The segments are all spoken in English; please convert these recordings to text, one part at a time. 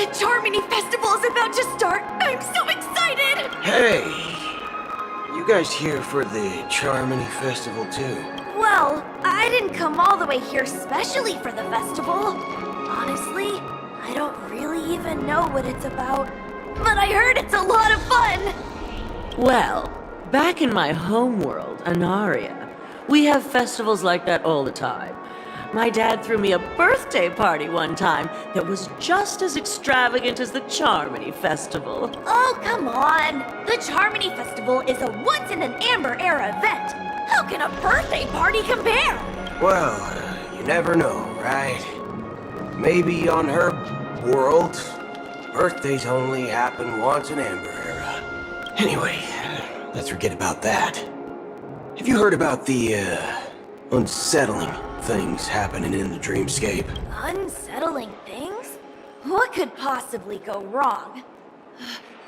The Charmony Festival is about to start! I'm so excited! Hey! You guys here for the Charmony Festival too? Well, I didn't come all the way here specially for the festival. Honestly, I don't really even know what it's about. But I heard it's a lot of fun! Well, back in my homeworld, Anaria, we have festivals like that all the time. My dad threw me a birthday party one time that was just as extravagant as the Charmony Festival. Oh, come on! The Charmony Festival is a once-in-an-Amber-era event! How can a birthday party compare? Well, you never know, right? Maybe on her world, birthdays only happen once in Amber Era. Anyway, let's forget about that. Have you heard about the, unsettling things happening in the dreamscape? Unsettling things? What could possibly go wrong?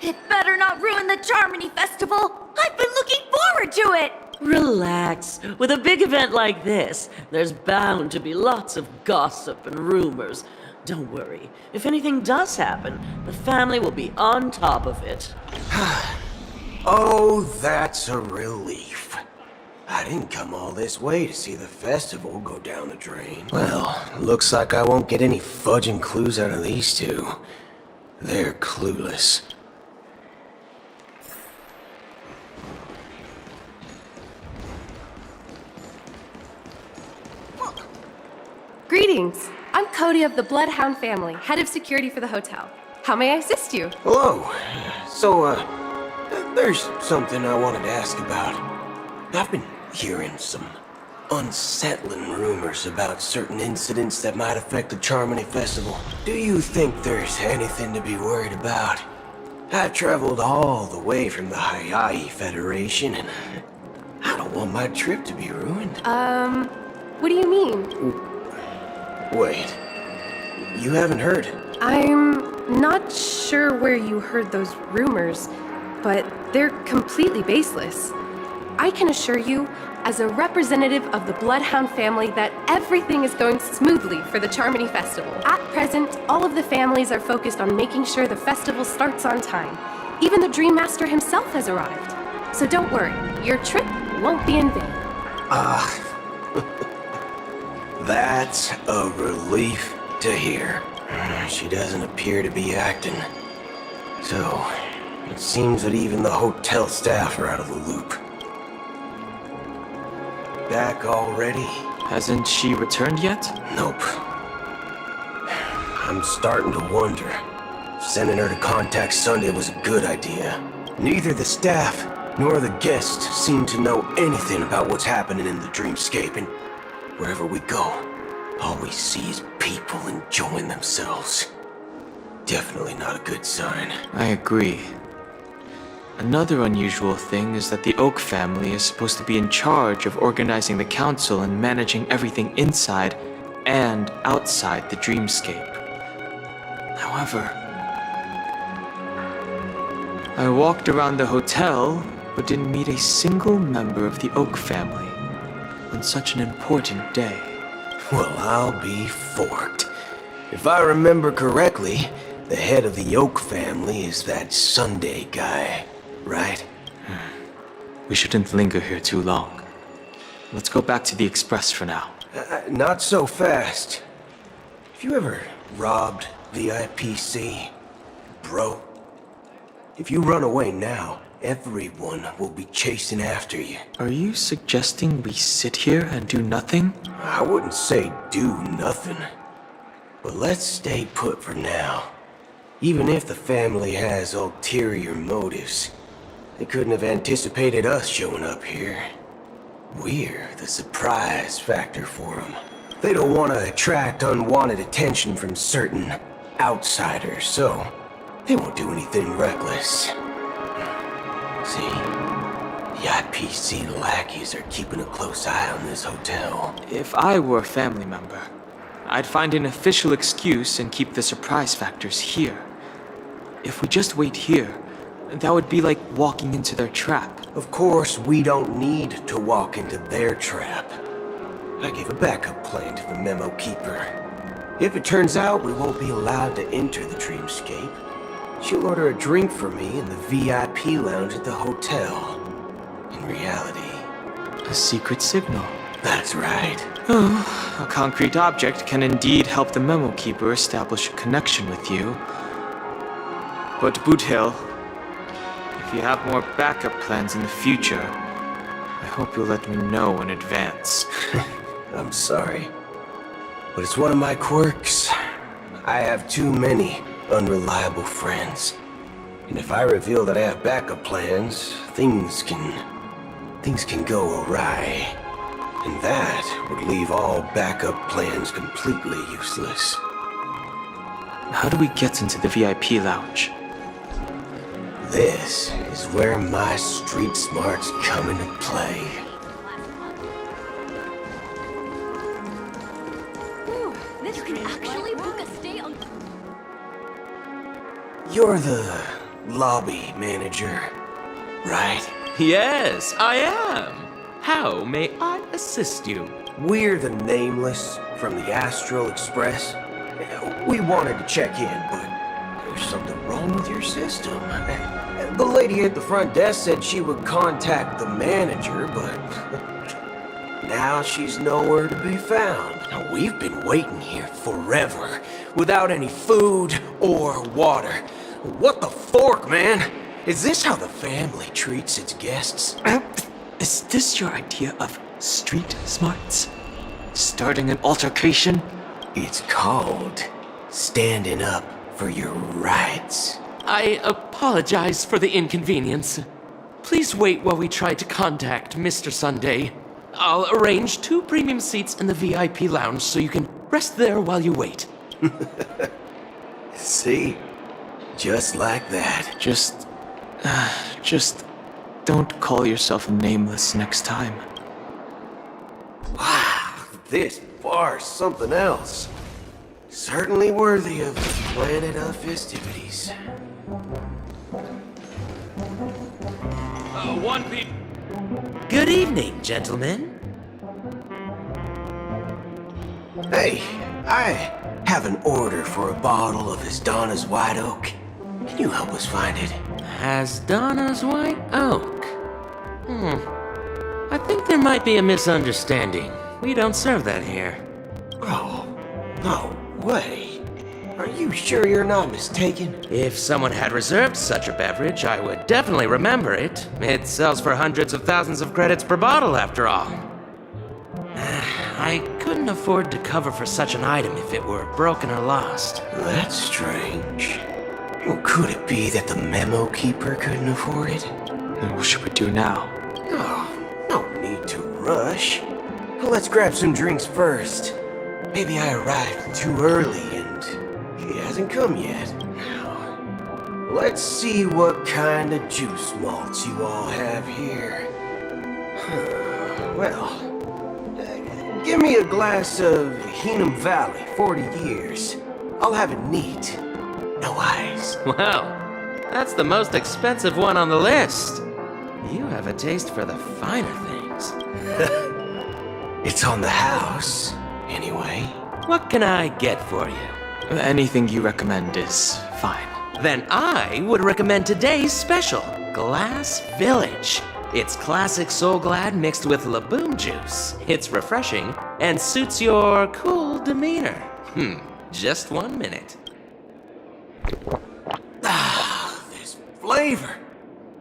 It better not ruin the Charmony Festival! I've been looking forward to it! Relax. With a big event like this, there's bound to be lots of gossip and rumors. Don't worry. If anything does happen, the family will be on top of it. Oh, that's a relief. I didn't come all this way to see the festival go down the drain. Well, looks like I won't get any fudging clues out of these two. They're clueless. Greetings. I'm Cody of the Bloodhound family, head of security for the hotel. How may I assist you? Hello. So, there's something I wanted to ask about. I've been hearing some unsettling rumors about certain incidents that might affect the Charmony Festival. Do you think there's anything to be worried about? I traveled all the way from the Hawaii Federation, and I don't want my trip to be ruined. What do you mean? Wait, you haven't heard? I'm not sure where you heard those rumors, but they're completely baseless. I can assure you, as a representative of the Bloodhound family, that everything is going smoothly for the Charmony Festival. At present, all of the families are focused on making sure the festival starts on time. Even the Dream Master himself has arrived. So don't worry, your trip won't be in vain. That's a relief to hear. She doesn't appear to be acting. So, it seems that even the hotel staff are out of the loop. Back already? Hasn't she returned yet? Nope. I'm starting to wonder if sending her to contact Sunday was a good idea. Neither the staff nor the guests seem to know anything about what's happening in the dreamscape, and wherever we go, all we see is people enjoying themselves. Definitely not a good sign. I agree. Another unusual thing is that the Oak family is supposed to be in charge of organizing the council and managing everything inside and outside the dreamscape. However, I walked around the hotel but didn't meet a single member of the Oak family on such an important day. Well, I'll be forked. If I remember correctly, the head of the Oak family is that Sunday guy, right? We shouldn't linger here too long. Let's go back to the Express for now. Not so fast. Have you ever robbed the IPC, bro? If you run away now, everyone will be chasing after you. Are you suggesting we sit here and do nothing? I wouldn't say do nothing, but let's stay put for now. Even if the family has ulterior motives, they couldn't have anticipated us showing up here. We're the surprise factor for them. They don't want to attract unwanted attention from certain outsiders, so they won't do anything reckless. See, the IPC lackeys are keeping a close eye on this hotel. If I were a family member, I'd find an official excuse and keep the surprise factors here. If we just wait here, that would be like walking into their trap. Of course, we don't need to walk into their trap. I gave a backup plan to the memo keeper. If it turns out we won't be allowed to enter the dreamscape, she'll order a drink for me in the VIP lounge at the hotel. In reality... A secret signal. That's right. A concrete object can indeed help the memo keeper establish a connection with you. But Boothill, if you have more backup plans in the future, I hope you'll let me know in advance. I'm sorry. But it's one of my quirks. I have too many unreliable friends. And if I reveal that I have backup plans, things can go awry. And that would leave all backup plans completely useless. How do we get into the VIP lounge? This is where my street smarts come into play. Ooh, this can actually book a stay on... You're the lobby manager, right? Yes, I am. How may I assist you? We're the Nameless from the Astral Express. We wanted to check in, but there's something wrong with your system. The lady at the front desk said she would contact the manager, but now she's nowhere to be found. Now, we've been waiting here forever, without any food or water. What the fork, man? Is this how the family treats its guests? Is this your idea of street smarts? Starting an altercation? It's called standing up for your rights. I apologize for the inconvenience. Please wait while we try to contact Mr. Sunday. I'll arrange 2 premium seats in the VIP lounge so you can rest there while you wait. See? Just like that. Just don't call yourself Nameless next time. Wow, this bar's something else. Certainly worthy of the Planet of Festivities. Good evening, gentlemen. Hey, I have an order for a bottle of Donna's White Oak. Can you help us find it? Donna's White Oak. I think there might be a misunderstanding. We don't serve that here. Oh, no way. Are you sure you're not mistaken? If someone had reserved such a beverage, I would definitely remember it. It sells for hundreds of thousands of credits per bottle, after all. I couldn't afford to cover for such an item if it were broken or lost. That's strange. Well, could it be that the memo keeper couldn't afford it? Then what should we do now? Oh, no need to rush. Let's grab some drinks first. Maybe I arrived too early and he hasn't come yet. Now, let's see what kind of juice malts you all have here. Well, give me a glass of Heenum Valley, 40 years. I'll have it neat. No ice. Well, that's the most expensive one on the list. You have a taste for the finer things. It's on the house, anyway. What can I get for you? Anything you recommend is fine. Then I would recommend today's special, Glass Village. It's classic Soul Glad mixed with Laboom juice. It's refreshing and suits your cool demeanor. Just 1 minute. Ah, this flavor.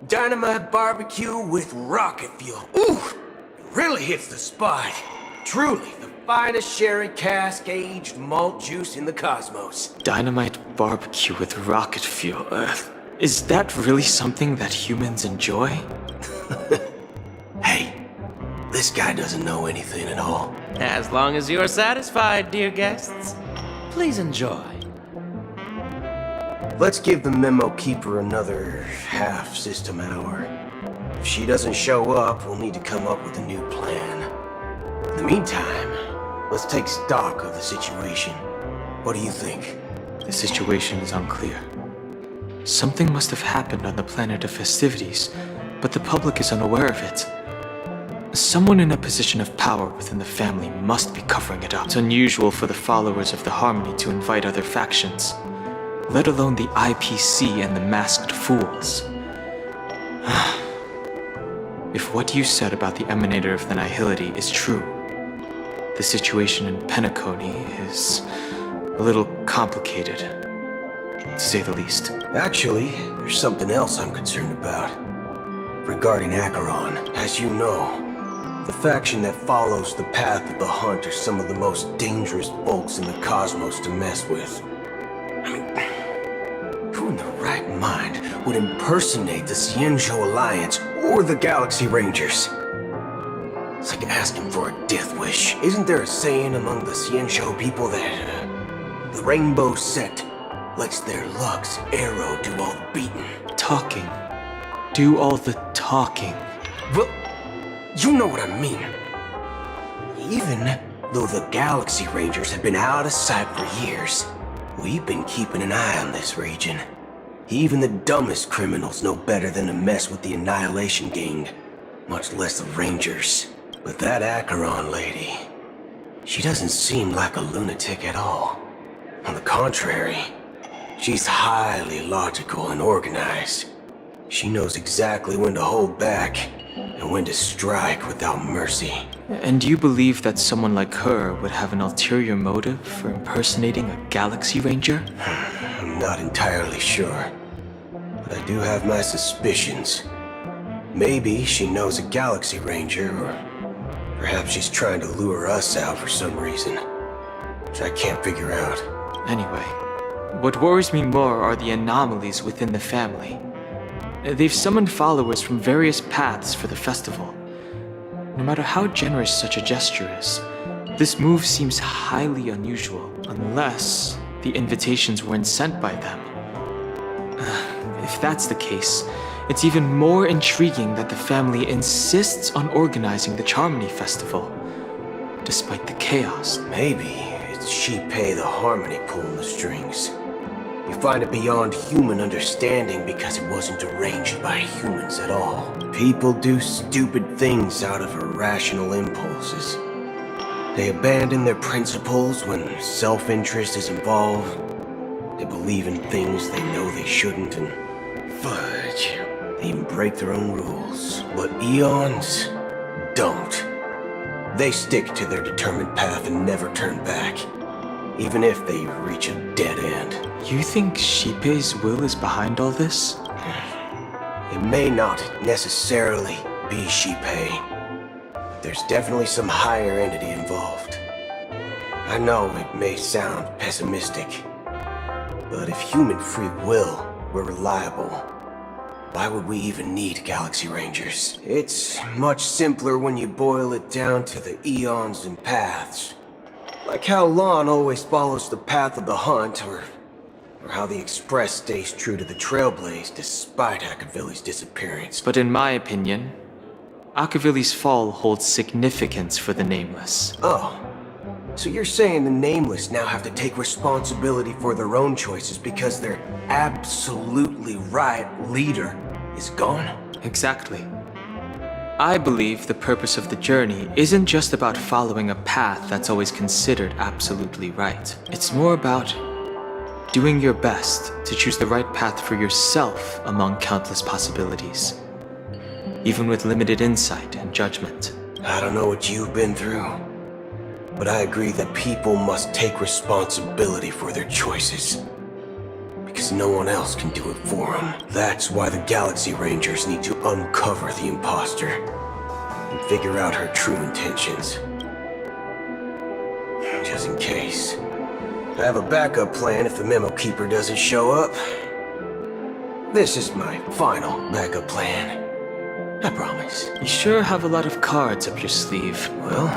Dynamite barbecue with rocket fuel. Ooh, it really hits the spot. Truly, the finest sherry cask-aged malt juice in the cosmos. Dynamite barbecue with rocket fuel. Is that really something that humans enjoy? Hey, this guy doesn't know anything at all. As long as you're satisfied, dear guests, please enjoy. Let's give the memo keeper another half system hour. If she doesn't show up, we'll need to come up with a new plan. In the meantime, let's take stock of the situation. What do you think? The situation is unclear. Something must have happened on the planet of festivities, but the public is unaware of it. Someone in a position of power within the family must be covering it up. It's unusual for the followers of the Harmony to invite other factions, let alone the IPC and the Masked Fools. If what you said about the Emanator of the Nihility is true, the situation in Penacony is a little complicated, to say the least. Actually, there's something else I'm concerned about. Regarding Acheron, as you know, the faction that follows the path of the Hunt are some of the most dangerous folks in the cosmos to mess with. I mean, who in the right mind would impersonate the Xianzhou Alliance or the Galaxy Rangers? It's like asking for a death wish. Isn't there a saying among the Xianzhou people that the Rainbow Sect lets their luck's arrow do all the beating? Talking. Do all the talking. Well, you know what I mean. Even though the Galaxy Rangers have been out of sight for years, we've been keeping an eye on this region. Even the dumbest criminals know better than to mess with the Annihilation Gang, much less the Rangers. But that Acheron lady, she doesn't seem like a lunatic at all. On the contrary, she's highly logical and organized. She knows exactly when to hold back and when to strike without mercy. And you believe that someone like her would have an ulterior motive for impersonating a Galaxy Ranger? I'm not entirely sure, but I do have my suspicions. Maybe she knows a Galaxy Ranger, or perhaps she's trying to lure us out for some reason, which I can't figure out. Anyway, what worries me more are the anomalies within the family. They've summoned followers from various paths for the festival. No matter how generous such a gesture is, this move seems highly unusual, unless the invitations weren't sent by them. If that's the case, it's even more intriguing that the family insists on organizing the Charmony Festival, despite the chaos. Maybe it's Shipei the Harmony pulling the strings. You find it beyond human understanding because it wasn't arranged by humans at all. People do stupid things out of irrational impulses. They abandon their principles when self-interest is involved. They believe in things they know they shouldn't, and fudge. They even break their own rules. But Eons don't. They stick to their determined path and never turn back, even if they reach a dead end. You think Shipei's will is behind all this? It may not necessarily be Shipei, but there's definitely some higher entity involved. I know it may sound pessimistic, but if human free will were reliable, why would we even need Galaxy Rangers? It's much simpler when you boil it down to the eons and paths. Like how Lon always follows the path of the Hunt, or how the Express stays true to the Trailblaze despite Akavilli's disappearance. But in my opinion, Akavilli's fall holds significance for the Nameless. Oh, so you're saying the Nameless now have to take responsibility for their own choices because their absolutely right leader is gone? Exactly. I believe the purpose of the journey isn't just about following a path that's always considered absolutely right. It's more about doing your best to choose the right path for yourself among countless possibilities, even with limited insight and judgment. I don't know what you've been through, but I agree that people must take responsibility for their choices, because no one else can do it for them. That's why the Galaxy Rangers need to uncover the imposter and figure out her true intentions. Just in case. I have a backup plan if the Memo Keeper doesn't show up. This is my final backup plan. I promise. You sure have a lot of cards up your sleeve. Well,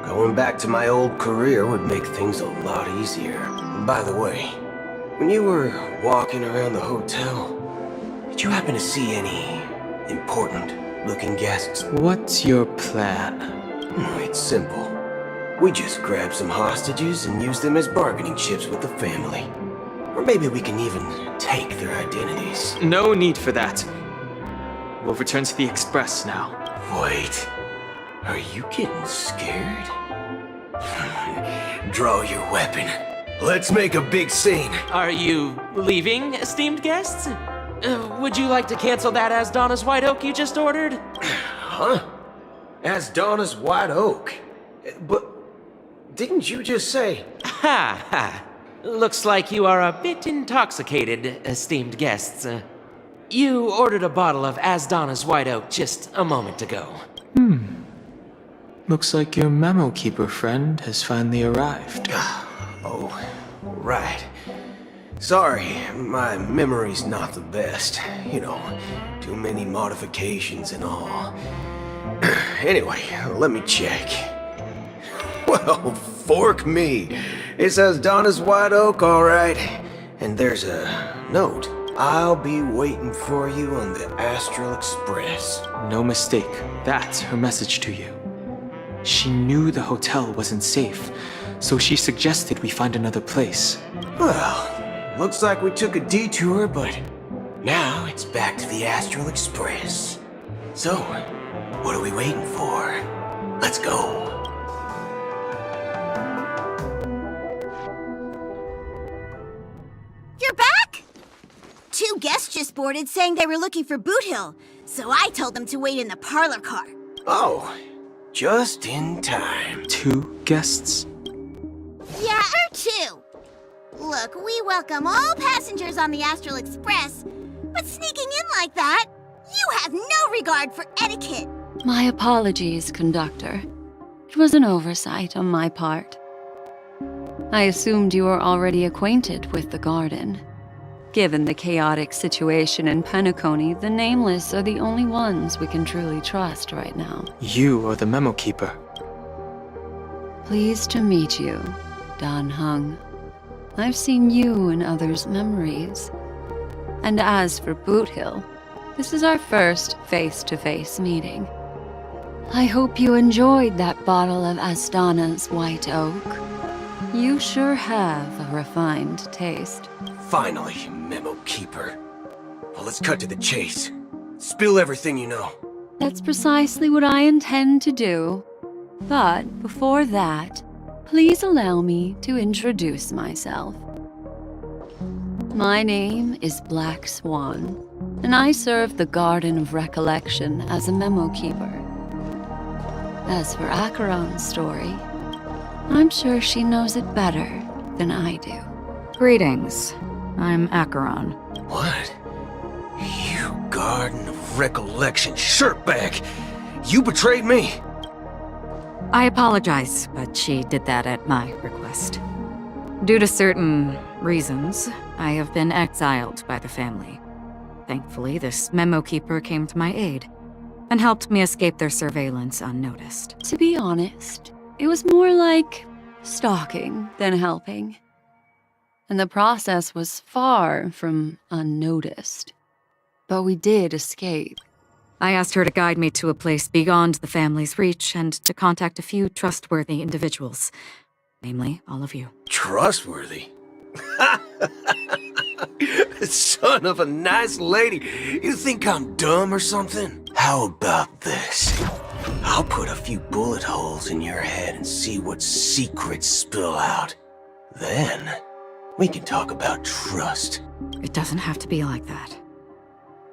going back to my old career would make things a lot easier. And by the way, when you were walking around the hotel, did you happen to see any important-looking guests? What's your plan? It's simple. We just grab some hostages and use them as bargaining chips with the family. Or maybe we can even take their identities. No need for that. We'll return to the Express now. Wait. Are you getting scared? Draw your weapon. Let's make a big scene. Are you leaving, esteemed guests? Would you like to cancel that Asdonis White Oak you just ordered? Huh? Asdonis White Oak? But didn't you just say... Ha ha. Looks like you are a bit intoxicated, esteemed guests. You ordered a bottle of Asdonis White Oak just a moment ago. Looks like your memo keeper friend has finally arrived. Oh, right. Sorry, my memory's not the best. You know, too many modifications and all. Anyway, let me check. Well, fork me. It says Donna's White Oak, all right. And there's a note. I'll be waiting for you on the Astral Express. No mistake, that's her message to you. She knew the hotel wasn't safe, so she suggested we find another place. Well, looks like we took a detour, but now it's back to the Astral Express. So, what are we waiting for? Let's go. You're back? Two guests just boarded saying they were looking for Boot Hill, so I told them to wait in the parlor car. Oh, just in time. 2 guests? Yeah, or 2. Look, we welcome all passengers on the Astral Express, but sneaking in like that, you have no regard for etiquette. My apologies, conductor. It was an oversight on my part. I assumed you were already acquainted with the garden. Given the chaotic situation in Penacony, the Nameless are the only ones we can truly trust right now. You are the memo keeper. Pleased to meet you, Dan Hung. I've seen you in others' memories. And as for Boot Hill, this is our first face-to-face meeting. I hope you enjoyed that bottle of Astana's White Oak. You sure have a refined taste. Finally, Memo Keeper. Well, let's cut to the chase. Spill everything you know. That's precisely what I intend to do. But before that, please allow me to introduce myself. My name is Black Swan, and I serve the Garden of Recollection as a memo keeper. As for Acheron's story, I'm sure she knows it better than I do. Greetings. I'm Acheron. What? You Garden of Recollection shirtbag! You betrayed me! I apologize, but she did that at my request. Due to certain reasons, I have been exiled by the family. Thankfully, this memo keeper came to my aid and helped me escape their surveillance unnoticed. To be honest, it was more like stalking than helping. And the process was far from unnoticed. But we did escape. I asked her to guide me to a place beyond the family's reach and to contact a few trustworthy individuals. Namely, all of you. Trustworthy? Son of a nice lady. You think I'm dumb or something? How about this? I'll put a few bullet holes in your head and see what secrets spill out. Then, we can talk about trust. It doesn't have to be like that.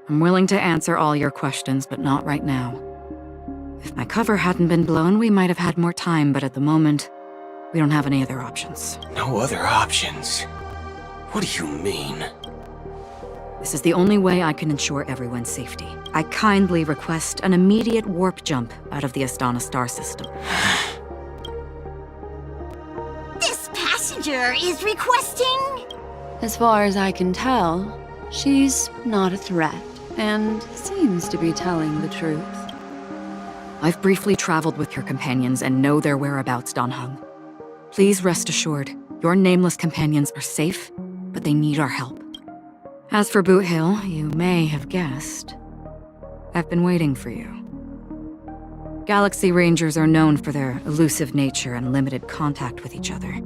I'm willing to answer all your questions, but not right now. If my cover hadn't been blown, we might have had more time, but at the moment, we don't have any other options. No other options? What do you mean? This is the only way I can ensure everyone's safety. I kindly request an immediate warp jump out of the Astana star system. This passenger is requesting... As far as I can tell, she's not a threat and seems to be telling the truth. I've briefly traveled with your companions and know their whereabouts, Don Hung. Please rest assured, your nameless companions are safe, but they need our help. As for Boot Hill, you may have guessed. I've been waiting for you. Galaxy Rangers are known for their elusive nature and limited contact with each other,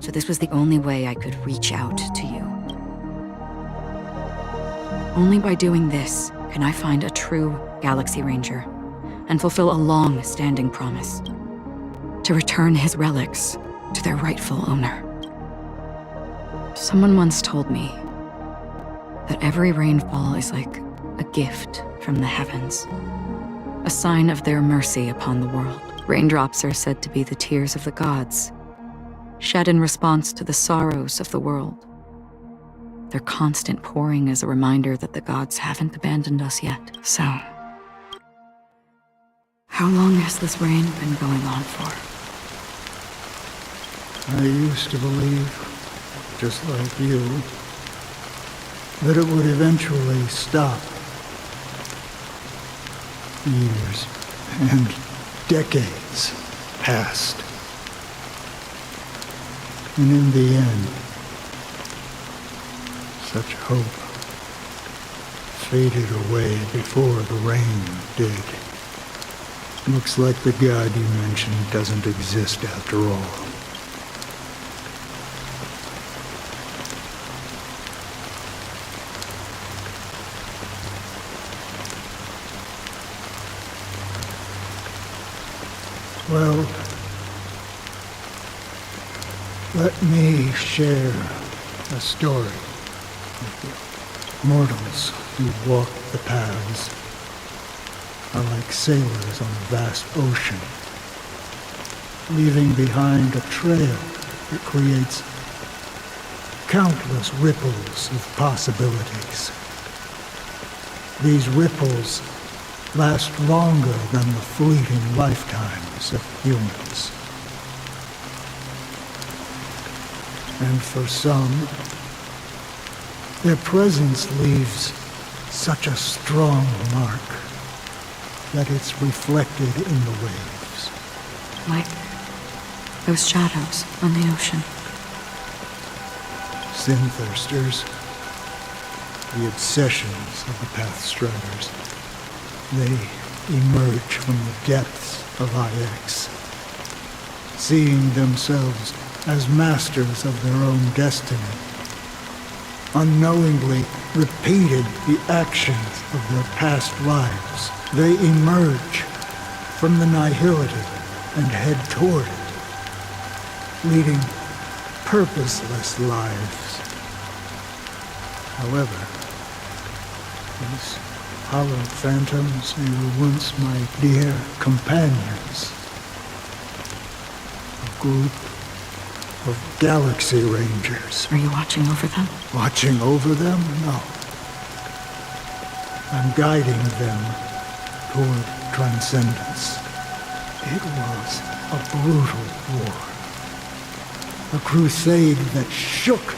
so this was the only way I could reach out to you. Only by doing this can I find a true Galaxy Ranger and fulfill a long-standing promise. To return his relics to their rightful owner. Someone once told me that every rainfall is like a gift from the heavens, a sign of their mercy upon the world. Raindrops are said to be the tears of the gods, shed in response to the sorrows of the world. Their constant pouring is a reminder that the gods haven't abandoned us yet. So, how long has this rain been going on for? I used to believe, just like you, that it would eventually stop. Years and decades passed. And in the end, such hope faded away before the rain did. Looks like the god you mentioned doesn't exist after all. Well, let me share a story with you. Mortals who walk the paths are like sailors on a vast ocean, leaving behind a trail that creates countless ripples of possibilities. These ripples last longer than the fleeting lifetimes of humans. And for some, their presence leaves such a strong mark that it's reflected in the waves. Like those shadows on the ocean. Sin-thirsters, the obsessions of the Pathstriders, they emerge from the depths of IX, seeing themselves as masters of their own destiny, unknowingly repeated the actions of their past lives. They emerge from the nihility and head toward it, leading purposeless lives. However, these hollow phantoms, they were once my dear companions. A group of Galaxy Rangers. Are you watching over them? Watching over them? No. I'm guiding them toward transcendence. It was a brutal war. A crusade that shook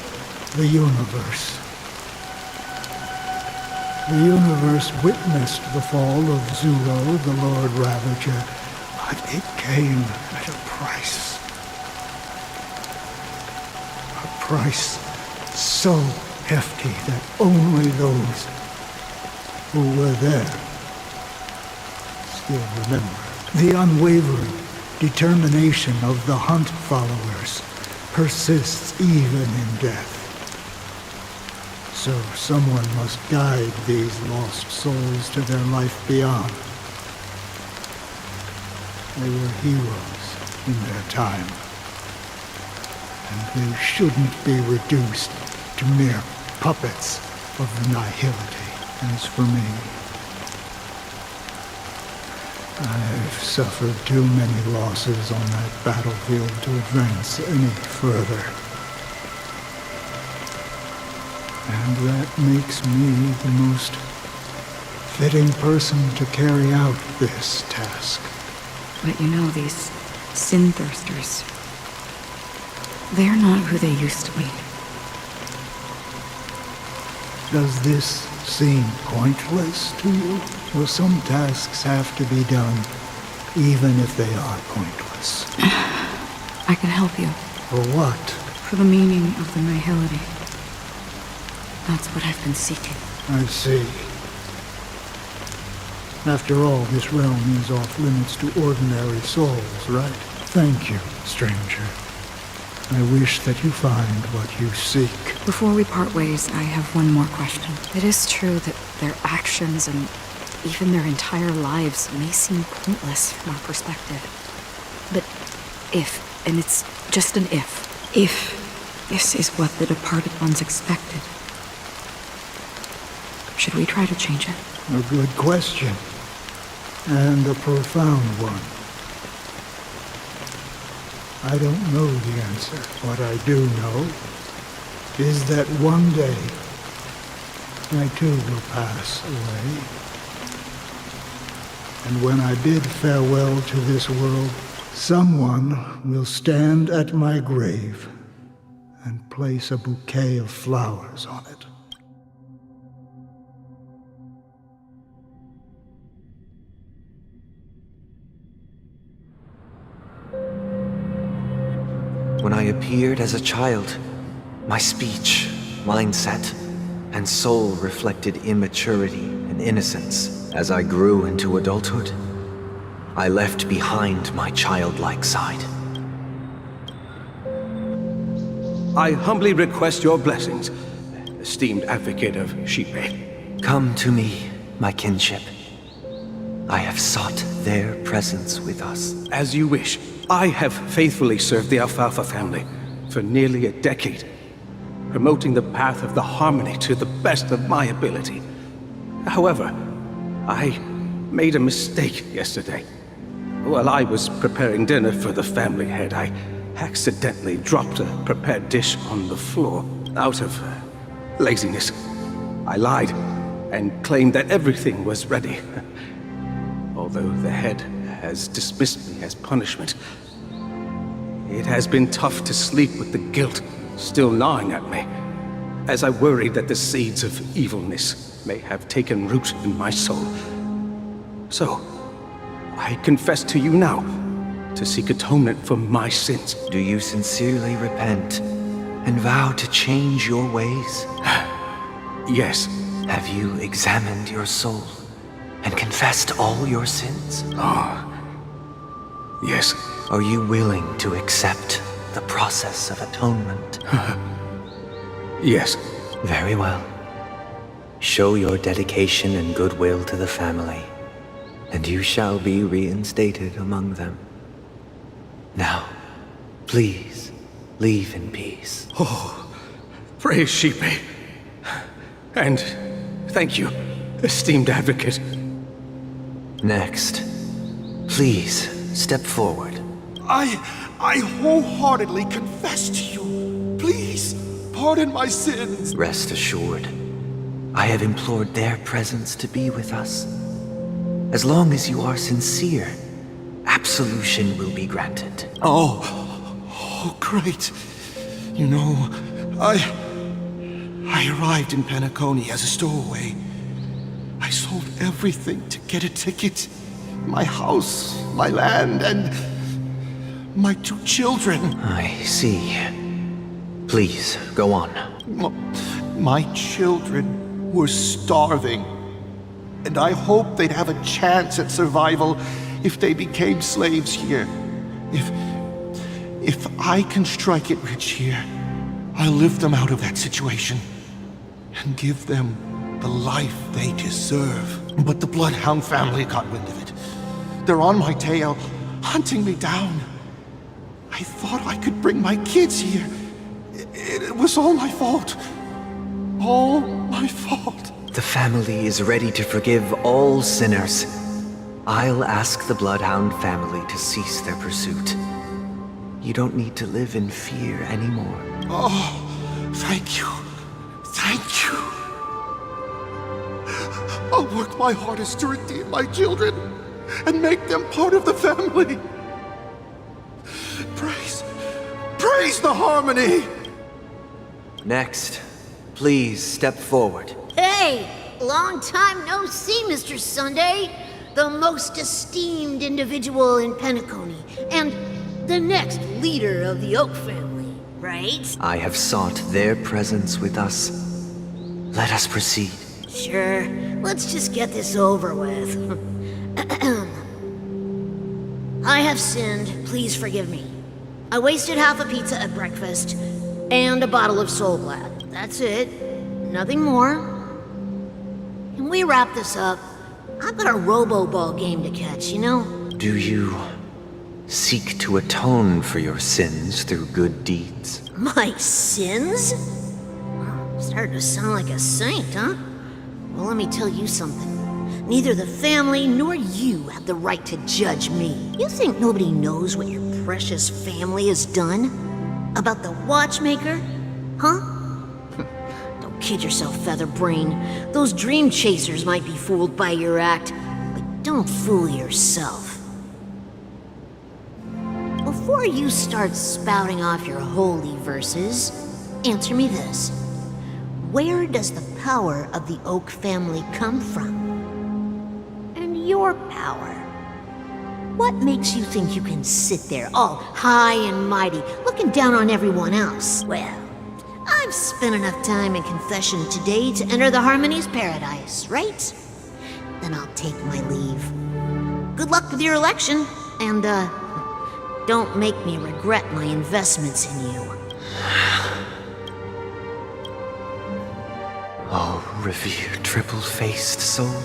the universe. The universe witnessed the fall of Zuro, the Lord Ravager, but it came at a price. A price so hefty that only those who were there still remember. The unwavering determination of the Hunt followers persists even in death. So someone must guide these lost souls to their life beyond. They were heroes in their time, and they shouldn't be reduced to mere puppets of the nihility. As for me, I've suffered too many losses on that battlefield to advance any further. And that makes me the most fitting person to carry out this task. But you know, these sin-thirsters, they're not who they used to be. Does this seem pointless to you? Well, some tasks have to be done, even if they are pointless. I can help you. For what? For the meaning of the nihility. That's what I've been seeking. I see. After all, this realm is off limits to ordinary souls, right? Thank you, stranger. I wish that you find what you seek. Before we part ways, I have one more question. It is true that their actions and even their entire lives may seem pointless from our perspective. But if, and it's just an if this is what the departed ones expected, should we try to change it? A good question. And a profound one. I don't know the answer. What I do know is that one day I too will pass away. And when I bid farewell to this world, someone will stand at my grave and place a bouquet of flowers on it. When I appeared as a child, my speech, mindset, and soul reflected immaturity and innocence. As I grew into adulthood, I left behind my childlike side. I humbly request your blessings, esteemed advocate of Shipe. Come to me, my kinship. I have sought their presence with us. As you wish. I have faithfully served the Alfalfa family for nearly a decade, promoting the path of the harmony to the best of my ability. However, I made a mistake yesterday. While I was preparing dinner for the family head, I accidentally dropped a prepared dish on the floor out of laziness. I lied and claimed that everything was ready. Although the head has dismissed me as punishment, it has been tough to sleep with the guilt still gnawing at me, as I worried that the seeds of evilness may have taken root in my soul. So, I confess to you now to seek atonement for my sins. Do you sincerely repent and vow to change your ways? Yes. Have you examined your soul and confessed all your sins? Yes. Are you willing to accept the process of atonement? Yes. Very well. Show your dedication and goodwill to the family, and you shall be reinstated among them. Now, please, leave in peace. Oh, praise Shipe. And thank you, esteemed advocate. Next, please step forward. I wholeheartedly confess to you. Please, pardon my sins. Rest assured, I have implored their presence to be with us. As long as you are sincere, absolution will be granted. Oh, great. You know, I arrived in Penacony as a stowaway. I sold everything to get a ticket. My house, my land, and my 2 children. I see. Please, go on. My children were starving, and I hoped they'd have a chance at survival if they became slaves here. If I can strike it rich here, I'll lift them out of that situation and give them the life they deserve. But the Bloodhound family got wind of it. They're on my tail, hunting me down. I thought I could bring my kids here. It was all my fault. All my fault. The family is ready to forgive all sinners. I'll ask the Bloodhound family to cease their pursuit. You don't need to live in fear anymore. Oh, thank you. Thank you. I'll work my hardest to redeem my children and make them part of the family. Praise the harmony! Next, please step forward. Hey! Long time no see, Mr. Sunday. The most esteemed individual in Penacony, and the next leader of the Oak family, right? I have sought their presence with us. Let us proceed. Sure. Let's just get this over with. I have sinned. Please forgive me. I wasted half a pizza at breakfast, and a bottle of Soul Glad. That's it. Nothing more. Can we wrap this up? I've got a robo-ball game to catch, you know? Do you seek to atone for your sins through good deeds? My sins? Well, starting to sound like a saint, huh? Well, let me tell you something. Neither the family nor you have the right to judge me. You think nobody knows what your precious family has done? About the watchmaker? Huh? Don't kid yourself, Featherbrain. Those dream chasers might be fooled by your act, but don't fool yourself. Before you start spouting off your holy verses, answer me this. Where does the power of the Oak family come from? And your power? What makes you think you can sit there all high and mighty, looking down on everyone else? Well, I've spent enough time in confession today to enter the Harmony's paradise, right? Then I'll take my leave. Good luck with your election, and, don't make me regret my investments in you. Oh, revered triple-faced soul,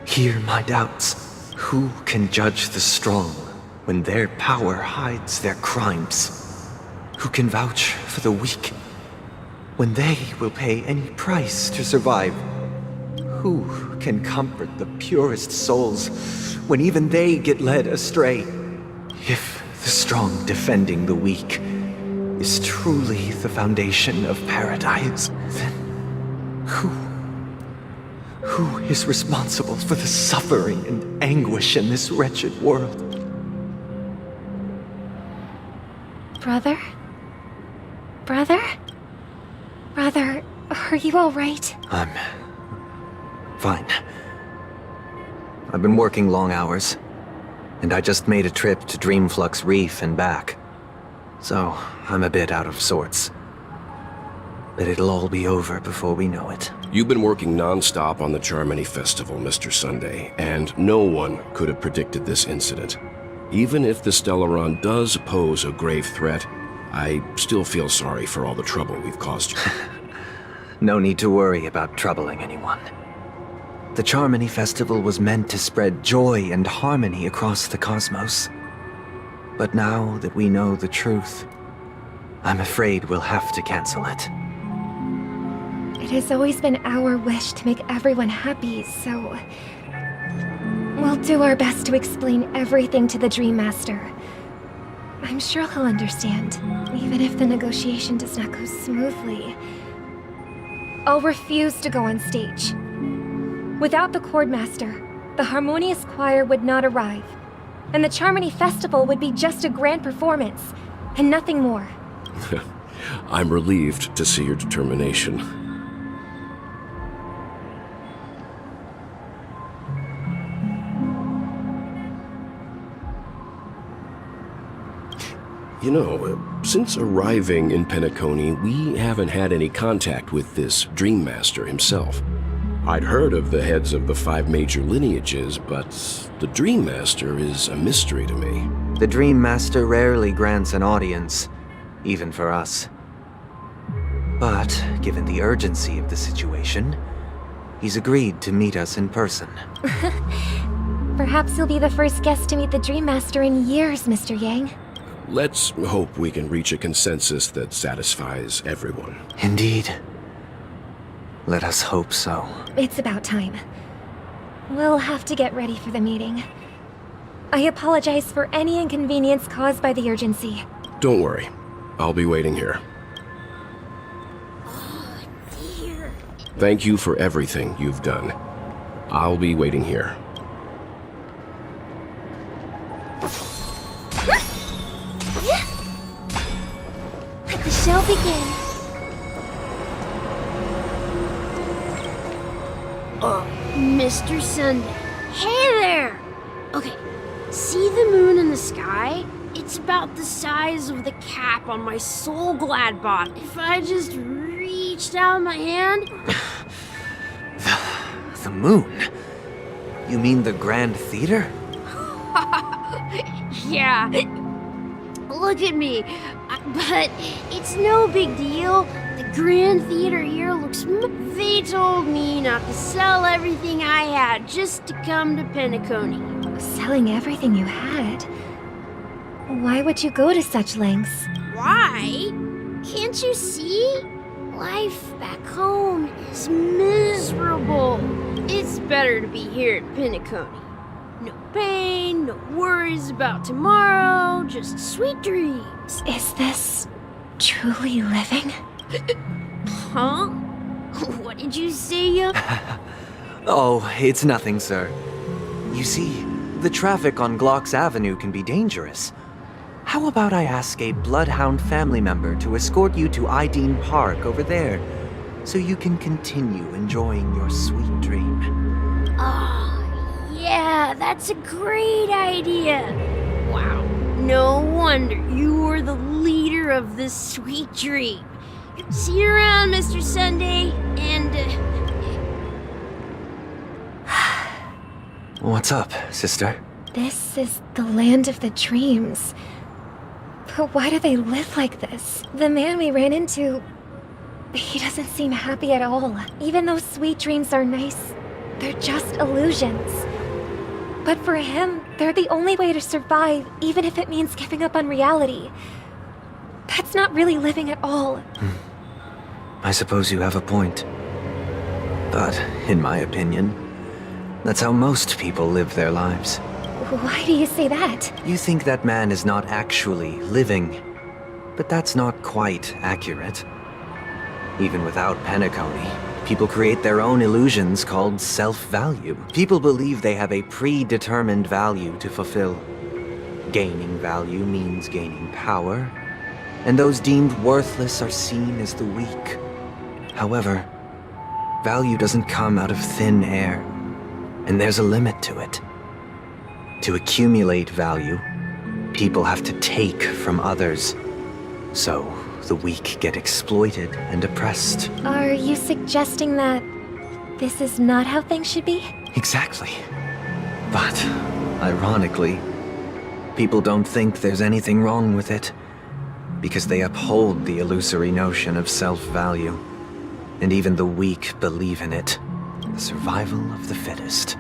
hear my doubts. Who can judge the strong when their power hides their crimes? Who can vouch for the weak when they will pay any price to survive? Who can comfort the purest souls when even they get led astray? If the strong defending the weak is truly the foundation of paradise, then who is responsible for the suffering and anguish in this wretched world? Brother? Brother? Brother, are you all right? I'm fine. I've been working long hours, and I just made a trip to Dreamflux Reef and back. So, I'm a bit out of sorts. But it'll all be over before we know it. You've been working non-stop on the Charmony Festival, Mr. Sunday, and no one could have predicted this incident. Even if the Stellaron does pose a grave threat, I still feel sorry for all the trouble we've caused you. No need to worry about troubling anyone. The Charmony Festival was meant to spread joy and harmony across the cosmos. But now that we know the truth, I'm afraid we'll have to cancel it. It has always been our wish to make everyone happy, so... we'll do our best to explain everything to the Dream Master. I'm sure he'll understand, even if the negotiation does not go smoothly. I'll refuse to go on stage. Without the Chord Master, the Harmonious Choir would not arrive, and the Charmony Festival would be just a grand performance, and nothing more. I'm relieved to see your determination. You know, since arriving in Penacony, we haven't had any contact with this Dream Master himself. I'd heard of the heads of the 5 major lineages, but the Dream Master is a mystery to me. The Dream Master rarely grants an audience, even for us. But, given the urgency of the situation, he's agreed to meet us in person. Perhaps you'll be the first guest to meet the Dream Master in years, Mr. Yang. Let's hope we can reach a consensus that satisfies everyone. Indeed. Let us hope so. It's about time. We'll have to get ready for the meeting. I apologize for any inconvenience caused by the urgency. Don't worry. I'll be waiting here. Oh, dear. Thank you for everything you've done. I'll be waiting here. Let the show begin. Mr. Sunday. Hey there! Okay, see the moon in the sky? It's about the size of the cap on my Soul Glad bot. If I just reached out my hand... The moon? You mean the Grand Theater? Yeah. look at me. But it's no big deal. The Grand Theater here looks They told me not to sell everything I had just to come to Penacony. Selling everything you had? Why would you go to such lengths? Why? Can't you see? Life back home is miserable. It's better to be here at Penacony. No pain, no worries about tomorrow, just sweet dreams. Is this truly living? Huh? What did you say, young? Oh, it's nothing, sir. You see, the traffic on Glock's Avenue can be dangerous. How about I ask a Bloodhound family member to escort you to Ideen Park over there, so you can continue enjoying your sweet dream? Oh, yeah, that's a great idea. Wow, no wonder you were the leader of this sweet dream. See you around, Mr. Sunday, and... What's up, sister? This is the land of the dreams. But why do they live like this? The man we ran into... he doesn't seem happy at all. Even though sweet dreams are nice, they're just illusions. But for him, they're the only way to survive, even if it means giving up on reality. That's not really living at all. I suppose you have a point. But, in my opinion, that's how most people live their lives. Why do you say that? You think that man is not actually living, but that's not quite accurate. Even without Penacony, people create their own illusions called self-value. People believe they have a predetermined value to fulfill. Gaining value means gaining power, and those deemed worthless are seen as the weak. However, value doesn't come out of thin air, and there's a limit to it. To accumulate value, people have to take from others. So, the weak get exploited and oppressed. Are you suggesting that this is not how things should be? Exactly. But, ironically, people don't think there's anything wrong with it, because they uphold the illusory notion of self-value. And even the weak believe in it. The survival of the fittest.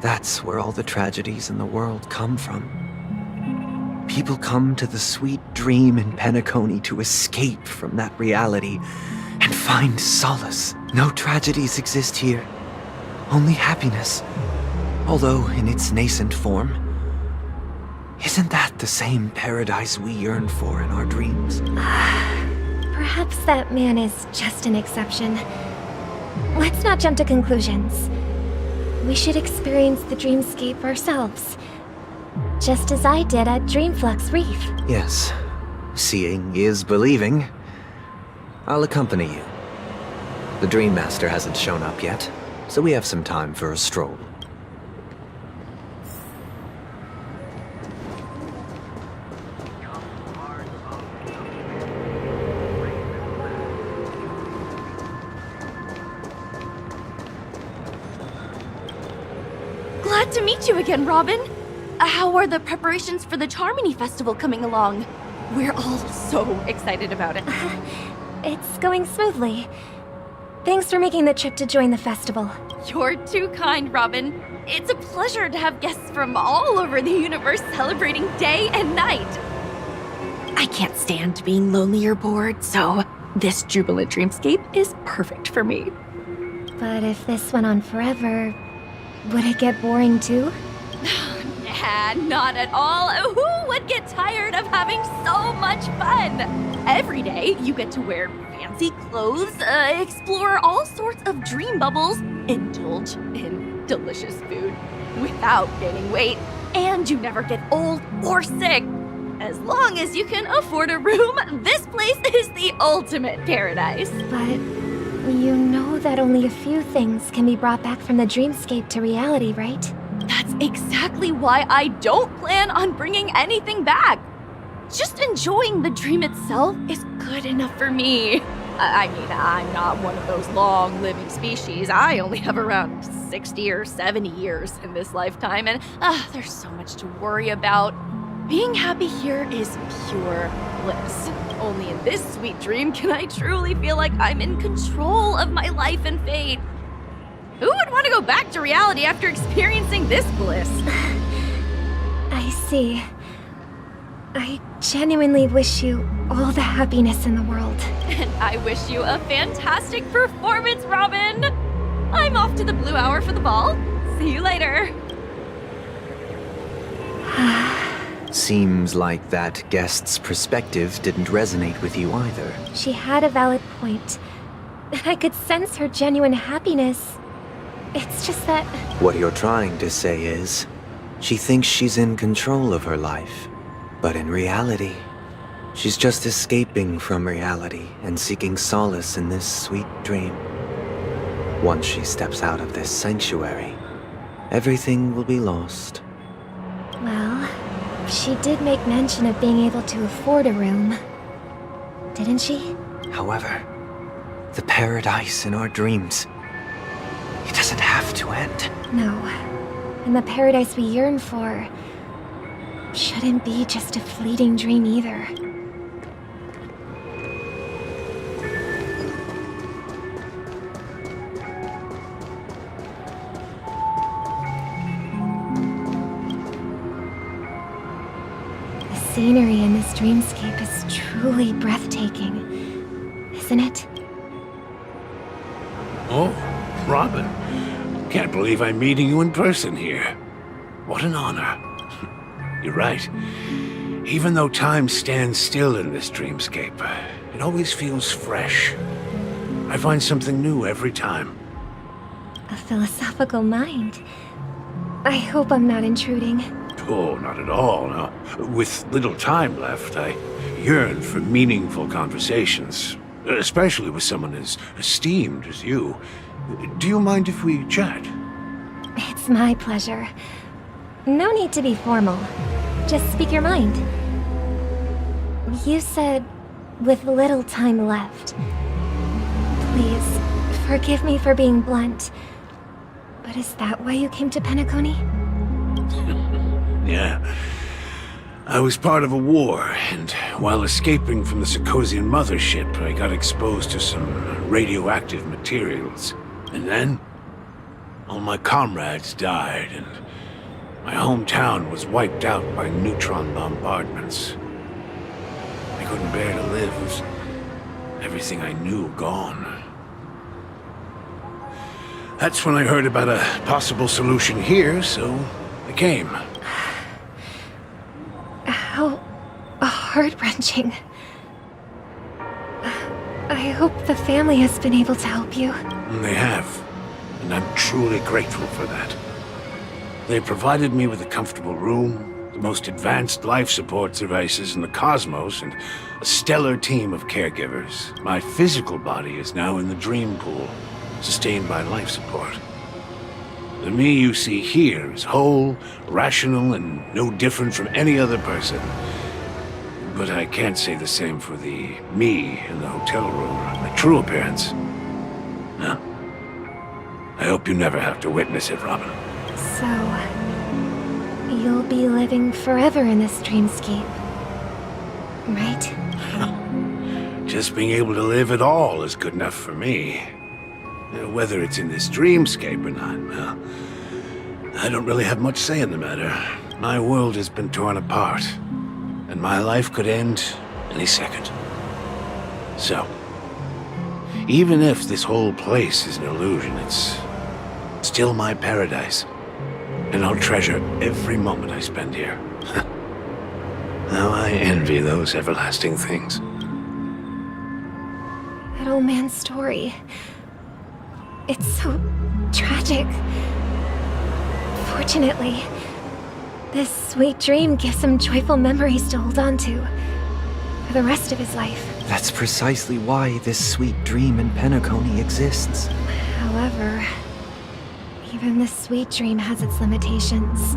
That's where all the tragedies in the world come from. People come to the sweet dream in Penacony to escape from that reality and find solace. No tragedies exist here, only happiness. Although in its nascent form, isn't that the same paradise we yearn for in our dreams? Perhaps that man is just an exception. Let's not jump to conclusions. We should experience the dreamscape ourselves. Just as I did at Dreamflux Reef. Yes. Seeing is believing. I'll accompany you. The Dream Master hasn't shown up yet, so we have some time for a stroll. Glad to meet you again, Robin. How are the preparations for the Charmony Festival coming along? We're all so excited about it. It's going smoothly. Thanks for making the trip to join the festival. You're too kind, Robin. It's a pleasure to have guests from all over the universe celebrating day and night. I can't stand being lonely or bored, so this jubilant dreamscape is perfect for me. But if this went on forever, would it get boring too? Nah, not at all. Who would get tired of having so much fun? Every day, you get to wear fancy clothes, explore all sorts of dream bubbles, indulge in delicious food without gaining weight, and you never get old or sick. As long as you can afford a room, this place is the ultimate paradise. But you know that only a few things can be brought back from the dreamscape to reality, right? That's exactly why I don't plan on bringing anything back. Just enjoying the dream itself is good enough for me. I mean, I'm not one of those long-living species. I only have around 60 or 70 years in this lifetime, and there's so much to worry about. Being happy here is pure bliss. Only in this sweet dream can I truly feel like I'm in control of my life and fate. Who would want to go back to reality after experiencing this bliss? I see. I genuinely wish you all the happiness in the world. And I wish you a fantastic performance, Robin! I'm off to the Blue Hour for the ball. See you later. Seems like that guest's perspective didn't resonate with you either. She had a valid point. I could sense her genuine happiness. It's just that... What you're trying to say is, she thinks she's in control of her life. But in reality, she's just escaping from reality and seeking solace in this sweet dream. Once she steps out of this sanctuary, everything will be lost. Well, she did make mention of being able to afford a room. Didn't she? However, the paradise in our dreams, it doesn't have to end. No. And the paradise we yearn for shouldn't be just a fleeting dream either. The scenery in this dreamscape is truly breathtaking, isn't it? Oh, Robin. Can't believe I'm meeting you in person here. What an honor. You're right. Even though time stands still in this dreamscape, it always feels fresh. I find something new every time. A philosophical mind. I hope I'm not intruding. Oh, not at all. No. With little time left, I yearn for meaningful conversations, especially with someone as esteemed as you. Do you mind if we chat? It's my pleasure. No need to be formal. Just speak your mind. You said, with little time left. Please, forgive me for being blunt. But is that why you came to Penacony? Yeah. I was part of a war, and while escaping from the Sarkosian mothership, I got exposed to some radioactive materials. And then, all my comrades died, and my hometown was wiped out by neutron bombardments. I couldn't bear to live with everything I knew gone. That's when I heard about a possible solution here, so I came. How heart-wrenching. I hope the family has been able to help you. They have, and I'm truly grateful for that. They provided me with a comfortable room, the most advanced life support devices in the cosmos, and a stellar team of caregivers. My physical body is now in the dream pool, sustained by life support. The me you see here is whole, rational, and no different from any other person. But I can't say the same for the me in the hotel room, my true appearance. No. I hope you never have to witness it, Robin. So, you'll be living forever in this dreamscape, right? Just being able to live at all is good enough for me. Whether it's in this dreamscape or not, well, I don't really have much say in the matter. My world has been torn apart, and my life could end any second. So, even if this whole place is an illusion, it's still my paradise. And I'll treasure every moment I spend here. How I envy those everlasting things. That old man's story. It's so tragic. Fortunately, this sweet dream gives him joyful memories to hold on to for the rest of his life. That's precisely why this sweet dream in Penacony exists. However, even this sweet dream has its limitations.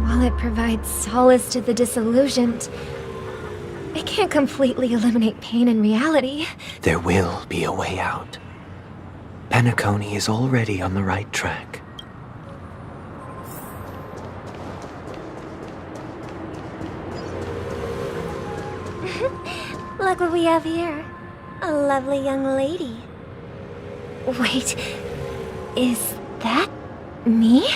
While it provides solace to the disillusioned, it can't completely eliminate pain in reality. There will be a way out. Penacony is already on the right track. Look what we have here. A lovely young lady. Wait, is that me?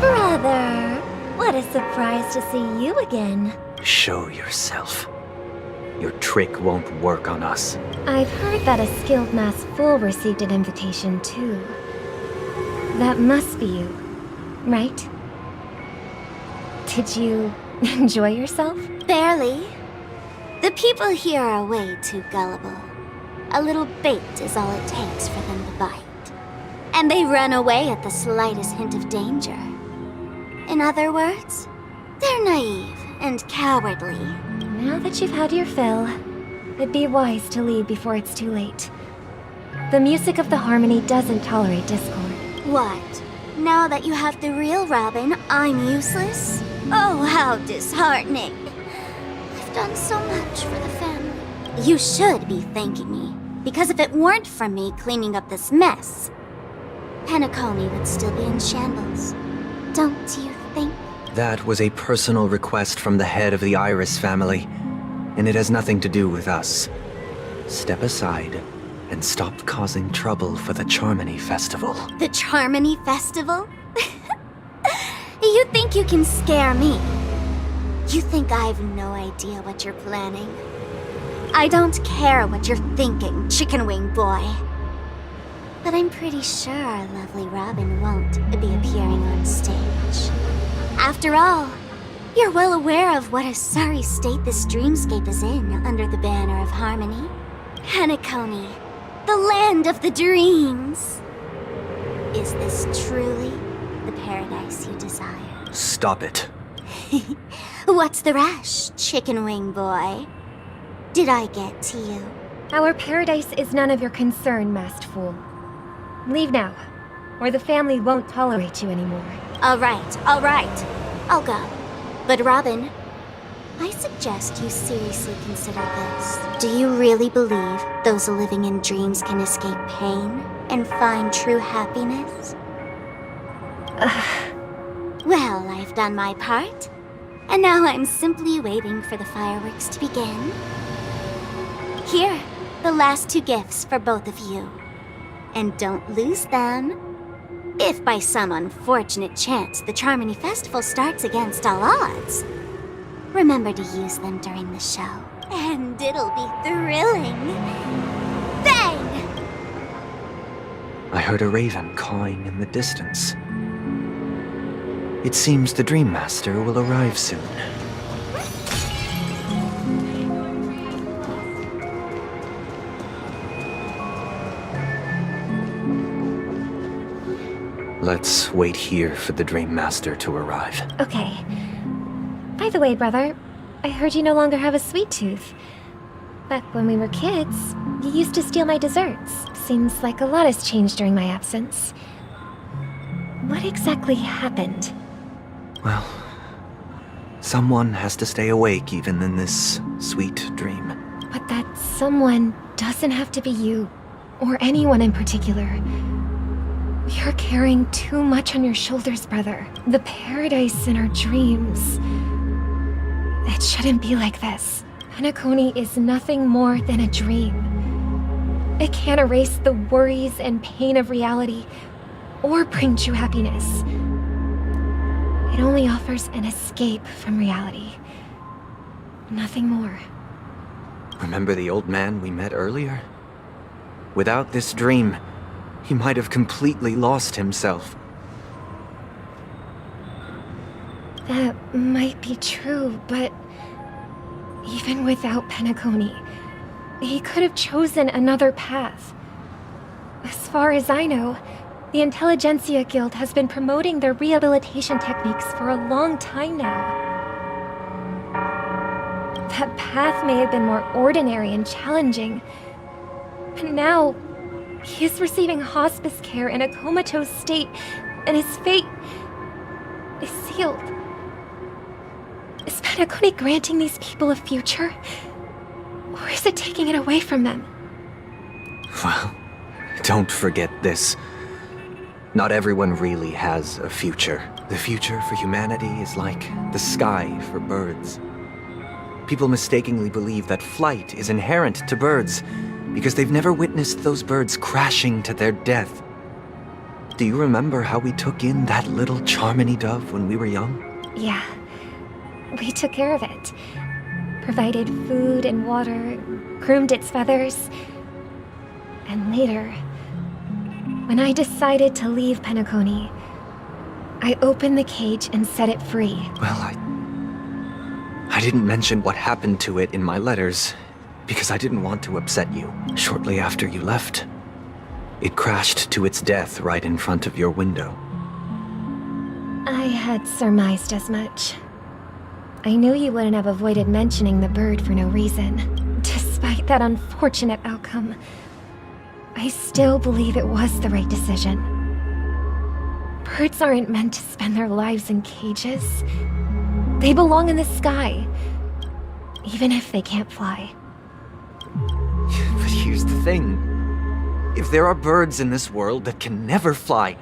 Brother, what a surprise to see you again. Show yourself. Your trick won't work on us. I've heard that a skilled mass fool received an invitation too. That must be you, right? Did you enjoy yourself? Barely. The people here are way too gullible. A little bait is all it takes for them to bite. And they run away at the slightest hint of danger. In other words, they're naive and cowardly. Now that you've had your fill, it'd be wise to leave before it's too late. The music of the harmony doesn't tolerate discord. What? Now that you have the real Robin, I'm useless? Oh, how disheartening. I've done so much for the family. You should be thanking me, because if it weren't for me cleaning up this mess, Penacony would still be in shambles. Don't you think? That was a personal request from the head of the Iris family, and it has nothing to do with us. Step aside and stop causing trouble for the Charmony Festival. The Charmony Festival? You think you can scare me? You think I've no idea what you're planning? I don't care what you're thinking, chicken wing boy. But I'm pretty sure our lovely Robin won't be appearing on stage. After all, you're well aware of what a sorry state this dreamscape is in under the banner of harmony. Penacony, the land of the dreams. Is this truly the paradise you desire? Stop it. What's the rush, chicken wing boy? Did I get to you? Our paradise is none of your concern, masked fool. Leave now, or the family won't tolerate you anymore. All right. I'll go. But Robin, I suggest you seriously consider this. Do you really believe those living in dreams can escape pain and find true happiness? Well, I've done my part, and now I'm simply waiting for the fireworks to begin. Here, the last 2 gifts for both of you. And don't lose them. If by some unfortunate chance the Charmony Festival starts against all odds, remember to use them during the show. And it'll be thrilling. Bang! I heard a raven cawing in the distance. It seems the Dream Master will arrive soon. Let's wait here for the Dream Master to arrive. Okay. By the way, brother, I heard you no longer have a sweet tooth. Back when we were kids, you used to steal my desserts. Seems like a lot has changed during my absence. What exactly happened? Well, someone has to stay awake even in this sweet dream. But that someone doesn't have to be you, or anyone in particular. You're carrying too much on your shoulders, brother. The paradise in our dreams. It shouldn't be like this. Penacony is nothing more than a dream. It can't erase the worries and pain of reality, or bring true happiness. It only offers an escape from reality. Nothing more. Remember the old man we met earlier? Without this dream, he might have completely lost himself. That might be true, but even without Penacony, he could have chosen another path. As far as I know, the Intelligentsia Guild has been promoting their rehabilitation techniques for a long time now. That path may have been more ordinary and challenging, but now he is receiving hospice care in a comatose state, and his fate is sealed. Is Penacony granting these people a future? Or is it taking it away from them? Well, don't forget this. Not everyone really has a future. The future for humanity is like the sky for birds. People mistakenly believe that flight is inherent to birds because they've never witnessed those birds crashing to their death. Do you remember how we took in that little Charmony dove when we were young? Yeah. We took care of it. Provided food and water, groomed its feathers. And later, when I decided to leave Penacony, I opened the cage and set it free. Well, I didn't mention what happened to it in my letters because I didn't want to upset you. Shortly after you left, it crashed to its death right in front of your window. I had surmised as much. I knew you wouldn't have avoided mentioning the bird for no reason. Despite that unfortunate outcome, I still believe it was the right decision. Birds aren't meant to spend their lives in cages. They belong in the sky, even if they can't fly. But here's the thing. If there are birds in this world that can never fly,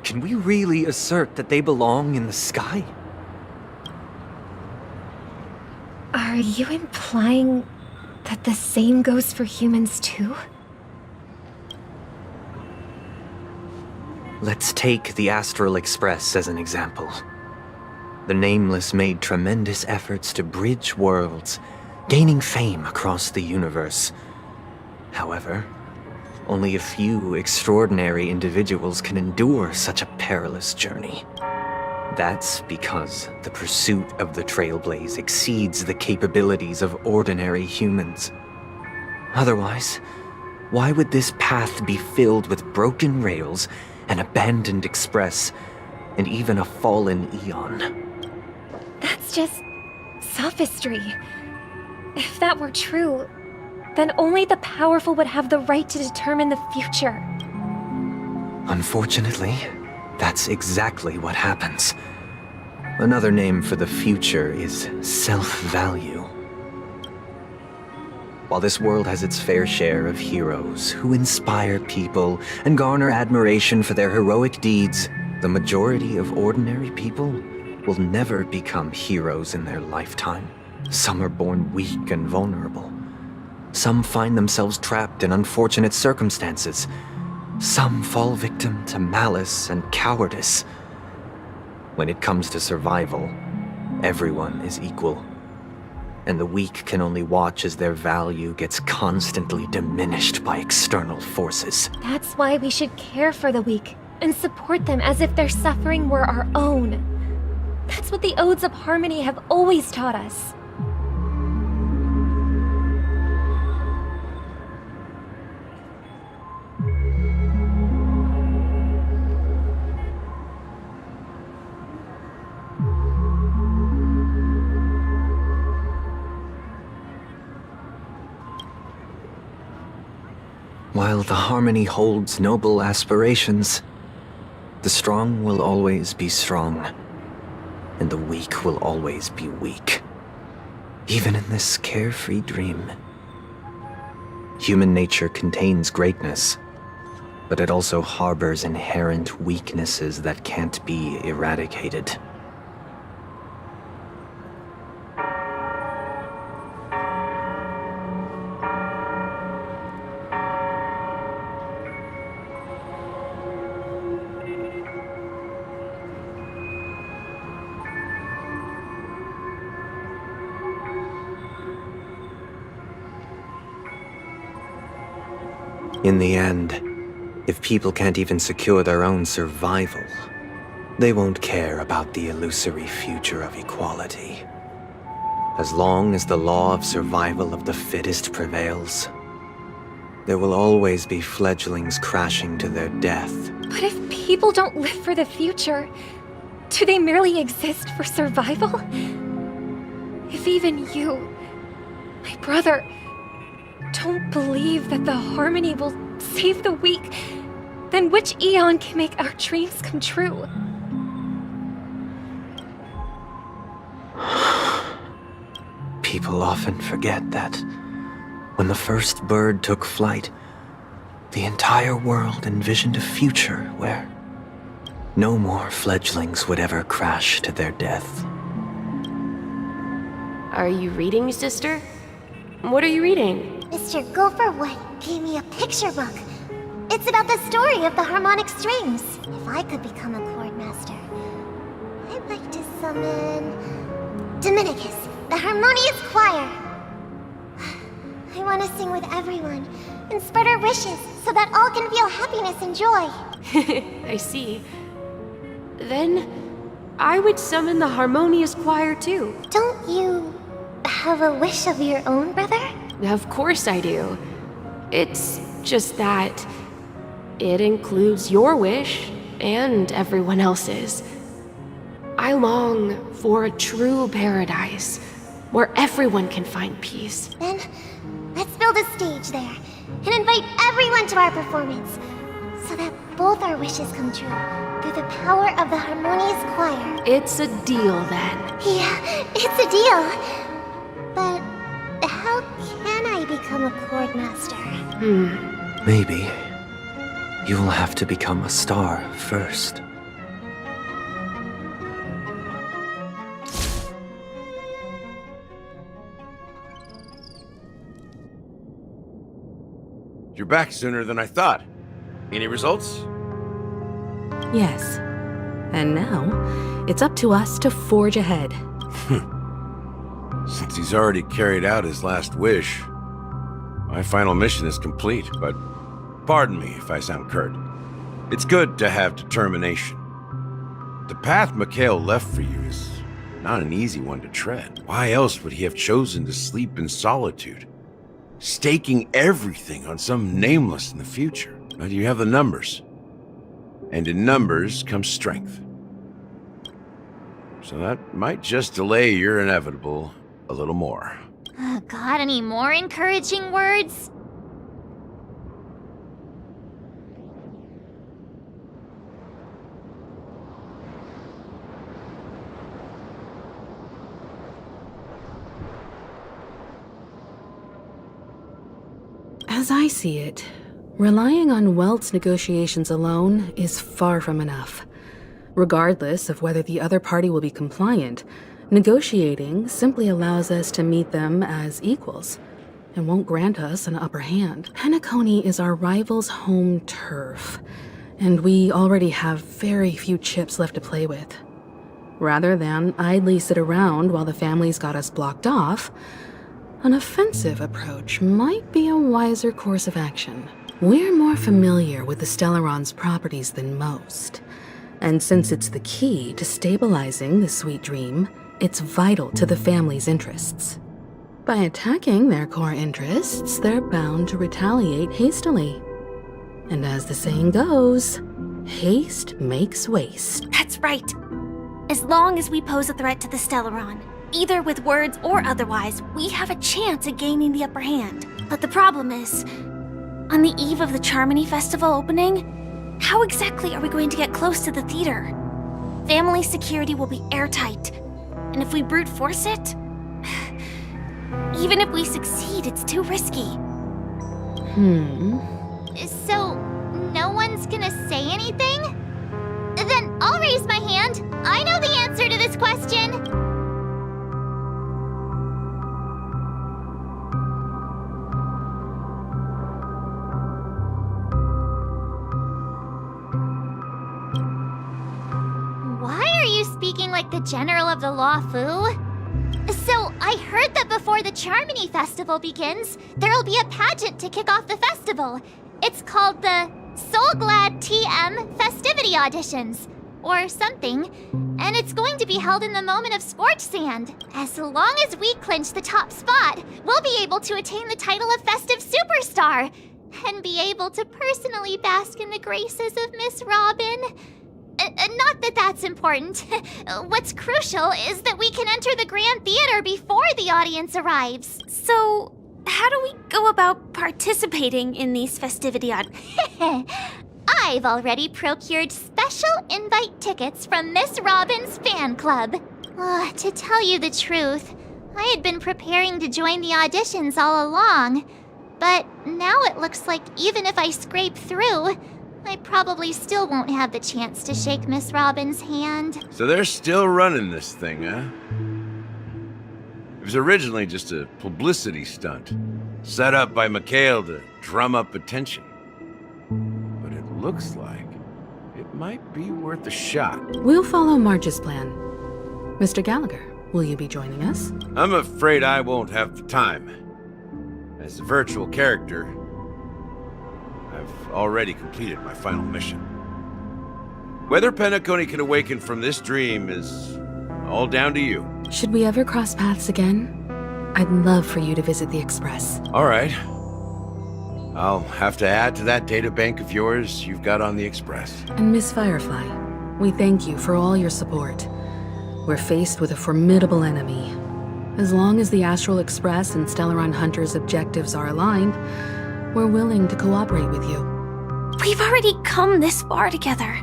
can we really assert that they belong in the sky? Are you implying that the same goes for humans too? Let's take the Astral Express as an example. The Nameless made tremendous efforts to bridge worlds, gaining fame across the universe. However, only a few extraordinary individuals can endure such a perilous journey. That's because the pursuit of the Trailblaze exceeds the capabilities of ordinary humans. Otherwise, why would this path be filled with broken rails, an abandoned express, and even a fallen Eon? That's just sophistry. If that were true, then only the powerful would have the right to determine the future. Unfortunately, that's exactly what happens. Another name for the future is self-value. While this world has its fair share of heroes who inspire people and garner admiration for their heroic deeds, the majority of ordinary people will never become heroes in their lifetime. Some are born weak and vulnerable. Some find themselves trapped in unfortunate circumstances. Some fall victim to malice and cowardice. When it comes to survival, everyone is equal. And the weak can only watch as their value gets constantly diminished by external forces. That's why we should care for the weak and support them as if their suffering were our own. That's what the Odes of Harmony have always taught us. While the Harmony holds noble aspirations, the strong will always be strong, and the weak will always be weak. Even in this carefree dream. Human nature contains greatness, but it also harbors inherent weaknesses that can't be eradicated. In the end, if people can't even secure their own survival, they won't care about the illusory future of equality. As long as the law of survival of the fittest prevails, there will always be fledglings crashing to their death. But if people don't live for the future, do they merely exist for survival? If even you, my brother, don't believe that the Harmony will save the weak, then which Eon can make our dreams come true? People often forget that when the first bird took flight, the entire world envisioned a future where no more fledglings would ever crash to their death. Are you reading, sister? What are you reading? Mr. Gopherwood gave me a picture book. It's about the story of the harmonic strings. If I could become a chord master, I'd like to summon Dominicus, the harmonious choir. I want to sing with everyone and spread our wishes so that all can feel happiness and joy. I see. Then I would summon the harmonious choir too. Don't you have a wish of your own, brother? Of course I do. It's just that it includes your wish and everyone else's. I long for a true paradise where everyone can find peace. Then let's build a stage there and invite everyone to our performance so that both our wishes come true through the power of the harmonious choir. It's a deal then. Yeah, it's a deal. But how can I become a chord master? Maybe you'll have to become a star first. You're back sooner than I thought. Any results? Yes. And now, it's up to us to forge ahead. Since he's already carried out his last wish, my final mission is complete, but pardon me if I sound curt. It's good to have determination. The path Mikhail left for you is not an easy one to tread. Why else would he have chosen to sleep in solitude, staking everything on some nameless in the future? But you have the numbers, and in numbers comes strength. So that might just delay your inevitable a little more. Got any more encouraging words? As I see it, relying on Welt's negotiations alone is far from enough. Regardless of whether the other party will be compliant, negotiating simply allows us to meet them as equals and won't grant us an upper hand. Penacony is our rival's home turf, and we already have very few chips left to play with. Rather than idly sit around while the family's got us blocked off, an offensive approach might be a wiser course of action. We're more familiar with the Stellaron's properties than most, and since it's the key to stabilizing the sweet dream, it's vital to the family's interests. By attacking their core interests, they're bound to retaliate hastily. And as the saying goes, haste makes waste. That's right. As long as we pose a threat to the Stellaron, either with words or otherwise, we have a chance at gaining the upper hand. But the problem is, on the eve of the Charmony Festival opening, how exactly are we going to get close to the theater? Family security will be airtight, and if we brute force it, even if we succeed, it's too risky. So, no one's gonna say anything? Then I'll raise my hand. I know the answer to this question. Why are you speaking like the General of the Law Fu? So, I heard that before the Charmony Festival begins, there'll be a pageant to kick off the festival. It's called the Soul Glad TM Festivity Auditions, or something, and it's going to be held in the moment of Scorched Sand. As long as we clinch the top spot, we'll be able to attain the title of Festive Superstar, and be able to personally bask in the graces of Miss Robin. Not that that's important. What's crucial is that we can enter the Grand Theater before the audience arrives. So, how do we go about participating in these festivity I've already procured special invite tickets from Miss Robin's fan club. To tell you the truth, I had been preparing to join the auditions all along. But now it looks like even if I scrape through, I probably still won't have the chance to shake Miss Robin's hand. So they're still running this thing, huh? It was originally just a publicity stunt, set up by Mikhail to drum up attention. But it looks like it might be worth a shot. We'll follow Marge's plan. Mr. Gallagher, will you be joining us? I'm afraid I won't have the time. As a virtual character, I've already completed my final mission. Whether Penacony can awaken from this dream is all down to you. Should we ever cross paths again? I'd love for you to visit the Express. All right. I'll have to add to that data bank of yours you've got on the Express. And Miss Firefly, we thank you for all your support. We're faced with a formidable enemy. As long as the Astral Express and Stellaron Hunter's objectives are aligned, we're willing to cooperate with you. We've already come this far together.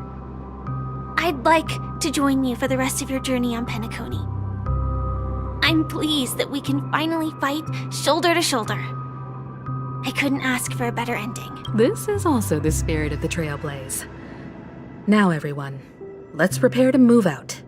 I'd like to join you for the rest of your journey on Penacony. I'm pleased that we can finally fight shoulder to shoulder. I couldn't ask for a better ending. This is also the spirit of the Trailblaze. Now, everyone, let's prepare to move out.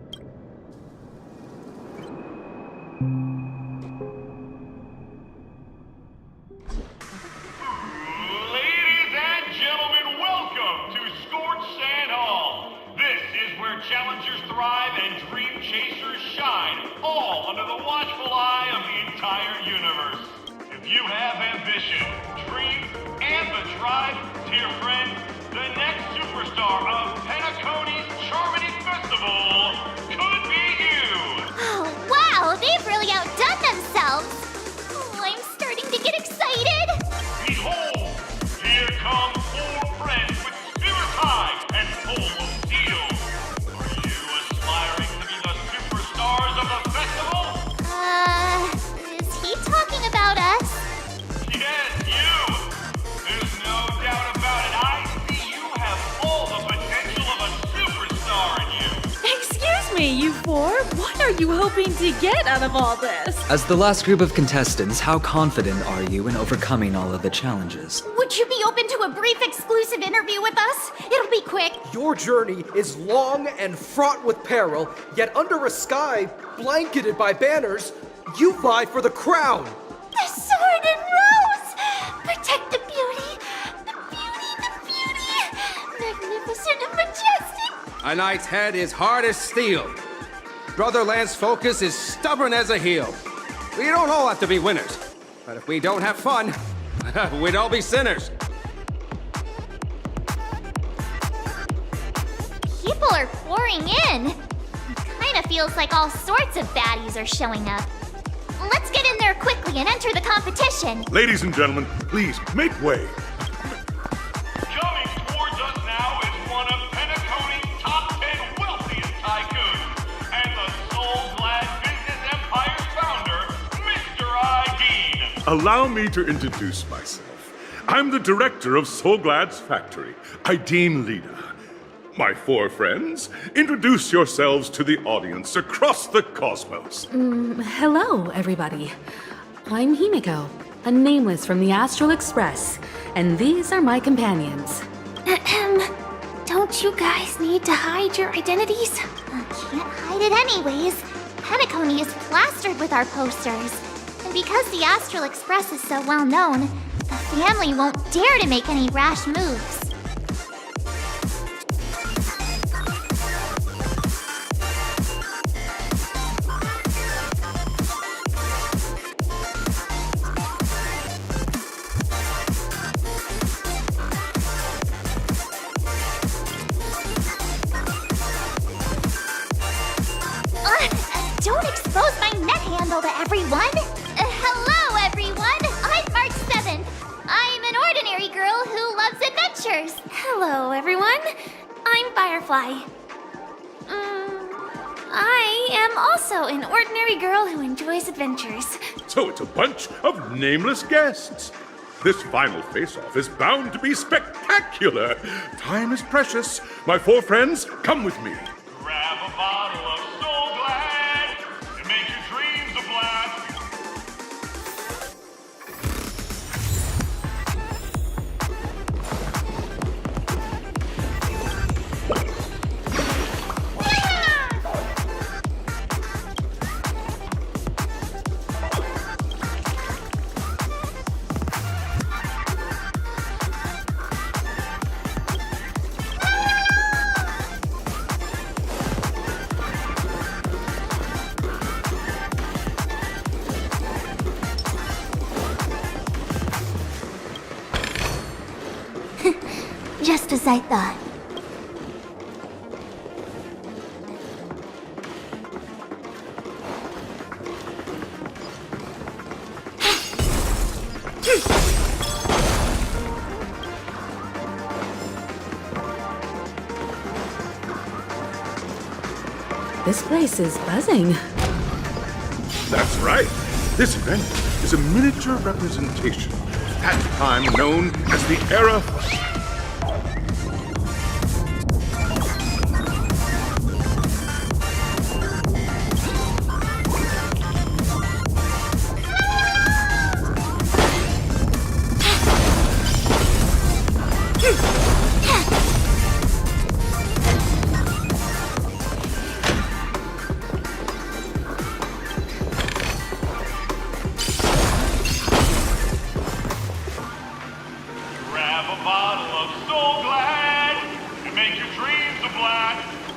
Challengers thrive and dream chasers shine, all under the watchful eye of the entire universe. If you have ambition, dreams, and the drive, dear friend, the next superstar of Penacony's Charmony Festival could be you! Oh, wow! They've really outdone themselves! Oh, I'm starting to get excited! Behold, here come 4 friends with spirits high and full of steel. Is he talking about us? Yes, you! There's no doubt about it. I see you have all the potential of a superstar in you. Excuse me, you 4. What are you hoping to get out of all this? As the last group of contestants, how confident are you in overcoming all of the challenges? Would you be open to a brief exclusive interview with us? It'll be quick. Your journey is long and fraught with peril, yet under a sky blanketed by banners, you vie for the crown. The sword and rose! Protect the beauty! The beauty, the beauty! Magnificent and majestic! A knight's head is hard as steel. Brother Lance's focus is stubborn as a heel. We don't all have to be winners, but if we don't have fun, we'd all be sinners. People are pouring in. Kinda feels like all sorts of baddies are showing up. Let's get in there quickly and enter the competition. Ladies and gentlemen, please make way. Coming towards us now is one of Penacony's top 10 wealthiest tycoons and the soul-glad business empire's founder, Mr. I. Dean. Allow me to introduce myself. I'm the director of Soulglad's factory, Ideen Lida. My 4 friends, introduce yourselves to the audience across the cosmos. Hello, everybody. I'm Himiko, a nameless from the Astral Express, and these are my companions. Don't you guys need to hide your identities? Can't hide it anyways. Penacony is plastered with our posters. And because the Astral Express is so well known, the family won't dare to make any rash moves. Don't expose my net handle to everyone! Hello, everyone! I'm March 7th. I'm an ordinary girl who loves adventures. Hello, everyone. I'm Firefly. I am also an ordinary girl who enjoys adventures. So it's a bunch of nameless guests. This final face-off is bound to be spectacular. Time is precious. My 4 friends, come with me. Grab a bottle of Soul Glad and make your dreams a blast. Just as I thought. This place is buzzing. That's right. This event is a miniature representation of that time known as the Era.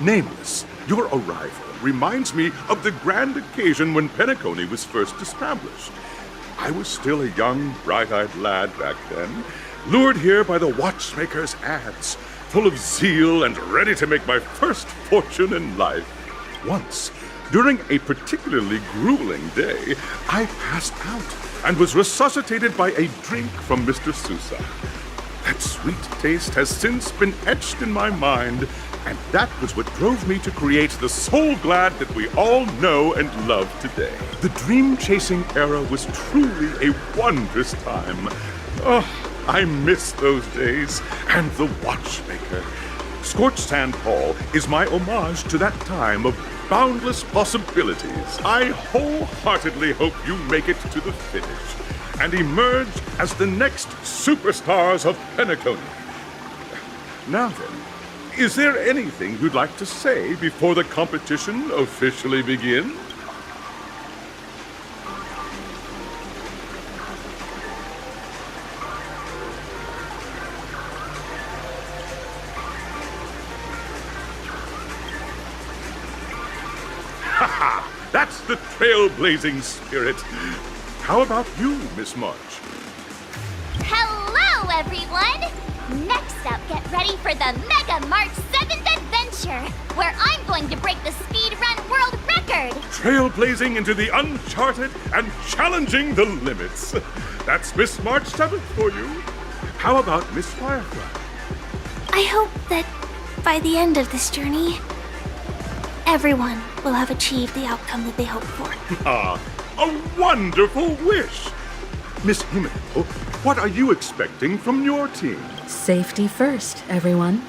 Nameless, your arrival reminds me of the grand occasion when Penacony was first established. I was still a young, bright-eyed lad back then, lured here by the watchmaker's ads, full of zeal and ready to make my first fortune in life. Once, during a particularly grueling day, I passed out and was resuscitated by a drink from Mr. Sousa. That sweet taste has since been etched in my mind, and that was what drove me to create the Soul Glad that we all know and love today. The dream-chasing era was truly a wondrous time. Oh, I miss those days, and the watchmaker. Scorched Sand Hall is my homage to that time of boundless possibilities. I wholeheartedly hope you make it to the finish and emerge as the next superstars of Penacony. Now then, is there anything you'd like to say before the competition officially begins? Ha! That's the trailblazing spirit. How about you, Miss March? Hello, everyone! Next up, get ready for the Mega March 7th Adventure, where I'm going to break the speedrun world record! Trailblazing into the uncharted and challenging the limits. That's Miss March 7th for you. How about Miss Firefly? I hope that by the end of this journey, everyone will have achieved the outcome that they hoped for. Ah, a wonderful wish! Miss Himiko, what are you expecting from your team? Safety first, everyone.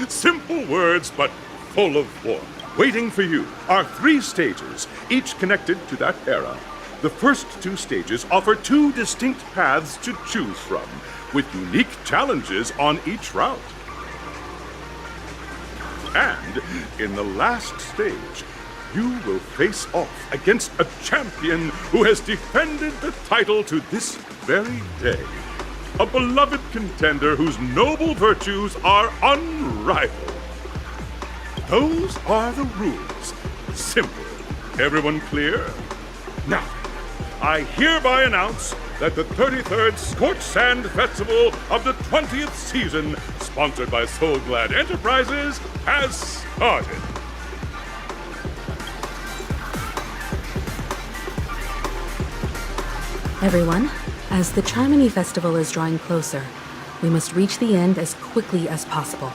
Simple words, but full of warmth. Waiting for you are 3 stages, each connected to that era. The first 2 stages offer 2 distinct paths to choose from, with unique challenges on each route. And in the last stage, you will face off against a champion who has defended the title to this very day. A beloved contender whose noble virtues are unrivaled. Those are the rules. Simple. Everyone clear? Now, I hereby announce that the 33rd Scorched Sand Festival of the 20th season, sponsored by Soul Glad Enterprises, has started. Everyone, as the Charmony Festival is drawing closer, we must reach the end as quickly as possible.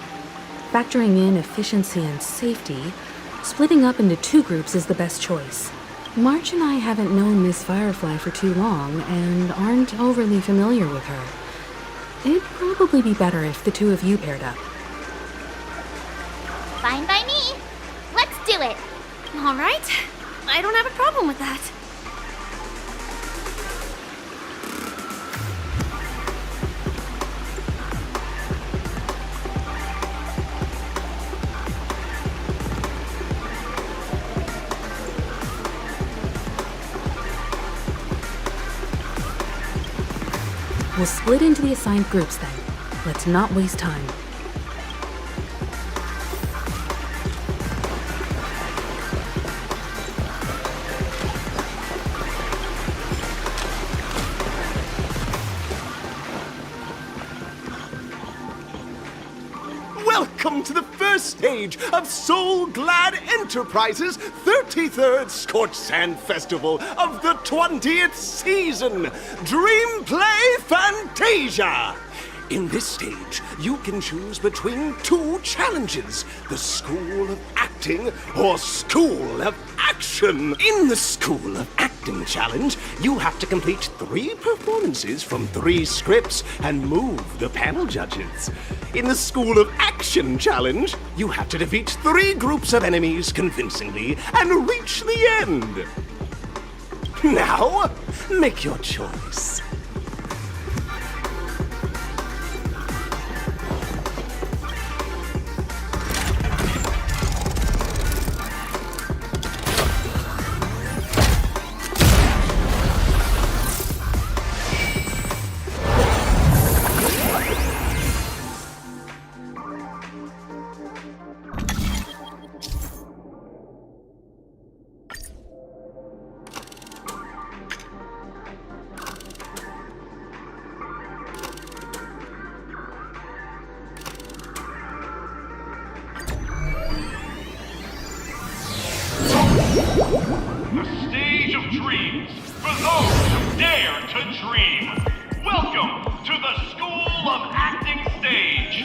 Factoring in efficiency and safety, splitting up into 2 groups is the best choice. March and I haven't known Miss Firefly for too long and aren't overly familiar with her. It'd probably be better if the 2 of you paired up. Fine by me. Let's do it. All right. I don't have a problem with that. We'll split into the assigned groups then. Let's not waste time. welcome to the first stage of Soul Glad Enterprises' 33rd Scorched Sand Festival of the 20th season, Dream Play Fantasia! In this stage, you can choose between two challenges, the School of Acting or School of Action. In the School of Acting challenge, you have to complete 3 performances from 3 scripts and move the panel judges. In the School of Action challenge, you have to defeat 3 groups of enemies convincingly and reach the end. Now, make your choice. The stage of dreams for those who dare to dream. Welcome to the School of Acting stage.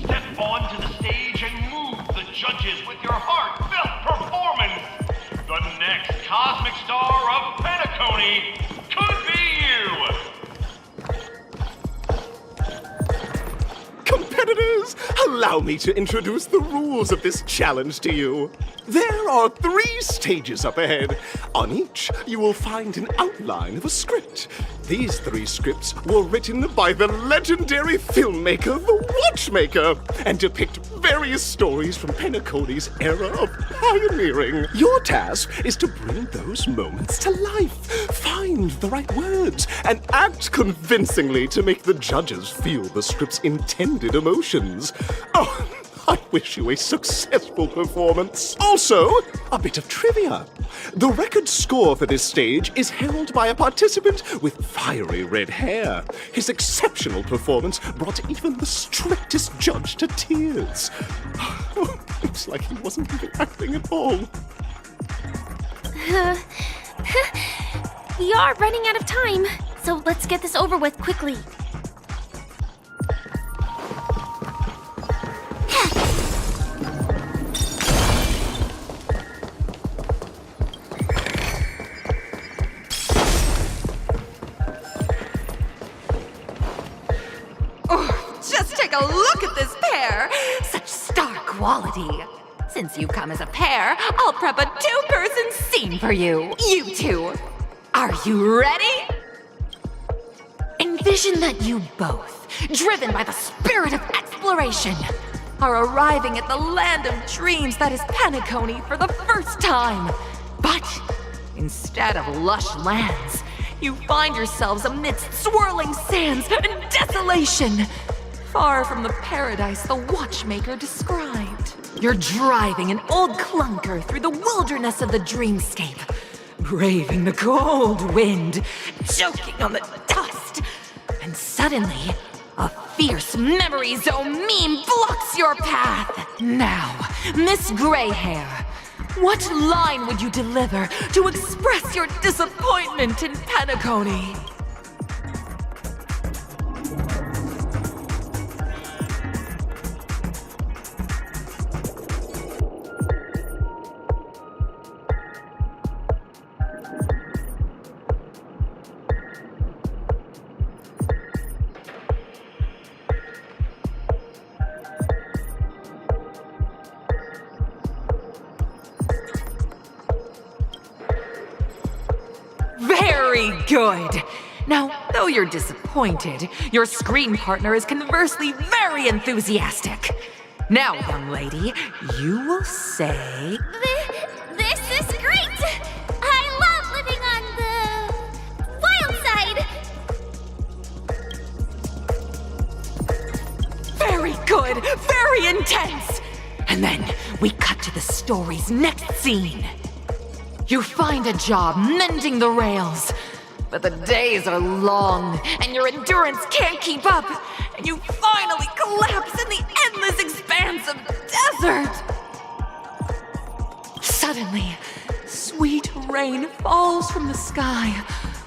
Step onto the stage and move the judges with your heartfelt performance. The next cosmic star of penacony could be you. Competitors, allow me to introduce the rules of this challenge to you. There are 3 stages up ahead. On each, you will find an outline of a script. These 3 scripts were written by the legendary filmmaker, The Watchmaker, and depict various stories from Penacony's era of pioneering. Your task is to bring those moments to life, find the right words, and act convincingly to make the judges feel the script's intended emotions. Oh, I wish you a successful performance. Also, a bit of trivia. The record score for this stage is held by a participant with fiery red hair. His exceptional performance brought even the strictest judge to tears. Oh, looks like he wasn't even acting at all. We are running out of time, so let's get this over with quickly. Just take a look at this pair! Such star quality! Since you come as a pair, I'll prep a 2-person scene for you. You two! Are you ready? Envision that you both, driven by the spirit of exploration, are arriving at the land of dreams that is Penacony for the first time. But instead of lush lands, you find yourselves amidst swirling sands and desolation, far from the paradise the Watchmaker described. You're driving an old clunker through the wilderness of the dreamscape, braving the cold wind, choking on the dust, and suddenly, a fierce memory zone meme blocks your path. Now, Miss Gray Hair, what line would you deliver to express your disappointment in Penacony? Very good! Now, though you're disappointed, your screen partner is conversely very enthusiastic. Now, young lady, you will say... This is great! I love living on the wild side! Very good! Very intense! And then we cut to the story's next scene. You find a job mending the rails, but the days are long and your endurance can't keep up, and you finally collapse in the endless expanse of desert. Suddenly, sweet rain falls from the sky,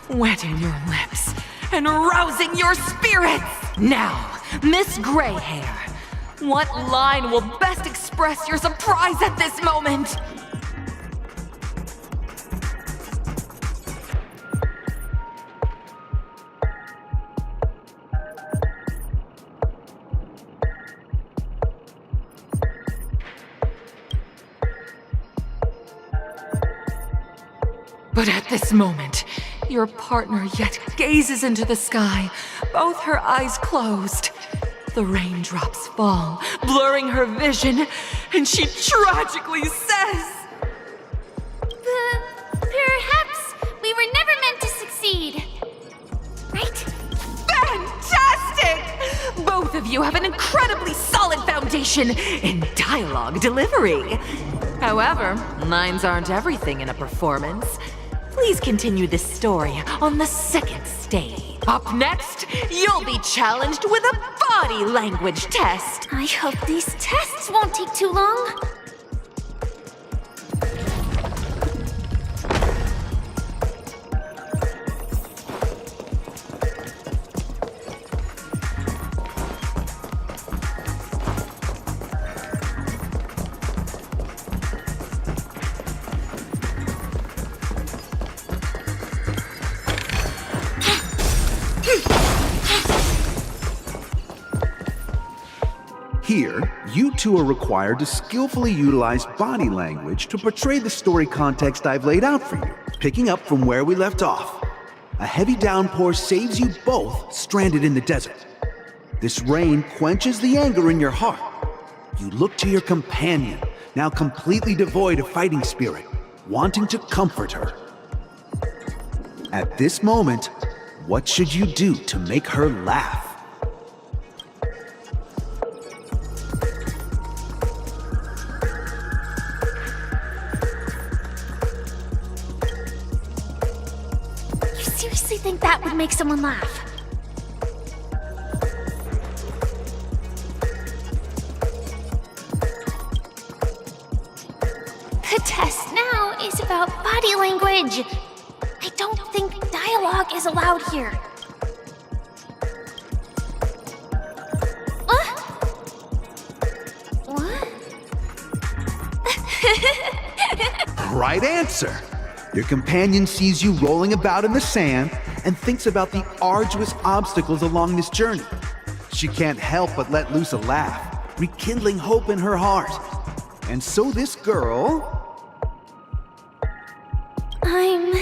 wetting your lips and rousing your spirits. Now, Miss Greyhair, what line will best express your surprise at this moment? But at this moment, your partner yet gazes into the sky, both her eyes closed. The raindrops fall, blurring her vision, and she tragically says, Perhaps we were never meant to succeed. Right? Fantastic! Both of you have an incredibly solid foundation in dialogue delivery. However, lines aren't everything in a performance. Please continue this story on the second stage. Up next, you'll be challenged with a body language test. I hope these tests won't take too long. Here, you two are required to skillfully utilize body language to portray the story context I've laid out for you, picking up from where we left off. A heavy downpour saves you both stranded in the desert. This rain quenches the anger in your heart. You look to your companion, now completely devoid of fighting spirit, wanting to comfort her. At this moment, what should you do to make her laugh? I think that would make someone laugh. The test now is about body language. I don't think dialogue is allowed here. What? Right answer! Your companion sees you rolling about in the sand and thinks about the arduous obstacles along this journey. She can't help but let loose a laugh, rekindling hope in her heart. And so this girl... I'm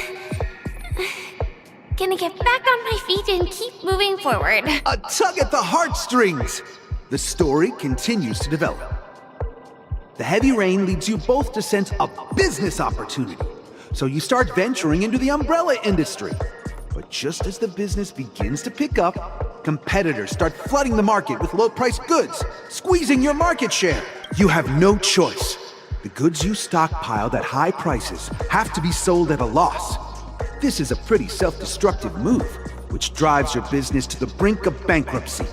gonna get back on my feet and keep moving forward. A tug at the heartstrings! The story continues to develop. The heavy rain leads you both to sense a business opportunity. So you start venturing into the umbrella industry. But just as the business begins to pick up, competitors start flooding the market with low-priced goods, squeezing your market share. You have no choice. The goods you stockpiled at high prices have to be sold at a loss. This is a pretty self-destructive move, which drives your business to the brink of bankruptcy.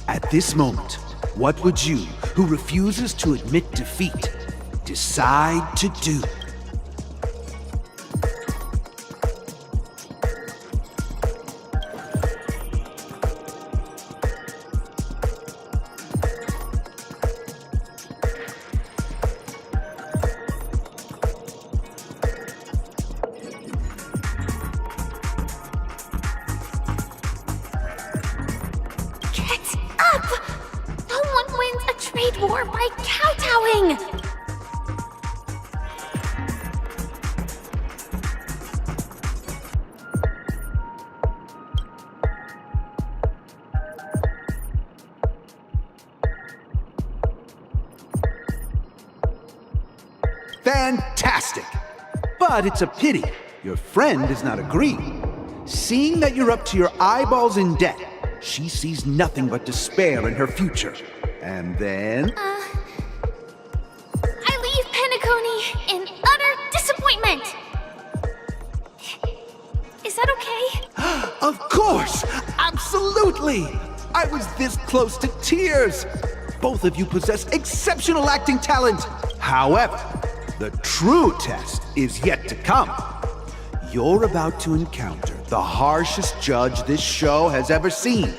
At this moment, what would you, who refuses to admit defeat, decide to do? Trade war by kowtowing! Fantastic! But it's a pity your friend does not agree. Seeing that you're up to your eyeballs in debt, she sees nothing but despair in her future. And then... I leave Penacony in utter disappointment! Is that okay? Of course! Absolutely! I was this close to tears. Both of you possess exceptional acting talent. However, the true test is yet to come. You're about to encounter the harshest judge this show has ever seen.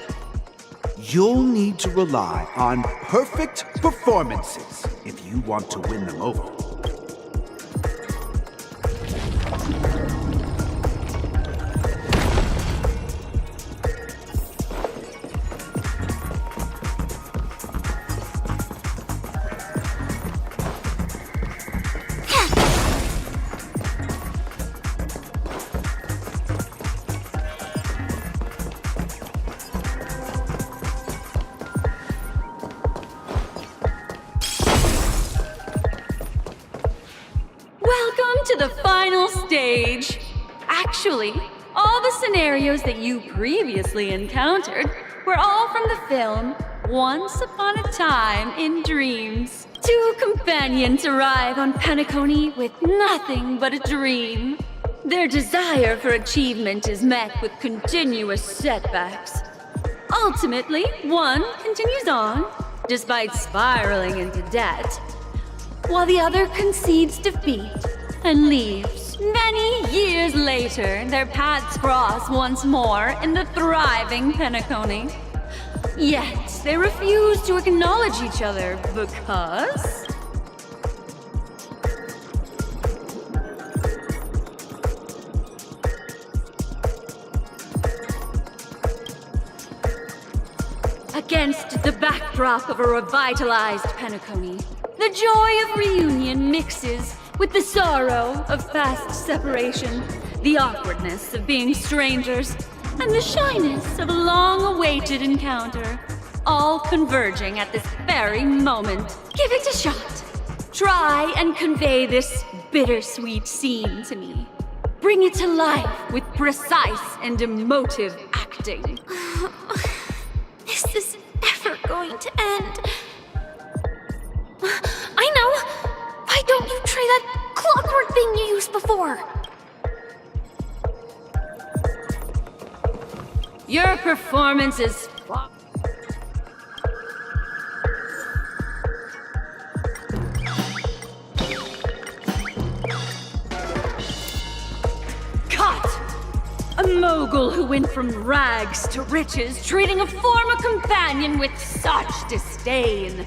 You'll need to rely on perfect performances if you want to win them over. Welcome to the final stage. Actually, all the scenarios that you previously encountered were all from the film Once Upon a Time in Dreams. Two companions arrive on Penacony with nothing but a dream. Their desire for achievement is met with continuous setbacks. Ultimately, one continues on, despite spiraling into debt, while the other concedes defeat and leaves. Many years later, their paths cross once more in the thriving Penacony. Yet, they refuse to acknowledge each other because... Against the backdrop of a revitalized Penacony, the joy of reunion mixes with the sorrow of fast separation, the awkwardness of being strangers, and the shyness of a long-awaited encounter, all converging at this very moment. Give it a shot. Try and convey this bittersweet scene to me. Bring it to life with precise and emotive acting. This is never going to end. I know! Why don't you try that clockwork thing you used before? Your performance is... Cut! A mogul who went from rags to riches, treating a former companion with such disdain.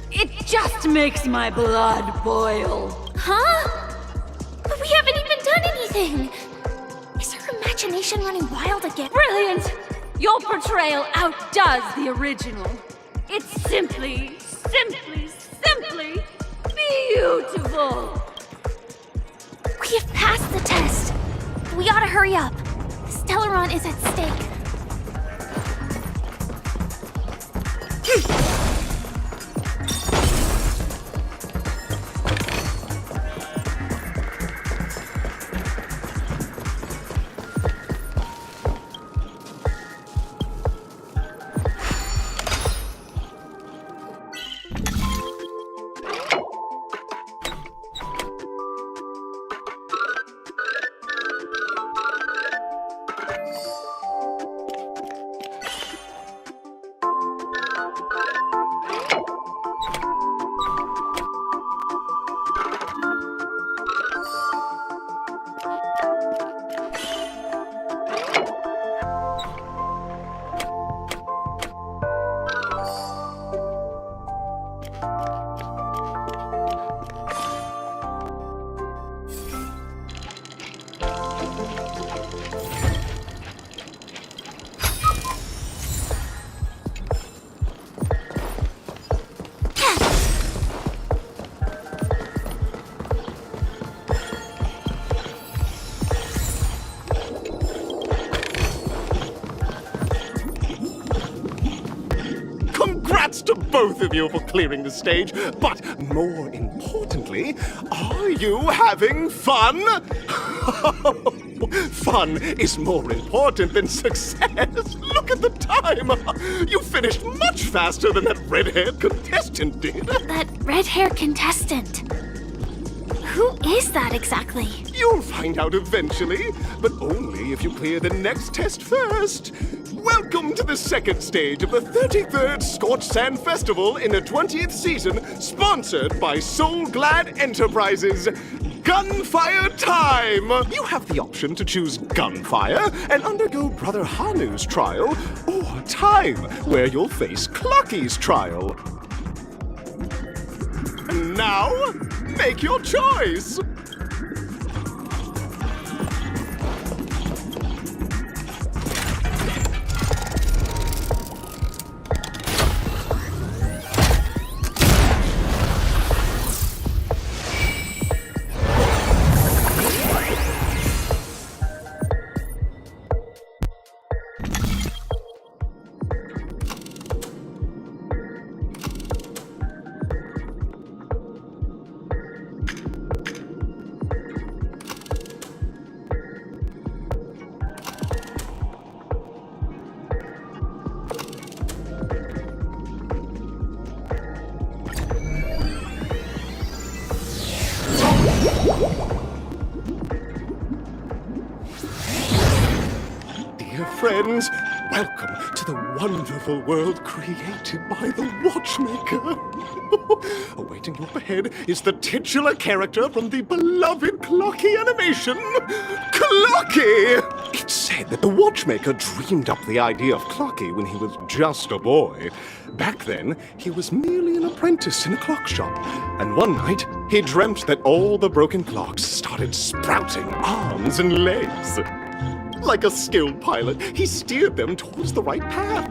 It just makes my blood boil. Huh? But we haven't even done anything! Is her imagination running wild again? Brilliant! Your portrayal outdoes the original. It's simply beautiful! We have passed the test. We ought to hurry up. Stellaron is at stake. Congrats to both of you for clearing the stage, but more importantly, are you having fun? Fun is more important than success. Look at the time. You finished much faster than that red-haired contestant did. That red-haired contestant? Who is that exactly? You'll find out eventually, but only if you clear the next test first. Welcome to the second stage of the 33rd Scorched Sand Festival in the 20th season, sponsored by Soul Glad Enterprises. Gunfire time! You have the option to choose gunfire and undergo Brother Hanu's trial, or time, where you'll face Clucky's trial. And now, make your choice! Dear friends, welcome to the wonderful world created by the Watchmaker. Awaiting you up ahead is the titular character from the beloved Clocky animation, Clocky! It's said that the Watchmaker dreamed up the idea of Clocky when he was just a boy. Back then, he was merely an apprentice in a clock shop, and one night, he dreamt that all the broken clocks started sprouting arms and legs. Like a skilled pilot, he steered them towards the right path.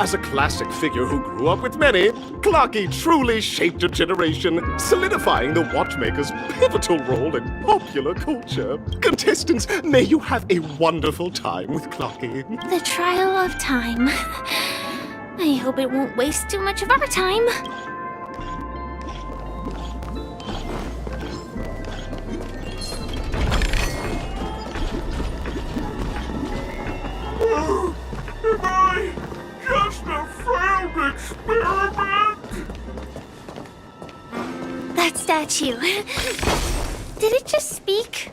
As a classic figure who grew up with many, Clocky truly shaped a generation, solidifying the Watchmaker's pivotal role in popular culture. Contestants, may you have a wonderful time with Clocky. The trial of time. I hope it won't waste too much of our time. Am I just a failed experiment? That statue. Did it just speak?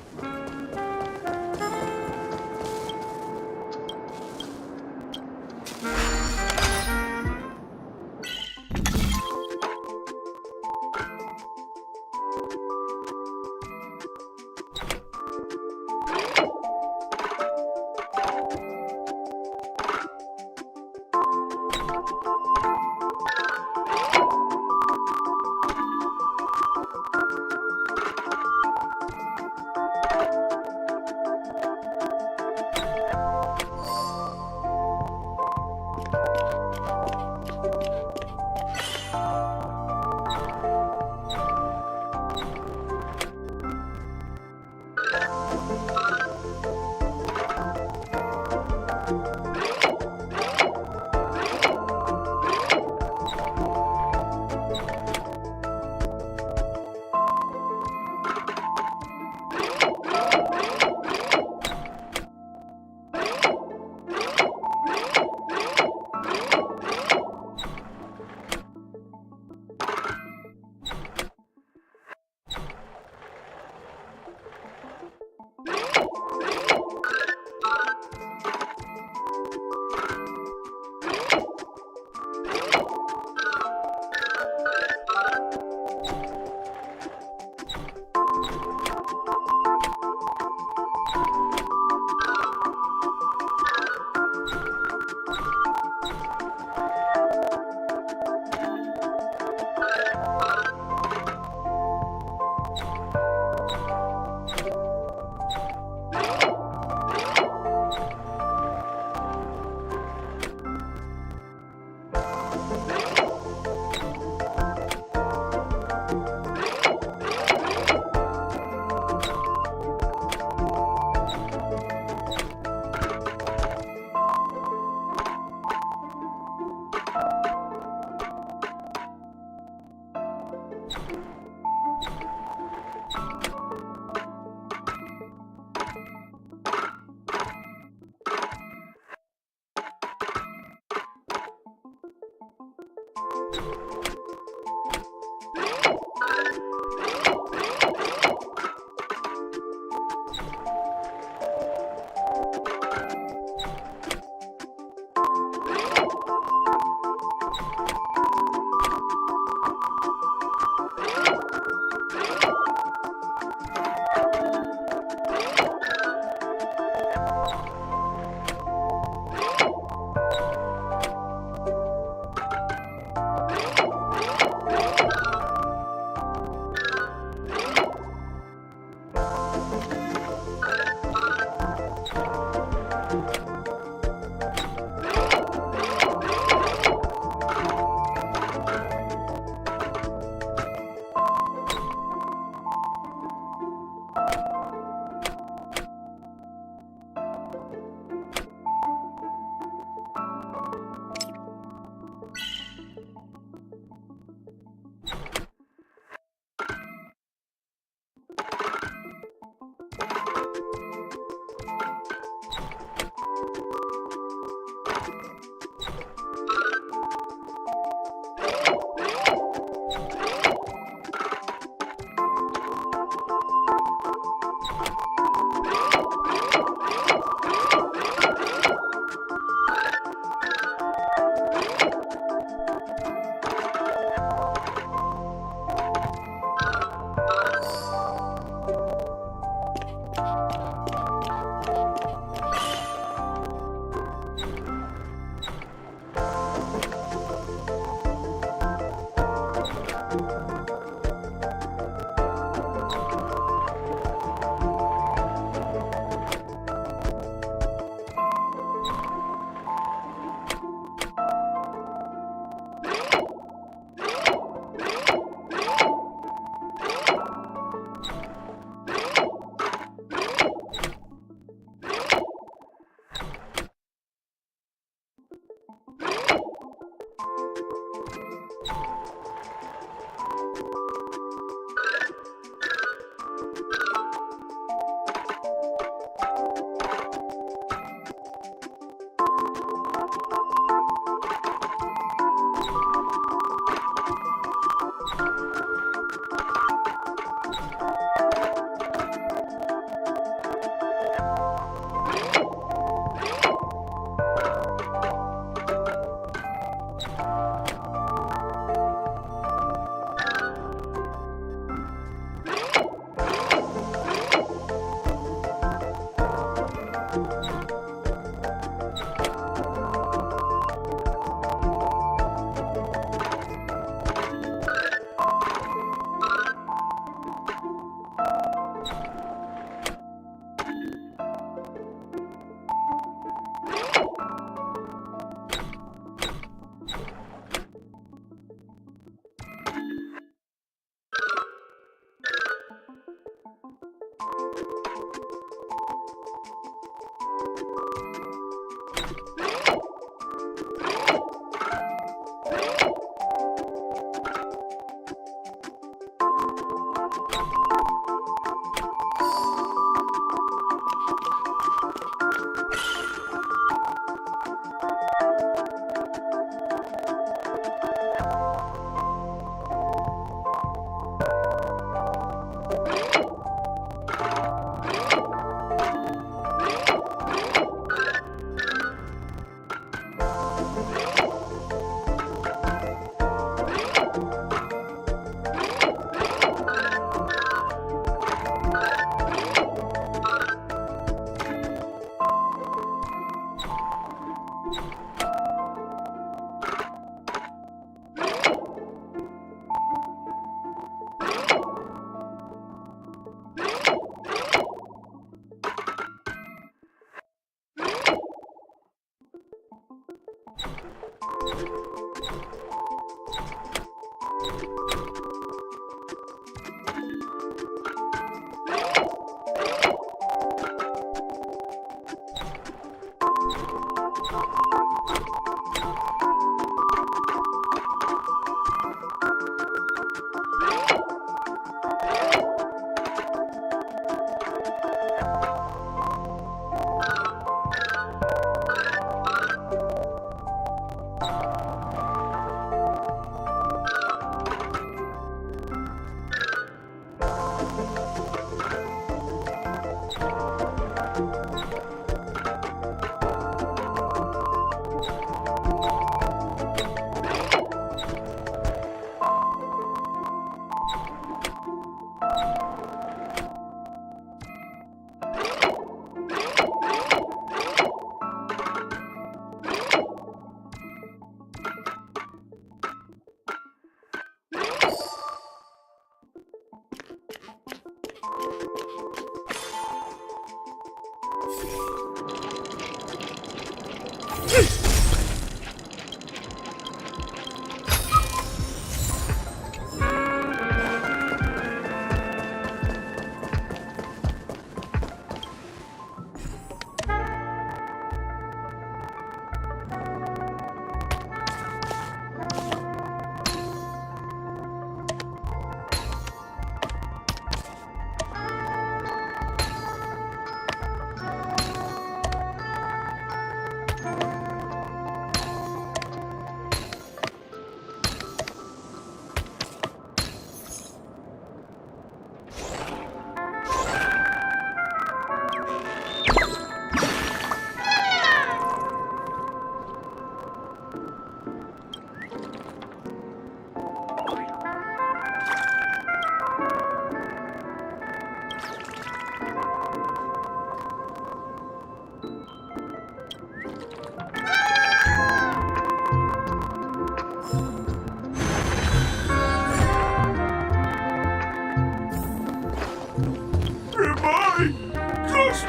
Just a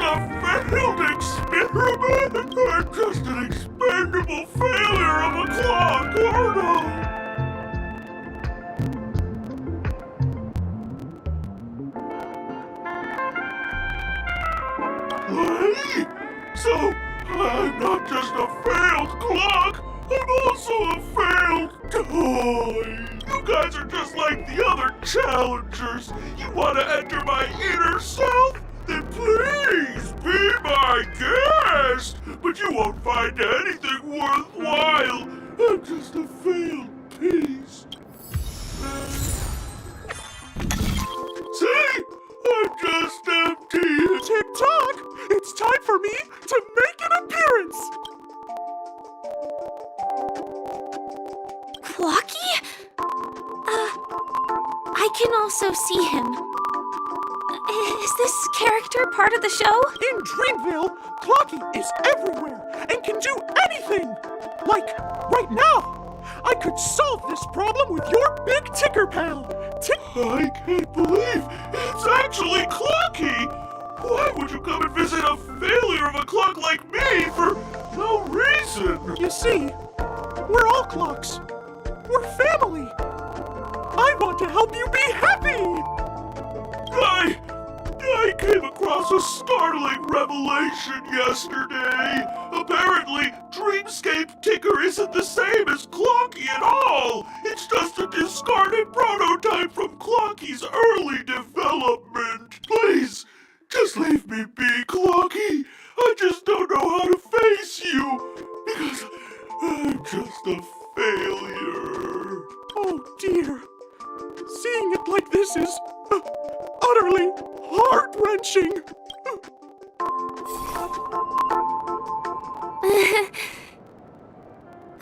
failed experiment? I'm just an expendable failure of a clock, aren't I? Wait, so I'm not just a failed clock, I'm also a failed toy. You guys are just like the other challengers. You want to enter my inner self? Then please be my guest! But you won't find anything worthwhile. I'm just a failed piece. See? I'm just empty. Tick-tock! It's time for me to make an appearance! Clocky? I can also see him. Is this character part of the show? In Dreamville, Clocky is everywhere and can do anything! Like, right now! I could solve this problem with your big ticker pal! I can't believe it's actually Clocky! Why would you come and visit a failure of a clock like me for no reason? You see, we're all clocks. We're family. I want to help you be happy! I came across a startling revelation yesterday. Apparently, Dreamscape Ticker isn't the same as Clocky at all. It's just a discarded prototype from Clocky's early development. Please, just leave me be, Clocky. I just don't know how to face you because I'm just a failure. Oh dear. Seeing it like this is utterly heart-wrenching.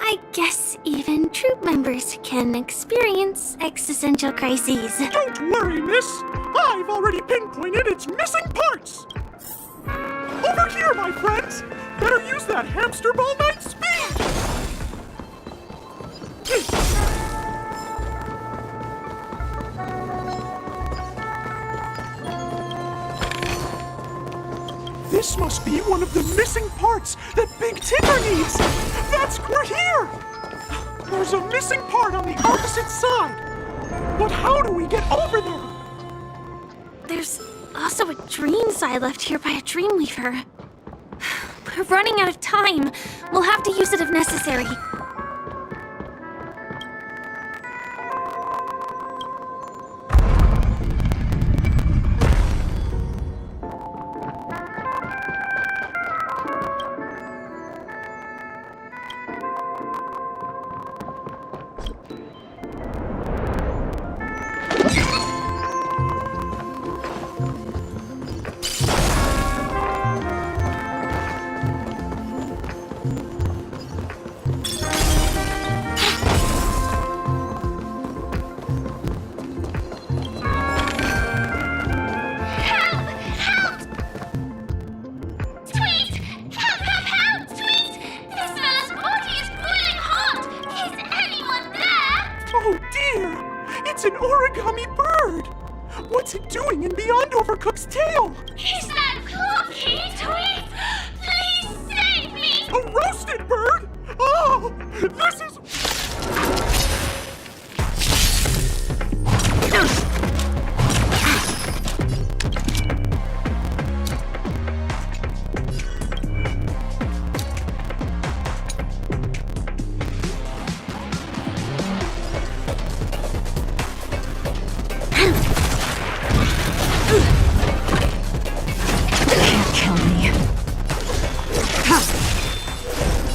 I guess even troop members can experience existential crises. Don't worry, miss. I've already pinpointed its missing parts. Over here, my friends. Better use that hamster ball night speed. This must be one of the missing parts that Big Ticker needs! We're here! There's a missing part on the opposite side! But how do we get over there? There's also a dream side left here by a Dreamweaver. We're running out of time. We'll have to use it if necessary. Oh dear! It's an origami bird! What's it doing in Beyond Overcooked's tail? Is that Clocky, Tweet? Please A roasted bird? Oh, this is... Can't kill me.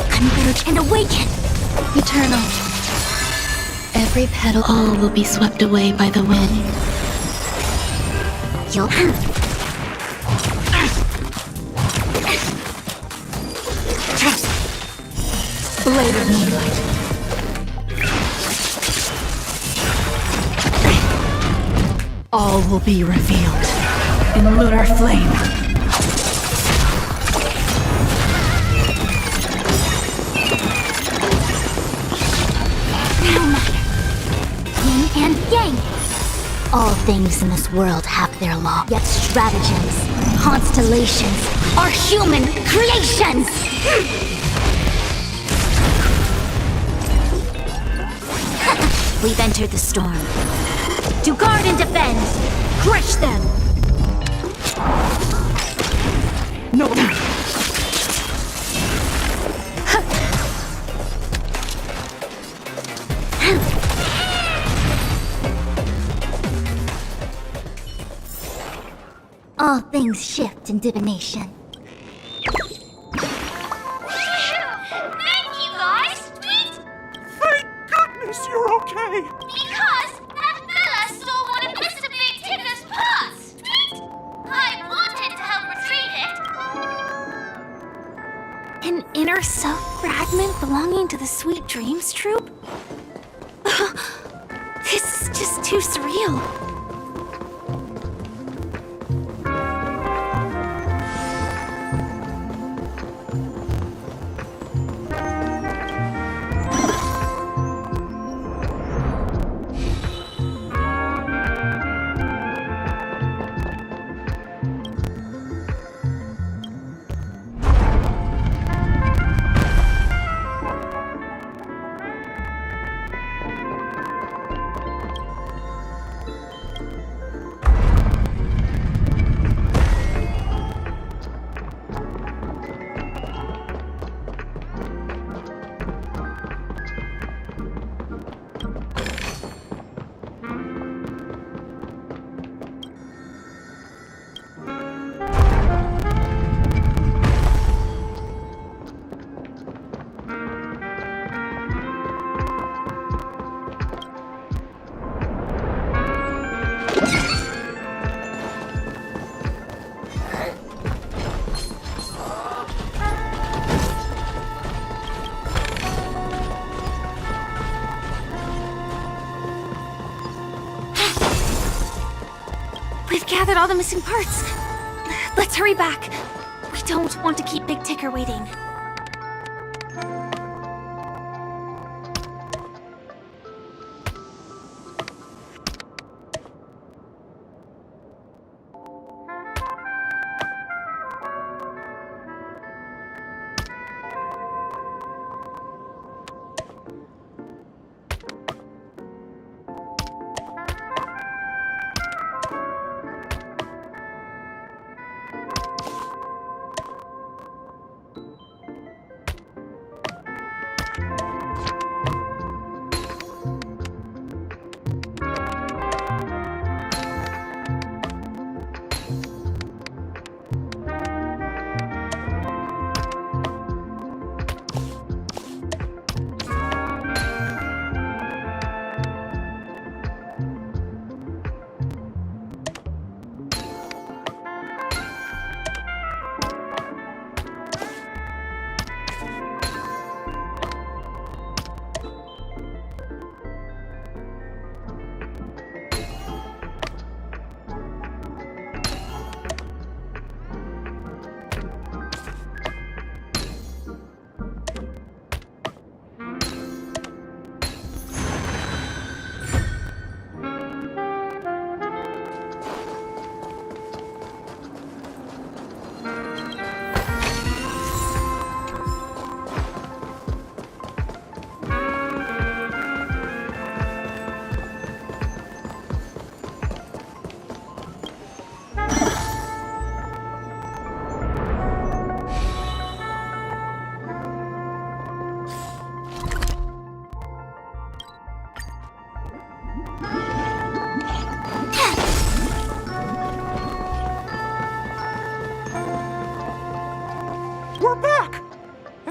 Converge and awaken! Eternal. Every petal, all will be swept away by the wind. You'll... Blade of moonlight. All will be revealed in lunar flame. No matter. Yin and yang. All things in this world have their law, yet stratagems, constellations are human creations! We've entered the storm. To guard and defend! Crush them! No! All things shift in divination. Thank you, guys! Thank goodness you're okay! Because that fella stole one of Mr. Big Ticker's pots! I wanted to help retrieve it! An inner self fragment belonging to the Sweet Dreams troupe? This is just too surreal. We've gathered all the missing parts. Let's hurry back. We don't want to keep Big Ticker waiting.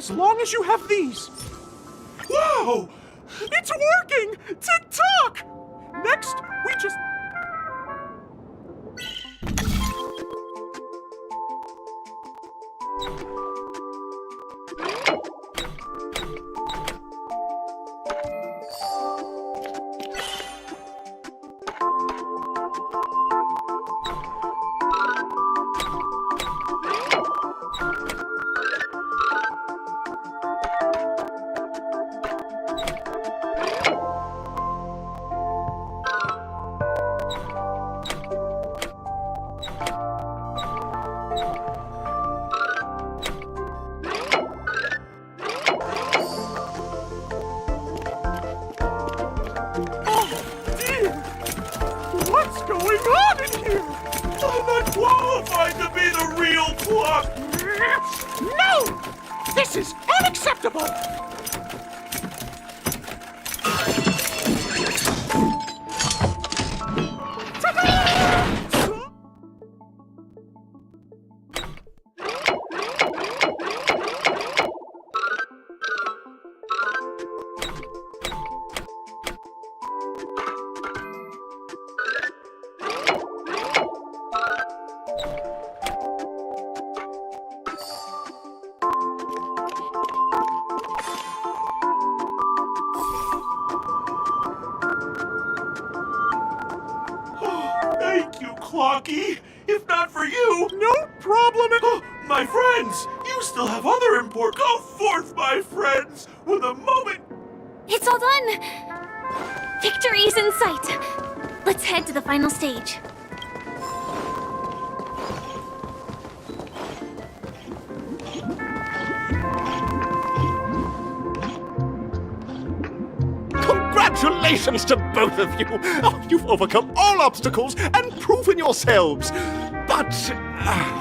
as long as you have these. Wow! It's working! Tick-tock! Next, we just... What's going on in here? I'm not qualified to be the real clock! No! This is unacceptable! Thank you, Clocky. If not for you, no problem at all. My friends, you still have other import. Go forth, my friends, with a moment. It's all done! Victory is in sight! Let's head to the final stage. Congratulations to both of you! Oh, you've overcome all obstacles and proven yourselves! But,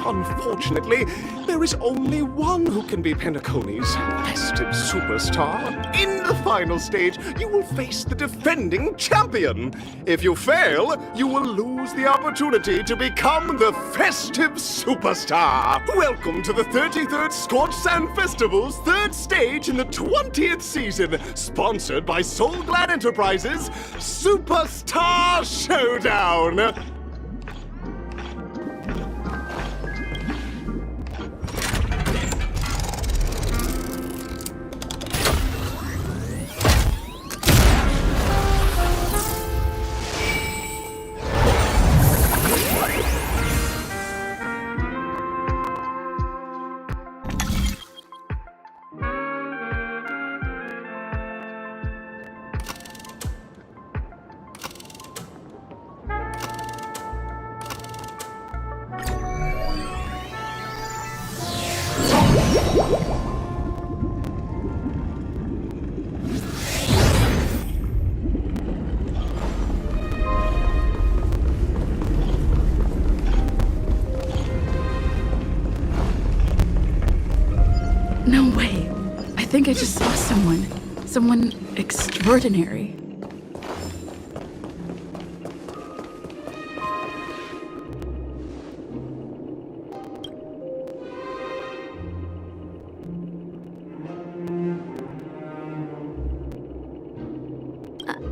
unfortunately, there is only one who can be Penacony's festive superstar. In the final stage, you will face the defending champion. If you fail, you will lose the opportunity to become the festive superstar. Welcome to the 33rd Scorched Sand Festival's third stage in the 20th season, sponsored by Soul Glad Enterprises, Superstar Showdown. No way. I think I just saw someone extraordinary.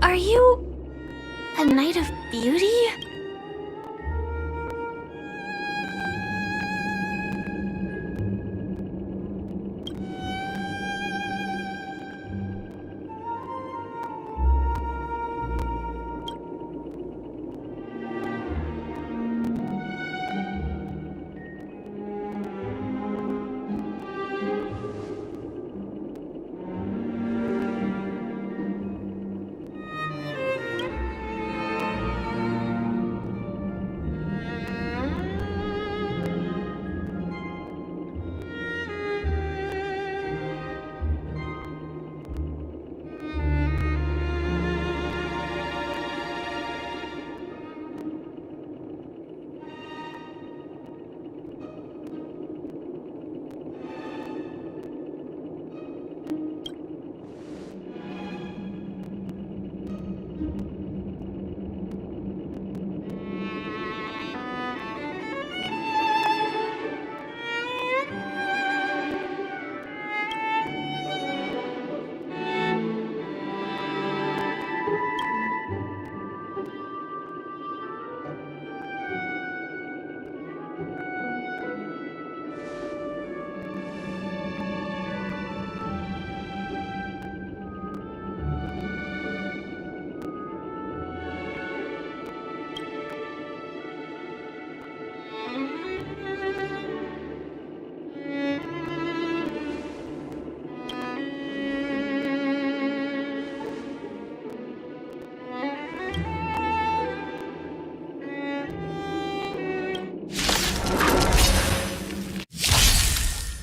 Are you a Knight of Beauty?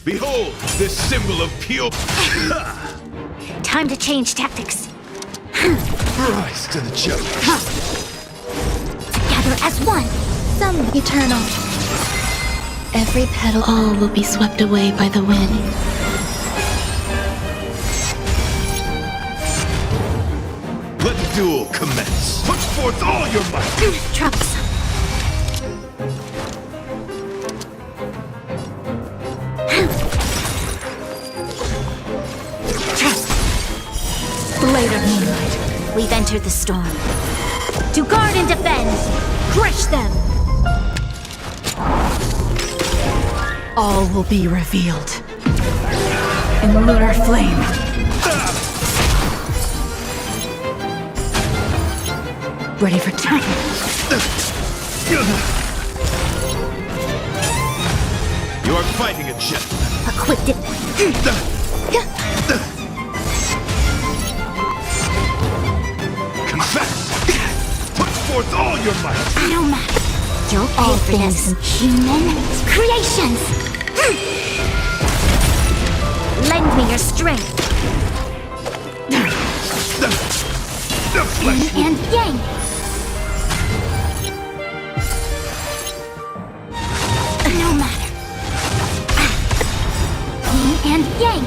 Behold, this symbol of pure... Time to change tactics. Rise to the challenge. Together as one. Some eternal. Every petal, all will be swept away by the wind. Let the duel commence. Put forth all your might. Troublesome. Blade of moonlight. We've entered the storm. To guard and defend. Crush them. All will be revealed in lunar flame. Ready for time. You are fighting a gentleman. Equipped it. Confess. Put forth all your might. No matter. You'll pay for this. Human creations. Lend me your strength. The flesh. Yin and yang. No matter. Yin and yang.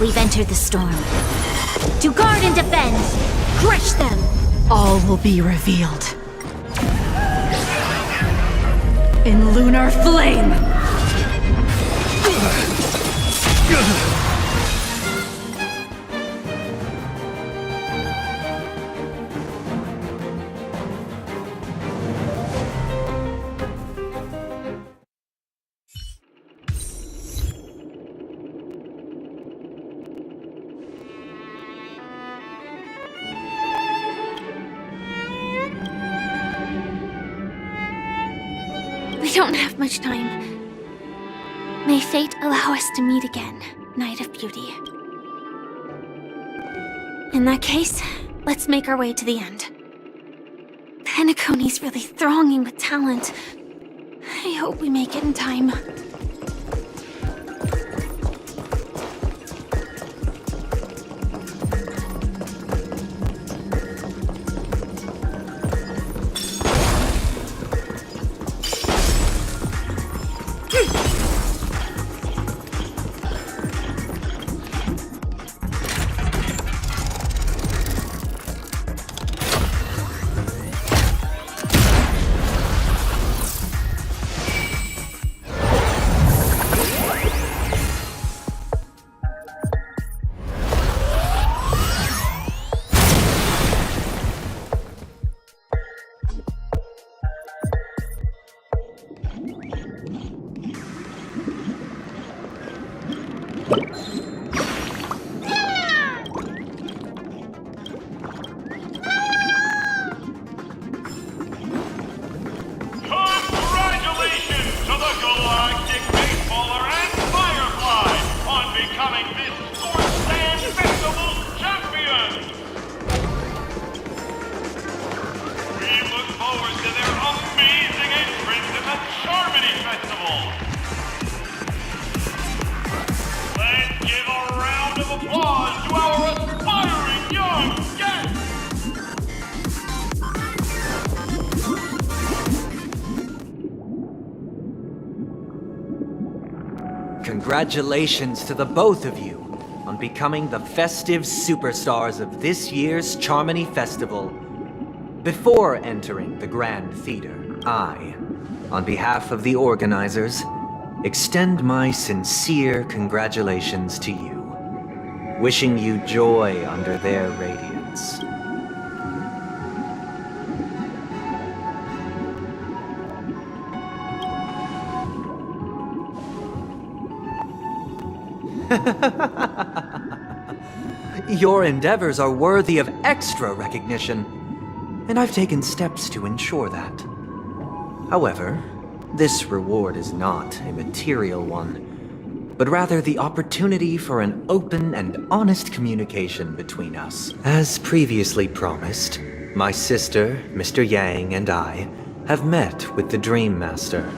We've entered the storm. To guard and defend. Crush them. All will be revealed in lunar flame. We don't have much time. May fate allow us to meet again, Knight of Beauty. In that case, let's make our way to the end. Penacony's really thronging with talent. I hope we make it in time. Congratulations to the both of you on becoming the festive superstars of this year's Charmony Festival. Before entering the Grand Theater, I, on behalf of the organizers, extend my sincere congratulations to you, wishing you joy under their radiance. Your endeavors are worthy of extra recognition, and I've taken steps to ensure that. However, this reward is not a material one, but rather the opportunity for an open and honest communication between us. As previously promised, my sister, Mr. Yang, and I have met with the Dream Master.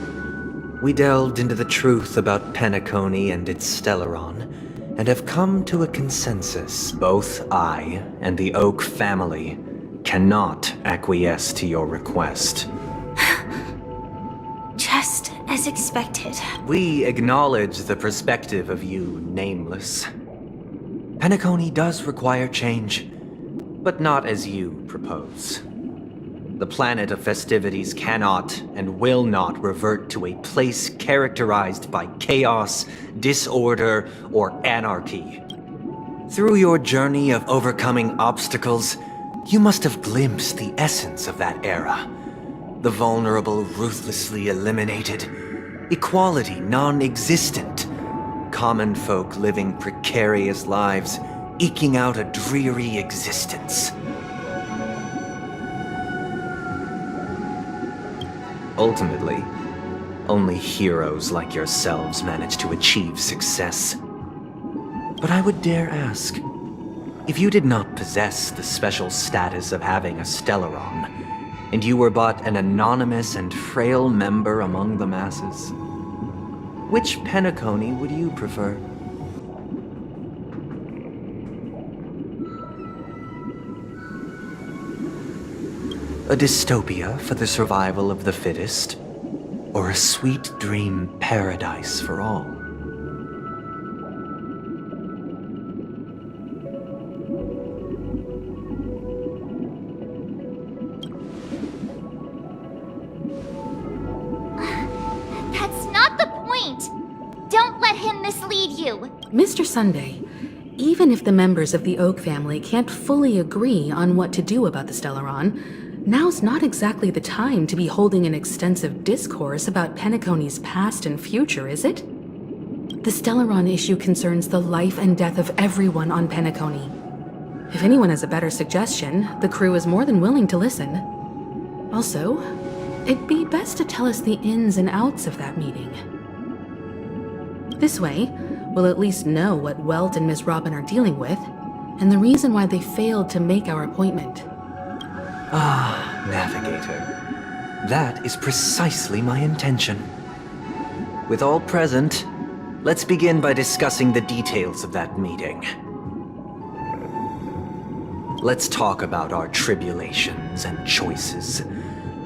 We delved into the truth about Penacony and its Stellaron, and have come to a consensus. Both I and the Oak family cannot acquiesce to your request. Just as expected. We acknowledge the perspective of you, Nameless. Penacony does require change, but not as you propose. The planet of festivities cannot and will not revert to a place characterized by chaos, disorder, or anarchy. Through your journey of overcoming obstacles, you must have glimpsed the essence of that era. The vulnerable ruthlessly eliminated, equality non-existent, common folk living precarious lives, eking out a dreary existence. Ultimately, only heroes like yourselves manage to achieve success. But I would dare ask, if you did not possess the special status of having a Stellaron, and you were but an anonymous and frail member among the masses, which Penacony would you prefer? A dystopia for the survival of the fittest, or a sweet dream paradise for all? That's not the point! Don't let him mislead you! Mr. Sunday, even if the members of the Oak family can't fully agree on what to do about the Stellaron, now's not exactly the time to be holding an extensive discourse about Penacony's past and future, is it? The Stellaron issue concerns the life and death of everyone on Penacony. If anyone has a better suggestion, the crew is more than willing to listen. Also, it'd be best to tell us the ins and outs of that meeting. This way, we'll at least know what Welt and Miss Robin are dealing with, and the reason why they failed to make our appointment. Ah, Navigator. That is precisely my intention. With all present, let's begin by discussing the details of that meeting. Let's talk about our tribulations and choices,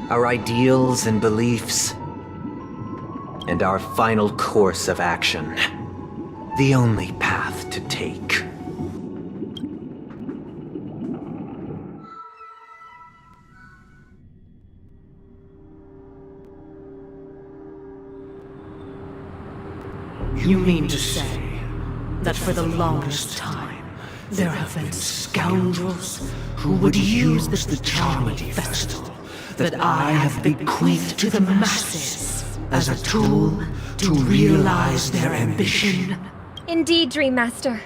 our ideals and beliefs, and our final course of action. The only path to take. You mean to say that for the longest time, there have been scoundrels who would use the Charmony Festival that I have bequeathed to the masses as a tool to realize their ambition? Indeed, Dream Master.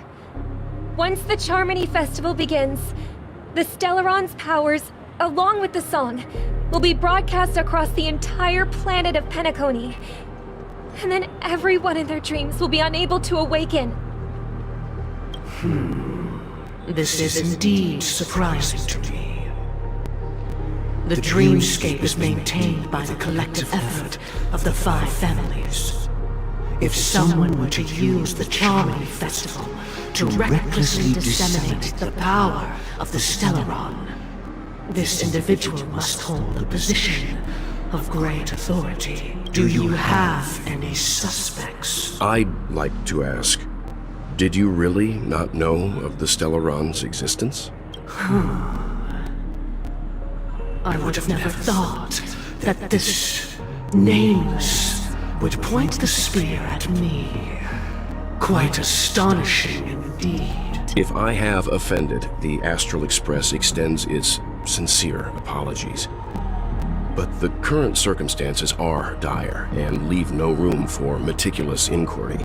Once the Charmony Festival begins, the Stellaron's powers, along with the song, will be broadcast across the entire planet of Penacony. And then everyone in their dreams will be unable to awaken. This is indeed surprising to me. The dreamscape is maintained by the collective effort of the 5 families. If someone were to use the Charmony Festival to recklessly disseminate the power of the Stellaron, this individual must hold a position of great authority. Do you have any suspects? I'd like to ask, did you really not know of the Stellaron's existence? I would have never thought that this Nameless would point the spear at me. Quite astonishing indeed. If I have offended, the Astral Express extends its sincere apologies. But the current circumstances are dire and leave no room for meticulous inquiry.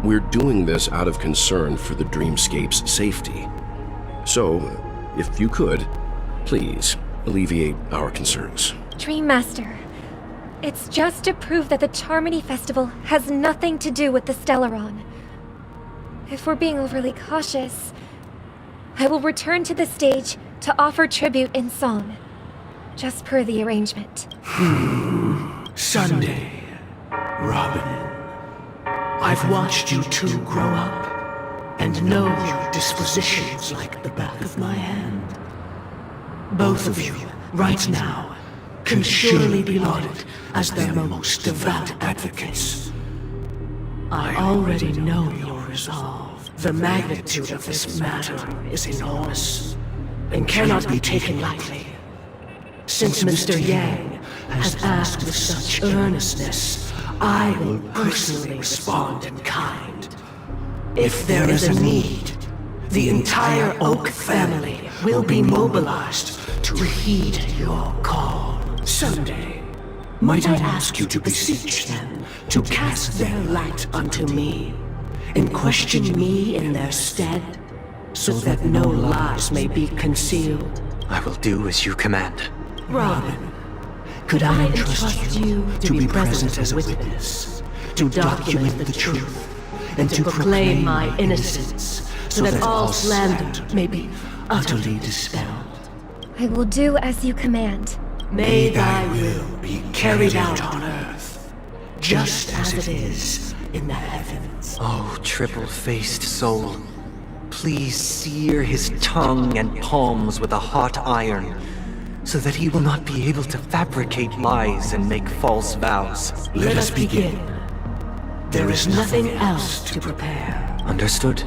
we're doing this out of concern for the Dreamscape's safety. So, if you could, please alleviate our concerns. Dream Master, it's just to prove that the Charmony Festival has nothing to do with the Stellaron. If we're being overly cautious, I will return to the stage to offer tribute in song, just per the arrangement. Sunday, Robin. I've watched you two grow up, and know your dispositions like the back of my hand. Both of you, right now, can surely be lauded as their most devout advocates. I already know your resolve. The magnitude of this matter is enormous, and cannot be taken lightly. Since Mr. Yang has asked with such earnestness, I will personally respond in kind. If there is a need, the entire Oak family will be mobilized to heed your call. Someday, might I ask you to beseech them to cast their light unto me, and question me in their stead, so that no lies may be concealed. I will do as you command. Robin, could I entrust you to be present as a witness, to document the truth, and to proclaim my innocence, so that all slander may be utterly dispelled? I will do as you command. May thy will be carried out on earth, just as it is in the heavens. Oh, triple-faced soul, please sear his tongue and palms with a hot iron, so that he will not be able to fabricate lies and make false vows. Let us begin. There is nothing else to prepare. Understood?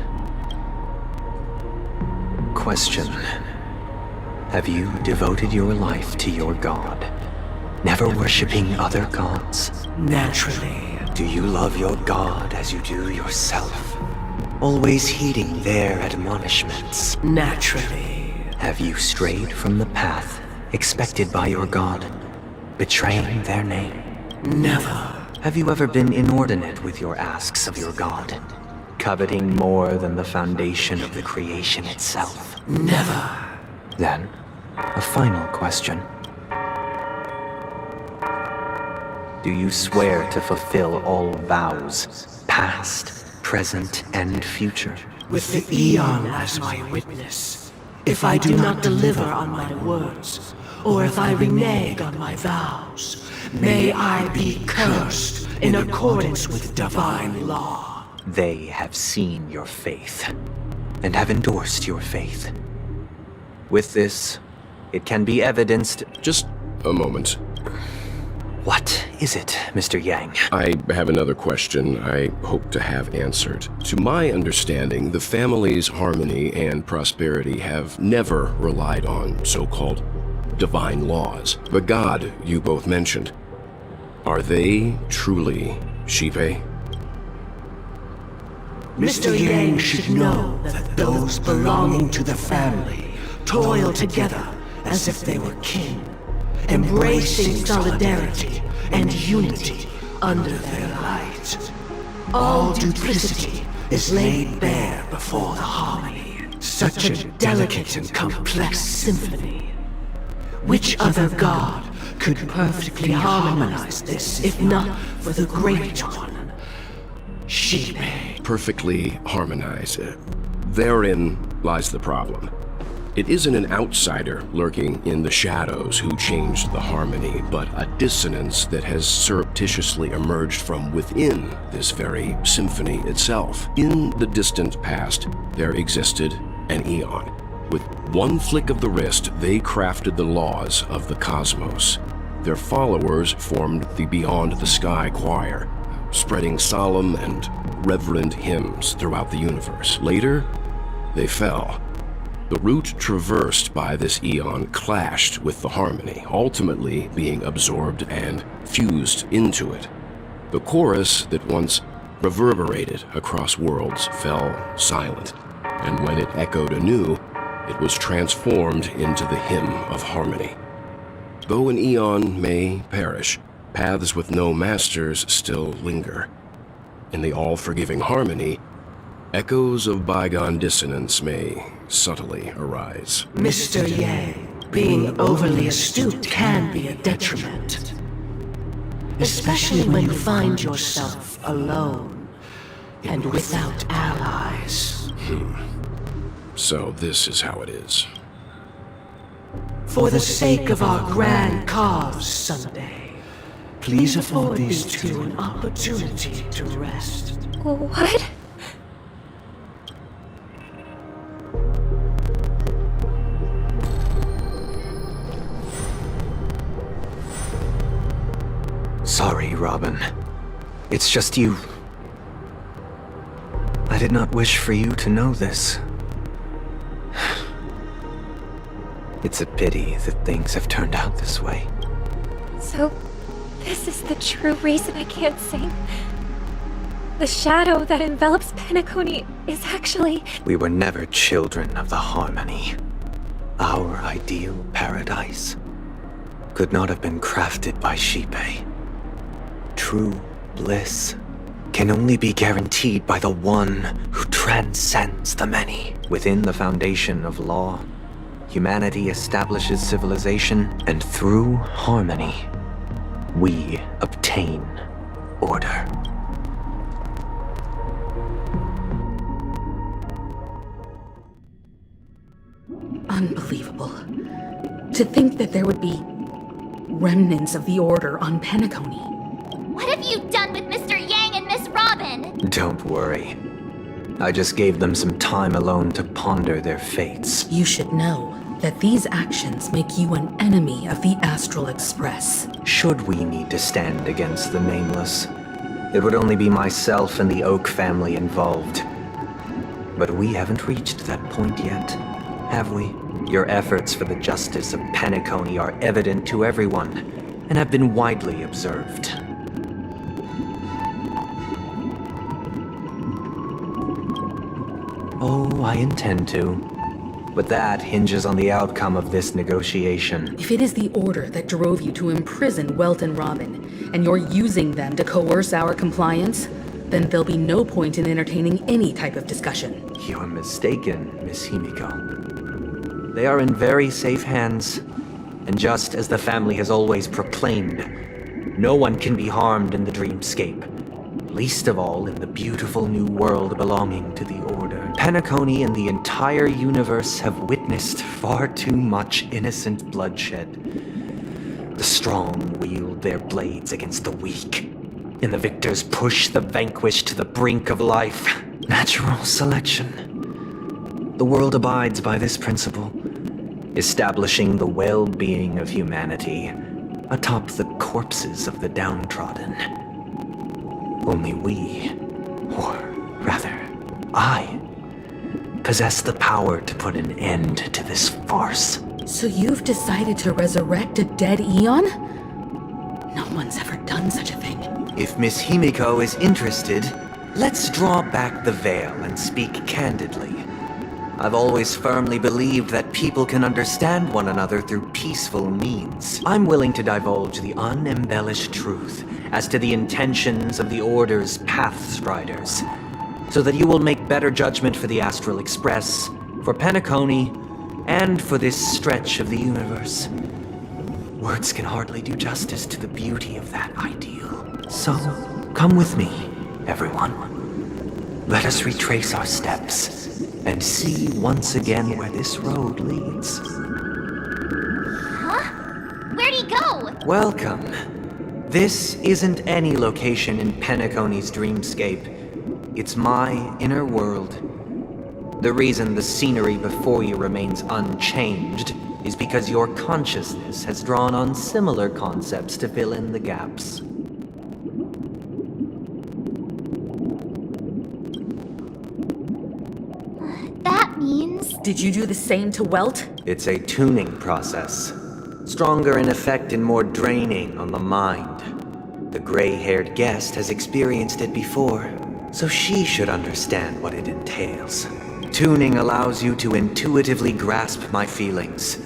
Question. Have you devoted your life to your god, never worshipping other gods? Naturally. Do you love your god as you do yourself, always heeding their admonishments? Naturally. Have you strayed from the path expected by your god, betraying their name? Never. Have you ever been inordinate with your asks of your god, coveting more than the foundation of the creation itself? Never. Then, a final question. Do you swear to fulfill all vows, past, present, and future? With the Eon as my witness, if I do not deliver on my words, or if I renege on my vows, may I be cursed in accordance with divine law. They have seen your faith, and have endorsed your faith. With this, it can be evidenced... Just a moment. What is it, Mr. Yang? I have another question I hope to have answered. To my understanding, the family's harmony and prosperity have never relied on so-called divine laws. The god you both mentioned, are they truly Shipe? Mr. Yang should know that those belonging to the family toil together as if they were kin, embracing solidarity and unity under their light. All duplicity is laid bare before the harmony. Such a delicate and complex symphony. Which other god could perfectly harmonize this, if not for the great one? Shipe. Perfectly harmonize. Therein lies the problem. It isn't an outsider lurking in the shadows who changed the harmony, but a dissonance that has surreptitiously emerged from within this very symphony itself. In the distant past, there existed an Eon. With one flick of the wrist, they crafted the laws of the cosmos. Their followers formed the Beyond the Sky Choir, spreading solemn and reverent hymns throughout the universe. Later, they fell. The route traversed by this Eon clashed with the harmony, ultimately being absorbed and fused into it. The chorus that once reverberated across worlds fell silent, and when it echoed anew, it was transformed into the hymn of harmony. Though an Eon may perish, paths with no masters still linger. in the all-forgiving harmony, echoes of bygone dissonance may subtly arise. Mr. Yang, being overly astute can be a detriment. Especially when you find yourself alone and without allies. So this is how it is. For the sake of our grand cause someday, please afford these two an opportunity to rest. What? Sorry, Robin. It's just you. I did not wish for you to know this. It's a pity that things have turned out this way. So, this is the true reason I can't sing? The shadow that envelops penacony is actually... We were never children of the harmony. Our ideal paradise could not have been crafted by Xipe. True bliss can only be guaranteed by the one who transcends the many. Within the foundation of law, humanity establishes civilization, and through harmony, we obtain order. Unbelievable. To think that there would be remnants of the Order on Penacony. What have you done with Mr. Yang and Miss Robin? Don't worry. I just gave them some time alone to ponder their fates. You should know that these actions make you an enemy of the Astral Express. Should we need to stand against the Nameless, it would only be myself and the Oak family involved. But we haven't reached that point yet, have we? Your efforts for the justice of Penacony are evident to everyone, and have been widely observed. Oh, I intend to. But that hinges on the outcome of this negotiation. If it is the Order that drove you to imprison Welt and Robin, and you're using them to coerce our compliance, then there'll be no point in entertaining any type of discussion. You're mistaken, Miss Himiko. They are in very safe hands, and just as the family has always proclaimed, no one can be harmed in the dreamscape, least of all in the beautiful new world belonging to the Order. Penacony and the entire universe have witnessed far too much innocent bloodshed. The strong wield their blades against the weak, and the victors push the vanquished to the brink of life. Natural selection. The world abides by this principle, establishing the well-being of humanity atop the corpses of the downtrodden. Only we, or rather, I, possess the power to put an end to this farce. So you've decided to resurrect a dead Eon? No one's ever done such a thing. If Miss Himiko is interested, let's draw back the veil and speak candidly. I've always firmly believed that people can understand one another through peaceful means. I'm willing to divulge the unembellished truth as to the intentions of the Order's Pathstriders, so that you will make better judgment for the Astral Express, for Penacony, and for this stretch of the universe. Words can hardly do justice to the beauty of that ideal. So, come with me, everyone. Let us retrace our steps and see once again where this road leads. Huh? Where'd he go? Welcome. This isn't any location in Penacony's dreamscape. It's my inner world. The reason the scenery before you remains unchanged is because your consciousness has drawn on similar concepts to fill in the gaps. That means... Did you do the same to Welt? It's a tuning process. Stronger in effect and more draining on the mind. The gray-haired guest has experienced it before, so she should understand what it entails. Tuning allows you to intuitively grasp my feelings,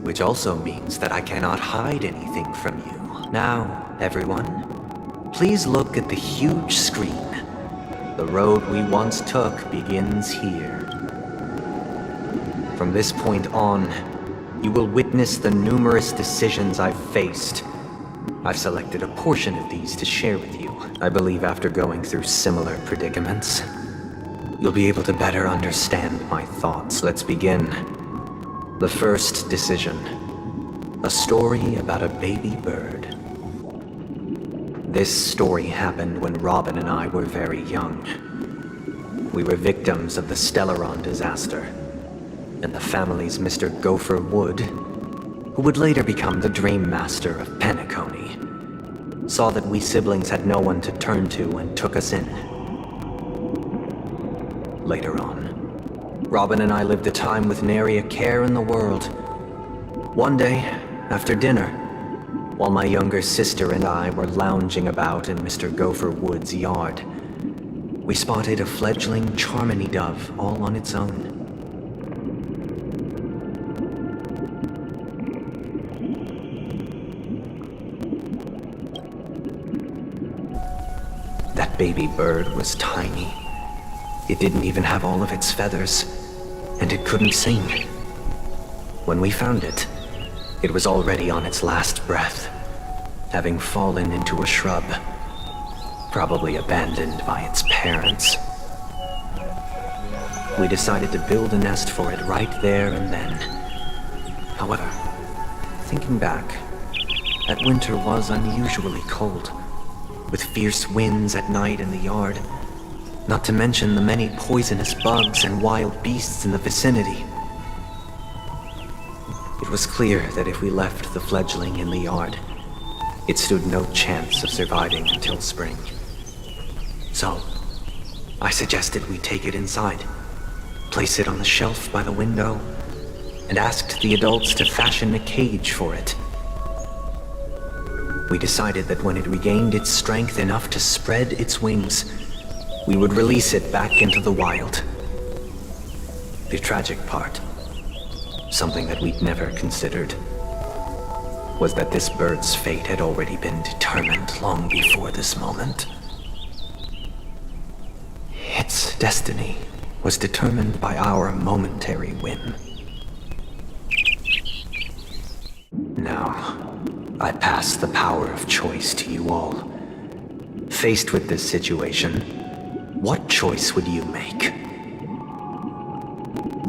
which also means that I cannot hide anything from you. Now, everyone, please look at the huge screen The road we once took begins here. From this point on, you will witness the numerous decisions I've faced. I've selected a portion of these to share with you. I believe after going through similar predicaments, you'll be able to better understand my thoughts. Let's begin. The first decision. A story about a baby bird. This story happened when Robin and I were very young. We were victims of the Stellaron disaster, and the family's Mr. Gopher Wood, who would later become the Dream Master of Penacony, saw that we siblings had no one to turn to and took us in. Later on, Robin and I lived a time with nary a care in the world. One day, after dinner, while my younger sister and I were lounging about in Mr. Gopher Wood's yard, we spotted a fledgling Charmony dove all on its own. That baby bird was tiny. It didn't even have all of its feathers, and it couldn't sing. When we found it, it was already on its last breath, having fallen into a shrub, probably abandoned by its parents. We decided to build a nest for it right there and then. However, thinking back, that winter was unusually cold, with fierce winds at night in the yard, not to mention the many poisonous bugs and wild beasts in the vicinity. It was clear that if we left the fledgling in the yard, it stood no chance of surviving until spring. So, I suggested we take it inside, place it on the shelf by the window, and asked the adults to fashion a cage for it. We decided that when it regained its strength enough to spread its wings, we would release it back into the wild. The tragic part, something that we'd never considered, was that this bird's fate had already been determined long before this moment. Its destiny was determined by our momentary whim. Now, I pass the power of choice to you all. Faced with this situation, what choice would you make?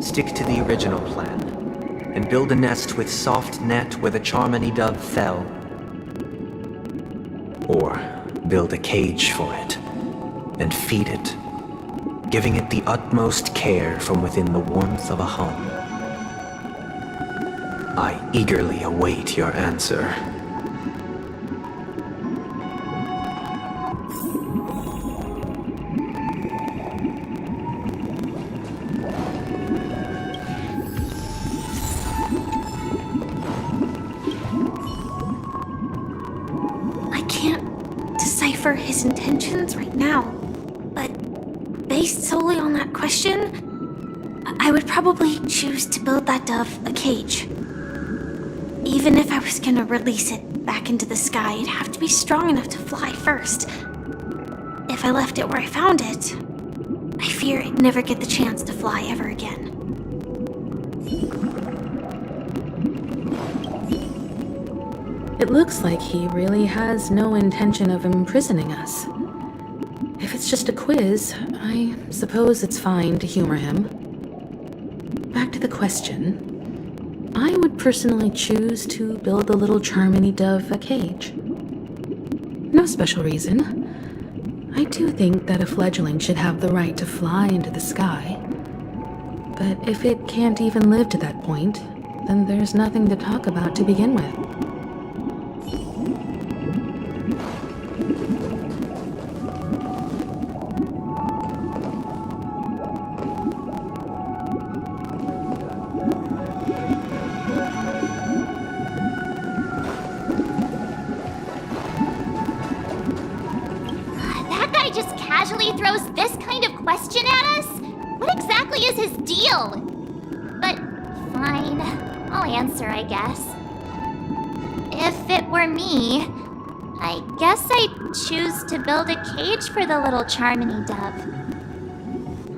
Stick to the original plan and build a nest with soft net where the Charmony dove fell. Or build a cage for it and feed it, giving it the utmost care from within the warmth of a home. I eagerly await your answer. His intentions right now, but based solely on that question, I would probably choose to build that dove a cage. Even if I was gonna release it back into the sky, it'd have to be strong enough to fly first. If I left it where I found it, I fear it'd never get the chance to fly ever again. It looks like he really has no intention of imprisoning us. If it's just a quiz, I suppose it's fine to humor him. Back to the question. I would personally choose to build the little Charmony dove a cage. No special reason. I do think that a fledgling should have the right to fly into the sky. But if it can't even live to that point, then there's nothing to talk about to begin with. Throws this kind of question at us? What exactly is his deal? But fine, I'll answer, I guess. If it were me, I guess I'd choose to build a cage for the little Charmony dove.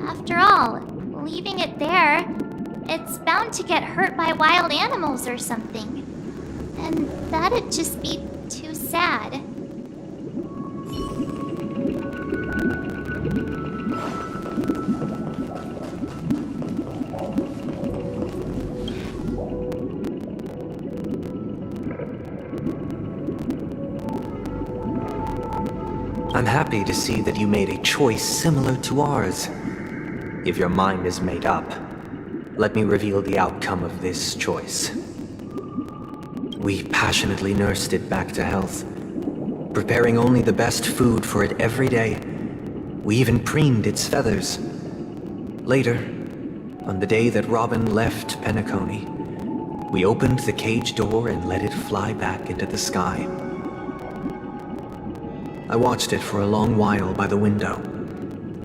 After all, leaving it there, it's bound to get hurt by wild animals or something. And that'd just be too sad. I'm happy to see that you made a choice similar to ours. If your mind is made up, let me reveal the outcome of this choice. We passionately nursed it back to health, preparing only the best food for it every day. We even preened its feathers. Later, on the day that Robin left Penacony, we opened the cage door and let it fly back into the sky. I watched it for a long while by the window,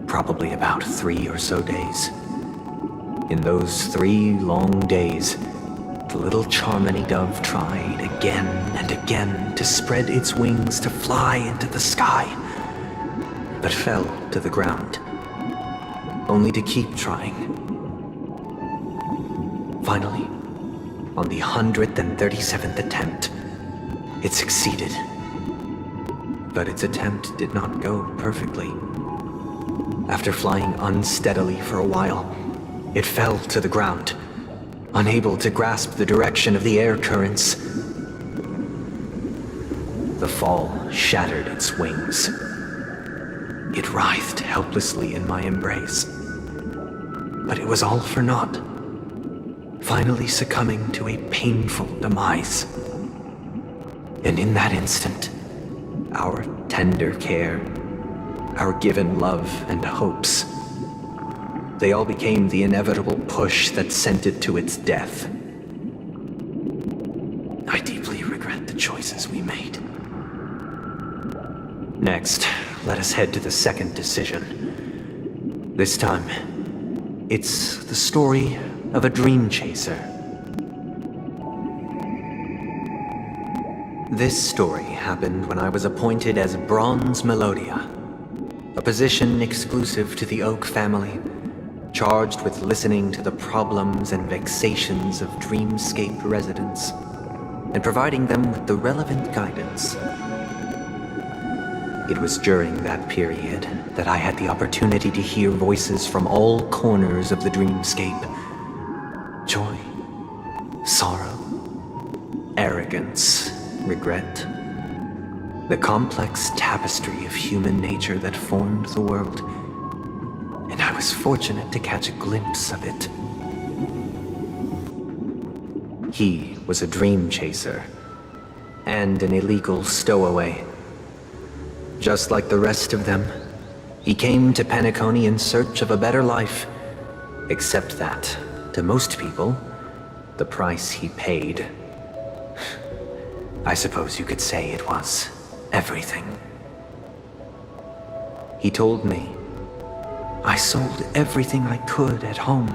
probably about 3 or so days. In those 3 long days, the little Charmony dove tried again and again to spread its wings to fly into the sky, but fell to the ground, only to keep trying. Finally, on the 137th attempt, it succeeded. But its attempt did not go perfectly. After flying unsteadily for a while, it fell to the ground, unable to grasp the direction of the air currents. The fall shattered its wings. It writhed helplessly in my embrace. But it was all for naught, finally succumbing to a painful demise. And in that instant, our tender care, our given love and hopes, they all became the inevitable push that sent it to its death. I deeply regret the choices we made. Next, let us head to the second decision. This time, it's the story of a dream chaser. This story happened when I was appointed as Bronze Melodia, a position exclusive to the Oak family, charged with listening to the problems and vexations of Dreamscape residents, and providing them with the relevant guidance. It was during that period that I had the opportunity to hear voices from all corners of the Dreamscape. Joy, sorrow, arrogance, regret. The complex tapestry of human nature that formed the world. And I was fortunate to catch a glimpse of it. He was a dream chaser, and an illegal stowaway. Just like the rest of them, he came to Penacony in search of a better life, except that, to most people, the price he paid, I suppose you could say it was everything. He told me, I sold everything I could at home.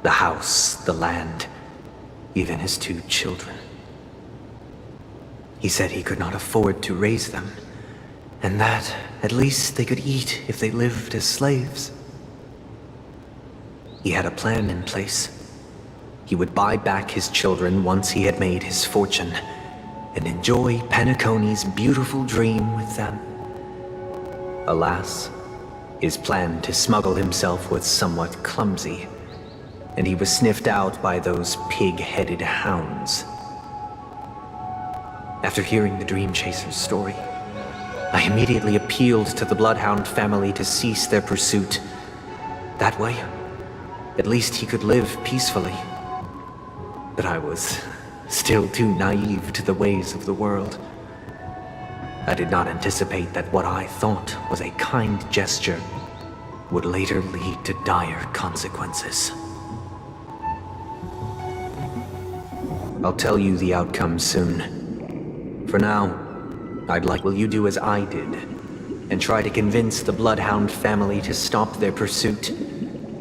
The house, the land, even his 2 children. He said he could not afford to raise them, and that at least they could eat if they lived as slaves. He had a plan in place. He would buy back his children once he had made his fortune, and enjoy Penacony's beautiful dream with them. Alas, his plan to smuggle himself was somewhat clumsy, and he was sniffed out by those pig-headed hounds. After hearing the Dream Chaser's story, I immediately appealed to the Bloodhound family to cease their pursuit. That way, at least he could live peacefully. But I was still too naive to the ways of the world. I did not anticipate that what I thought was a kind gesture would later lead to dire consequences. I'll tell you the outcome soon. For now, I'd like will you do as I did, and try to convince the Bloodhound family to stop their pursuit,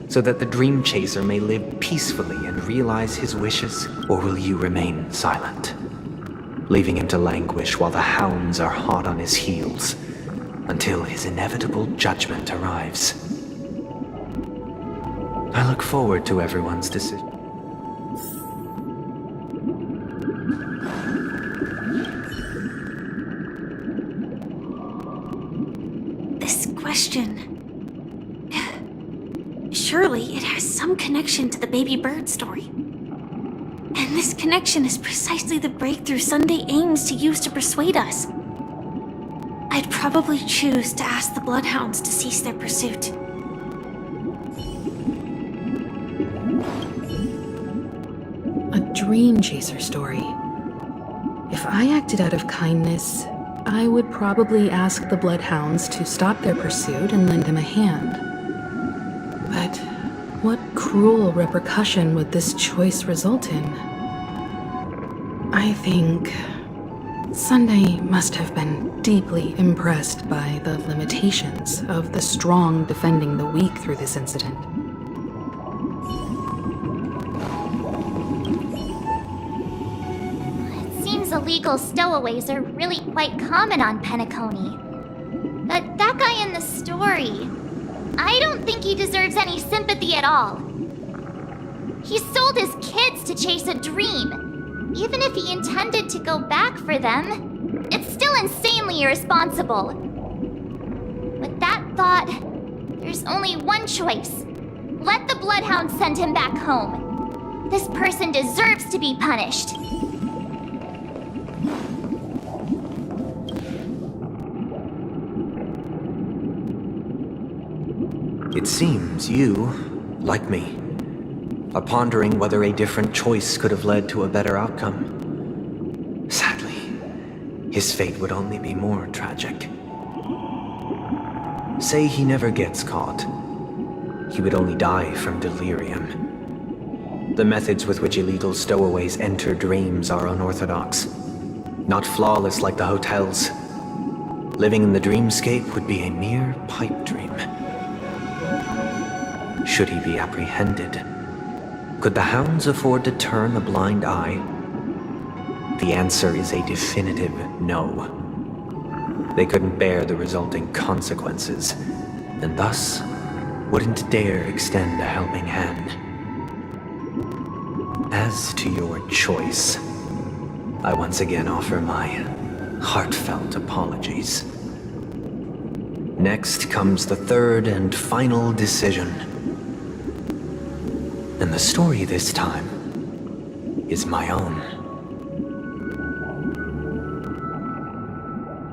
so that the Dream Chaser may live peacefully and realize his wishes? Or will you remain silent, leaving him to languish while the hounds are hot on his heels, until his inevitable judgment arrives? I look forward to everyone's decision. This question... Surely it has some connection to the baby bird story. And this connection is precisely the breakthrough Sunday aims to use to persuade us. I'd probably choose to ask the Bloodhounds to cease their pursuit. A dream chaser story. If I acted out of kindness, I would probably ask the Bloodhounds to stop their pursuit and lend them a hand. But what cruel repercussion would this choice result in? I think Sunday must have been deeply impressed by the limitations of the strong defending the weak through this incident. It seems illegal stowaways are really quite common on Penacony. But that guy in the story, I don't think he deserves any sympathy at all. He sold his kids to chase a dream. Even if he intended to go back for them, it's still insanely irresponsible. With that thought, there's only one choice. Let the Bloodhounds send him back home. This person deserves to be punished. It seems you, like me, are pondering whether a different choice could have led to a better outcome. Sadly, his fate would only be more tragic. Say he never gets caught. He would only die from delirium. The methods with which illegal stowaways enter dreams are unorthodox, not flawless like the hotels. Living in the dreamscape would be a mere pipe dream. Should he be apprehended? Could the hounds afford to turn a blind eye? The answer is a definitive no. They couldn't bear the resulting consequences, and thus wouldn't dare extend a helping hand. As to your choice, I once again offer my heartfelt apologies. Next comes the third and final decision. And the story this time is my own.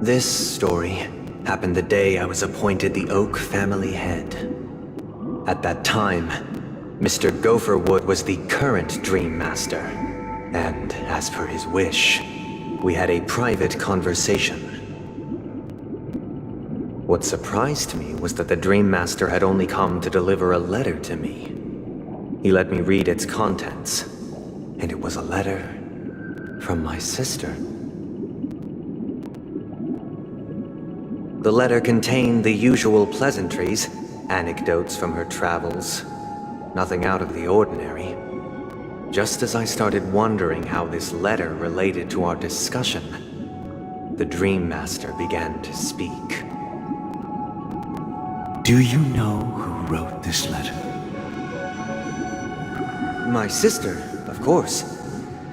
This story happened the day I was appointed the Oak family head. At that time, Mr. Gopherwood was the current Dream Master, and as per his wish, we had a private conversation. What surprised me was that the Dream Master had only come to deliver a letter to me. He let me read its contents, and it was a letter from my sister. The letter contained the usual pleasantries, anecdotes from her travels, nothing out of the ordinary. Just as I started wondering how this letter related to our discussion, the Dream Master began to speak. Do you know who wrote this letter? My sister, of course.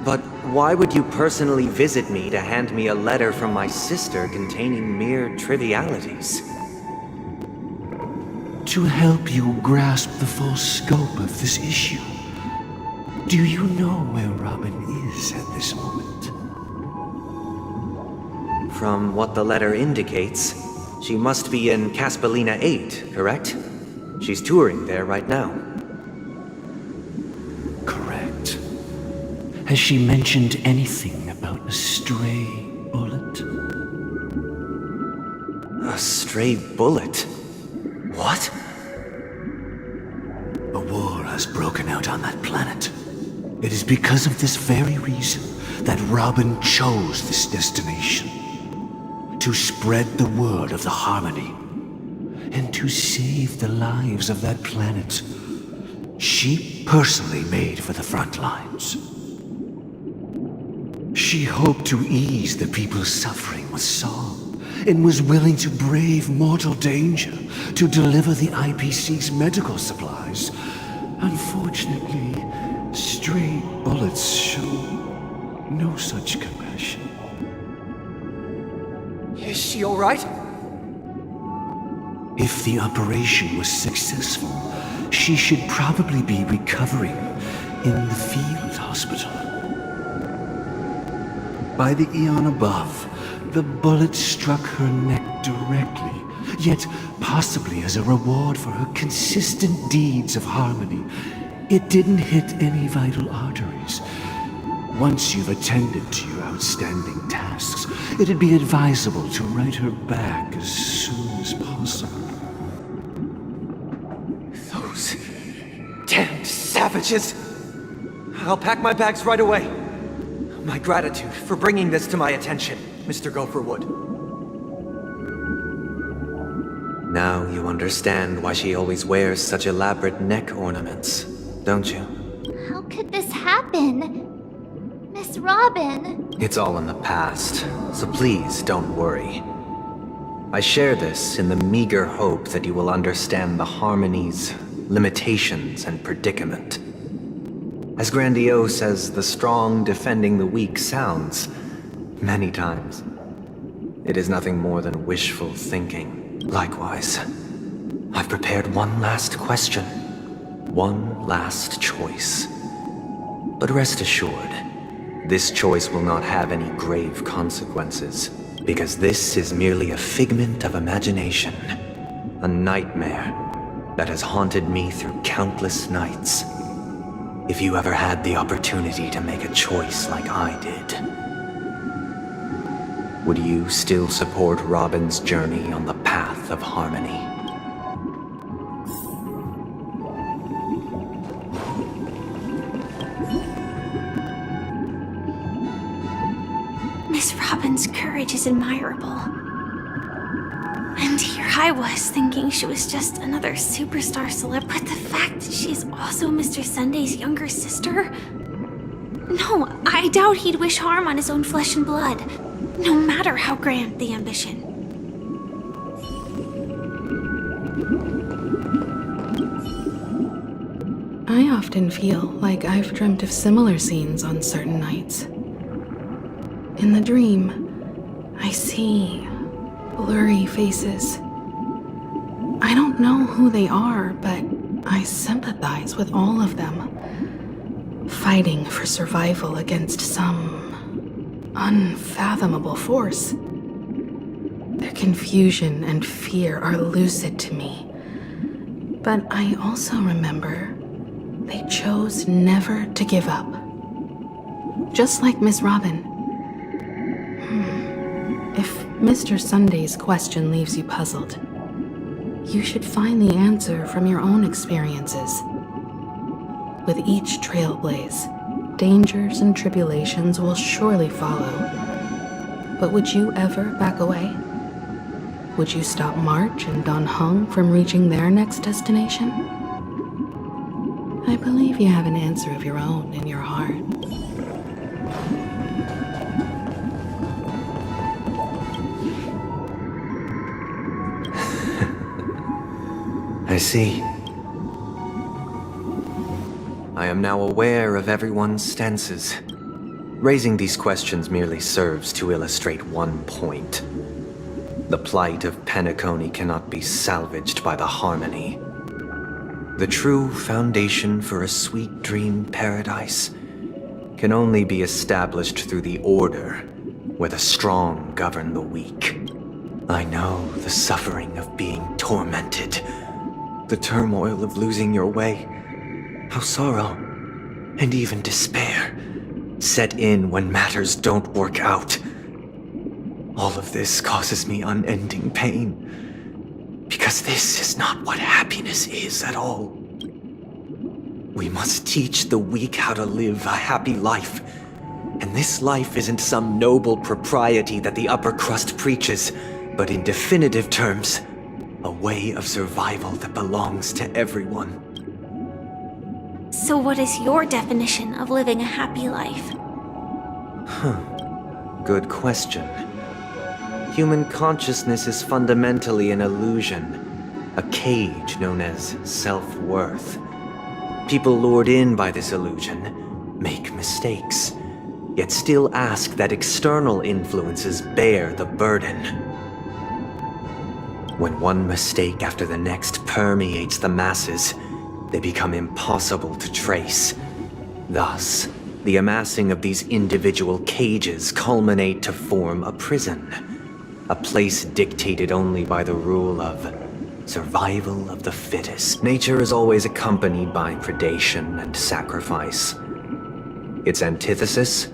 But why would you personally visit me to hand me a letter from my sister containing mere trivialities? To help you grasp the full scope of this issue. Do you know where Robin is at this moment? From what the letter indicates, she must be in Caspelina 8, correct? She's touring there right now. Correct. Has she mentioned anything about a stray bullet? A stray bullet? What? A war has broken out on that planet. It is because of this very reason that Robin chose this destination. To spread the word of the Harmony. And to save the lives of that planet. She personally made for the front lines. She hoped to ease the people's suffering with song, and was willing to brave mortal danger to deliver the IPC's medical supplies. Unfortunately, stray bullets show no such compassion. Is she alright? If the operation was successful, she should probably be recovering in the field hospital. By the eon above, the bullet struck her neck directly, yet possibly as a reward for her consistent deeds of harmony, it didn't hit any vital arteries. Once you've attended to your outstanding tasks, it'd be advisable to write her back as soon as possible. Those damned savages! I'll pack my bags right away. My gratitude for bringing this to my attention, Mr. Gopherwood. Now you understand why she always wears such elaborate neck ornaments, don't you? How could this happen? Miss Robin. It's all in the past, so please don't worry. I share this in the meager hope that you will understand the Harmony's limitations and predicament. As grandiose as the strong defending the weak sounds, many times, it is nothing more than wishful thinking. Likewise, I've prepared one last question, one last choice. But rest assured, this choice will not have any grave consequences, because this is merely a figment of imagination, a nightmare that has haunted me through countless nights. If you ever had the opportunity to make a choice like I did, would you still support Robin's journey on the path of harmony? Miss Robin's courage is admirable. And here I was thinking she was just another superstar celeb, but the fact that she's also Mr. Sunday's younger sister? No, I doubt he'd wish harm on his own flesh and blood, no matter how grand the ambition. I often feel like I've dreamt of similar scenes on certain nights. In the dream, I see blurry faces. I don't know who they are, but I sympathize with all of them, fighting for survival against some unfathomable force. Their confusion and fear are lucid to me, but I also remember they chose never to give up. Just like Miss Robin. If Mr. Sunday's question leaves you puzzled, you should find the answer from your own experiences. With each trailblaze, dangers and tribulations will surely follow. But would you ever back away? Would you stop March and Don Hung from reaching their next destination? I believe you have an answer of your own in your heart. I see. I am now aware of everyone's stances. Raising these questions merely serves to illustrate one point. The plight of Penacony cannot be salvaged by the Harmony. The true foundation for a sweet dream paradise can only be established through the order where the strong govern the weak. I know the suffering of being tormented, the turmoil of losing your way, how sorrow and even despair set in when matters don't work out. All of this causes me unending pain, because this is not what happiness is at all. We must teach the weak how to live a happy life, and this life isn't some noble propriety that the upper crust preaches, but in definitive terms, a way of survival that belongs to everyone. So what is your definition of living a happy life? Good question. Human consciousness is fundamentally an illusion, a cage known as self-worth. People lured in by this illusion make mistakes, yet still ask that external influences bear the burden. When one mistake after the next permeates the masses, they become impossible to trace. Thus, the amassing of these individual cages culminate to form a prison, a place dictated only by the rule of survival of the fittest. Nature is always accompanied by predation and sacrifice. Its antithesis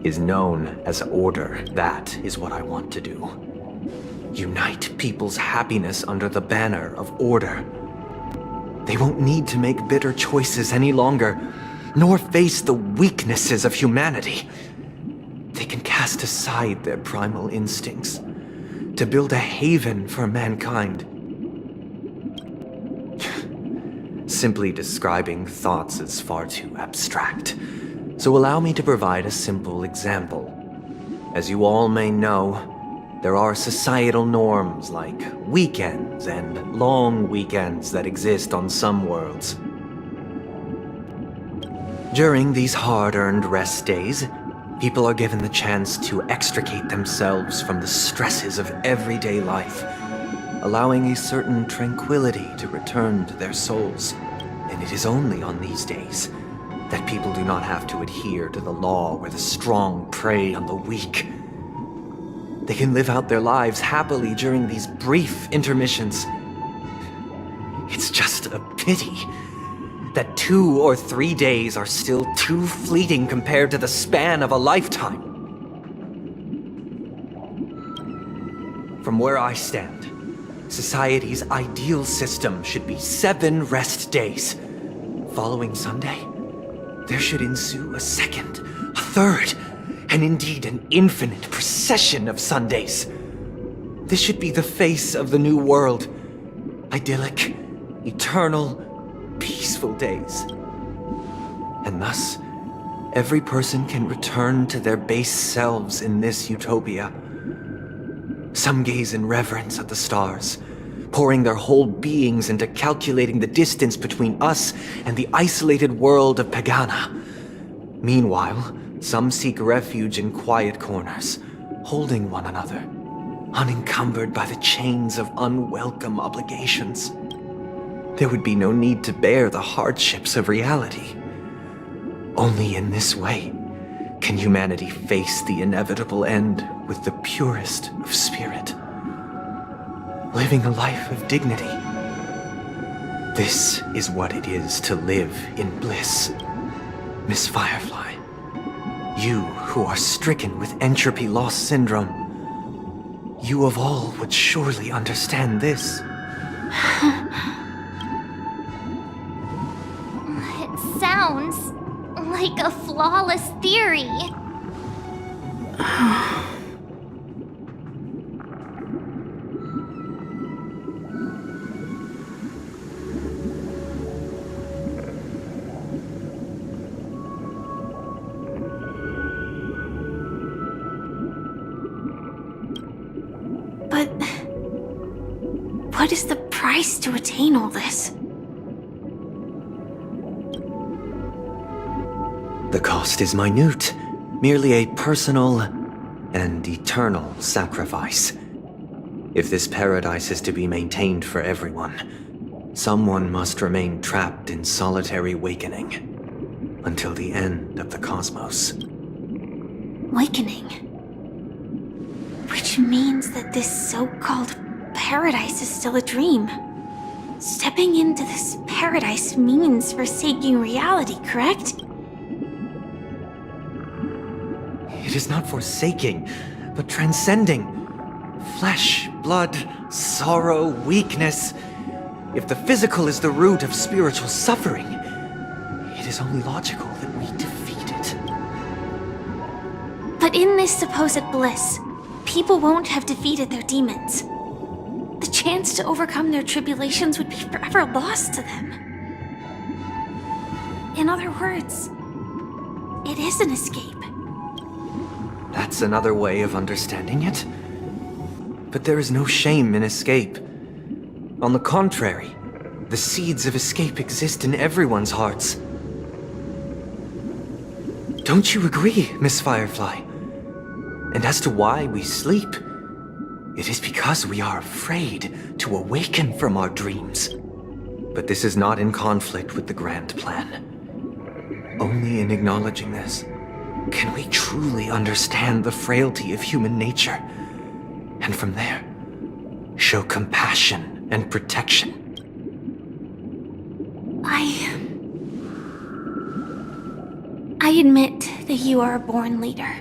is known as order. That is what I want to do. Unite people's happiness under the banner of order. They won't need to make bitter choices any longer, nor face the weaknesses of humanity. They can cast aside their primal instincts to build a haven for mankind. Simply describing thoughts is far too abstract, so allow me to provide a simple example. As you all may know, there are societal norms like weekends and long weekends that exist on some worlds. During these hard-earned rest days, people are given the chance to extricate themselves from the stresses of everyday life, allowing a certain tranquility to return to their souls. And it is only on these days that people do not have to adhere to the law where the strong prey on the weak. They can live out their lives happily during these brief intermissions. It's just a pity that 2 or 3 days are still too fleeting compared to the span of a lifetime. From where I stand, society's ideal system should be 7 rest days. Following Sunday, there should ensue a second, a third, and indeed an infinite procession of Sundays. This should be the face of the new world. Idyllic, eternal, peaceful days. And thus, every person can return to their base selves in this utopia. Some gaze in reverence at the stars, pouring their whole beings into calculating the distance between us and the isolated world of Pagana. Meanwhile, some seek refuge in quiet corners, holding one another, unencumbered by the chains of unwelcome obligations. There would be no need to bear the hardships of reality. Only in this way can humanity face the inevitable end with the purest of spirit, living a life of dignity. This is what it is to live in bliss. Miss Firefly, you who are stricken with entropy loss syndrome, you of all would surely understand this. It sounds like a flawless theory. But what is the price to attain all this? The cost is minute, merely a personal and eternal sacrifice. If this paradise is to be maintained for everyone, someone must remain trapped in solitary wakening until the end of the cosmos. Wakening. Which means that this so-called paradise is still a dream. Stepping into this paradise means forsaking reality, correct? It is not forsaking, but transcending. Flesh, blood, sorrow, weakness. If the physical is the root of spiritual suffering, it is only logical that we defeat it. But in this supposed bliss, people won't have defeated their demons. The chance to overcome their tribulations would be forever lost to them. In other words, it is an escape. That's another way of understanding it. But there is no shame in escape. On the contrary, The seeds of escape exist in everyone's hearts. Don't you agree, Miss Firefly? And as to why we sleep, it is because we are afraid to awaken from our dreams. But this is not in conflict with the grand plan. Only in acknowledging this can we truly understand the frailty of human nature, and from there, show compassion and protection. I admit that you are a born leader.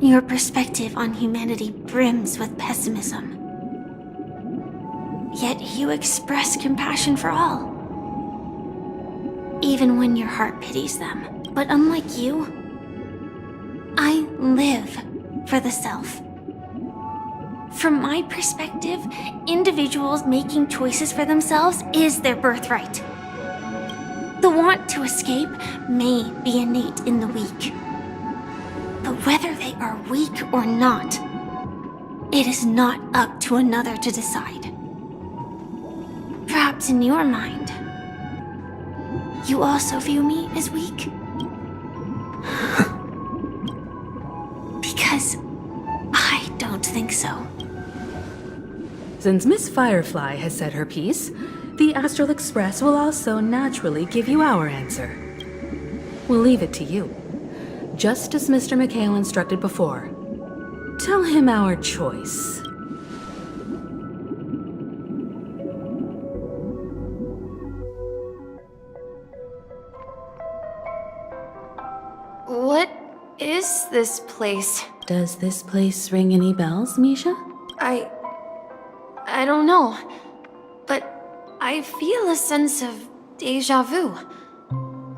Your perspective on humanity brims with pessimism. Yet you express compassion for all, even when your heart pities them. But unlike you, I live for the self. From my perspective, individuals making choices for themselves is their birthright. The want to escape may be innate in the weak. But whether they are weak or not, it is not up to another to decide. Perhaps in your mind, you also view me as weak? Because I don't think so. Since Miss Firefly has said her piece, the Astral Express will also naturally give you our answer. We'll leave it to you. Just as Mr. McHale instructed before. Tell him our choice. What is this place? Does this place ring any bells, Misha? I don't know, but I feel a sense of déjà vu.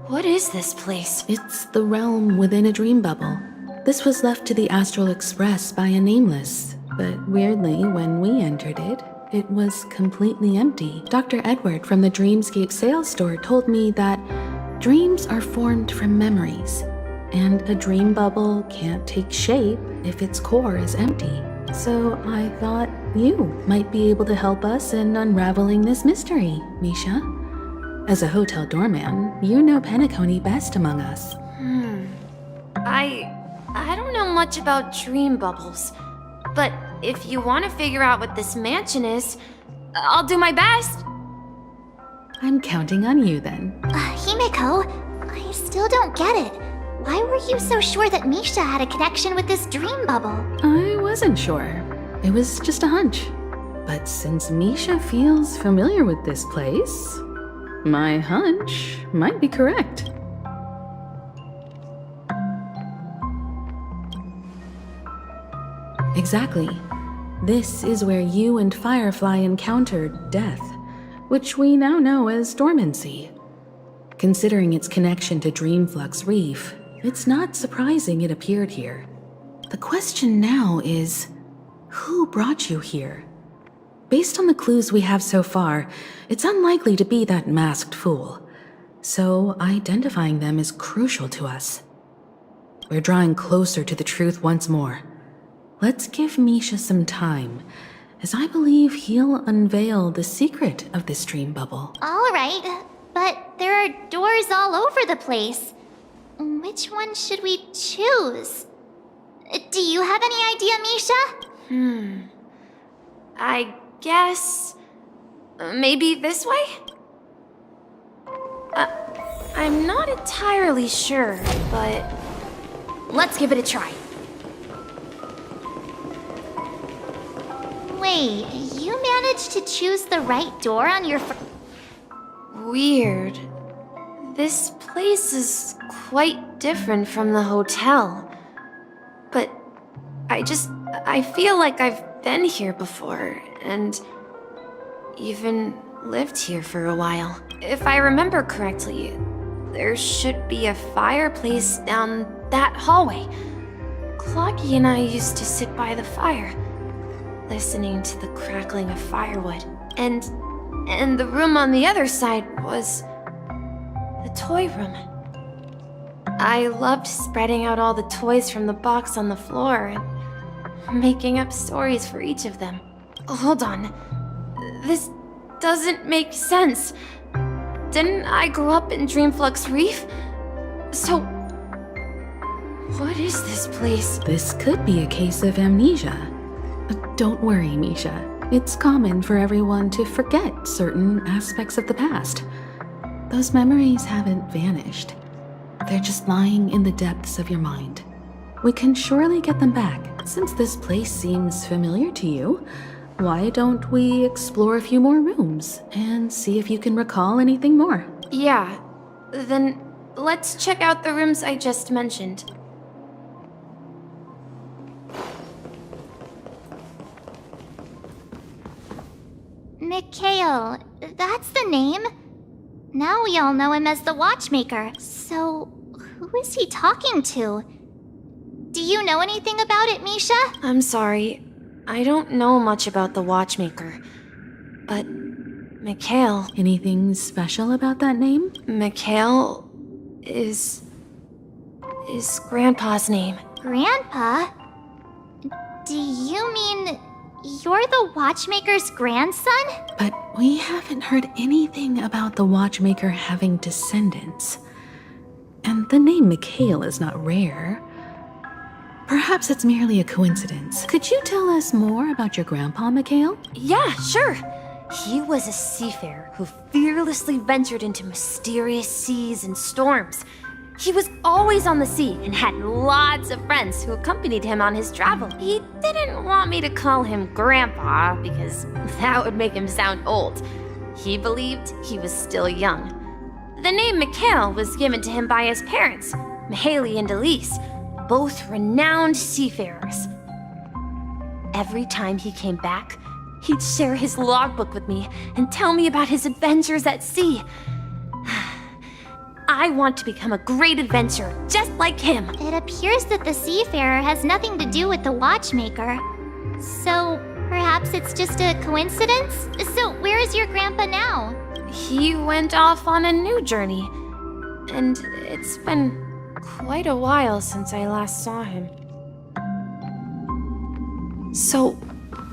What is this place? It's the realm within a dream bubble. This was left to the Astral Express by a nameless, but weirdly, when we entered it, it was completely empty. Dr. Edward from the Dreamscape sales store told me that dreams are formed from memories, and a dream bubble can't take shape if its core is empty. So I thought you might be able to help us in unraveling this mystery, Misha. As a hotel doorman, you know penacony best among us. I don't know much about dream bubbles, but if you want to figure out what this mansion is, I'll do my best. I'm counting on you then. Himeko, I still don't get it. Why were you so sure that Misha had a connection with this dream bubble? I wasn't sure. It was just a hunch. But since Misha feels familiar with this place, my hunch might be correct. Exactly. This is where you and Firefly encountered death, which we now know as dormancy. Considering its connection to Dreamflux Reef, it's not surprising it appeared here. The question now is, who brought you here? Based on the clues we have so far, it's unlikely to be that masked fool. So identifying them is crucial to us. We're drawing closer to the truth once more. Let's give Misha some time, as I believe he'll unveil the secret of this dream bubble. All right, but there are doors all over the place. Which one should we choose? Do you have any idea, Misha? I guess... maybe this way? I'm not entirely sure, but... let's give it a try. Wait, you managed to choose the right door on your Weird. This place is quite different from the hotel. But I feel like I've been here before, and even lived here for a while. If I remember correctly, there should be a fireplace down that hallway. Clocky and I used to sit by the fire, listening to the crackling of firewood. And the room on the other side was the toy room. I loved spreading out all the toys from the box on the floor and making up stories for each of them. Hold on. doesn't make sense. Didn't I grow up in Dreamflux Reef? So, what is this place? This could be a case of amnesia. Don't worry, Misha. It's common for everyone to forget certain aspects of the past. Those memories haven't vanished. They're just lying in the depths of your mind. We can surely get them back. Since this place seems familiar to you, why don't we explore a few more rooms and see if you can recall anything more? Yeah, then let's check out the rooms I just mentioned. Mikhail, that's the name. Now we all know him as the Watchmaker. So, who is he talking to? Do you know anything about it, Misha? I'm sorry. I don't know much about the Watchmaker. But Mikhail... Anything special about that name? Mikhail is Grandpa's name. Grandpa? Do you mean you're the Watchmaker's grandson? But we haven't heard anything about the Watchmaker having descendants. And the name Mikhail is not rare. Perhaps it's merely a coincidence. Could you tell us more about your grandpa, Mikhail? Yeah, sure. He was a seafarer who fearlessly ventured into mysterious seas and storms. He was always on the sea and had lots of friends who accompanied him on his travel. He didn't want me to call him Grandpa because that would make him sound old. He believed he was still young. The name Mikhail was given to him by his parents, Mihaly and Elise, both renowned seafarers. Every time he came back, he'd share his logbook with me and tell me about his adventures at sea. I want to become a great adventurer, just like him. It appears that the seafarer has nothing to do with the Watchmaker. So, perhaps it's just a coincidence? So, where is your grandpa now? He went off on a new journey, and it's been quite a while since I last saw him. So,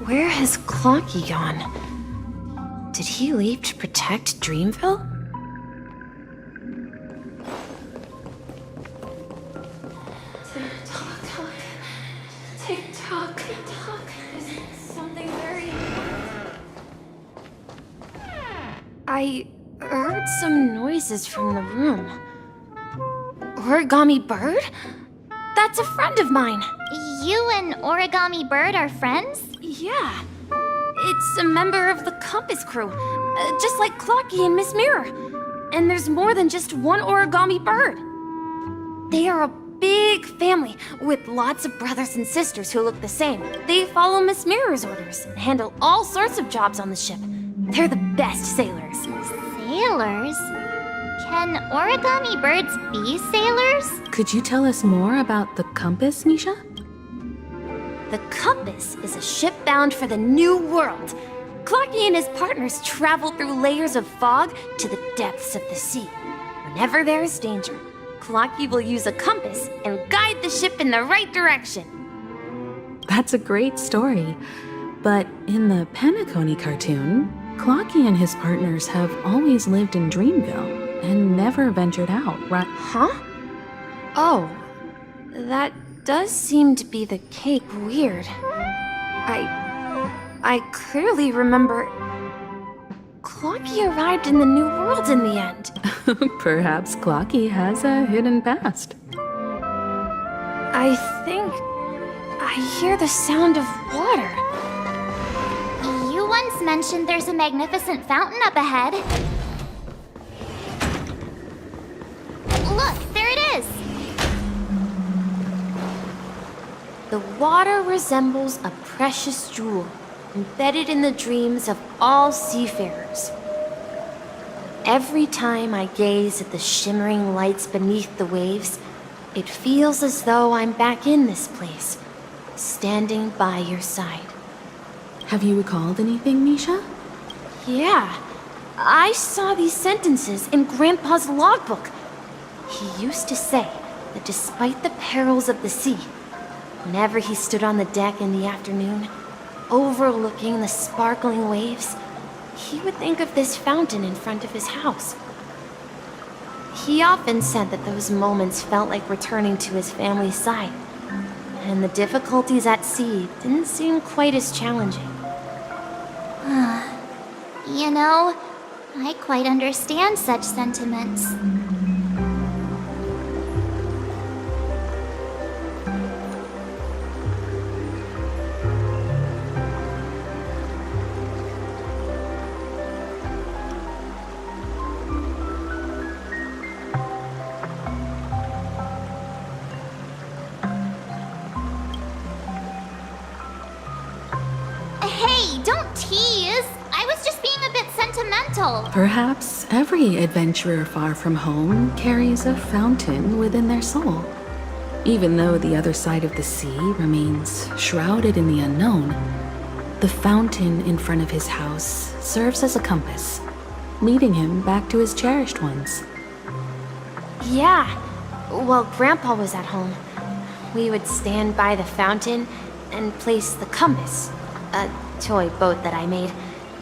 where has Clocky gone? Did he leave to protect Dreamville? Tick-tock, tick-tock. Is something very important? I heard some noises from the room. Origami Bird? That's a friend of mine. You and Origami Bird are friends? Yeah. It's a member of the Compass crew, just like Clocky and Miss Mirror. And there's more than just one Origami Bird. They are a big family with lots of brothers and sisters who look the same. They follow Miss Mirror's orders and handle all sorts of jobs on the ship. They're the best sailors. Sailors? Can origami birds be sailors? Could you tell us more about the Compass, Misha? The Compass is a ship bound for the New World. Clocky and his partners travel through layers of fog to the depths of the sea. Whenever there is danger, Clocky will use a compass and guide the ship in the right direction. That's a great story. But in the Penacony cartoon, Clocky and his partners have always lived in Dreamville and never ventured out, right? Huh? Oh, that does seem to be the case. Weird. I clearly remember Clocky arrived in the New World in the end. Perhaps Clocky has a hidden past. I think I hear the sound of water. You once mentioned there's a magnificent fountain up ahead. Look, there it is! The water resembles a precious jewel embedded in the dreams of all seafarers. Every time I gaze at the shimmering lights beneath the waves, it feels as though I'm back in this place, standing by your side. Have you recalled anything, Misha? Yeah, I saw these sentences in Grandpa's logbook. He used to say that despite the perils of the sea, whenever he stood on the deck in the afternoon, overlooking the sparkling waves, he would think of this fountain in front of his house. He often said that those moments felt like returning to his family's side, and the difficulties at sea didn't seem quite as challenging. You know, I quite understand such sentiments. Hey, don't tease! I was just being a bit sentimental. Perhaps every adventurer far from home carries a fountain within their soul. Even though the other side of the sea remains shrouded in the unknown, the fountain in front of his house serves as a compass, leading him back to his cherished ones. Yeah, while Grandpa was at home, we would stand by the fountain and place the compass, a toy boat that I made,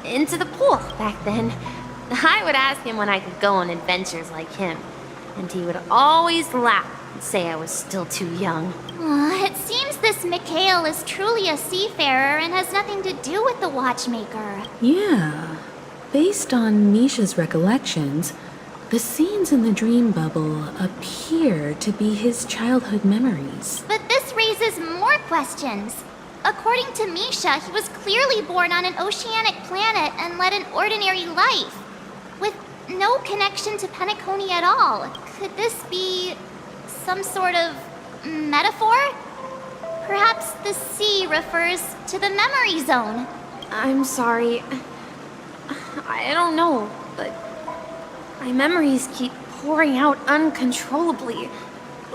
into the pool back then. I would ask him when I could go on adventures like him, and he would always laugh and say I was still too young. It seems this Mikhail is truly a seafarer and has nothing to do with the watchmaker. Yeah. Based on Misha's recollections, the scenes in the dream bubble appear to be his childhood memories. But this raises more questions. According to Misha, he was clearly born on an oceanic planet and led an ordinary life, with no connection to penacony at all. Could this be some sort of metaphor? Perhaps the sea refers to the memory zone. I'm sorry. I don't know, but my memories keep pouring out uncontrollably,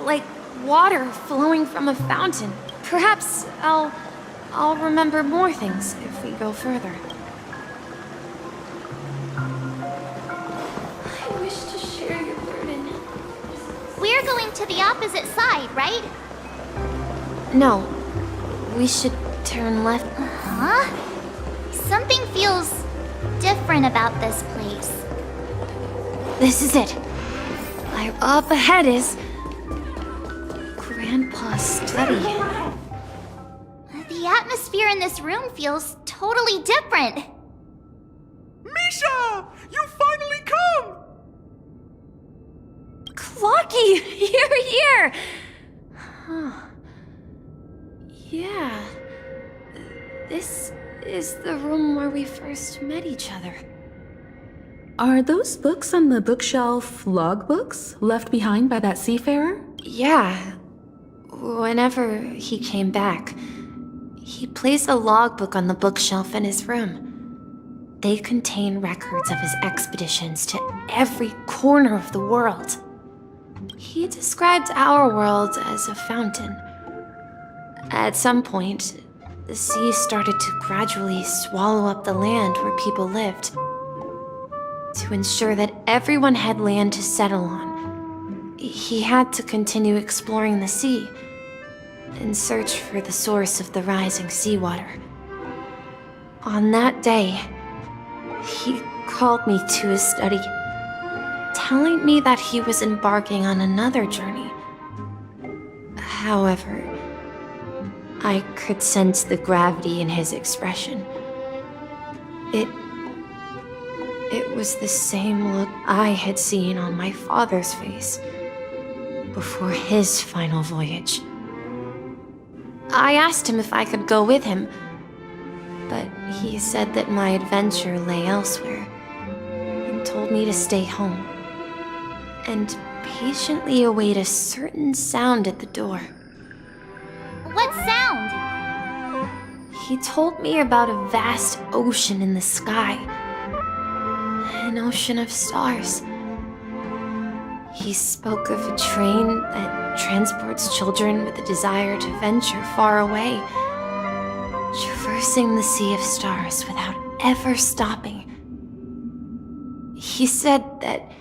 like water flowing from a fountain. Perhaps I'll remember more things if we go further. I wish to share your burden. We're going to the opposite side, right? No, we should turn left. Huh? Something feels different about this place. This is it. Up ahead is Grandpa's study. The atmosphere in this room feels totally different. Misha! You finally come! Clocky, you're here! Huh. Yeah. This is the room where we first met each other. Are those books on the bookshelf logbooks left behind by that seafarer? Yeah. Whenever he came back, he placed a logbook on the bookshelf in his room. They contain records of his expeditions to every corner of the world. He described our world as a fountain. At some point, the sea started to gradually swallow up the land where people lived. To ensure that everyone had land to settle on, he had to continue exploring the sea and search for the source of the rising seawater. On that day, he called me to his study, telling me that he was embarking on another journey. However, I could sense the gravity in his expression. It was the same look I had seen on my father's face before his final voyage. I asked him if I could go with him, but he said that my adventure lay elsewhere and told me to stay home and patiently await a certain sound at the door. What sound? He told me about a vast ocean in the sky, an ocean of stars. He spoke of a train that transports children with a desire to venture far away, traversing the sea of stars without ever stopping. He said that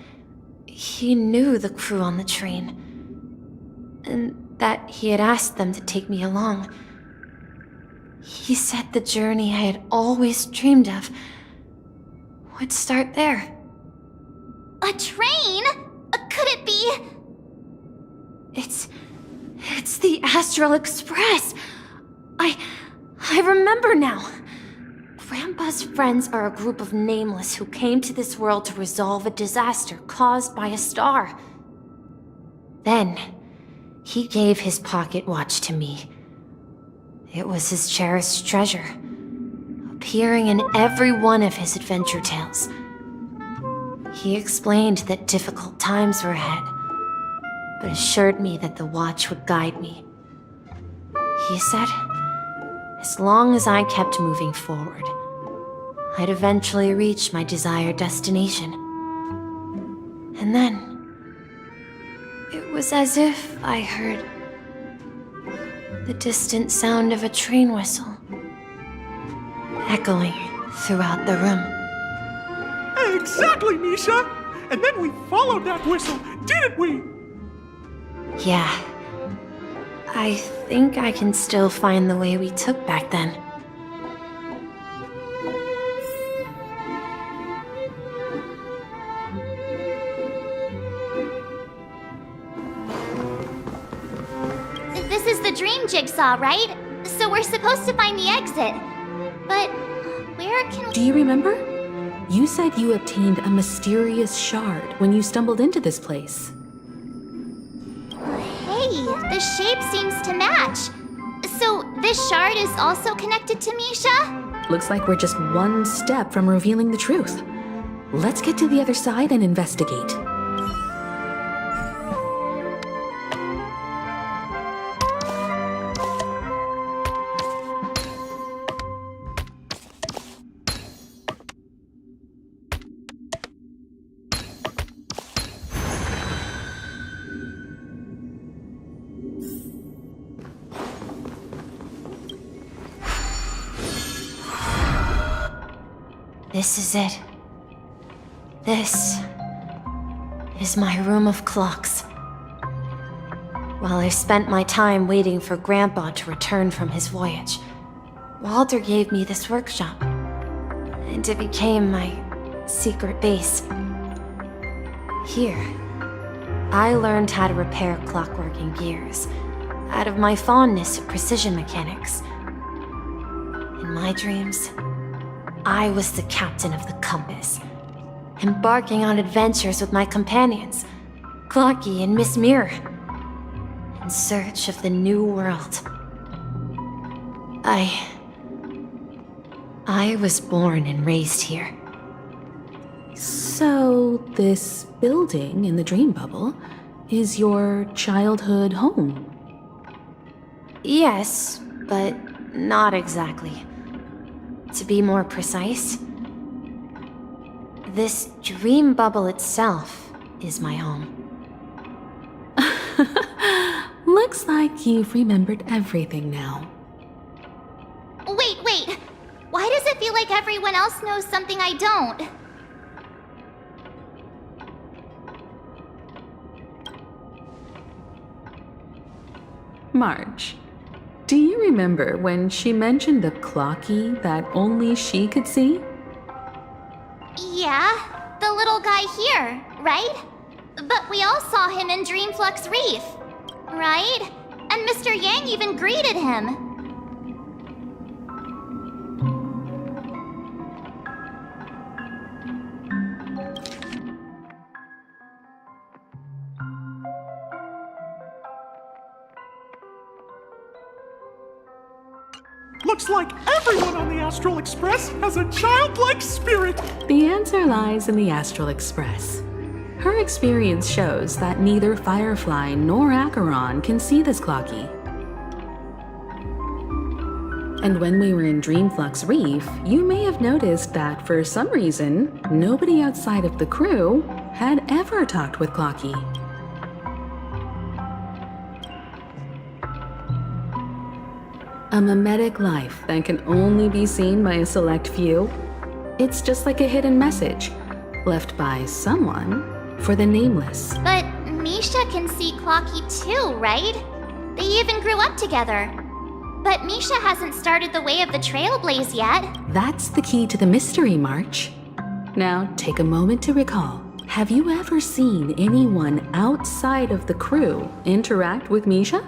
he knew the crew on the train, and that he had asked them to take me along. He said the journey I had always dreamed of would start there. A train? Could it be? It's the Astral Express. I remember now. Grandpa's friends are a group of nameless who came to this world to resolve a disaster caused by a star. Then, he gave his pocket watch to me. It was his cherished treasure, appearing in every one of his adventure tales. He explained that difficult times were ahead, but assured me that the watch would guide me. He said, as long as I kept moving forward, I'd eventually reach my desired destination. And then, it was as if I heard the distant sound of a train whistle echoing throughout the room. Exactly, Misha! And then we followed that whistle, didn't we? Yeah. I think I can still find the way we took back then. This is the dream jigsaw, right? So we're supposed to find the exit. But where can we... Do you remember? You said you obtained a mysterious shard when you stumbled into this place. Hey, the shape seems to match. So this shard is also connected to Misha? Looks like we're just one step from revealing the truth. Let's get to the other side and investigate. This is it. This is my room of clocks. While I spent my time waiting for Grandpa to return from his voyage, Walter gave me this workshop, and it became my secret base. Here, I learned how to repair clockwork and gears out of my fondness of precision mechanics. In my dreams, I was the captain of the compass, embarking on adventures with my companions, Clocky and Miss Mirror, in search of the new world. I was born and raised here. So, this building in the dream bubble is your childhood home? Yes, but not exactly. To be more precise, this dream bubble itself is my home. Looks like you've remembered everything now. Wait. Why does it feel like everyone else knows something I don't? Marge, do you remember when she mentioned a clocky that only she could see? Yeah, the little guy here, right? But we all saw him in Dreamflux Reef, right? And Mr. Yang even greeted him. Looks like everyone on the Astral Express has a childlike spirit. The answer lies in the Astral Express. Her experience shows that neither Firefly nor Acheron can see this clocky. And when we were in Dreamflux Reef, you may have noticed that for some reason, nobody outside of the crew had ever talked with Clocky. A mimetic life that can only be seen by a select few. It's just like a hidden message, left by someone for the nameless. But Misha can see Clocky too, right? They even grew up together. But Misha hasn't started the way of the Trailblaze yet. That's the key to the mystery, March. Now, take a moment to recall. Have you ever seen anyone outside of the crew interact with Misha?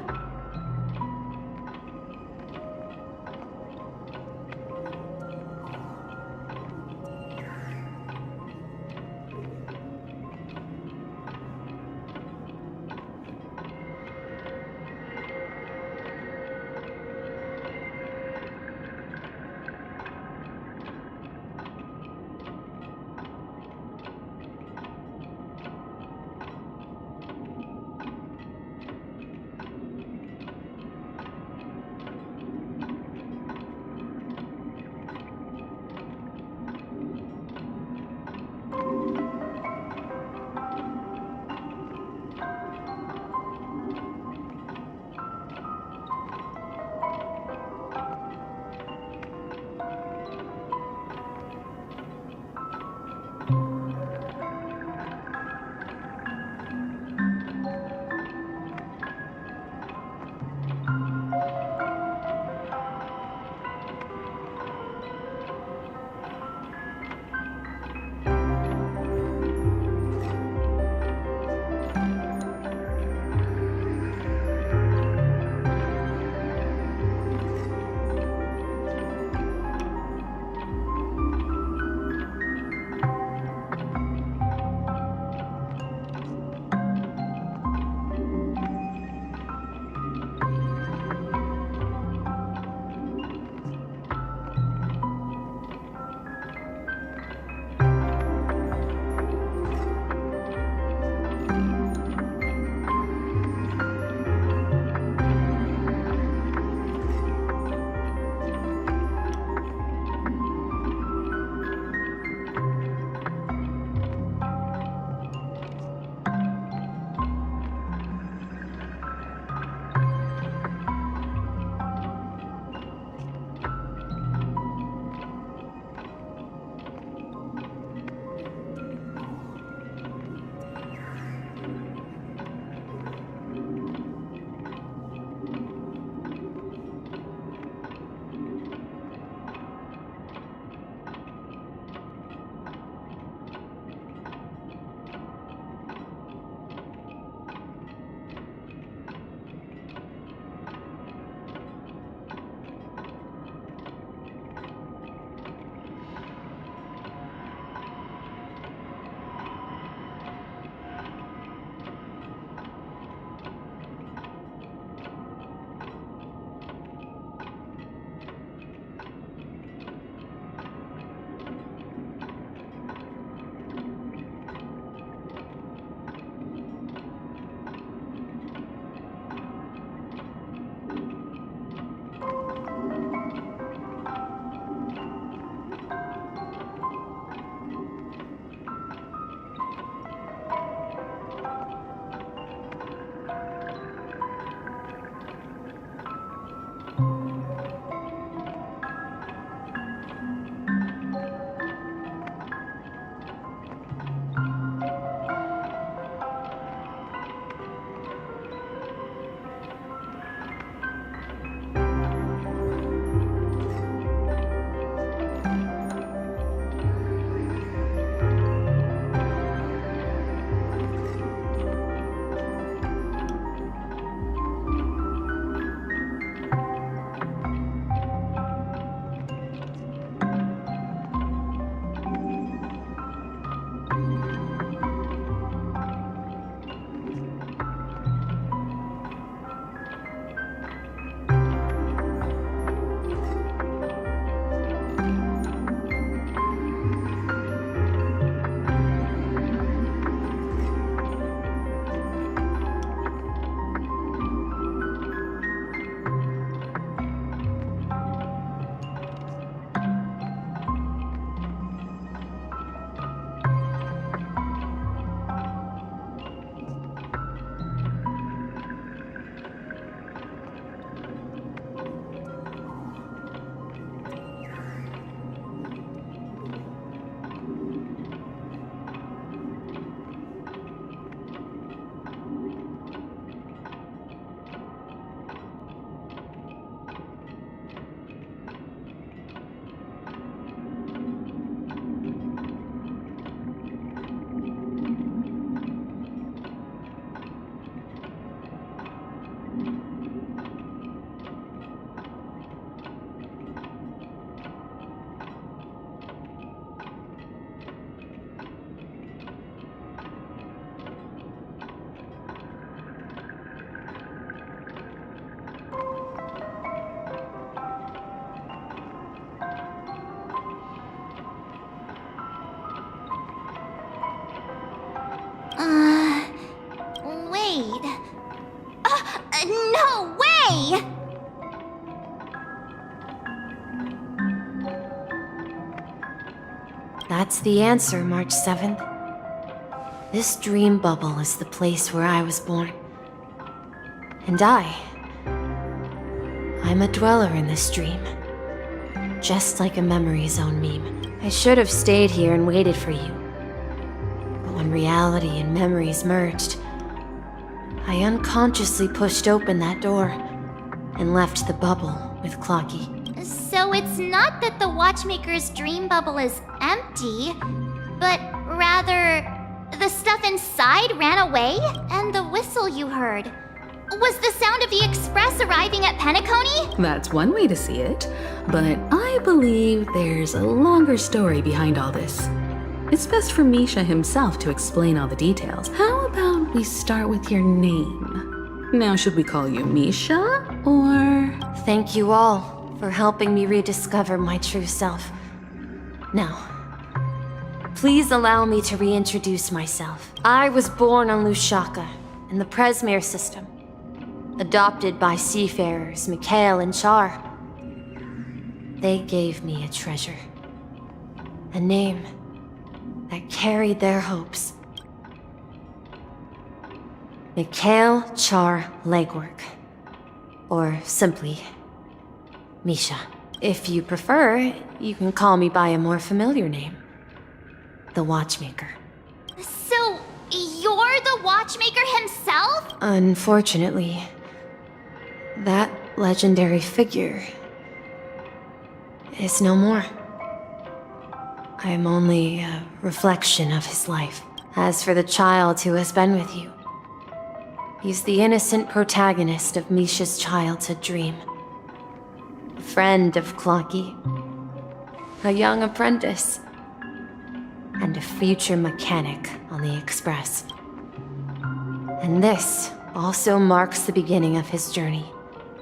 That's the answer, March 7th. This dream bubble is the place where I was born. And I'm a dweller in this dream. Just like a memory zone meme. I should have stayed here and waited for you. But when reality and memories merged, I unconsciously pushed open that door and left the bubble with Clocky. So it's not that the Watchmaker's dream bubble is empty, but rather the stuff inside ran away? And the whistle you heard was the sound of the express arriving at Penacony? That's one way to see it, but I believe there's a longer story behind all this. It's best for Misha himself to explain all the details. How about we start with your name? Now, should we call you Misha, or...? Thank you all for helping me rediscover my true self. Now, please allow me to reintroduce myself. I was born on Lushaka, in the Presmere system, adopted by seafarers Mikhail and Char. They gave me a treasure, a name that carried their hopes. Mikhail Char Legwork, or simply Misha. If you prefer, you can call me by a more familiar name, the Watchmaker. So, you're the Watchmaker himself? Unfortunately, that legendary figure is no more. I'm only a reflection of his life. As for the child who has been with you, he's the innocent protagonist of Misha's childhood dream. A friend of Clocky, a young apprentice, and a future mechanic on the Express. And this also marks the beginning of his journey,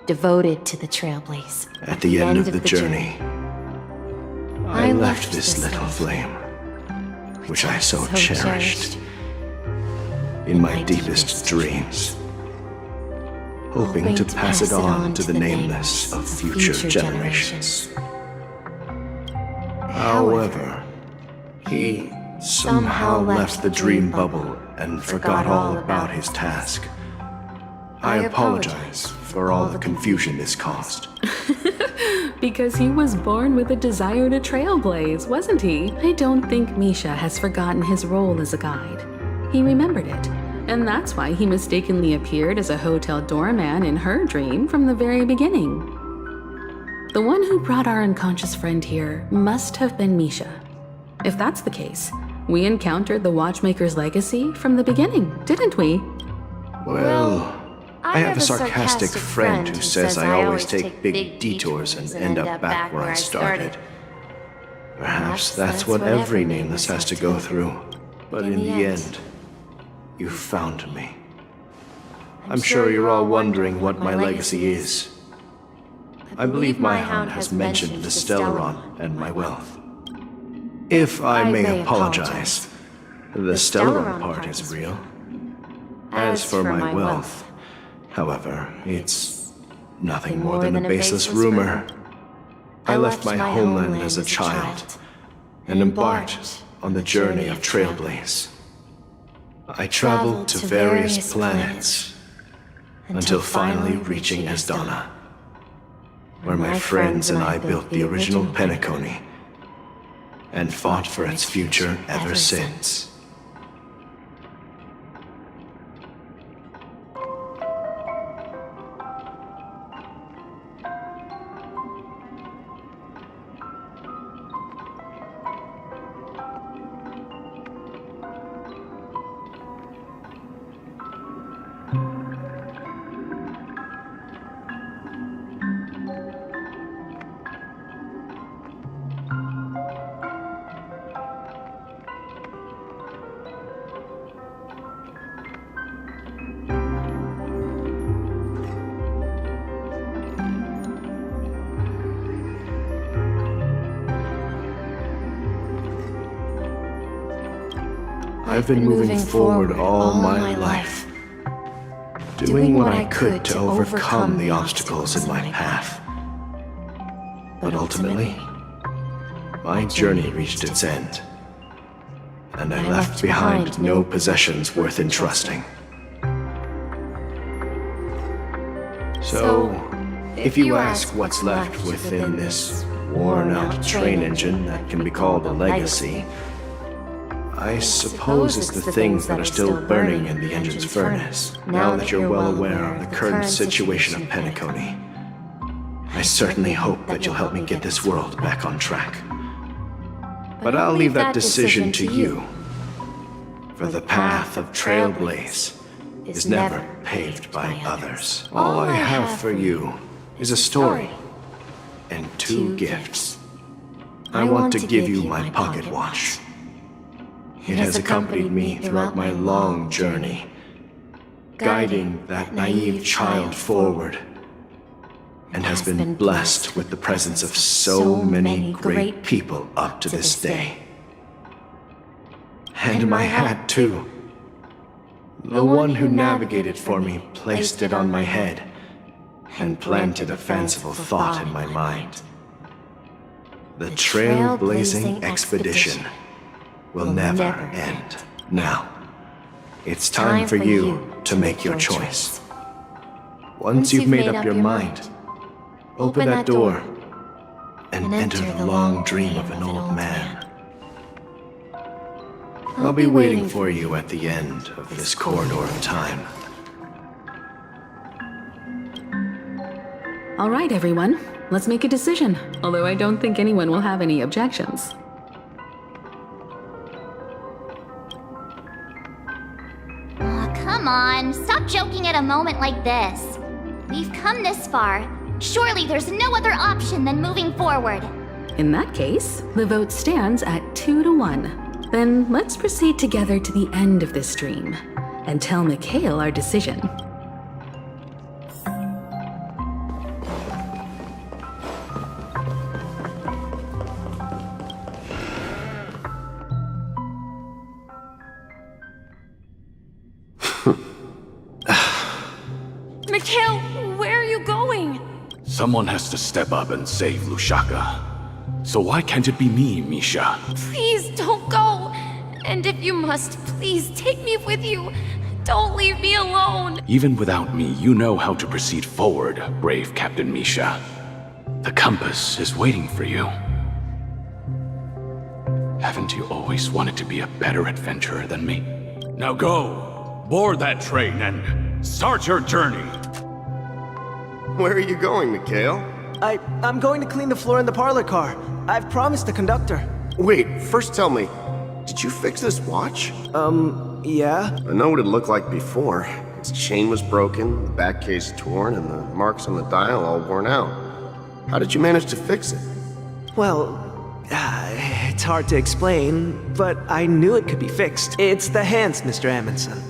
devoted to the Trailblaze. At the end of the journey, I left this little flame, which I so cherished in my deepest dreams, hoping to pass it on to the nameless of future generations. However, he somehow left the dream bubble and forgot all about his task. I apologize for all the confusion this caused. Because he was born with a desire to trailblaze, wasn't he? I don't think Misha has forgotten his role as a guide. He remembered it, and that's why he mistakenly appeared as a hotel doorman in her dream from the very beginning. The one who brought our unconscious friend here must have been Misha. If that's the case, we encountered the Watchmaker's legacy from the beginning, didn't we? Well, I have a sarcastic friend who says I always take big detours and end up back where I started. Perhaps that's what every nameless has to go through. But in the end, you found me. I'm sure you're all wondering what my legacy is. I believe my hound has mentioned the Stellaron and my wealth. If I may apologize, the Stellaron part is real. As for my wealth, however, it's nothing more than a baseless rumor. I left my homeland as a child and embarked on the journey of Trailblaze. I traveled to various planets until finally reaching Asdana, where my friends and I built the original penacony and fought for its future ever since. I've been moving forward all my life, doing what I could to overcome the obstacles in my path. But ultimately, my journey reached its end. and I left behind no possessions worth entrusting. So, if you ask what's left within this worn-out train engine that can be called a legacy, I suppose it's the things that are still burning in the engine's furnace, now that you're well aware of the current situation of Penacony. I certainly hope that you'll help me get this world back on track. But I'll leave that decision to you, for the path of Trailblaze is never paved by others. All I have for you is a story and 2 gifts. I want to give you my pocket watch. It has accompanied me throughout my long journey, guiding that naive child forward, and has been blessed with the presence of so many great people up to this day. And my hat, too. The one who navigated for me placed it on my head and planted a fanciful thought in my mind. The trailblazing expedition will never end. Now, it's time for you to make your choice. Once you've made up your mind, open that door and enter the long dream of an old man. I'll be waiting for you at the end of this corridor of time. All right, everyone. Let's make a decision, although I don't think anyone will have any objections. Come on, stop joking at a moment like this. We've come this far. Surely there's no other option than moving forward. In that case, the vote stands at 2-1. Then let's proceed together to the end of this dream and tell Mikhail our decision. Mikhail, where are you going? Someone has to step up and save Lushaka. So why can't it be me, Misha? Please don't go. And if you must, please take me with you. Don't leave me alone. Even without me, you know how to proceed forward, brave Captain Misha. The compass is waiting for you. Haven't you always wanted to be a better adventurer than me? Now go, board that train and start your journey. Where are you going, Mikhail? I'm going to clean the floor in the parlor car. I've promised the conductor. Wait, first tell me, did you fix this watch? Yeah? I know what it looked like before. Its chain was broken, the back case torn, and the marks on the dial all worn out. How did you manage to fix it? Well, it's hard to explain, but I knew it could be fixed. It's the hands, Mr. Amundsen.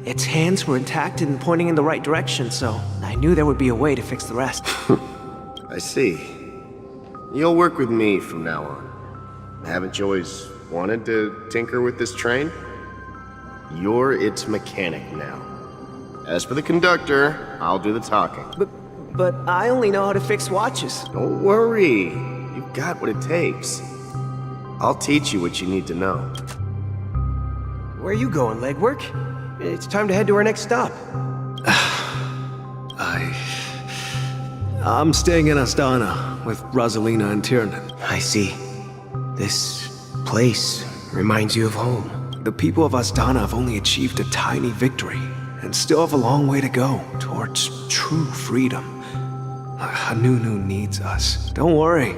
Its hands were intact and pointing in the right direction, so I knew there would be a way to fix the rest. I see. You'll work with me from now on. Haven't you always wanted to tinker with this train? You're its mechanic now. As for the conductor, I'll do the talking. But I only know how to fix watches. Don't worry. You've got what it takes. I'll teach you what you need to know. Where are you going, legwork? It's time to head to our next stop. I'm staying in Astana with Rosalina and Tiernan. I see. This place reminds you of home. The people of Astana have only achieved a tiny victory and still have a long way to go towards true freedom. Hanunu needs us. Don't worry,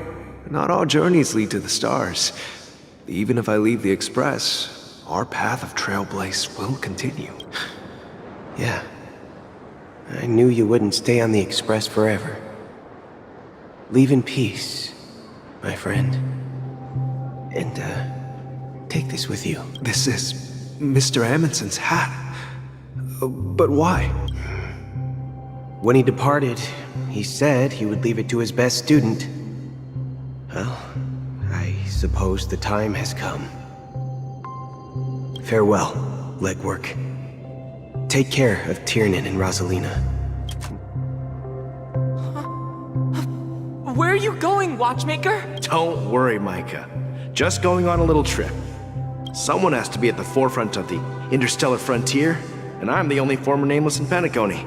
not all journeys lead to the stars. Even if I leave the Express, our path of Trailblaze will continue. Yeah. I knew you wouldn't stay on the Express forever. Leave in peace, my friend. And, take this with you. This is Mr. Amundsen's hat. But why? When he departed, he said he would leave it to his best student. Well, I suppose the time has come. Farewell, legwork. Take care of Tiernan and Rosalina. Where are you going, watchmaker? Don't worry, Micah. Just going on a little trip. Someone has to be at the forefront of the interstellar frontier, and I'm the only former nameless in Penacony.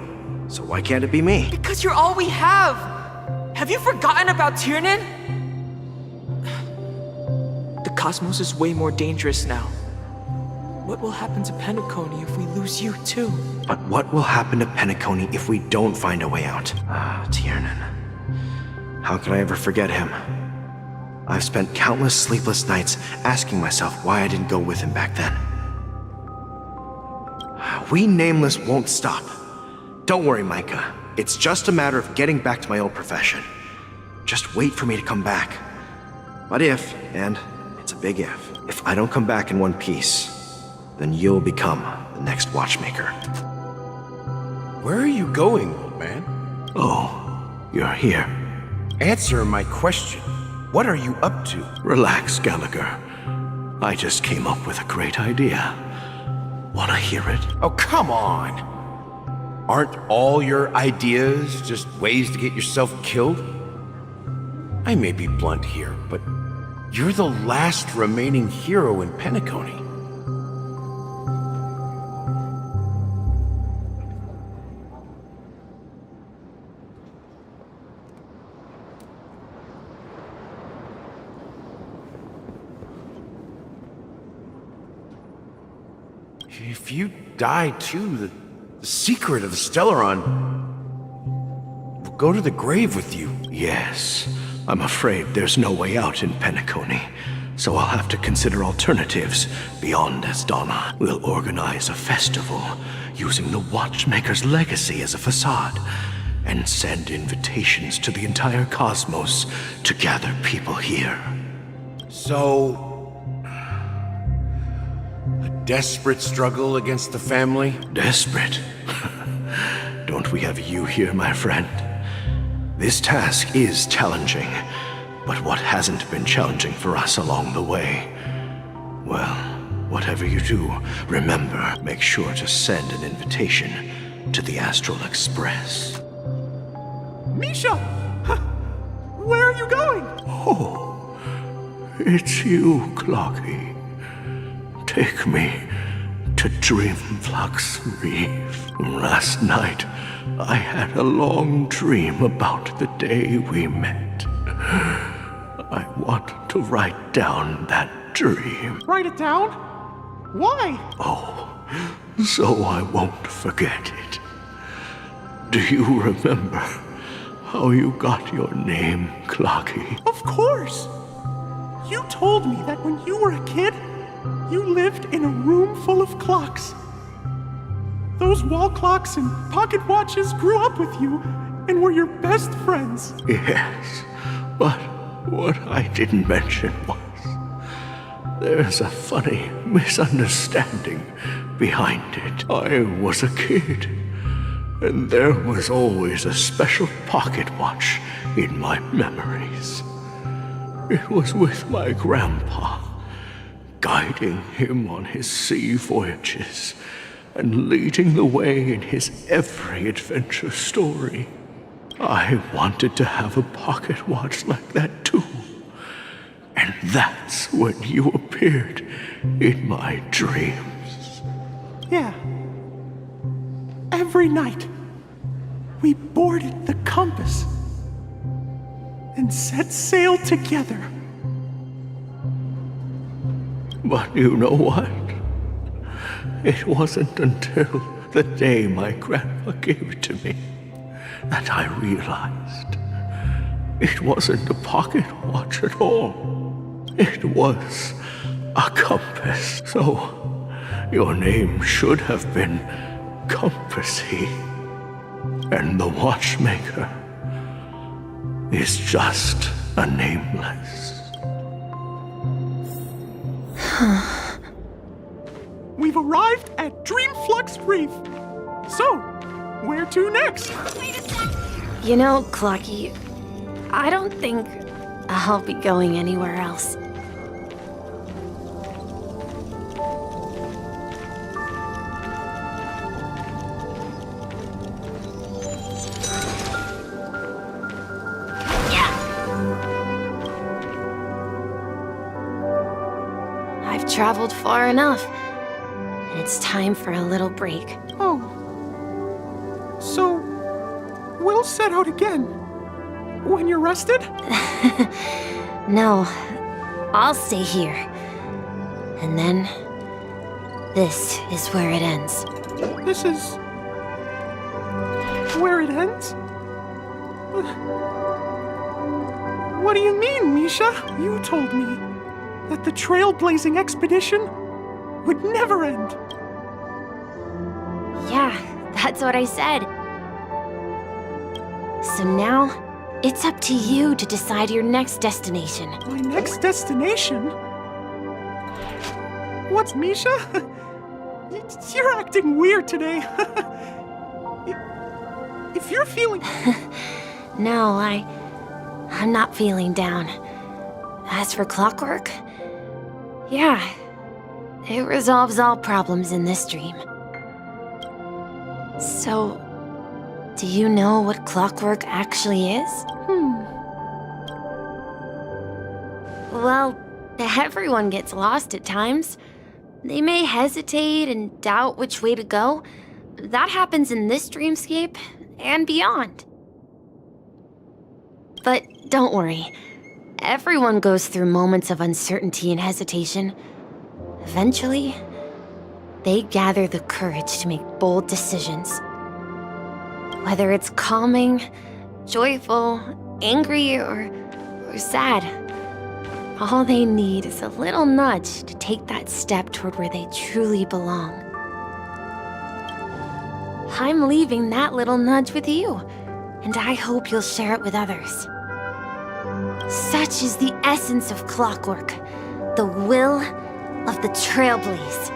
So why can't it be me? Because you're all we have! Have you forgotten about Tiernan? The cosmos is way more dangerous now. What will happen to Penacony if we lose you too? But what will happen to Penacony if we don't find a way out? Ah, Tiernan. How can I ever forget him? I've spent countless sleepless nights asking myself why I didn't go with him back then. We Nameless won't stop. Don't worry, Micah. It's just a matter of getting back to my old profession. Just wait for me to come back. But if, and it's a big if I don't come back in one piece, then you'll become the next watchmaker. Where are you going, old man? Oh, you're here. Answer my question. What are you up to? Relax, Gallagher. I just came up with a great idea. Wanna hear it? Oh, come on. Aren't all your ideas just ways to get yourself killed? I may be blunt here, but you're the last remaining hero in Penacony. If you die too, the secret of the Stellaron will go to the grave with you. Yes. I'm afraid there's no way out in Penacony, so I'll have to consider alternatives beyond Asdana. We'll organize a festival using the Watchmaker's legacy as a facade and send invitations to the entire cosmos to gather people here. So, a desperate struggle against the family? Desperate? Don't we have you here, my friend? This task is challenging, but what hasn't been challenging for us along the way? Well, whatever you do, remember, make sure to send an invitation to the Astral Express. Misha! Where are you going? Oh, it's you, Clocky. Take me to Dreamflux Reef. Last night, I had a long dream about the day we met. I want to write down that dream. Write it down? Why? Oh, so I won't forget it. Do you remember how you got your name, Clocky? Of course! You told me that when you were a kid, you lived in a room full of clocks. Those wall clocks and pocket watches grew up with you and were your best friends. Yes, but what I didn't mention was there's a funny misunderstanding behind it. I was a kid, and there was always a special pocket watch in my memories. It was with my grandpa, guiding him on his sea voyages and leading the way in his every adventure story. I wanted to have a pocket watch like that too. And that's when you appeared in my dreams. Yeah. Every night, we boarded the compass and set sail together. But you know what? It wasn't until the day my grandpa gave it to me that I realized it wasn't a pocket watch at all. It was a compass. So your name should have been Compassy. And the watchmaker is just a nameless. We've arrived at Dreamflux Reef. So, where to next? You know, Clocky, I don't think I'll be going anywhere else. traveled far enough. And it's time for a little break. Oh. So, we'll set out again. When you're rested? No, I'll stay here. And then, this is where it ends. This is... where it ends? What do you mean, Misha? You told me that the trailblazing expedition would never end. Yeah, that's what I said. So now, it's up to you to decide your next destination. My next destination? What's Misha? You're acting weird today. If you're feeling... No, I'm not feeling down. As for clockwork, yeah, it resolves all problems in this dream. So, do you know what clockwork actually is? Well, everyone gets lost at times. They may hesitate and doubt which way to go. That happens in this dreamscape and beyond. But don't worry. Everyone goes through moments of uncertainty and hesitation. Eventually, they gather the courage to make bold decisions. Whether it's calming, joyful, angry, or sad, all they need is a little nudge to take that step toward where they truly belong. I'm leaving that little nudge with you, and I hope you'll share it with others. Such is the essence of clockwork, the will of the trailblaze.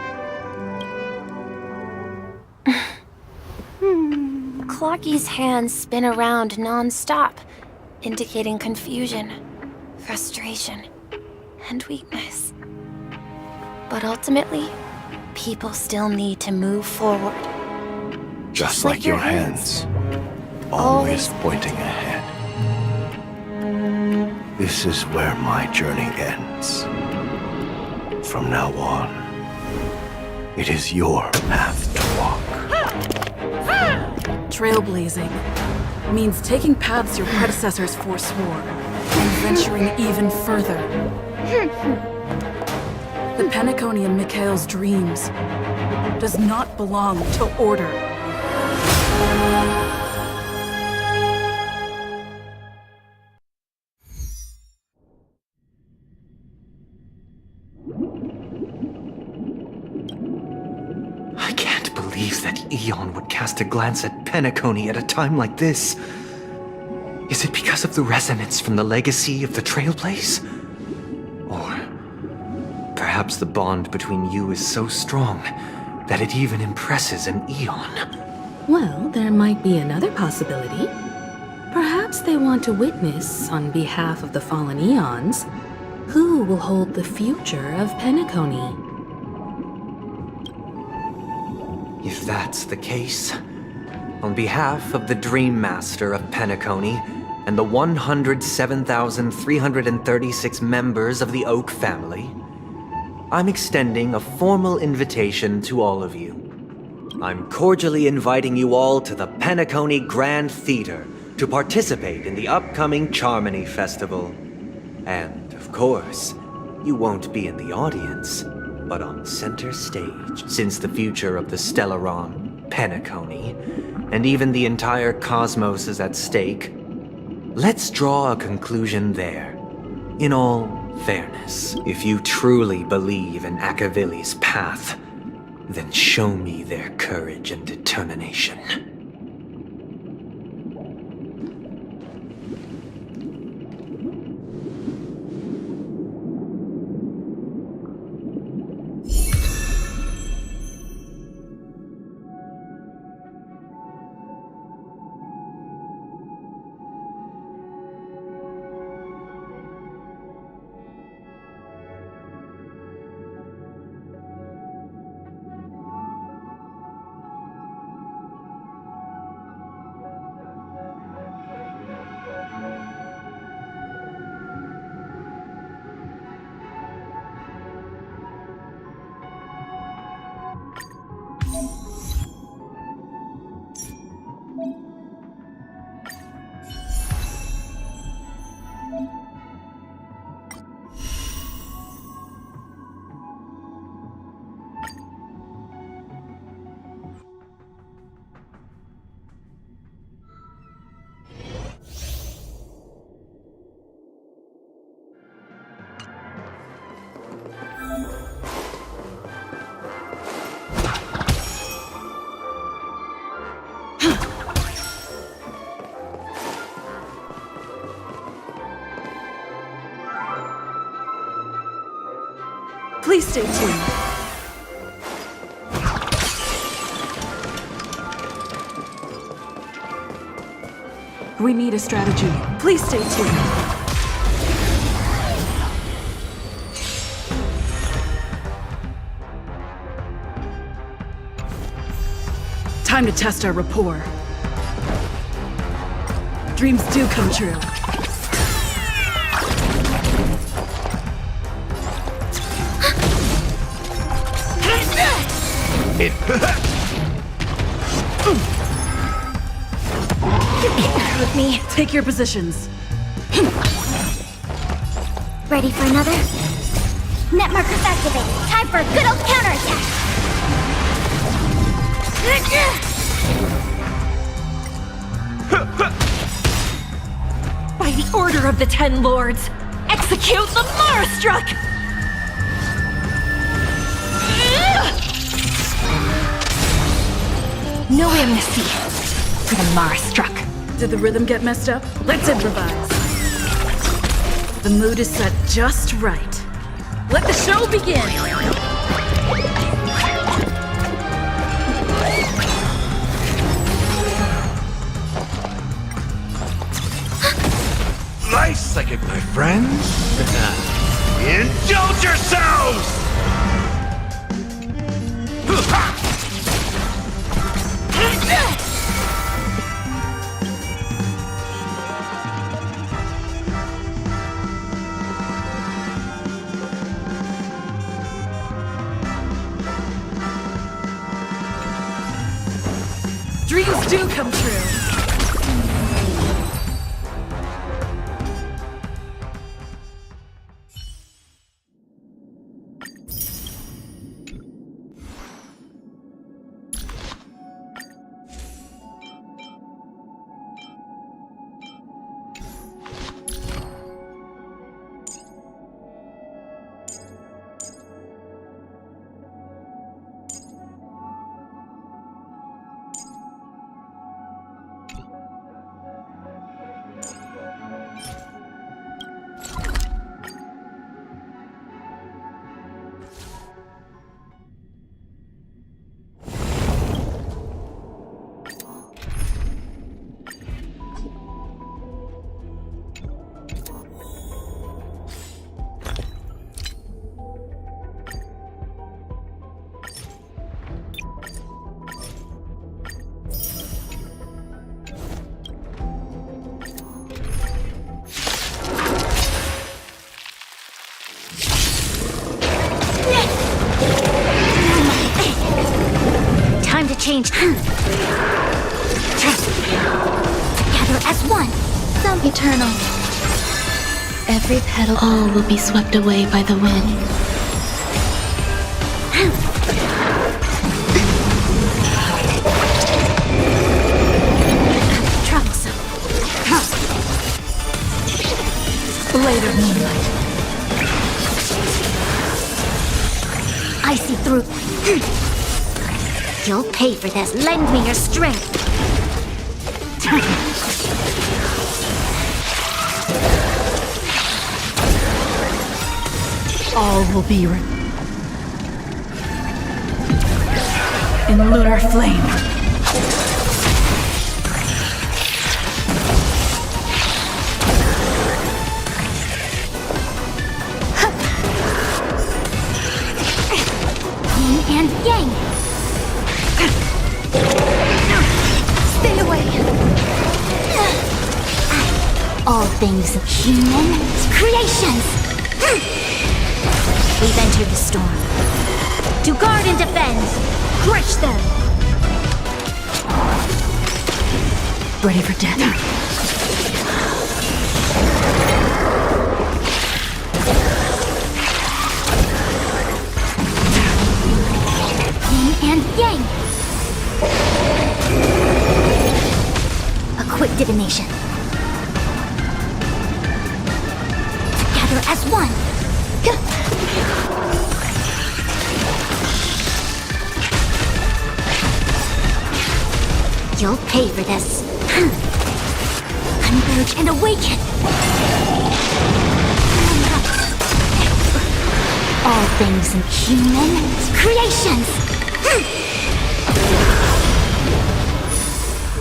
Clocky's hands spin around non-stop, indicating confusion, frustration, and weakness. But ultimately, people still need to move forward. Just like your hands, always pointing ahead. This is where my journey ends. From now on, it is your path to walk. Trailblazing means taking paths your predecessors forswore and venturing even further. The penacony in Mikhail's dreams does not belong to order. I can't believe that Eon would cast a glance at penacony at a time like this. Is it because of the resonance from the legacy of the Trailblaze? Or perhaps the bond between you is so strong that it even impresses an Eon? Well, there might be another possibility. Perhaps they want to witness, on behalf of the fallen Eons, who will hold the future of penacony. If that's the case, on behalf of the Dream Master of Penacony and the 107,336 members of the Oak family, I'm extending a formal invitation to all of you. I'm cordially inviting you all to the Penacony Grand Theater to participate in the upcoming Charmony Festival. And, of course, you won't be in the audience, but on center stage, since the future of the Stellaron, Penacony, and even the entire cosmos is at stake. Let's draw a conclusion there. In all fairness, if you truly believe in Akavili's path, then show me their courage and determination. Please stay tuned. We need a strategy. Please stay tuned. Time to test our rapport. Dreams do come true. With me. Take your positions. Ready for another? Net markers activated. Time for a good old counterattack. By the order of the Ten Lords, execute the Marastruck! No amnesty for the Marastruck. Did the rhythm get messed up? Let's improvise. The mood is set just right. Let the show begin! Nice psychic, my friends. Indulge yourselves! Dreams do come true. Time to change. Together as one. Some Eternal. Every petal, all will be swept away by the wind. Troublesome. Blade of moonlight. I see through. You'll pay for this. Lend me your strength. All will be in lunar flame. Yin and yang. Stay away. All things of human creations. We've entered the storm. To guard and defend. Crush them. Ready for death. Yin and yang. A quick divination. Together as one. You'll pay for this. Converge and awaken. all things human creations.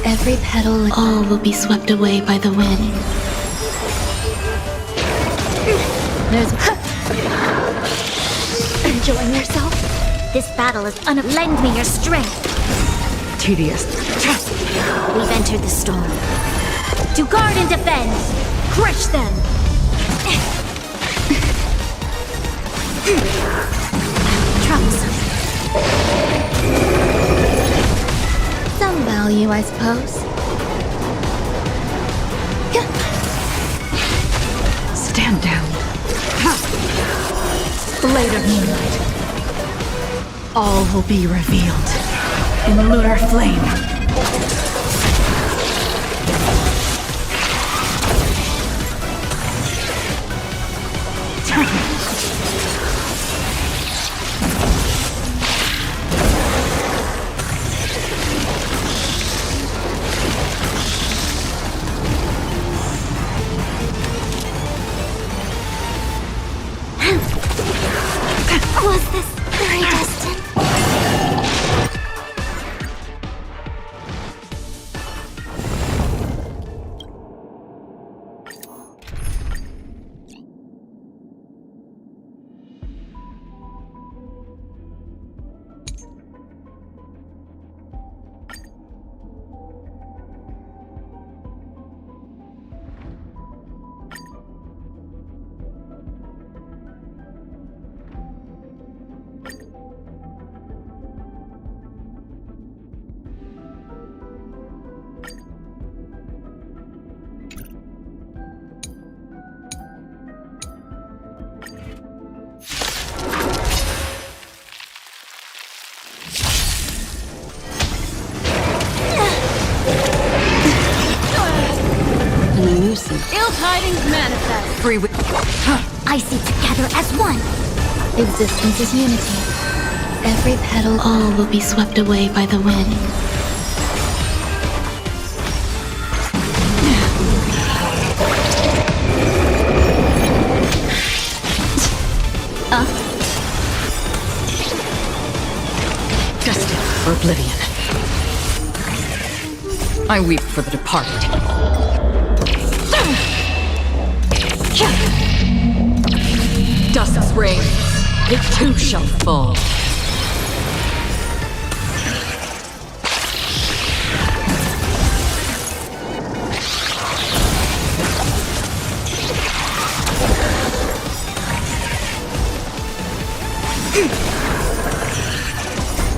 Every petal, all will be swept away by the wind. There's... Enjoying yourself? This battle is lend me your strength. Tedious. We've entered the storm. To guard and defend! Crush them! Troublesome. Some value, I suppose. Stand down. Blade of moonlight. All will be revealed in lunar flame. Was this predestined? Ill tidings manifest. Free with... I see together as one. Existence is unity. Every petal, all will be swept away by the wind. Destined for oblivion. I weep for the departed. Dusk's reign, it too shall fall.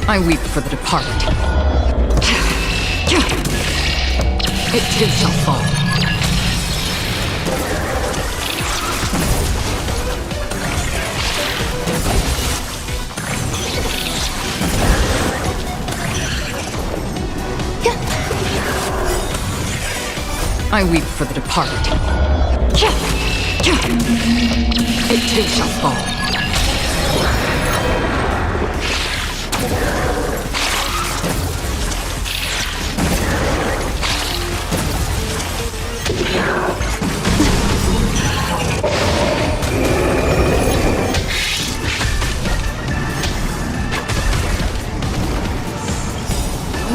I weep for the departed. It too shall fall. I weep for the departed. It too shall fall.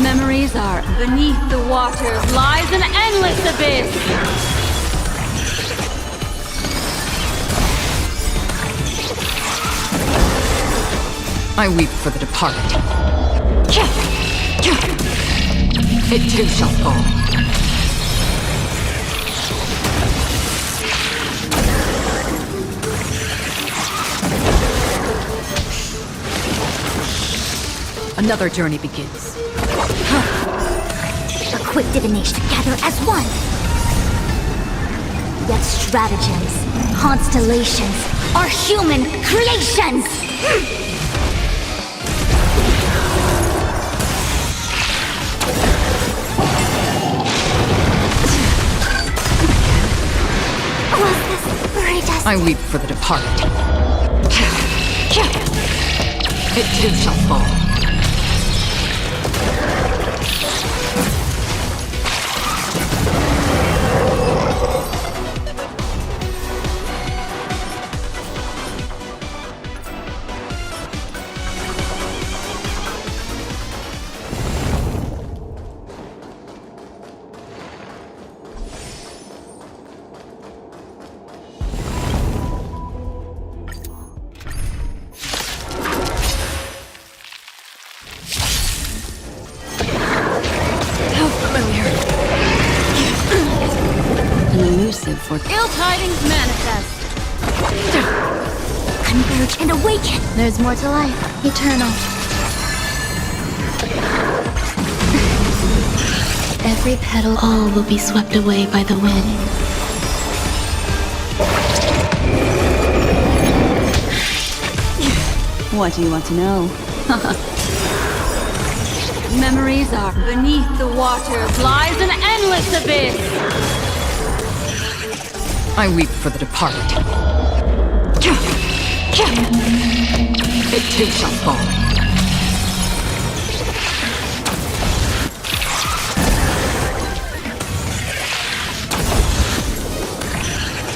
Memories are beneath the waters lies an endless abyss. I weep for the departed. It too shall fall. Another journey begins. A quick divination together as one. Yet stratagems, constellations are human creations. Was this predestined? I weep for the departed. It too shall fall. familiar. An elusive for Ill tidings manifest. Converge and awaken! There's more to life. Eternal. Every petal, all will be swept away by the wind. What do you want to know? Memories are beneath the waters lies an endless abyss. I weep for the departed. It too shall fall.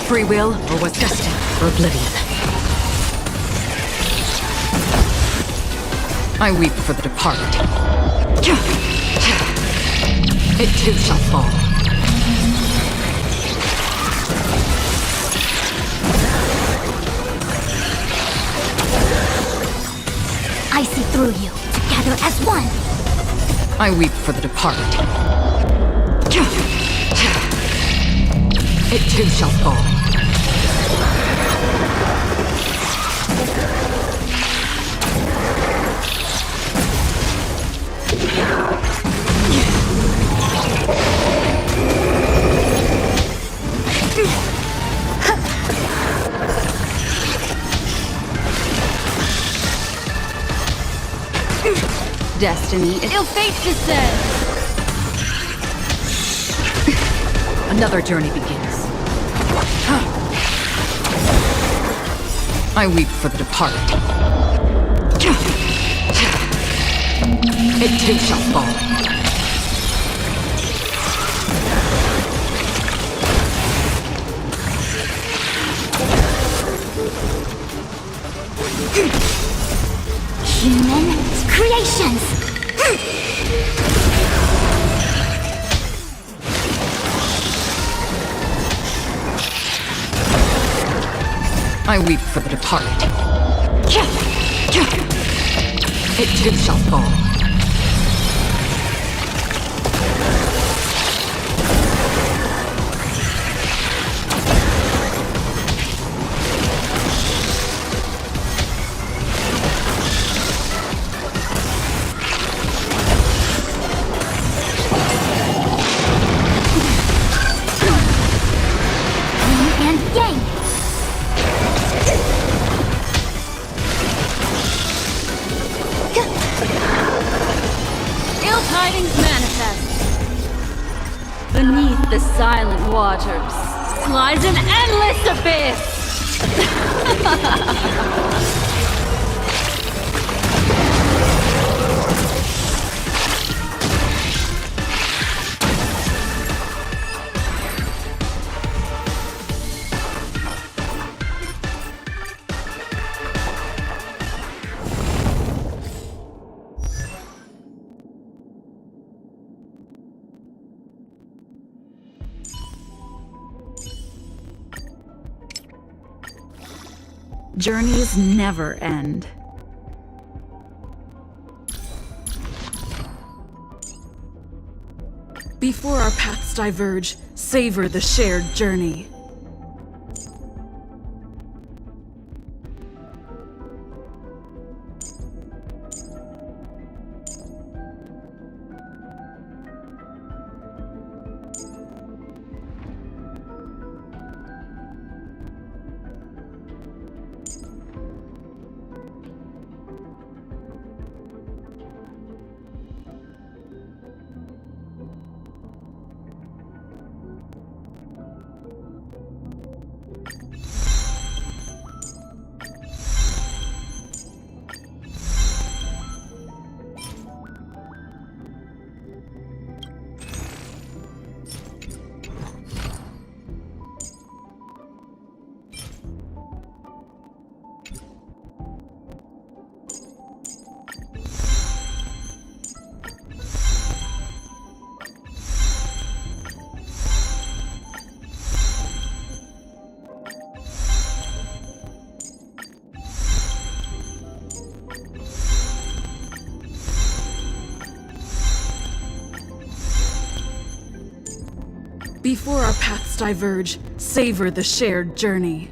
Free will, or was destined for oblivion? I weep for the departed. It too shall fall. I see through you, together as one. I weep for the departed. It too shall fall. Destiny, ill fate descends. Another journey begins. I weep for the departed. It too shall fall. Human creations! I weep for the departed. It too shall fall. Beneath the silent waters lies an endless abyss! Journeys never end. Before our paths diverge, savor the shared journey. Before our paths diverge, savor the shared journey.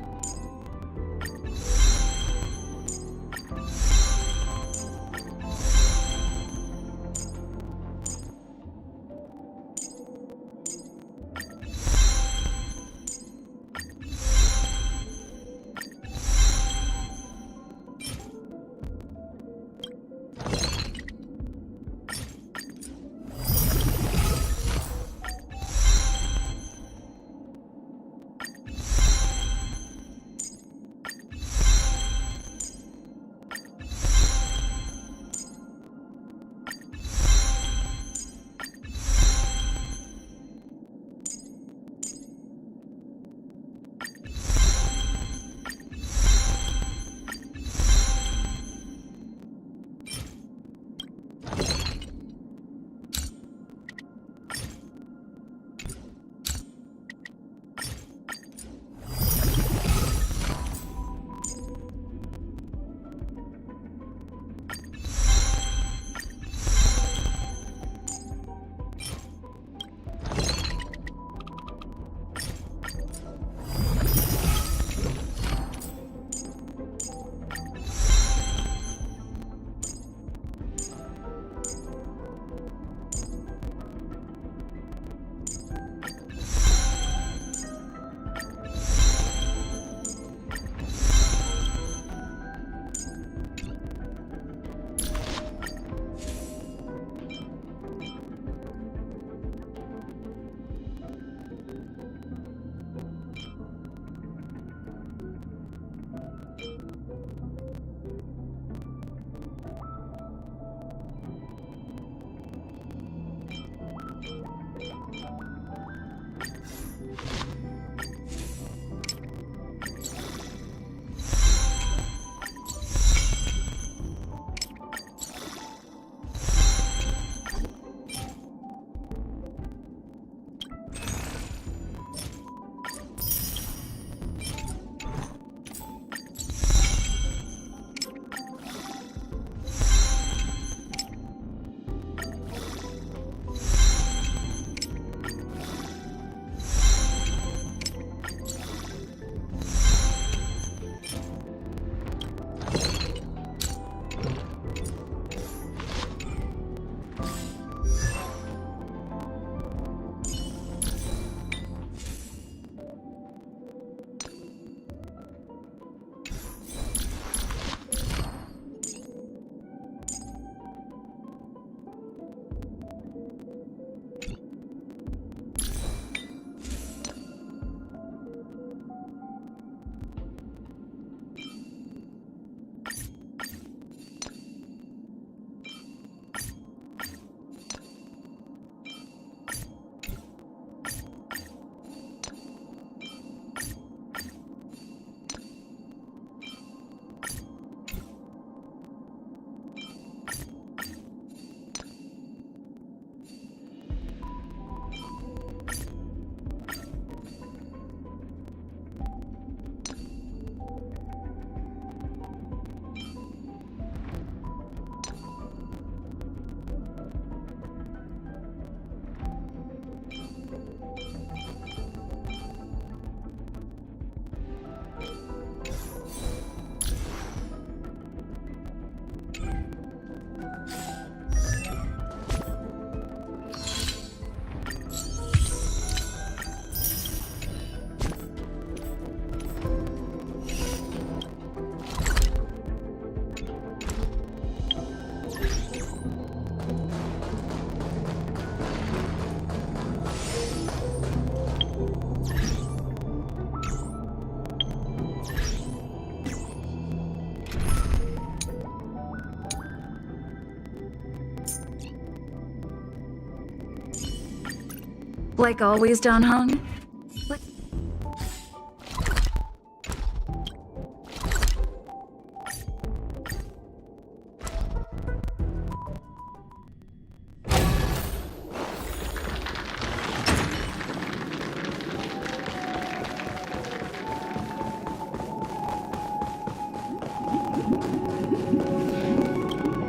Like always, Don Hung?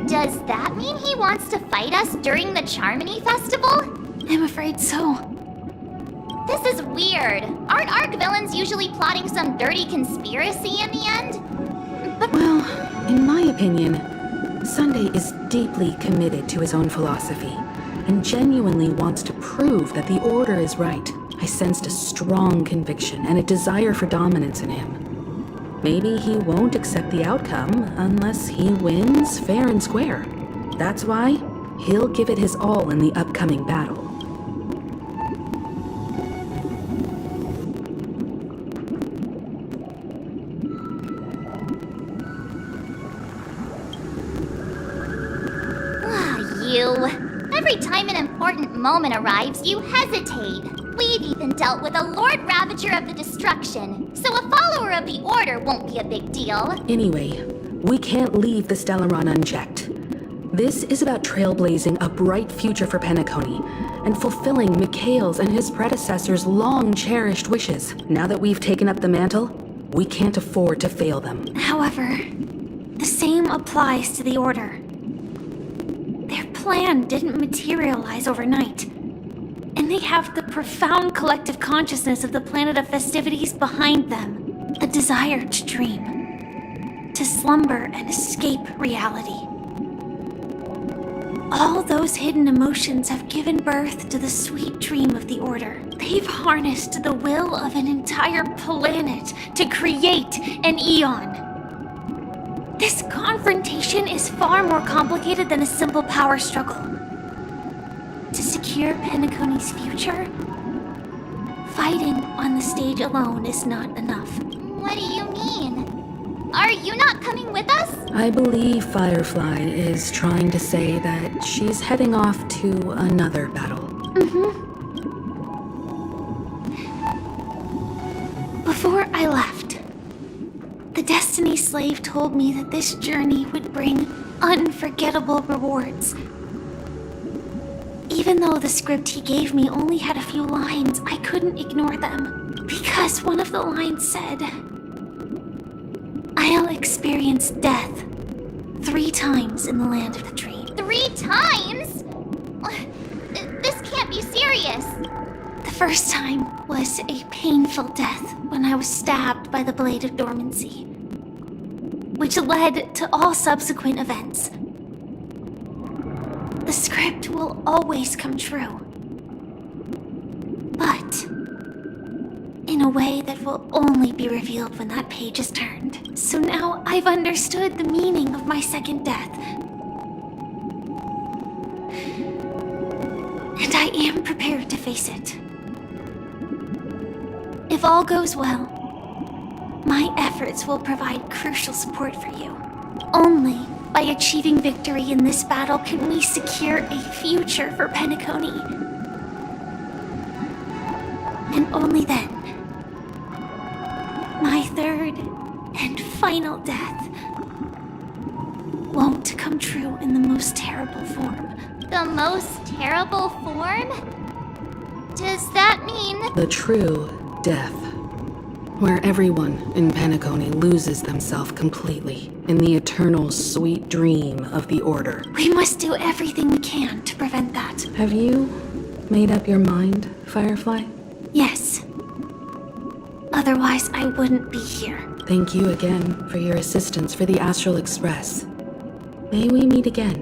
Does that mean he wants to fight us during the Charmony Festival? I'm afraid so. This is weird. Aren't Arc villains usually plotting some dirty conspiracy in the end? Well, in my opinion, Sunday is deeply committed to his own philosophy and genuinely wants to prove that the Order is right. I sensed a strong conviction and a desire for dominance in him. Maybe he won't accept the outcome unless he wins fair and square. That's why he'll give it his all in the upcoming battle. Every time an important moment arrives, you hesitate. We've even dealt with a Lord Ravager of the Destruction, so a follower of the Order won't be a big deal. Anyway, we can't leave the Stellaron unchecked. This is about trailblazing a bright future for Penacony and fulfilling Mikhail's and his predecessors' long-cherished wishes. Now that we've taken up the mantle, we can't afford to fail them. However, the same applies to the Order. Their plan didn't materialize overnight, and they have the profound collective consciousness of the planet of festivities behind them, a desire to dream, to slumber and escape reality. All those hidden emotions have given birth to the sweet dream of the Order. They've harnessed the will of an entire planet to create an eon. This confrontation is far more complicated than a simple power struggle. To secure Penacony's future, fighting on the stage alone is not enough. What do you mean? Are you not coming with us? I believe Firefly is trying to say that she's heading off to another battle. Before I left, the Destiny Slave told me that this journey would bring unforgettable rewards. Even though the script he gave me only had a few lines, I couldn't ignore them. Because one of the lines said, "I'll experience death 3 times in the land of the dream." 3 times? This can't be serious. The first time was a painful death when I was stabbed by the Blade of Dormancy, which led to all subsequent events. The script will always come true, but in a way that will only be revealed when that page is turned. So now I've understood the meaning of my second death, and I am prepared to face it. If all goes well, my efforts will provide crucial support for you. Only by achieving victory in this battle can we secure a future for Penacony. And only then, my third and final death won't come true in the most terrible form. The most terrible form? Does that mean... The true death, where everyone in Penacony loses themselves completely in the eternal sweet dream of the Order. We must do everything we can to prevent that. Have you made up your mind, Firefly? Yes. Otherwise, I wouldn't be here. Thank you again for your assistance for the Astral Express. May we meet again,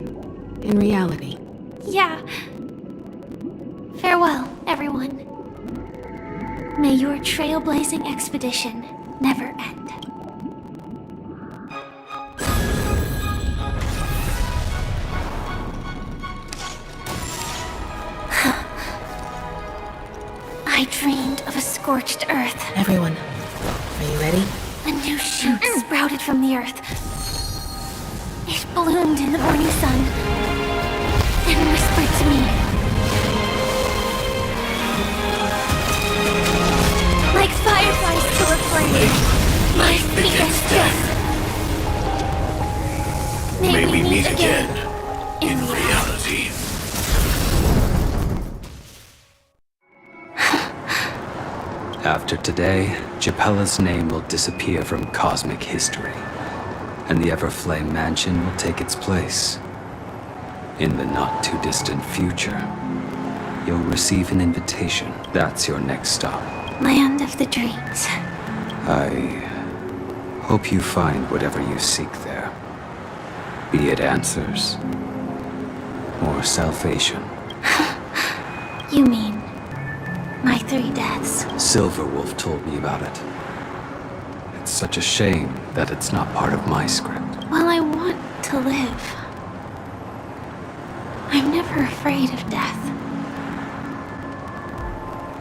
in reality. Yeah. Farewell, everyone. May your trailblazing expedition never end. I dreamed of a scorched earth. Everyone, are you ready? A new shoot sprouted from the earth. It bloomed in the morning sun and whispered to me. Like fireflies proliferating, my biggest death. May we meet again in reality. After today, Japella's name will disappear from cosmic history, and the Everflame Mansion will take its place. In the not-too-distant future, you'll receive an invitation. That's your next stop. Land of the Dreams. I hope you find whatever you seek there. Be it answers or salvation. You mean my 3 deaths? Silverwolf told me about it. It's such a shame that it's not part of my script. Well, I want to live. I'm never afraid of death.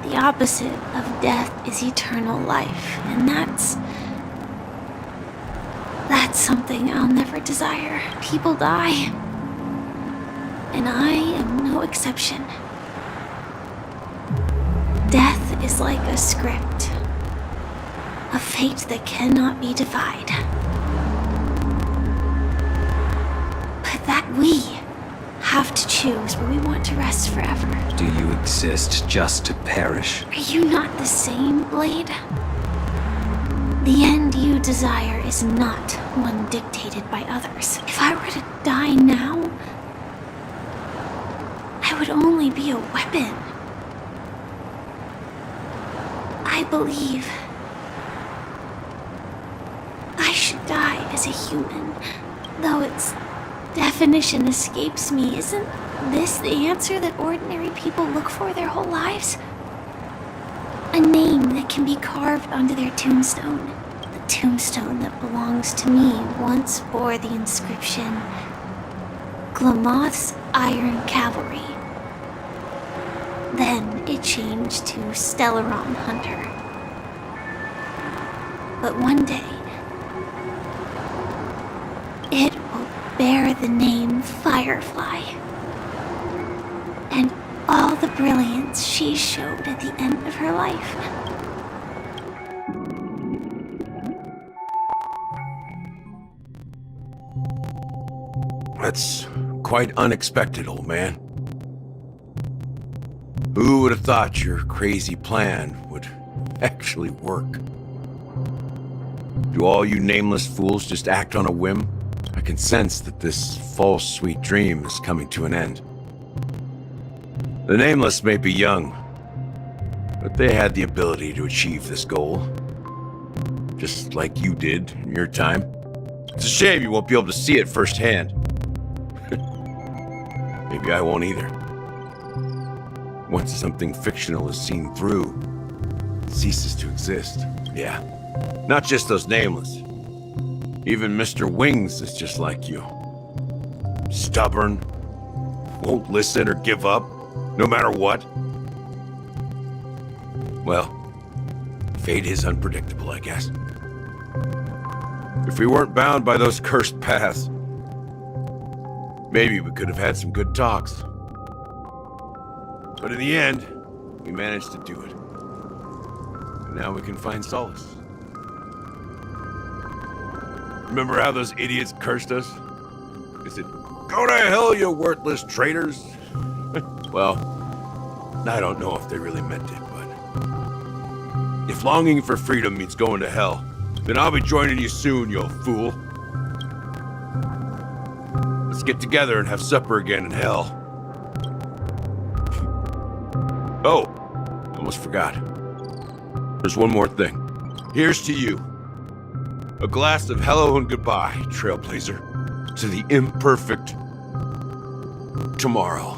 The opposite of death is eternal life, and that's something I'll never desire. People die, and I am no exception. Death is like a script, a fate that cannot be defied. But that we have to choose where we want to rest forever. Do you exist just to perish? Are you not the same, Blade? The end you desire is not one dictated by others. If I were to die now, I would only be a weapon. I believe I should die as a human, though its definition escapes me. Isn't this the answer that ordinary people look for their whole lives? A name that can be carved onto their tombstone. The tombstone that belongs to me once bore the inscription, Glamoth's Iron Cavalry. Then it changed to Stellaron Hunter. But one day, it will bear the name Firefly. And all the brilliance she showed at the end of her life. That's quite unexpected, old man. Who would have thought your crazy plan would actually work? Do all you nameless fools just act on a whim? I can sense that this false sweet dream is coming to an end. The Nameless may be young, but they had the ability to achieve this goal. Just like you did in your time. It's a shame you won't be able to see it firsthand. Maybe I won't either. Once something fictional is seen through, it ceases to exist. Yeah, not just those Nameless. Even Mr. Wings is just like you. Stubborn, won't listen or give up, no matter what. Well, fate is unpredictable, I guess. If we weren't bound by those cursed paths, maybe we could have had some good talks. But in the end, we managed to do it. And now we can find solace. Remember how those idiots cursed us? They said, "Go to hell, you worthless traitors!" Well, I don't know if they really meant it, but if longing for freedom means going to hell, then I'll be joining you soon, you fool. Let's get together and have supper again in hell. Oh, almost forgot. There's one more thing. Here's to you. A glass of hello and goodbye, Trailblazer, to the imperfect tomorrow.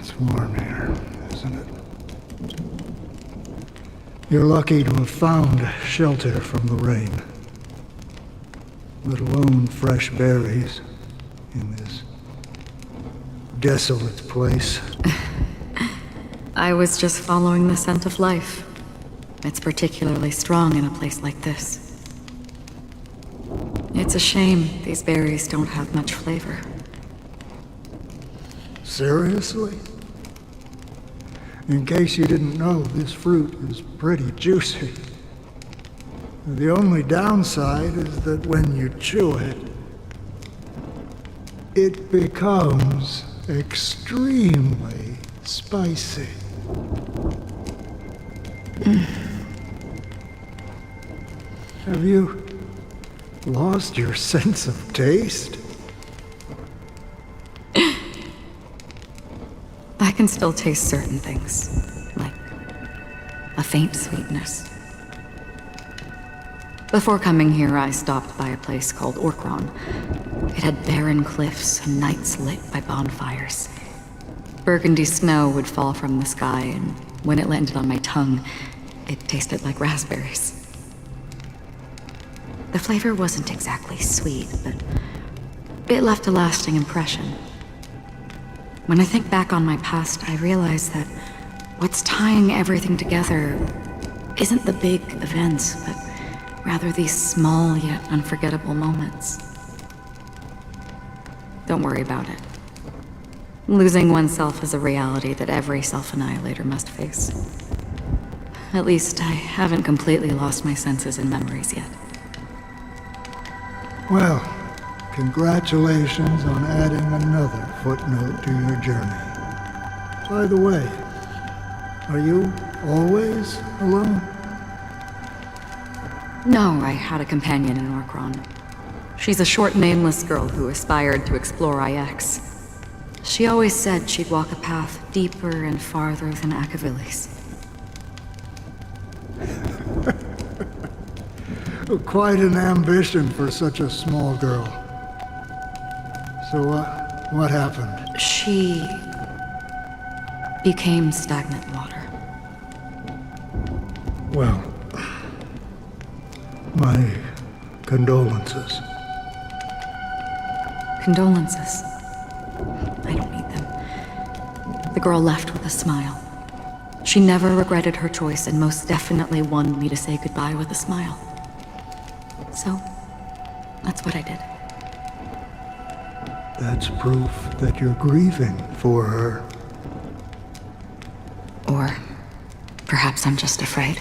It's warm here, isn't it? You're lucky to have found shelter from the rain. Let alone fresh berries in this desolate place. I was just following the scent of life. It's particularly strong in a place like this. It's a shame these berries don't have much flavor. Seriously? In case you didn't know, this fruit is pretty juicy. The only downside is that when you chew it, it becomes extremely spicy. Have you lost your sense of taste? can still taste certain things, like a faint sweetness. Before coming here, I stopped by a place called Orkron. It had barren cliffs and nights lit by bonfires. Burgundy snow would fall from the sky, and when it landed on my tongue, it tasted like raspberries. The flavor wasn't exactly sweet, but it left a lasting impression. When I think back on my past, I realize that what's tying everything together isn't the big events, but rather these small yet unforgettable moments. Don't worry about it. Losing oneself is a reality that every self-annihilator must face. At least I haven't completely lost my senses and memories yet. Well, congratulations on adding another footnote to your journey. By the way, are you always alone? No, I had a companion in Orkron. She's a short, nameless girl who aspired to explore IX. She always said she'd walk a path deeper and farther than Akavilis. Quite an ambition for such a small girl. So what happened? She became stagnant water. Well, my condolences. Condolences. I don't need them. The girl left with a smile. She never regretted her choice and most definitely wanted me to say goodbye with a smile. So, that's what I did. That's proof that you're grieving for her. Or perhaps I'm just afraid.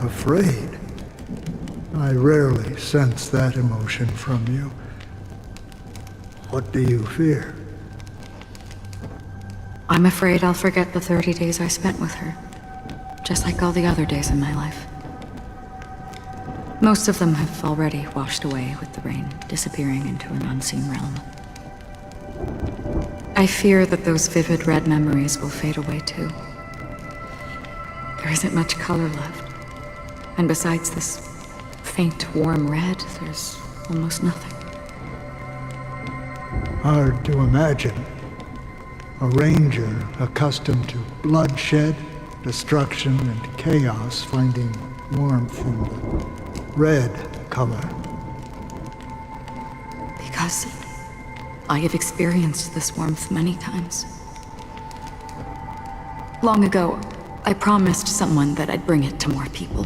Afraid? I rarely sense that emotion from you. What do you fear? I'm afraid I'll forget the 30 days I spent with her, just like all the other days in my life. Most of them have already washed away with the rain, disappearing into an unseen realm. I fear that those vivid red memories will fade away too. There isn't much color left, and besides this faint, warm red, there's almost nothing. Hard to imagine. A ranger accustomed to bloodshed, destruction, and chaos finding warmth in the red color. Because I have experienced this warmth many times. Long ago, I promised someone that I'd bring it to more people.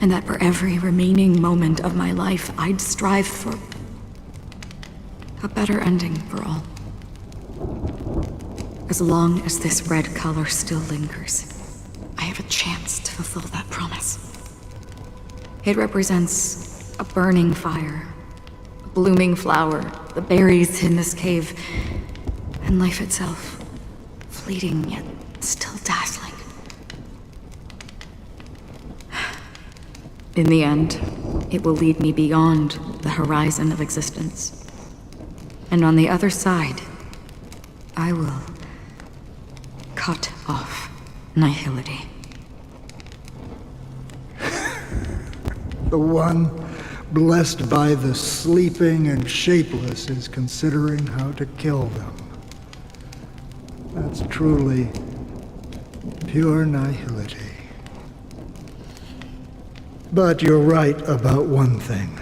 And that for every remaining moment of my life, I'd strive for a better ending for all. As long as this red color still lingers, I have a chance to fulfill that promise. It represents a burning fire, a blooming flower, the berries in this cave, and life itself, fleeting yet still dazzling. In the end, it will lead me beyond the horizon of existence. And on the other side, I will cut off nihility. The one blessed by the sleeping and shapeless is considering how to kill them. That's truly pure nihility. But you're right about one thing.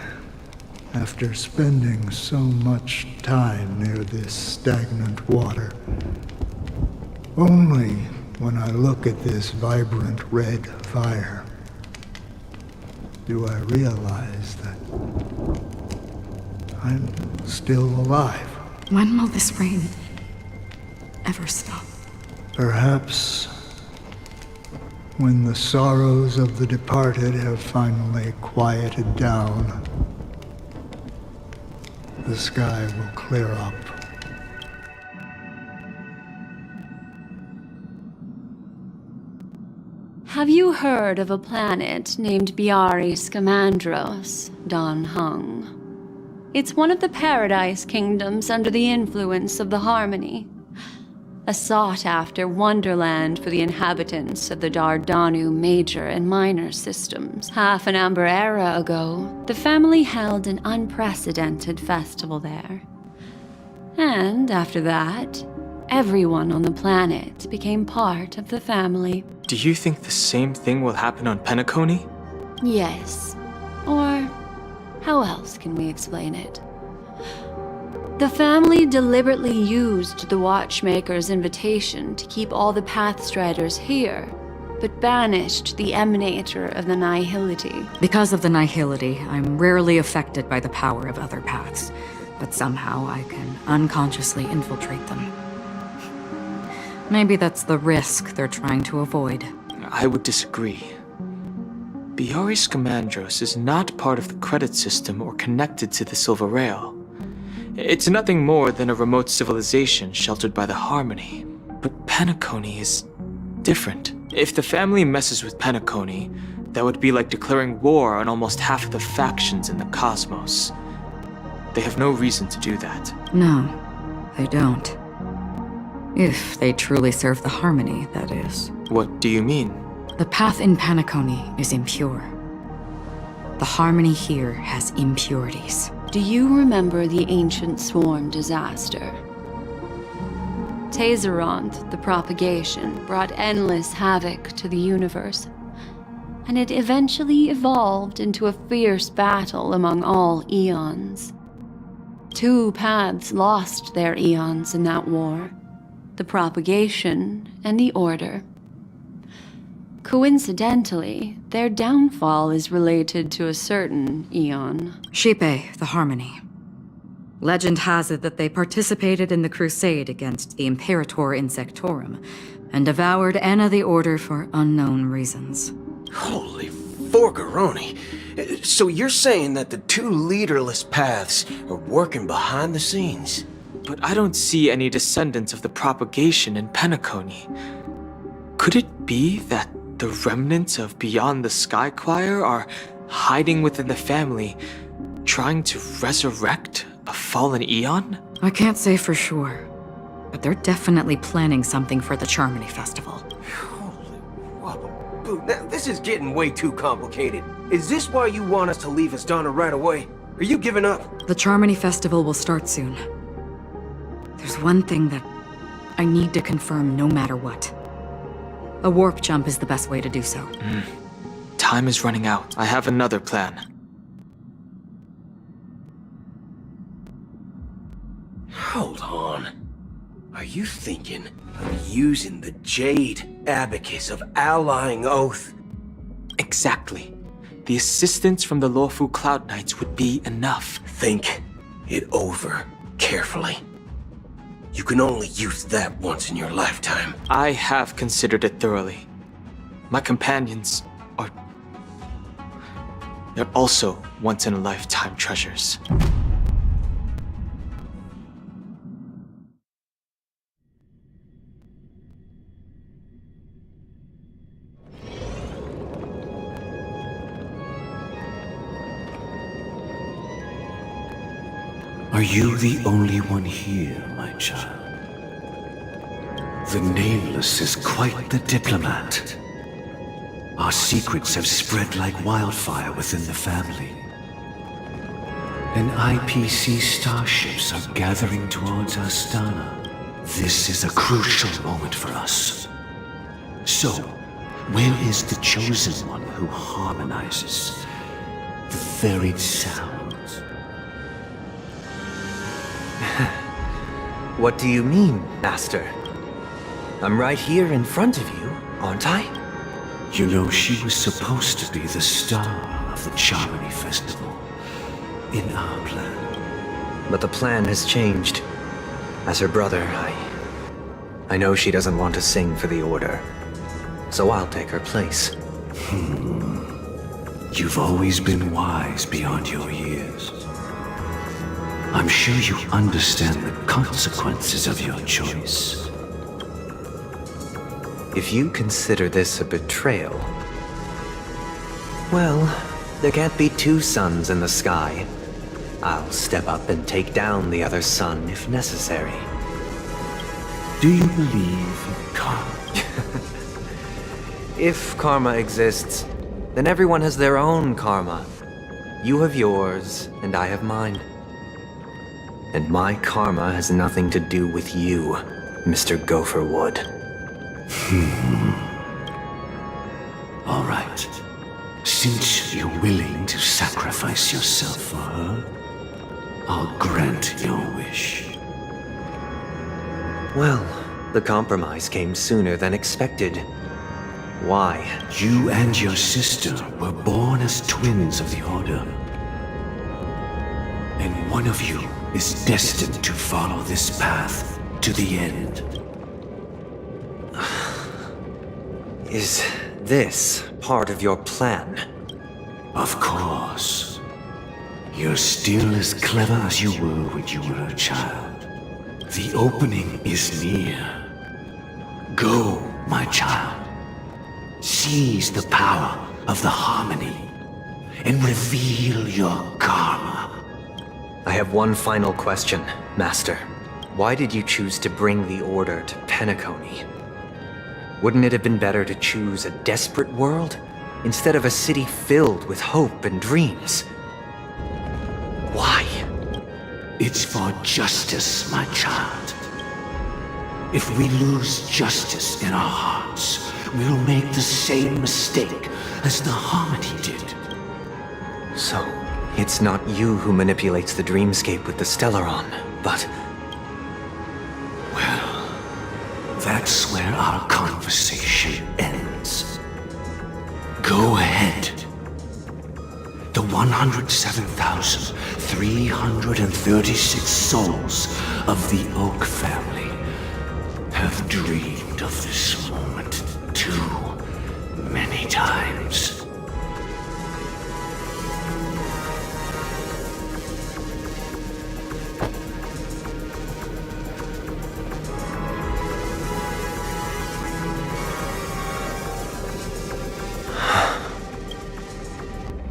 After spending so much time near this stagnant water, only when I look at this vibrant red fire do I realize that I'm still alive. When will this rain ever stop? Perhaps when the sorrows of the departed have finally quieted down, the sky will clear up. Have you heard of a planet named Biari Scamandros, Don Hung? It's one of the Paradise Kingdoms under the influence of the Harmony. A sought-after wonderland for the inhabitants of the Dardanu Major and Minor systems. Half an Amber Era ago, the family held an unprecedented festival there. And after that, everyone on the planet became part of the family. Do you think the same thing will happen on Penacony? Yes. Or how else can we explain it? The family deliberately used the Watchmaker's invitation to keep all the Pathstriders here, but banished the Emanator of the Nihility. Because of the Nihility, I'm rarely affected by the power of other paths, but somehow I can unconsciously infiltrate them. Maybe that's the risk they're trying to avoid. I would disagree. Bioris Comandros is not part of the credit system or connected to the Silver Rail. It's nothing more than a remote civilization sheltered by the Harmony. But Penacony is different. If the family messes with Penacony, that would be like declaring war on almost half of the factions in the cosmos. They have no reason to do that. No, they don't. If they truly serve the Harmony, that is. What do you mean? The path in Penacony is impure. The Harmony here has impurities. Do you remember the Ancient Swarm disaster? Tazeront, the propagation, brought endless havoc to the universe, and it eventually evolved into a fierce battle among all eons. 2 paths lost their eons in that war. The propagation and the order. Coincidentally, their downfall is related to a certain eon. Shipe, the Harmony. Legend has it that they participated in the crusade against the Imperator Insectorum, and devoured Anna the Order for unknown reasons. Holy forgaroni. So you're saying that the 2 leaderless paths are working behind the scenes? But I don't see any descendants of the propagation in Penacony. Could it be that the remnants of Beyond the Sky Choir are hiding within the family, trying to resurrect a fallen eon? I can't say for sure, but they're definitely planning something for the Charmony Festival. Boo, now, this is getting way too complicated. Is this why you want us to leave Astana right away? Are you giving up? The Charmony Festival will start soon. There's one thing that I need to confirm no matter what. A warp jump is the best way to do so. Time is running out. I have another plan. Hold on. Are you thinking of using the Jade Abacus of Allying Oath? Exactly. The assistance from the lawful Cloud Knights would be enough. Think it over carefully. You can only use that once in your lifetime. I have considered it thoroughly. My companions are... they're also once-in-a-lifetime treasures. Are you the only one here, my child? The Nameless is quite the diplomat. Our secrets have spread like wildfire within the family. And IPC starships are gathering towards Astana. This is a crucial moment for us. So, where is the Chosen One who harmonizes the varied sounds? What do you mean, Master? I'm right here in front of you, aren't I? You know, she was supposed to be the star of the Charmony Festival. In our plan. But the plan has changed. As her brother, I know she doesn't want to sing for the Order. So I'll take her place. You've always been wise beyond your years. I'm sure you understand the consequences of your choice. If you consider this a betrayal... well, there can't be 2 suns in the sky. I'll step up and take down the other son if necessary. Do you believe in karma? If karma exists, then everyone has their own karma. You have yours, and I have mine. And my karma has nothing to do with you, Mr. Gopherwood. All right. Since you're willing to sacrifice yourself for her, I'll grant your wish. Well, the compromise came sooner than expected. Why? You and your sister were born as twins of the Order. And one of you is destined to follow this path to the end. Is this part of your plan? Of course. You're still as clever as you were when you were a child. The opening is near. Go, my child. Seize the power of the harmony and reveal your karma. I have one final question, Master. Why did you choose to bring the Order to Penacony? Wouldn't it have been better to choose a desperate world instead of a city filled with hope and dreams? Why? It's for justice, my child. If we lose justice in our hearts, we'll make the same mistake as the Harmony did. So, it's not you who manipulates the dreamscape with the Stellaron, but... Well, that's where our conversation ends. Go ahead. The 107,336 souls of the Oak family have dreamed of this moment too many times.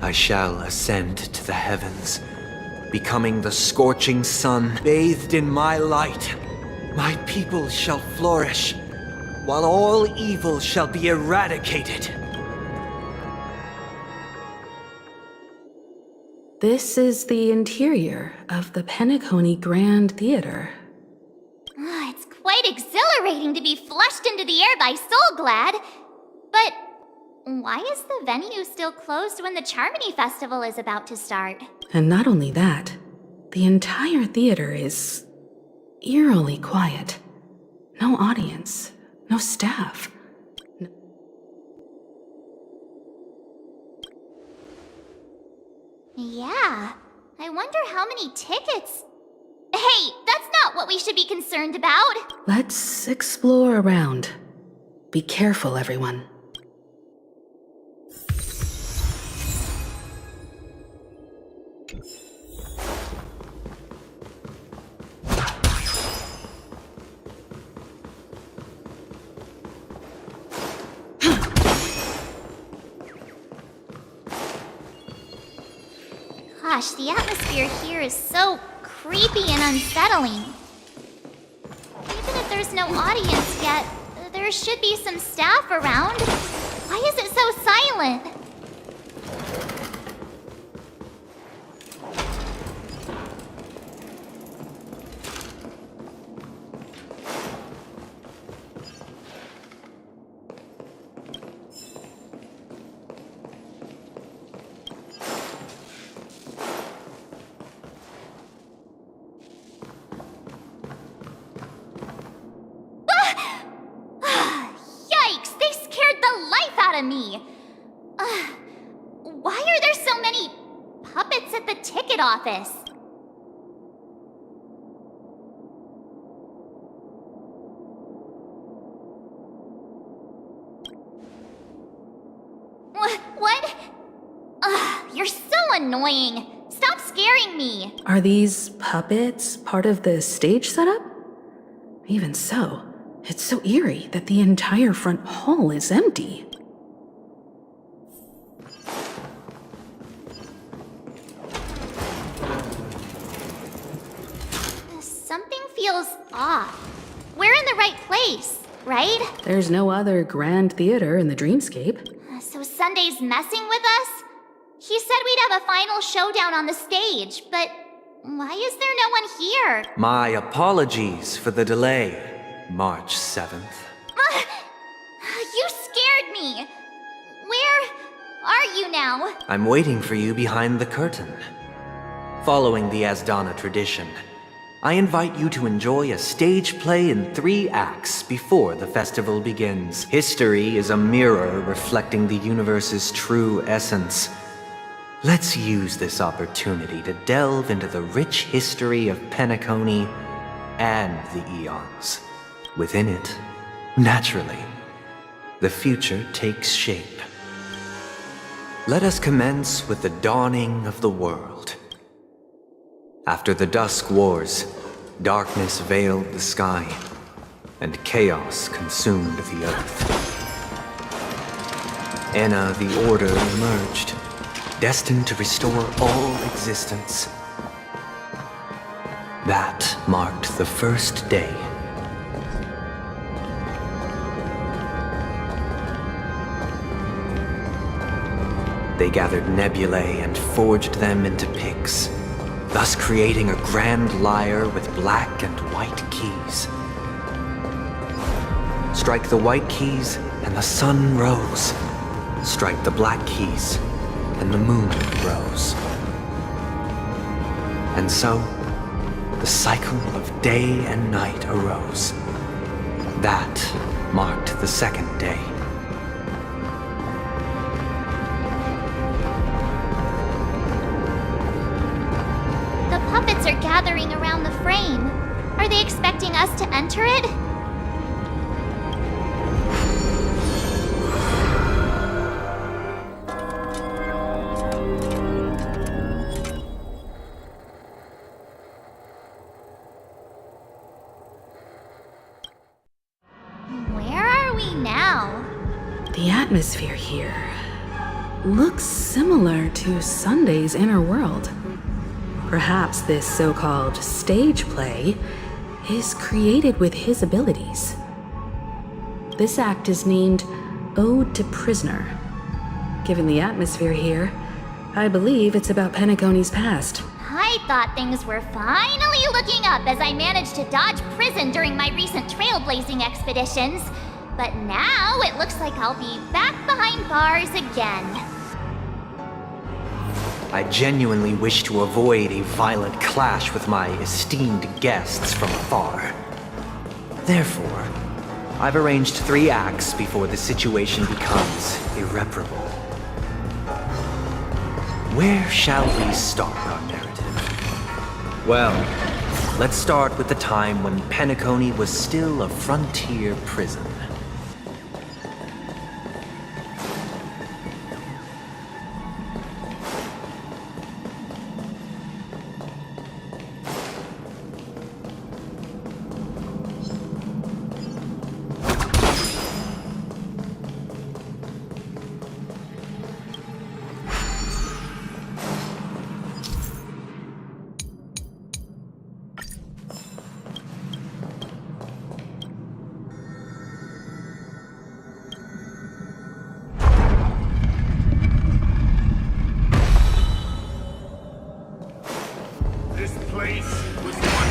I shall ascend to the heavens, becoming the scorching sun bathed in my light. My people shall flourish, while all evil shall be eradicated. This is the interior of the Penacony Grand Theater. It's quite exhilarating to be flushed into the air by Soulglad. But why is the venue still closed when the Charmony Festival is about to start? And not only that, the entire theater is eerily quiet. No audience, no staff. Yeah, I wonder how many tickets... Hey, that's not what we should be concerned about! Let's explore around. Be careful, everyone. Gosh, the atmosphere here is so creepy and unsettling. Even if there's no audience yet, there should be some staff around. Why is it so silent? Yikes! They scared the life out of me! Why are there so many puppets at the ticket office? What? You're so annoying. Stop scaring me. Are these puppets part of the stage setup? Even so, it's so eerie that the entire front hall is empty. feels off. We're in the right place, right? There's no other grand theater in the dreamscape. So Sunday's messing with us? He said we'd have a final showdown on the stage, but why is there no one here? My apologies for the delay, March 7th. You scared me. Where are you now? I'm waiting for you behind the curtain. Following the Asdana tradition, I invite you to enjoy a stage play in 3 acts before the festival begins. History is a mirror reflecting the universe's true essence. Let's use this opportunity to delve into the rich history of Penacony and the eons. Within it, naturally, the future takes shape. Let us commence with the dawning of the world. After the Dusk Wars, darkness veiled the sky, and chaos consumed the earth. Enna the Order emerged, destined to restore all existence. That marked the first day. They gathered nebulae and forged them into picks, thus creating a grand lyre with black and white keys. Strike the white keys, and the sun rose. Strike the black keys, and the moon rose. And so, the cycle of day and night arose. That marked the second day. The puppets are gathering around the frame. Are they expecting us to enter it? Where are we now? The atmosphere here looks similar to Sunday's inner world. Perhaps this so-called stage play is created with his abilities. This act is named Ode to Prisoner. Given the atmosphere here, I believe it's about Penacony's past. I thought things were finally looking up as I managed to dodge prison during my recent trailblazing expeditions. But now it looks like I'll be back behind bars again. I genuinely wish to avoid a violent clash with my esteemed guests from afar. Therefore, I've arranged 3 acts before the situation becomes irreparable. Where shall we start our narrative? Well, let's start with the time when Penacony was still a frontier prison.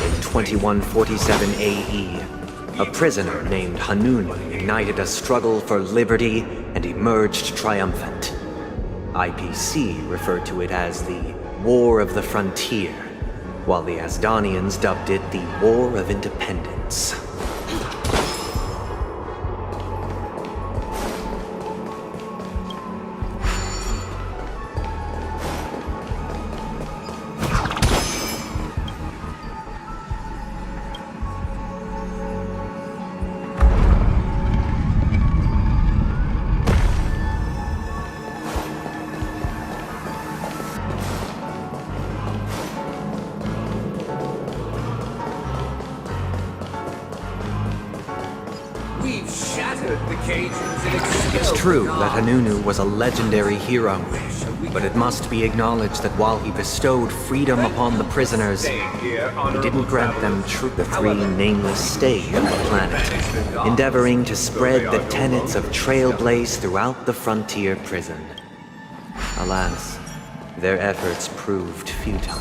In 2147 AE, a prisoner named Hanunu ignited a struggle for liberty and emerged triumphant. IPC referred to it as the War of the Frontier, while the Asdanians dubbed it the War of Independence. The cages and It's true that Hanunu was a legendary hero, But it must be acknowledged that while he bestowed freedom upon the prisoners, he didn't grant them truth. The three nameless stayed on the planet, endeavoring to spread the tenets of Trailblaze throughout the frontier prison. Alas, their efforts proved futile.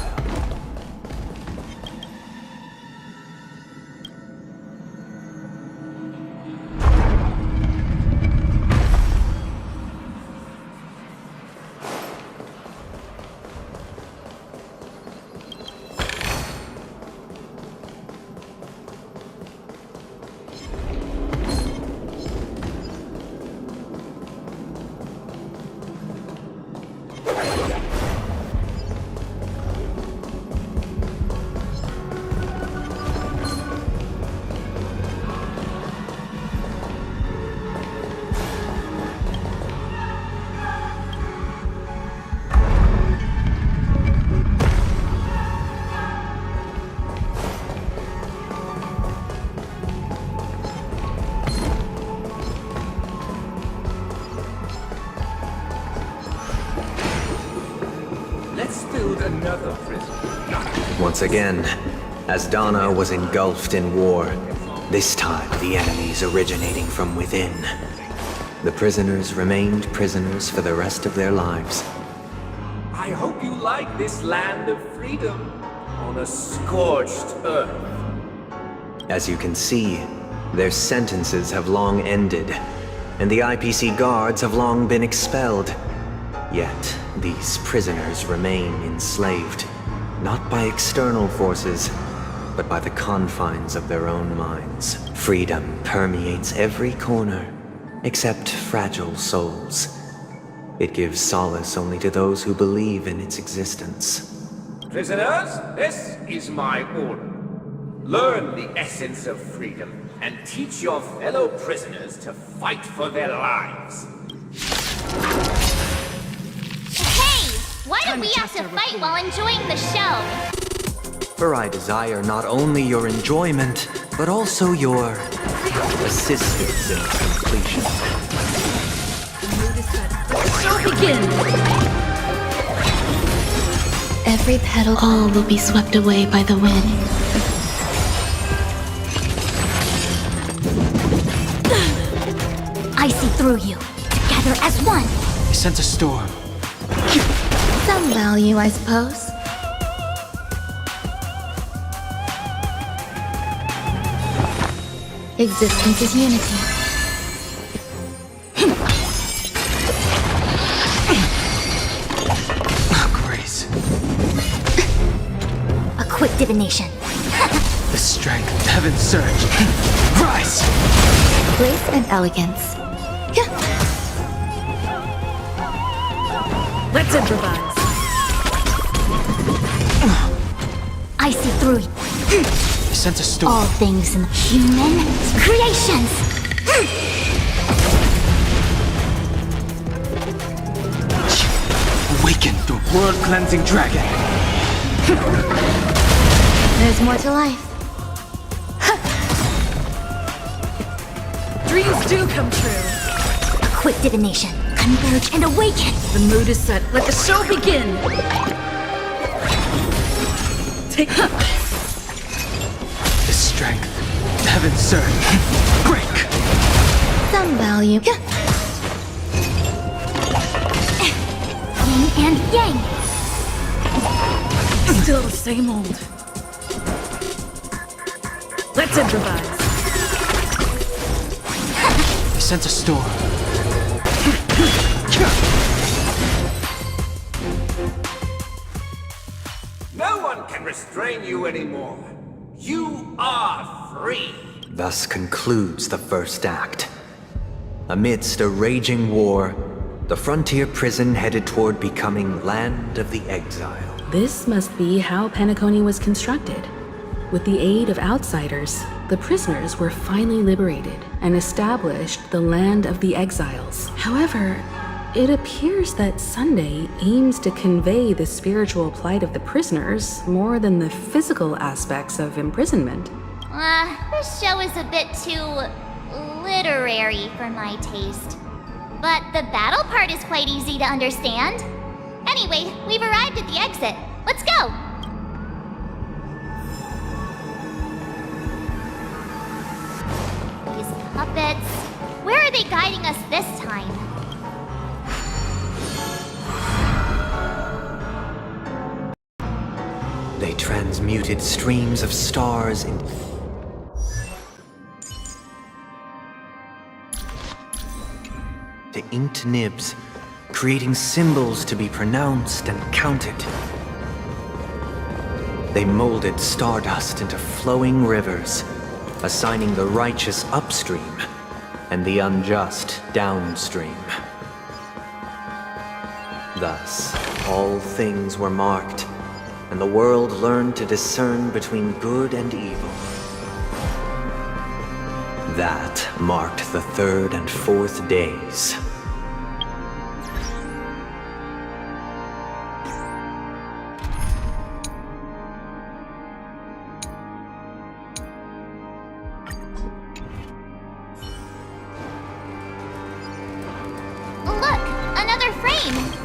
Once again, Asdana was engulfed in war, this time the enemies originating from within. The prisoners remained prisoners for the rest of their lives. I hope you like this land of freedom on a scorched earth. As you can see, their sentences have long ended, and the IPC guards have long been expelled. Yet, these prisoners remain enslaved, not by external forces, but by the confines of their own minds. Freedom permeates every corner, except fragile souls. It gives solace only to those who believe in its existence. Prisoners, this is my order. Learn the essence of freedom and teach your fellow prisoners to fight for their lives. Hey! Why do we have to fight while enjoying the show? For I desire not only your enjoyment, but also your assistance in completion. Show begin! Every petal, all will be swept away by the wind. I see through you, together as one. I sense a storm. Some value, I suppose. Existence is unity. Grace. A quick divination. The strength of heaven's surge. Rise! Grace and elegance. Let's improvise. I see through you. I sense a storm. All things in human creations. Awaken the world-cleansing dragon. There's more to life. Dreams do come true. A quick divination. Converge and awaken. The mood is set. Let the show begin. Take The strength of heaven's surge. Break! Some value. Yin and yang. Still the same old. Let's improvise. I sense a storm. No one can restrain you anymore. You are free. Thus concludes the first act. Amidst a raging war, the frontier prison headed toward becoming Land of the Exile. This must be how Penacony was constructed. With the aid of outsiders, the prisoners were finally liberated and established the Land of the Exiles. However, it appears that Sunday aims to convey the spiritual plight of the prisoners more than the physical aspects of imprisonment. This show is a bit too literary for my taste. But the battle part is quite easy to understand. Anyway, we've arrived at the exit. Let's go! These puppets... Where are they guiding us this time? They transmuted streams of stars into inked nibs, creating symbols to be pronounced and counted. They molded stardust into flowing rivers, assigning the righteous upstream and the unjust downstream. Thus, all things were marked, and the world learned to discern between good and evil. That marked the third and fourth days. Look! Another frame!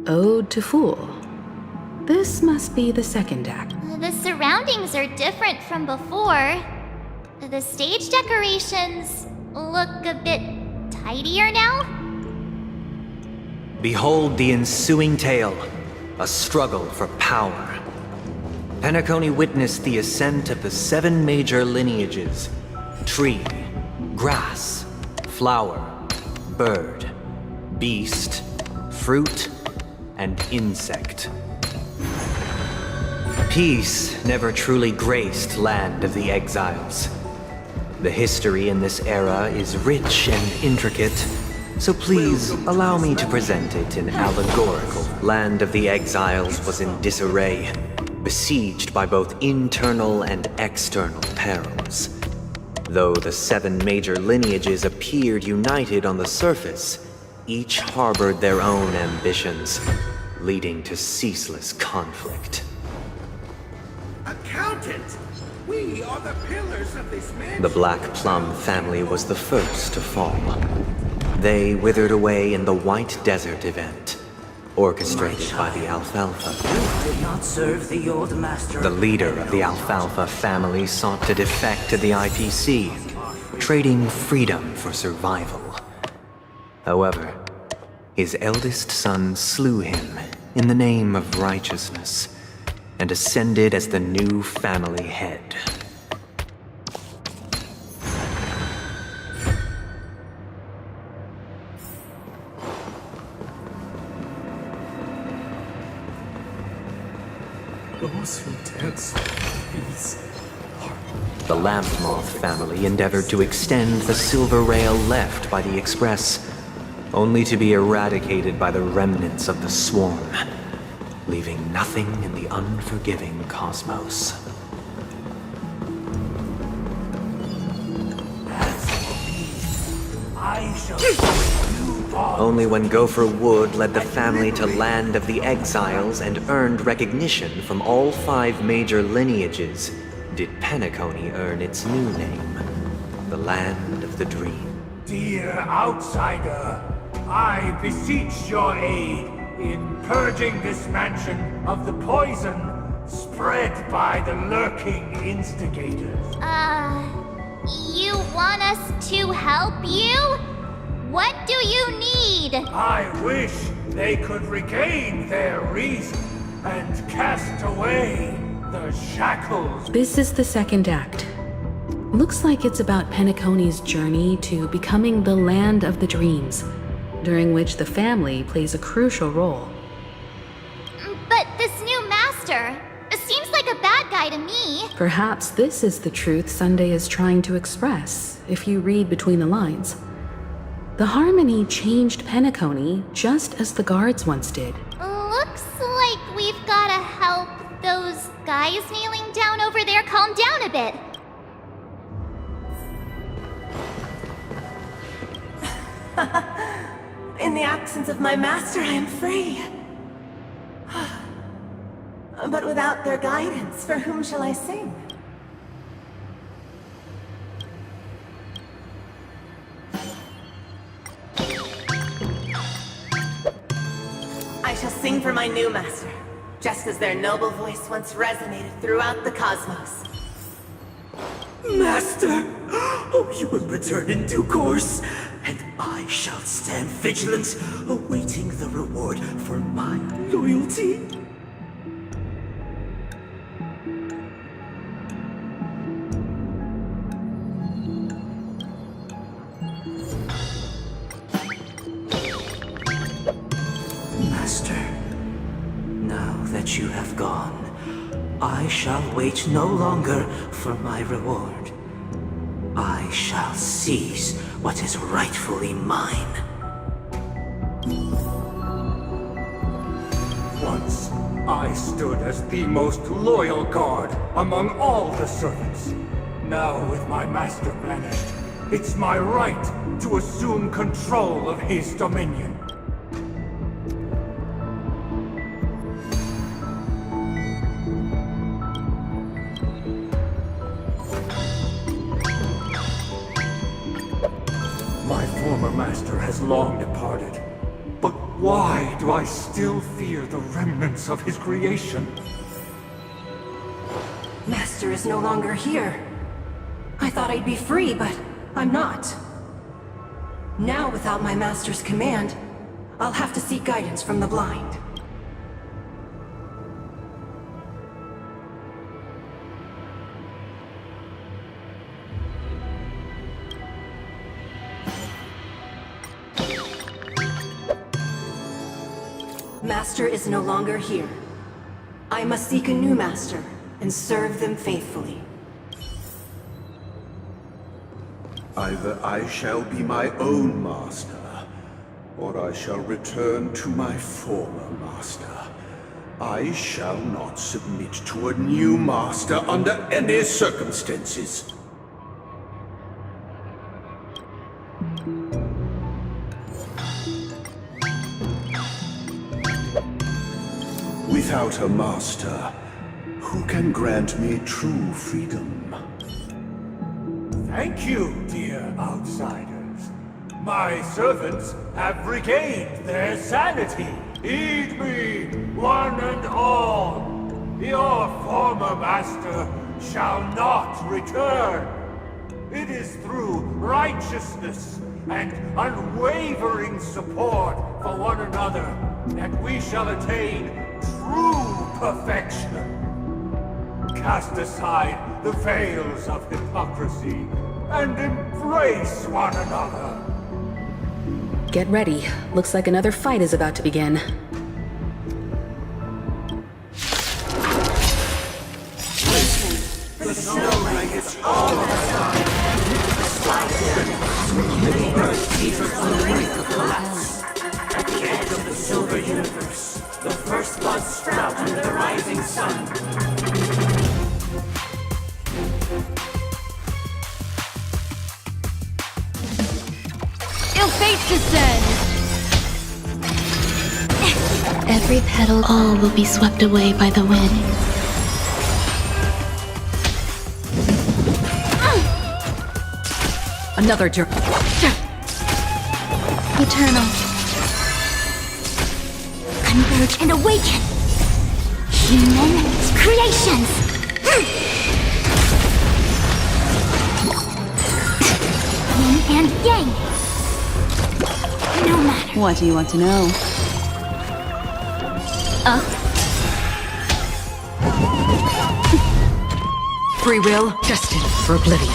Ode to Fool. This must be the second act. The surroundings are different from before. The stage decorations look a bit tidier now. Behold the ensuing tale, a struggle for power. Penacony witnessed the ascent of the 7 major lineages: tree, grass, flower, bird, beast, fruit, and insect. Peace never truly graced Land of the Exiles. The history in this era is rich and intricate, so please allow me to present it in allegorical. Land of the Exiles was in disarray, besieged by both internal and external perils. Though the 7 major lineages appeared united on the surface, each harbored their own ambitions, leading to ceaseless conflict. Accountant! We are the pillars of this mansion. The Black Plum family was the first to fall. They withered away in the White Desert event, orchestrated by the Alfalfa. You did not serve the old master. The leader of the Alfalfa family sought to defect to the IPC, trading freedom for survival. However, his eldest son slew him in the name of righteousness and ascended as the new family head. Those who dance peace. The Lamp Moth family endeavored to extend the silver rail left by the Express, only to be eradicated by the remnants of the Swarm, leaving nothing in the unforgiving cosmos. I shall you Only when Gopher Wood led the family to Land of the Exiles and earned recognition from all 5 major lineages did Penacony earn its new name, the Land of the Dream. Dear outsider, I beseech your aid in purging this mansion of the poison spread by the lurking instigators. You want us to help you? What do you need? I wish they could regain their reason and cast away the shackles. This is the second act. Looks like it's about Penacony's journey to becoming the Land of the Dreams, during which the family plays a crucial role. But this new master seems like a bad guy to me. Perhaps this is the truth Sunday is trying to express, if you read between the lines. The Harmony changed Penacony just as the guards once did. Looks like we've gotta help those guys kneeling down over there calm down a bit? In the absence of my master, I am free. But without their guidance, for whom shall I sing? I shall sing for my new master, just as their noble voice once resonated throughout the cosmos. Master! Oh, you will return in due course, and I shall stand vigilant, awaiting the reward for my loyalty. Master, now that you have gone, I shall wait no longer for my reward. I shall seize what is rightfully mine. Once, I stood as the most loyal guard among all the servants. Now, with my master vanished, it's my right to assume control of his dominion. My former master has long departed. But why do I still fear the remnants of his creation? Master is no longer here. I thought I'd be free, but I'm not. Now, without my master's command, I'll have to seek guidance from the blind. Master is no longer here. I must seek a new master and serve them faithfully. Either I shall be my own master, or I shall return to my former master. I shall not submit to a new master under any circumstances. Without a master, who can grant me true freedom? Thank you, dear outsiders. My servants have regained their sanity. Heed me, one and all. Your former master shall not return. It is through righteousness and unwavering support for one another that we shall attain true perfection. Cast aside the veils of hypocrisy and embrace one another. Get ready. Looks like another fight is about to begin. The snow blankets all of us are. The earth teeters on the brink of collapse. At the edge of the silver universe, the first buds sprout under the rising sun. Ill fate descend! Every petal, all will be swept away by the wind. Another jerk. Eternal. Converge and awaken! Human creations! Yin and yang! No matter. What do you want to know? Free will, destined for oblivion.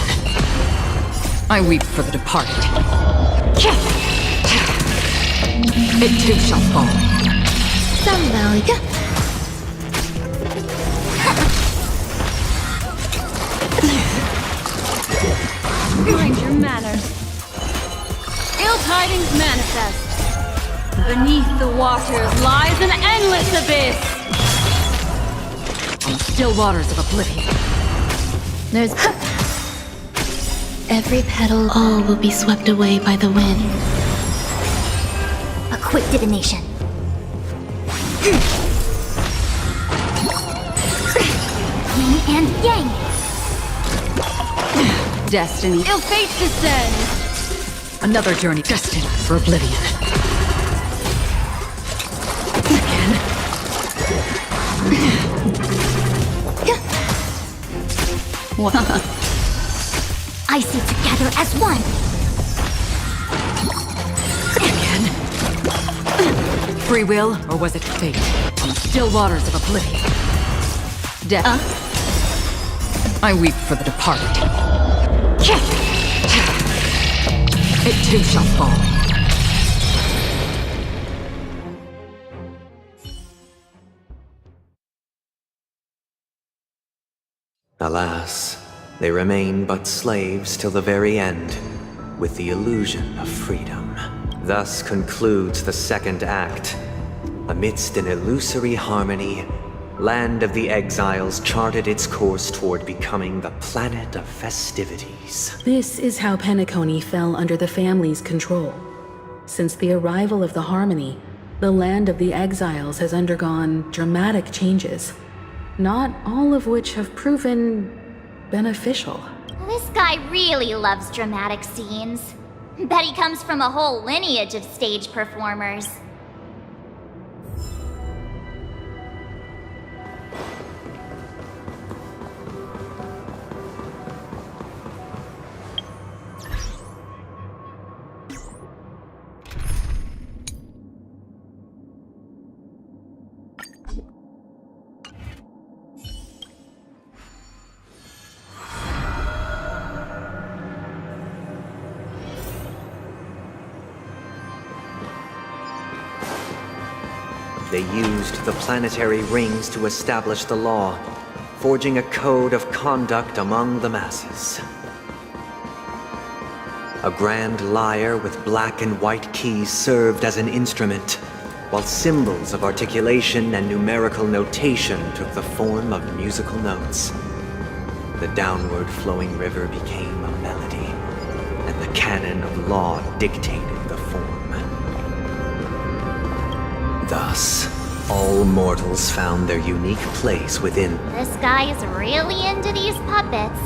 I weep for the departed. It too shall fall. Some value. Mind your manners. Ill tidings manifest. Beneath the waters lies an endless abyss. on the still waters of oblivion. There's... Every petal, all will be swept away by the wind. A quick divination. Yin and yang. Destiny. Ill fate descends! Another journey destined for oblivion. Again. I see together as one. Again. Free will, or was it fate? On the still waters of oblivion. Death. I weep for the departed. It too shall fall. Alas, they remain but slaves till the very end, with the illusion of freedom. Thus concludes the second act. Amidst an illusory harmony, Land of the Exiles charted its course toward becoming the planet of festivities. This is how Penacony fell under the family's control. Since the arrival of the Harmony, the Land of the Exiles has undergone dramatic changes, not all of which have proven beneficial. This guy really loves dramatic scenes. Bet he comes from a whole lineage of stage performers. They used the planetary rings to establish the law, forging a code of conduct among the masses. A grand lyre with black and white keys served as an instrument, while symbols of articulation and numerical notation took the form of musical notes. The downward flowing river became a melody, and the canon of law dictated the form. Thus, all mortals found their unique place within. This guy is really into these puppets.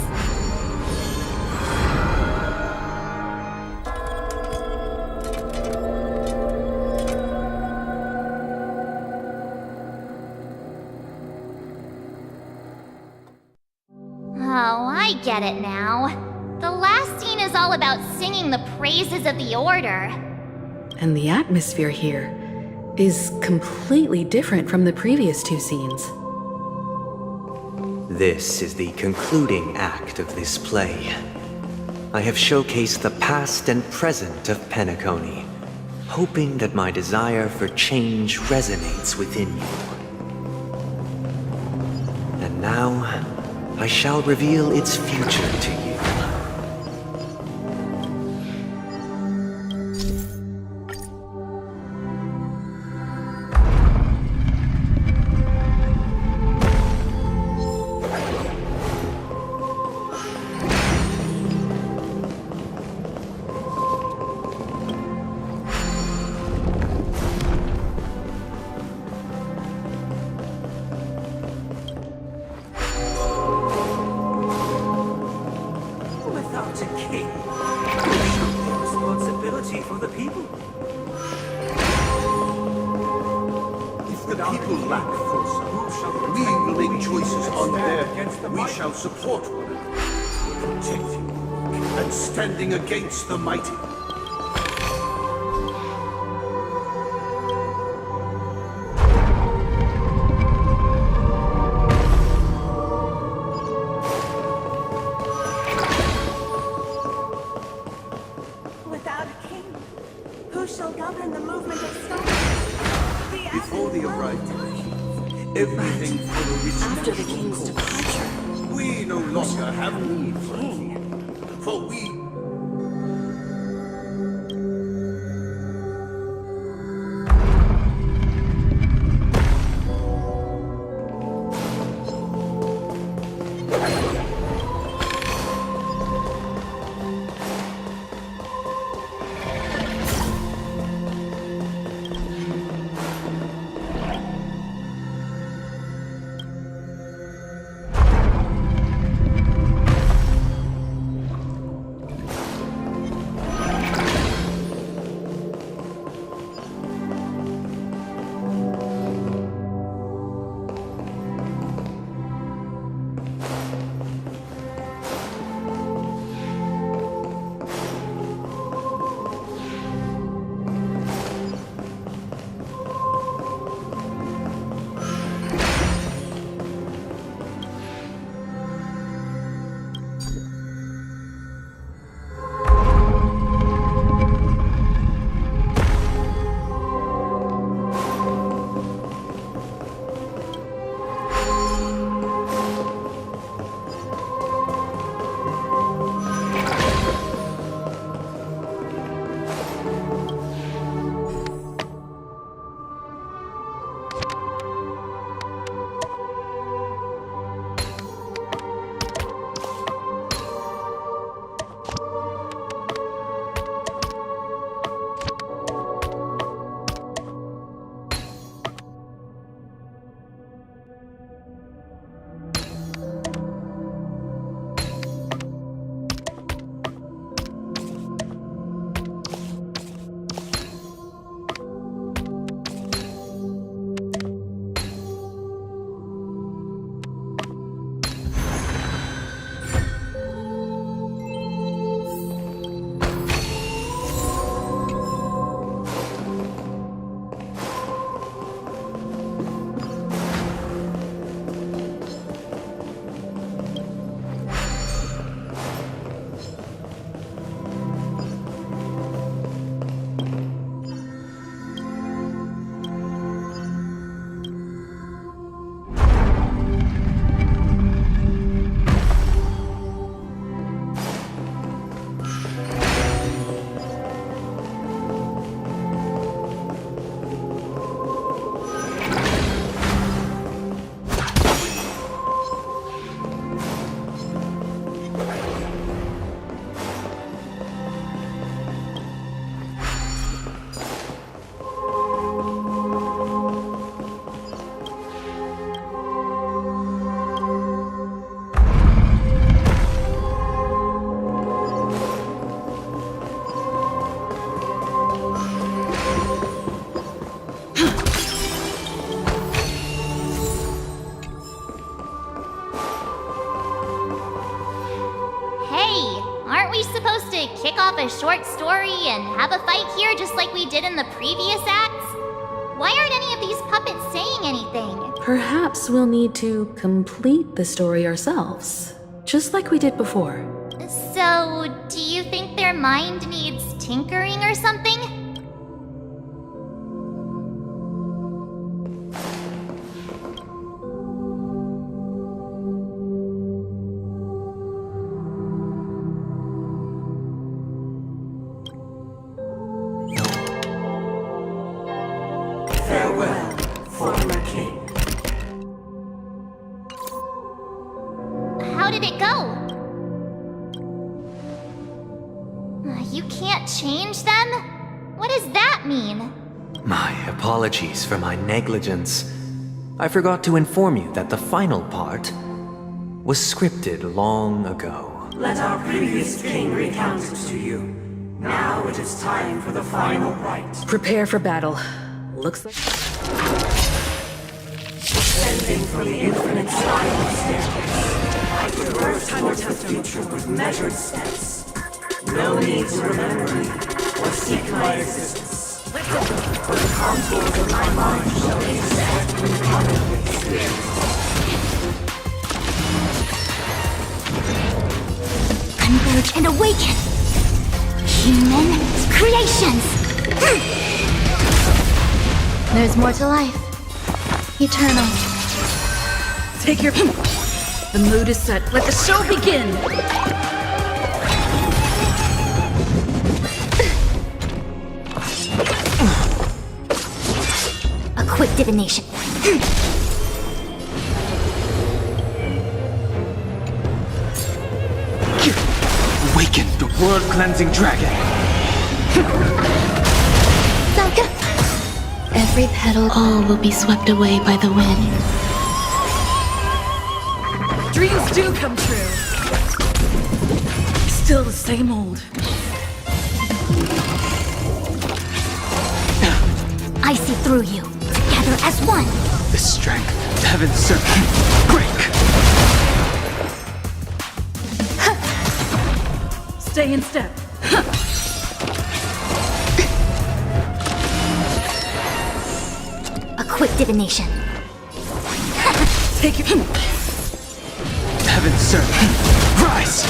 Oh, I get it now. The last scene is all about singing the praises of the Order. And the atmosphere here is completely different from the previous two scenes. This is the concluding act of this play. I have showcased the past and present of Penacony, hoping that my desire for change resonates within you. And now, I shall reveal its future to you. Without a king, who shall bear responsibility for the people? If the people lack foresight, we will make choices on their. We shall support one another, protecting and standing against the mighty. Without a king, who shall govern the movement of stars? Before the arrival, everything followed After the king's departure, we no longer have need for a king, for we. Aren't we supposed to kick off a short story and have a fight here just like we did in the previous acts? Why aren't any of these puppets saying anything? Perhaps we'll need to complete the story ourselves, just like we did before. So, do you think their mind needs tinkering or something? Farewell, former king. How did it go? You can't change them? What does that mean? My apologies for my negligence. I forgot to inform you that the final part was scripted long ago. Let our previous king recount it to you. Now it is time for the final rite. Prepare for battle. Looks like... Descending from the infinite spiral staircase, I traverse towards the future with measured steps. No need to remember me or seek my existence. For the contours of my mind shall intersect with common experience. Converge and awaken! Human creations! There's more to life. Eternal. Take your... The mood is set. Let the show begin! A quick divination. Awaken the world-cleansing dragon! Every petal, all will be swept away by the wind. Dreams do come true. Still the same old. I see through you, together as one. The strength of heaven's serpent, break! Stay in step. A quick divination. Take your... Heaven's serpent, rise!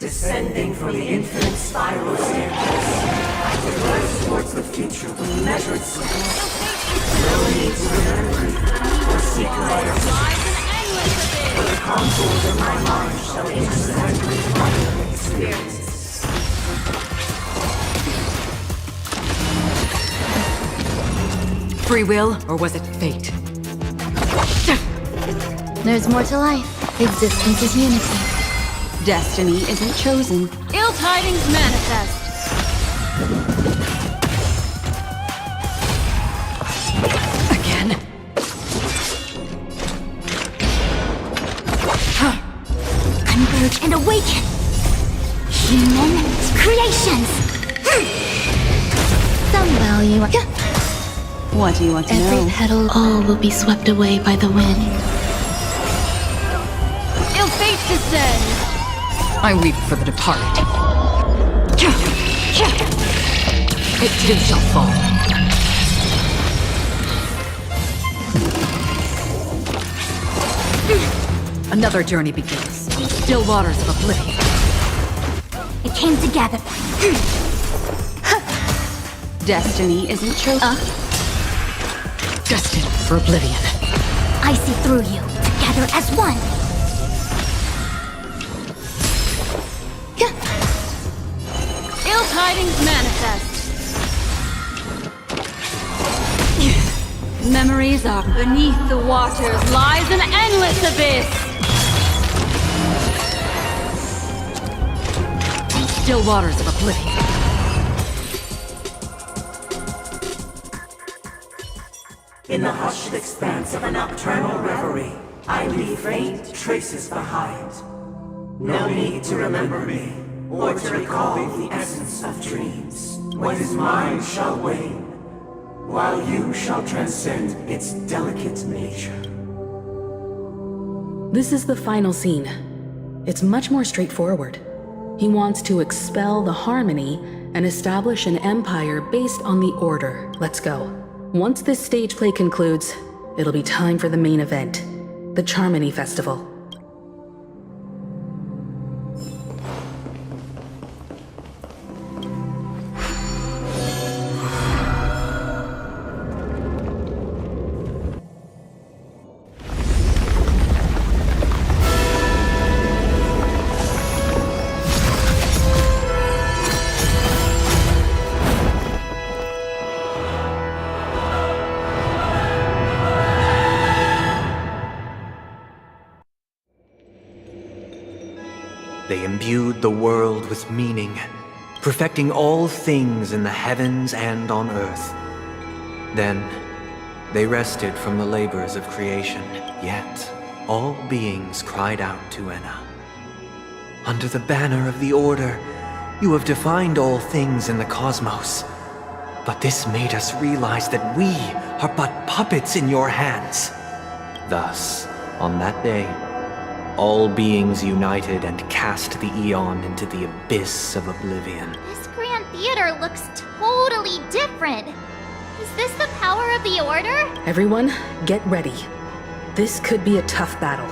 Descending from the infinite spiral staircase, I traverse towards the future with measured steps. No need to remember me or seek my existence. For the contours of my mind shall intersect with other experiences. Free will, or was it fate? There's more to life. Existence is unity. Destiny isn't chosen. Ill tidings manifest. Again? Converge and awaken! Human creations! Some value. What do you want to know? Every petal, all will be swept away by the wind. Ill fate descends. I weep for the departed. It too shall fall. Another journey begins. Still waters of oblivion. It came together. Destiny isn't chosen. Destined for oblivion. I see through you, together as one. Ill tidings manifest. Memories are beneath the waters lies an endless abyss. Still waters of oblivion. In the hushed expanse of a nocturnal reverie, I leave faint traces behind. No need to remember me, or to recall the essence of dreams. What is mine shall wane, while you shall transcend its delicate nature. This is the final scene. It's much more straightforward. He wants to expel the Harmony and establish an empire based on the Order. Let's go. Once this stage play concludes, it'll be time for the main event, the Charmony Festival. They imbued the world with meaning, perfecting all things in the heavens and on earth. Then, they rested from the labors of creation, yet all beings cried out to Enna. Under the banner of the Order, you have defined all things in the cosmos. But this made us realize that we are but puppets in your hands. Thus, on that day, all beings united and cast the Eon into the abyss of oblivion. This Grand Theater looks totally different. Is this the power of the Order? Everyone, get ready. This could be a tough battle.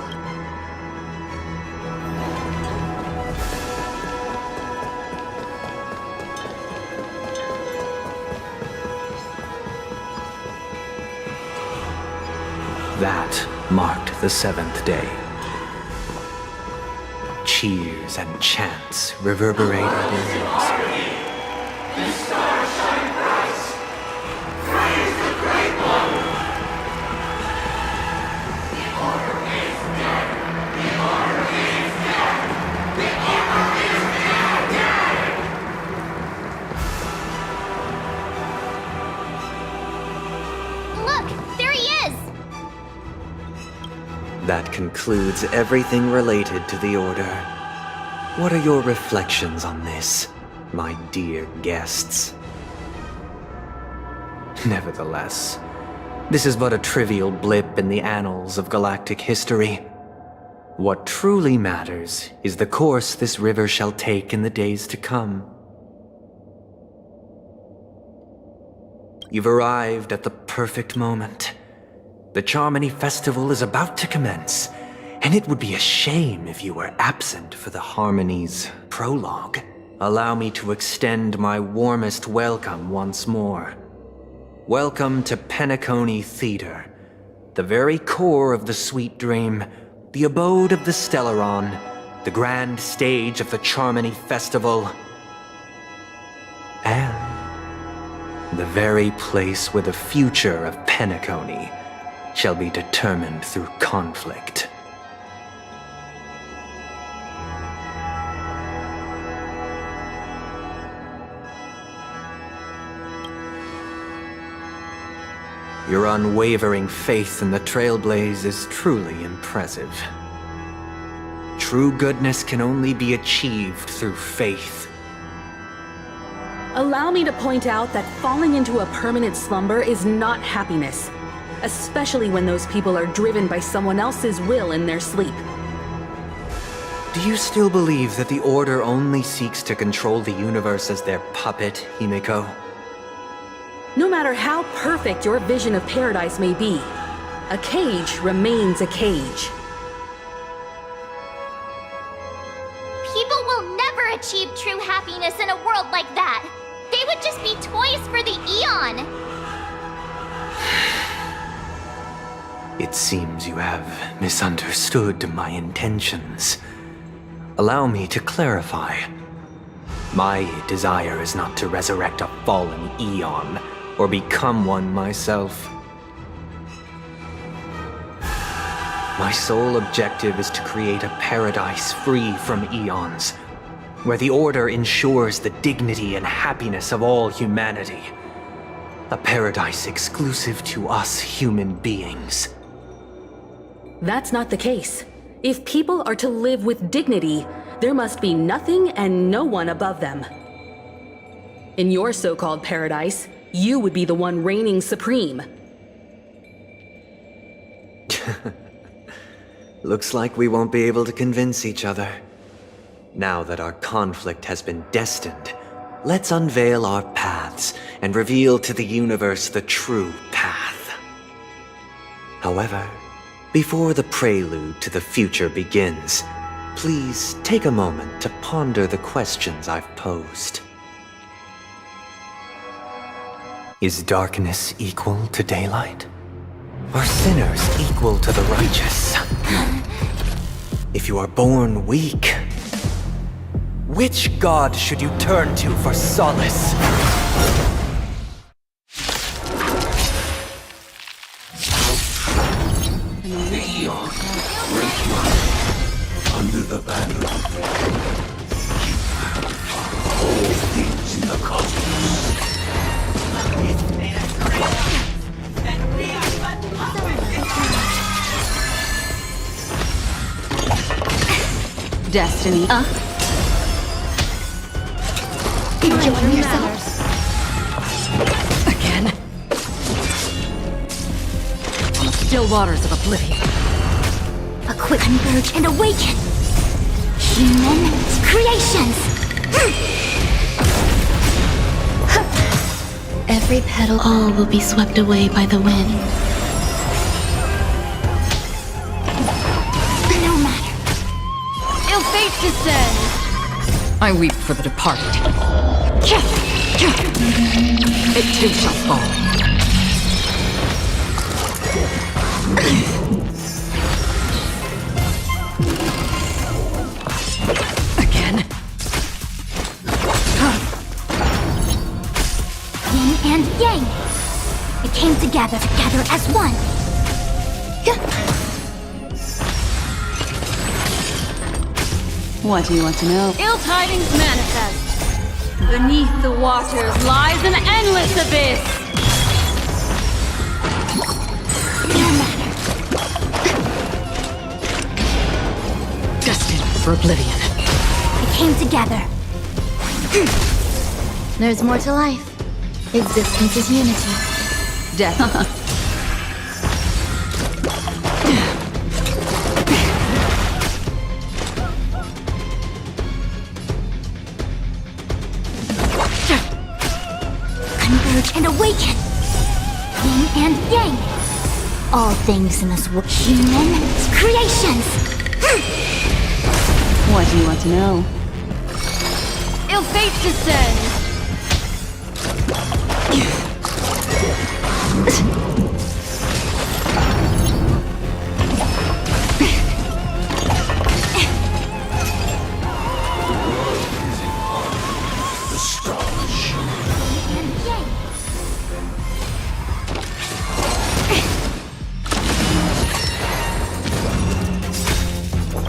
That marked the seventh day. Cheers and chants reverberated in unison. The stars shine bright. Praise the Great One. The Order is dead. The Order is dead. The Order is dead. Look, there he is! That concludes everything related to the Order. What are your reflections on this, my dear guests? Nevertheless, this is but a trivial blip in the annals of galactic history. What truly matters is the course this river shall take in the days to come. You've arrived at the perfect moment. The Charmony Festival is about to commence, and it would be a shame if you were absent for the Harmony's prologue. Allow me to extend my warmest welcome once more. Welcome to Penacony Theater, the very core of the Sweet Dream, the abode of the Stellaron, the grand stage of the Charmony Festival, and the very place where the future of Penacony shall be determined through conflict. Your unwavering faith in the Trailblaze is truly impressive. True goodness can only be achieved through faith. Allow me to point out that falling into a permanent slumber is not happiness, especially when those people are driven by someone else's will in their sleep. Do you still believe that the Order only seeks to control the universe as their puppet, Himiko? No matter how perfect your vision of paradise may be, a cage remains a cage. People will never achieve true happiness in a world like that. They would just be toys for the Eon. It seems you have misunderstood my intentions. Allow me to clarify. My desire is not to resurrect a fallen Eon, or become one myself. My sole objective is to create a paradise free from Eons, where the Order ensures the dignity and happiness of all humanity. A paradise exclusive to us human beings. That's not the case. If people are to live with dignity, there must be nothing and no one above them. In your so-called paradise, you would be the one reigning supreme. Looks like we won't be able to convince each other. Now that our conflict has been destined, let's unveil our paths and reveal to the universe the true path. However, before the prelude to the future begins, please take a moment to ponder the questions I've posed. Is darkness equal to daylight? Are sinners equal to the righteous? If you are born weak, which god should you turn to for solace? Under the banner, all things in the cosmos. Destiny. Enjoy yourself. Again? Still waters of oblivion. A quick converge and awaken. Human creations. Every petal, all will be swept away by the wind. No matter. Ill fate descends. I weep for the departed. It too shall fall. Again? Yin and yang. It came together as one. What do you want to know? Ill tidings manifest. Beneath the waters lies an endless abyss. Destined for oblivion. It came together. There's more to life. Existence is unity. Death. Converge and awaken. Yin and yang. All things in this world. Human creations. What do you want to know? Ill fate descends.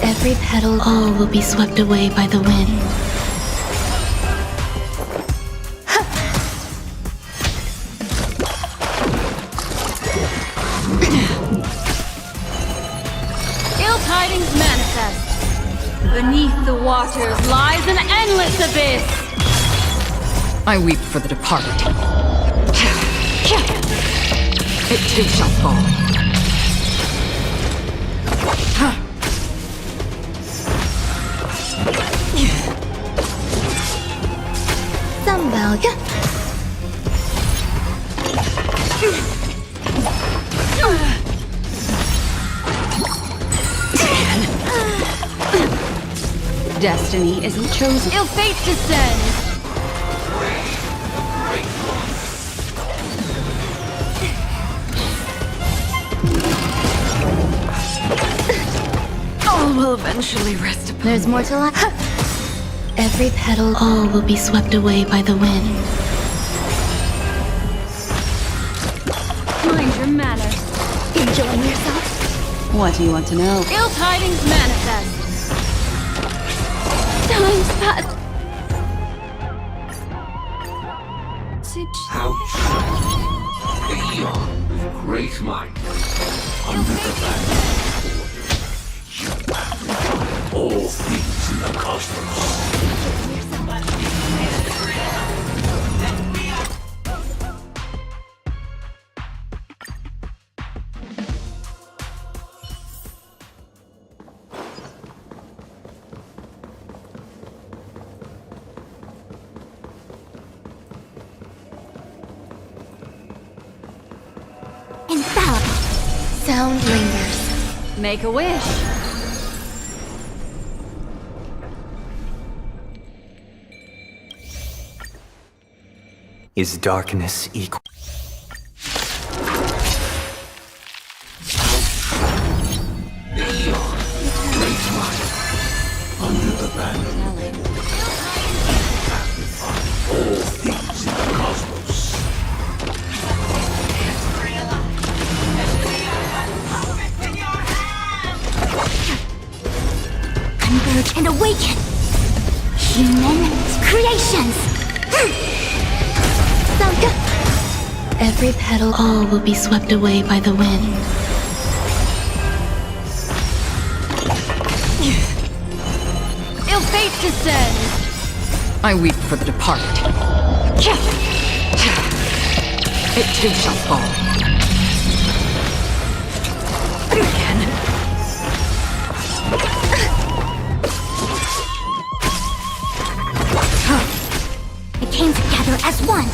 Every petal, all will be swept away by the wind. Ill tidings manifest. Beneath the waters lies an endless abyss. I weep for the departed. It too shall fall. Some value. Destiny isn't chosen. Ill fate descends. All will eventually rest upon. There's more to life. Every petal, all will be swept away by the wind. Mind your manners. Enjoying yourself? What do you want to know? Ill tidings manifest. Time's passed. Ouch. great might. Under the banner. All things in the cosmos. Infallible. Sound lingers. Make a wish. Is darkness equal? Beyond great might. Under the banner. All things in the cosmos. Converge and awaken. Human creations. Every petal, all will be swept away by the wind. Ill fate descends. I weep for the departed. It too shall fall. Again. It came together as one.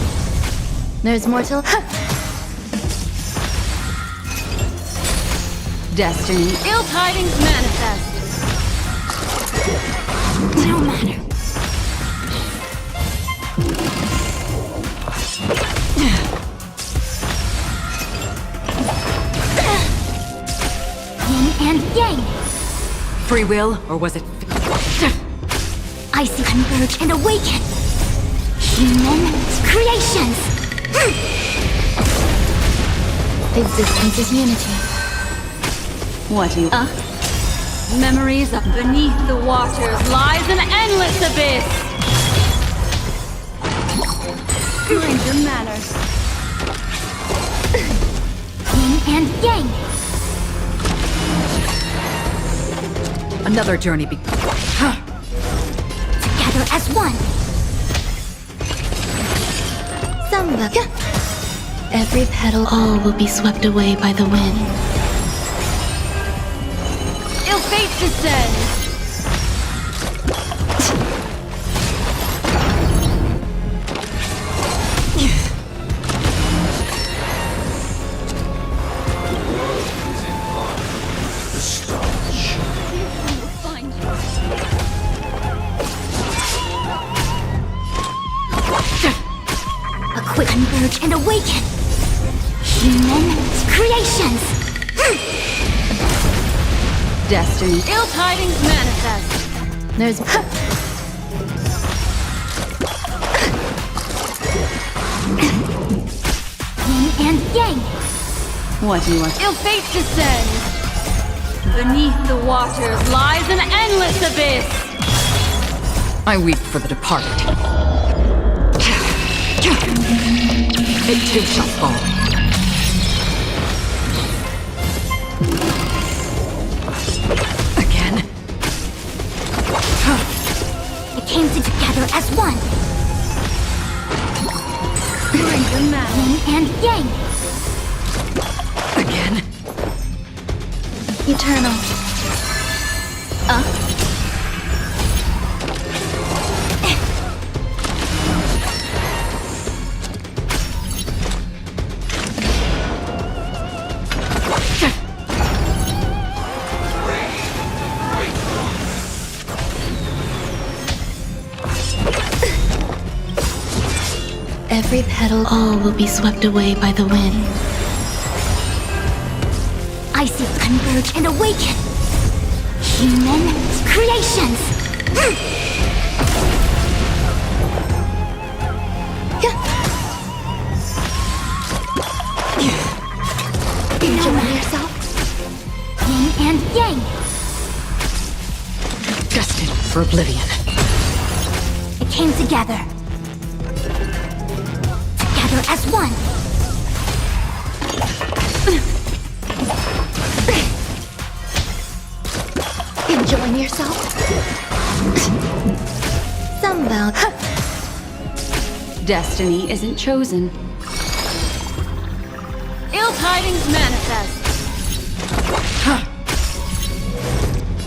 There's more to... Destiny. Ill tidings manifest. No matter. Yin and yang. Free will, or was it... I see converge and awaken. Human creations. Existence is unity. What do you... Memories of beneath the waters lies an endless abyss. Mind your manners. Yin and yang. Another journey Together as one. Every petal, all will be swept away by the wind. Ill fate descends. Converge and awaken. Human creations. Destiny. Ill tidings manifest. There's... Yin and yang. What do you want? Ill fate descends. Beneath the waters lies an endless abyss. I weep for the departed. It too shall fall. Again. It came together as one. Yin and yang. Again. Eternal. Every petal, all will be swept away by the wind. I see converge and awaken. Human creations. Enjoy yourself. Yin and yang. Destined for oblivion. It came together. Together as one. about... Destiny isn't chosen. Ill tidings manifest.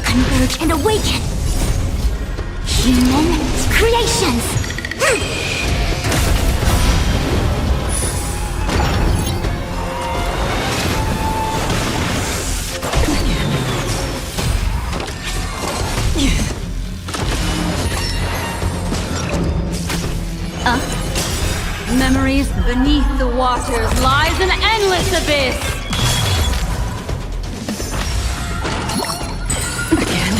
Converge and awaken! Human creations! Memories beneath the waters lies an endless abyss. Again.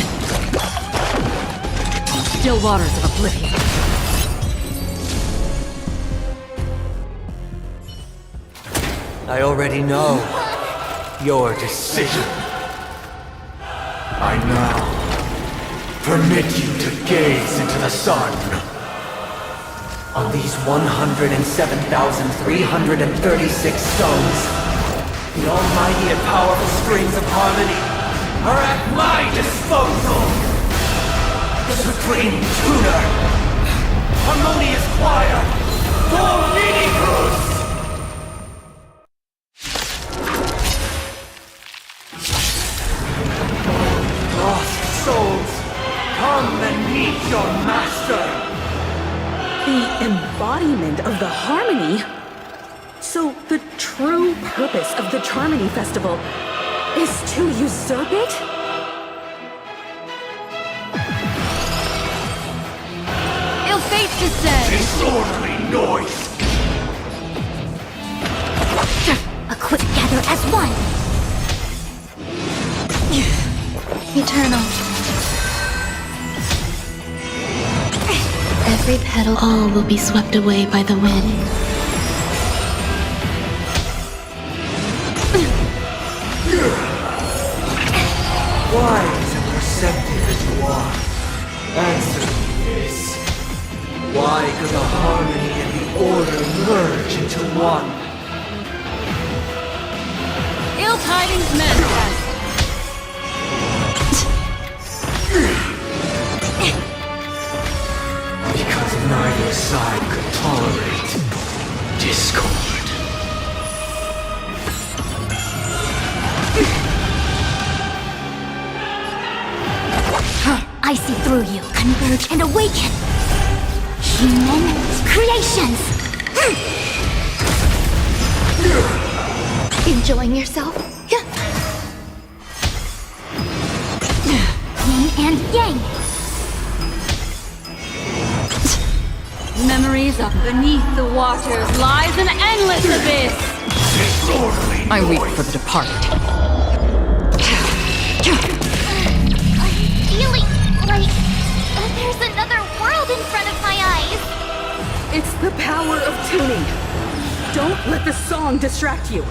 Still waters of oblivion. I already know your decision. I now permit you to gaze into the sun. On these 107,336 stones, the almighty and powerful strings of harmony are at my disposal! The supreme tuner, harmonious choir, Dominicus! Lost souls, come and meet your master! The embodiment of the harmony? So the true purpose of the Charmony Festival is to usurp it? Ill fate descends. Disorderly noise! Equip together as one! Eternal. Every petal, all will be swept away by the wind. Wise and perceptive as you are, answer me this. Why could the harmony and the order merge into one? Ill tidings manifest. Because neither side could tolerate discord. I see through you. Converge and awaken! Human creations! Enjoying yourself? Yin and yang! Memories of beneath the waters lies an endless abyss. I weep for the departed. Feeling like there's another world in front of my eyes. It's the power of tuning. Don't let the song distract you.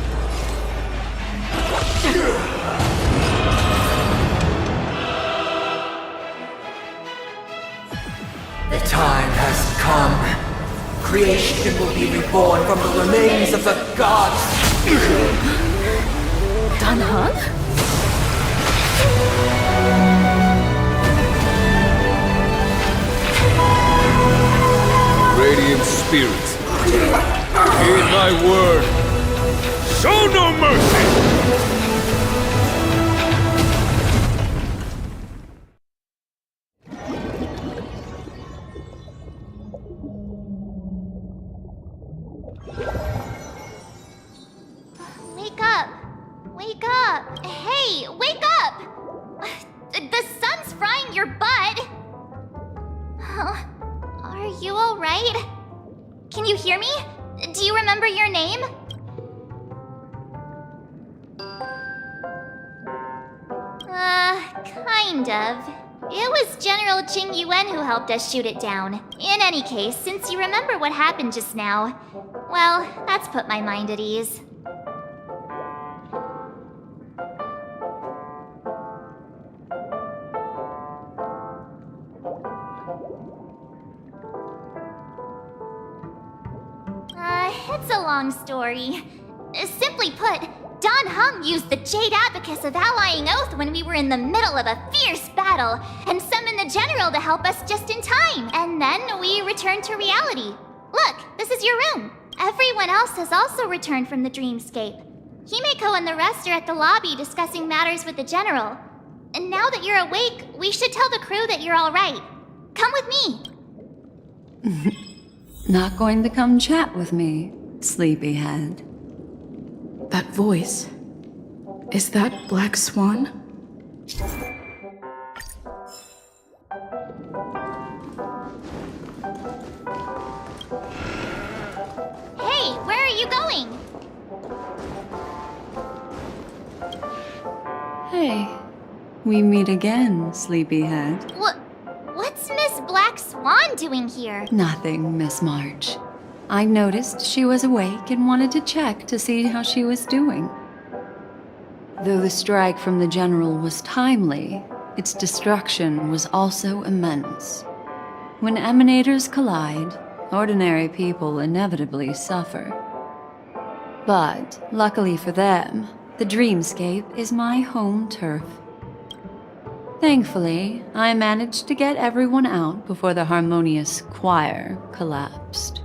The time has come. Creation will be reborn from the remains of the gods. Danheng? Radiant spirits, heed my word. Show no mercy! Wake up! Wake up! Hey, wake up! The sun's frying your butt! Are you alright? Can you hear me? Do you remember your name? Kind of. It was General Qing Yuan who helped us shoot it down. In any case, since you remember what happened just now, well, that's put my mind at ease. It's a long story. Simply put, Don Hung used the Jade Abacus of Allying Oath when we were in the middle of a fierce battle, and summoned the General to help us just in time. And then we returned to reality. Look, this is your room. Everyone else has also returned from the dreamscape. Himeko and the rest are at the lobby discussing matters with the General. And now that you're awake, we should tell the crew that you're all right. Come with me. Not going to come chat with me, sleepyhead. That voice. Is that Black Swan? Hey, where are you going? Hey, we meet again, sleepyhead. What's Miss Black Swan doing here? Nothing, Miss March. I noticed she was awake and wanted to check to see how she was doing. Though the strike from the General was timely, its destruction was also immense. When emanators collide, ordinary people inevitably suffer. But, luckily for them, the dreamscape is my home turf. Thankfully, I managed to get everyone out before the harmonious choir collapsed.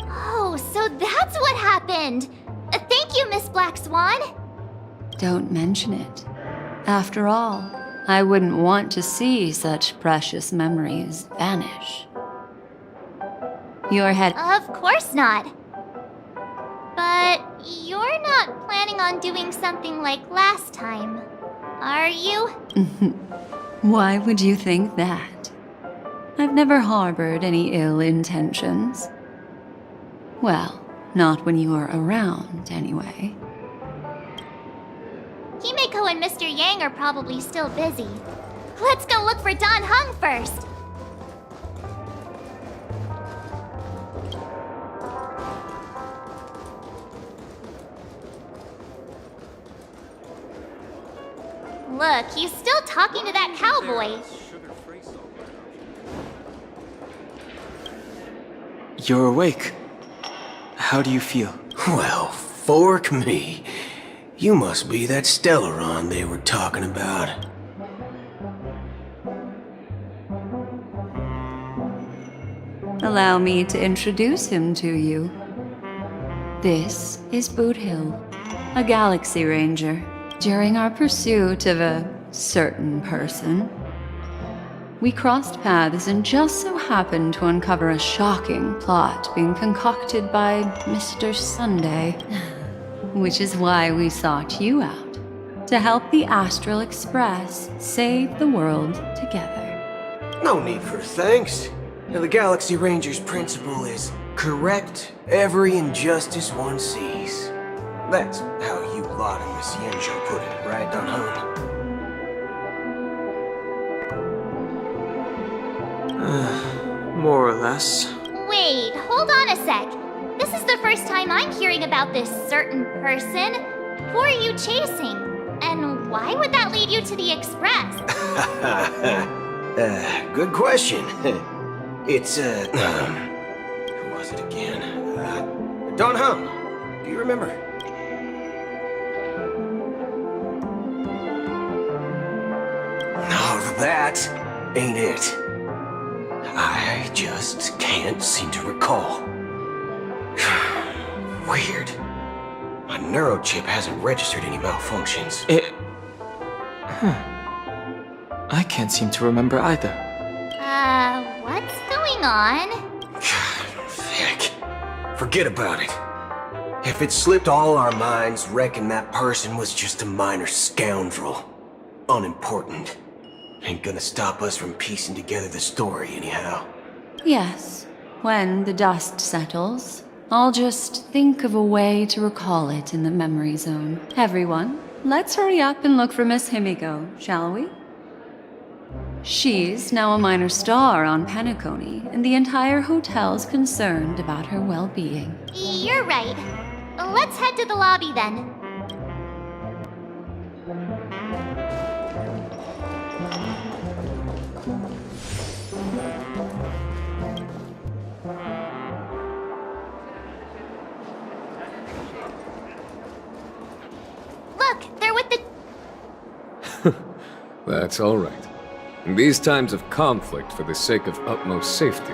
Oh, so that's what happened! Thank you, Miss Black Swan! Don't mention it. After all, I wouldn't want to see such precious memories vanish. Your head— Of course not. But you're not planning on doing something like last time, are you? Why would you think that? I've never harbored any ill intentions. Well, not when you are around, anyway. Himeko and Mr. Yang are probably still busy. Let's go look for Don Hung first! Look, he's still talking to that cowboy. You're awake. How do you feel? Well, fork me. You must be that Stellaron they were talking about. Allow me to introduce him to you. This is Boot Hill, a Galaxy Ranger. During our pursuit of a certain person, we crossed paths and just so happened to uncover a shocking plot being concocted by Mr. Sunday. Which is why we sought you out, to help the Astral Express save the world together. No need for thanks. The Galaxy Ranger's principle is correct every injustice one sees. That's how you lot of Miss Yenjo put it, right, Don Hung? More or less. Wait, hold on a sec. This is the first time I'm hearing about this certain person. Who are you chasing? And why would that lead you to the Express? Good question. It's, who was it again? Don Hung. Do you remember? No, that ain't it. I just can't seem to recall. Weird. My neurochip hasn't registered any malfunctions. I can't seem to remember either. What's going on? Heck. Forget about it. If it slipped all our minds, reckon that person was just a minor scoundrel. Unimportant. Ain't gonna stop us from piecing together the story anyhow. Yes, when the dust settles, I'll just think of a way to recall it in the memory zone. Everyone, let's hurry up and look for Miss Himiko, shall we? She's now a minor star on Penacony, and the entire hotel's concerned about her well-being. You're right. Let's head to the lobby then. Look, they're with the... That's all right. In these times of conflict for the sake of utmost safety,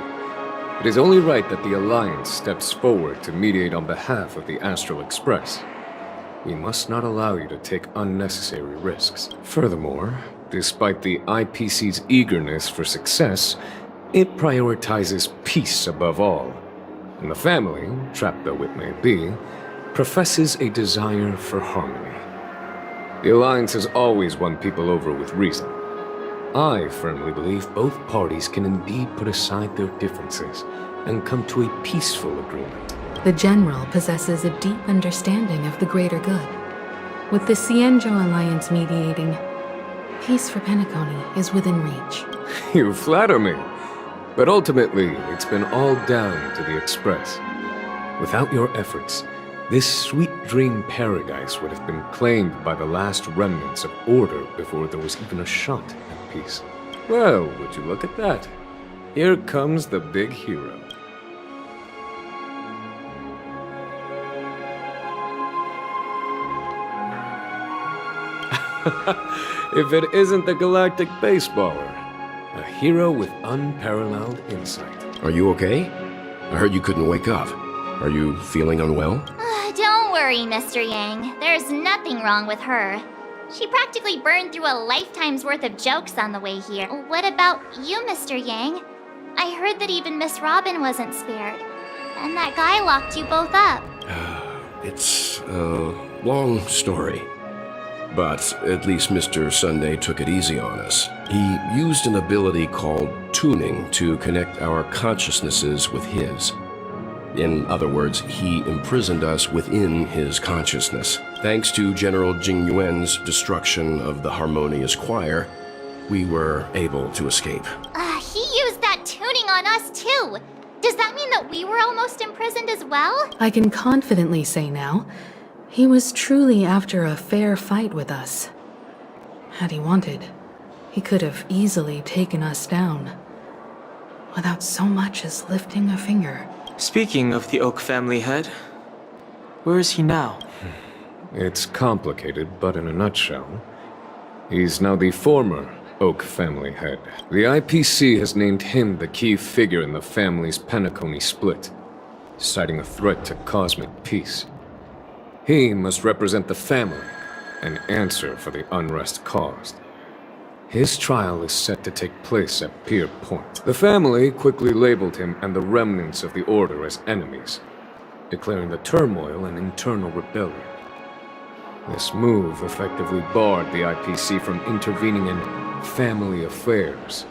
it is only right that the Alliance steps forward to mediate on behalf of the Astral Express. We must not allow you to take unnecessary risks. Furthermore, despite the IPC's eagerness for success, it prioritizes peace above all. And the family, trapped though it may be, professes a desire for harmony. The Alliance has always won people over with reason. I firmly believe both parties can indeed put aside their differences and come to a peaceful agreement. The General possesses a deep understanding of the greater good. With the Cienjo Alliance mediating, peace for Penacony is within reach. You flatter me. But ultimately, it's been all down to the Express. Without your efforts, this sweet dream paradise would have been claimed by the last remnants of order before there was even a shot at peace. Well, would you look at that? Here comes the big hero. If it isn't the galactic baseballer, a hero with unparalleled insight. Are you okay? I heard you couldn't wake up. Are you feeling unwell? Don't worry, Mr. Yang. There's nothing wrong with her. She practically burned through a lifetime's worth of jokes on the way here. What about you, Mr. Yang? I heard that even Miss Robin wasn't spared. And that guy locked you both up. It's a long story. But at least Mr. Sunday took it easy on us. He used an ability called tuning to connect our consciousnesses with his. In other words, he imprisoned us within his consciousness. Thanks to General Jing Yuan's destruction of the Harmonious Choir, we were able to escape. He used that tuning on us too. Does that mean that we were almost imprisoned as well? I can confidently say now, he was truly after a fair fight with us. Had he wanted, he could have easily taken us down, without so much as lifting a finger. Speaking of the Oak family head, where is he now? It's complicated, but in a nutshell, he's now the former Oak family head. The IPC has named him the key figure in the family's penacony split, citing a threat to cosmic peace. He must represent the family and answer for the unrest caused. His trial is set to take place at Pier Point. The family quickly labeled him and the remnants of the Order as enemies, declaring the turmoil an internal rebellion. This move effectively barred the IPC from intervening in family affairs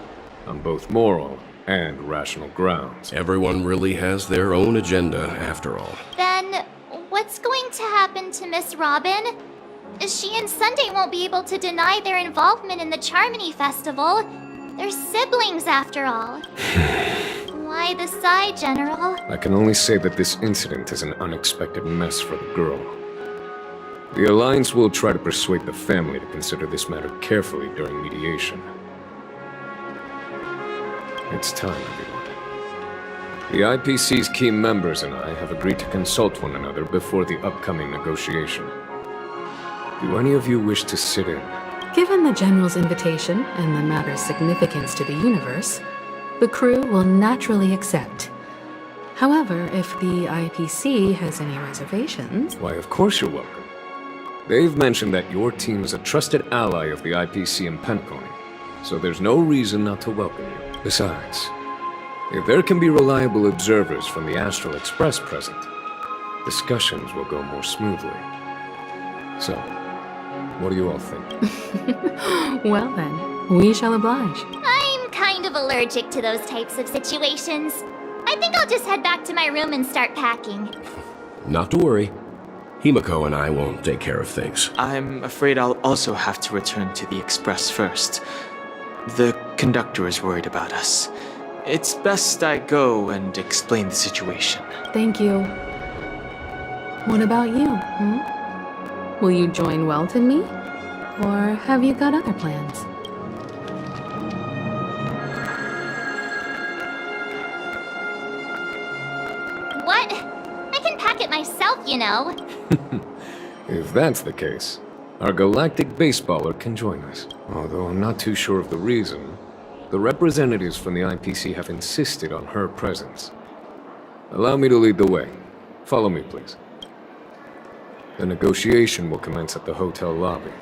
on both moral and rational grounds. Everyone really has their own agenda, after all. Then, what's going to happen to Miss Robin? She and Sunday won't be able to deny their involvement in the Charmony Festival. They're siblings, after all. Why the sigh, General? I can only say that this incident is an unexpected mess for the girl. The Alliance will try to persuade the family to consider this matter carefully during mediation. It's time, everyone. The IPC's key members and I have agreed to consult one another before the upcoming negotiation. Do any of you wish to sit in? Given the General's invitation and the matter's significance to the universe, the crew will naturally accept. However, if the IPC has any reservations... Why, of course you're welcome. They've mentioned that your team is a trusted ally of the IPC in Penacony, so there's no reason not to welcome you. Besides, if there can be reliable observers from the Astral Express present, discussions will go more smoothly. So, what do you all think? Well then, we shall oblige. I'm kind of allergic to those types of situations. I think I'll just head back to my room and start packing. Not to worry. Himiko and I will take care of things. I'm afraid I'll also have to return to the Express first. The conductor is worried about us. It's best I go and explain the situation. Thank you. What about you, Will you join Welt and me? Or have you got other plans? What? I can pack it myself, you know. If that's the case, Our galactic baseballer can join us. Although I'm not too sure of the reason, the representatives from the IPC have insisted on her presence. Allow me to lead the way. Follow me, please. The negotiation will commence at the hotel lobby.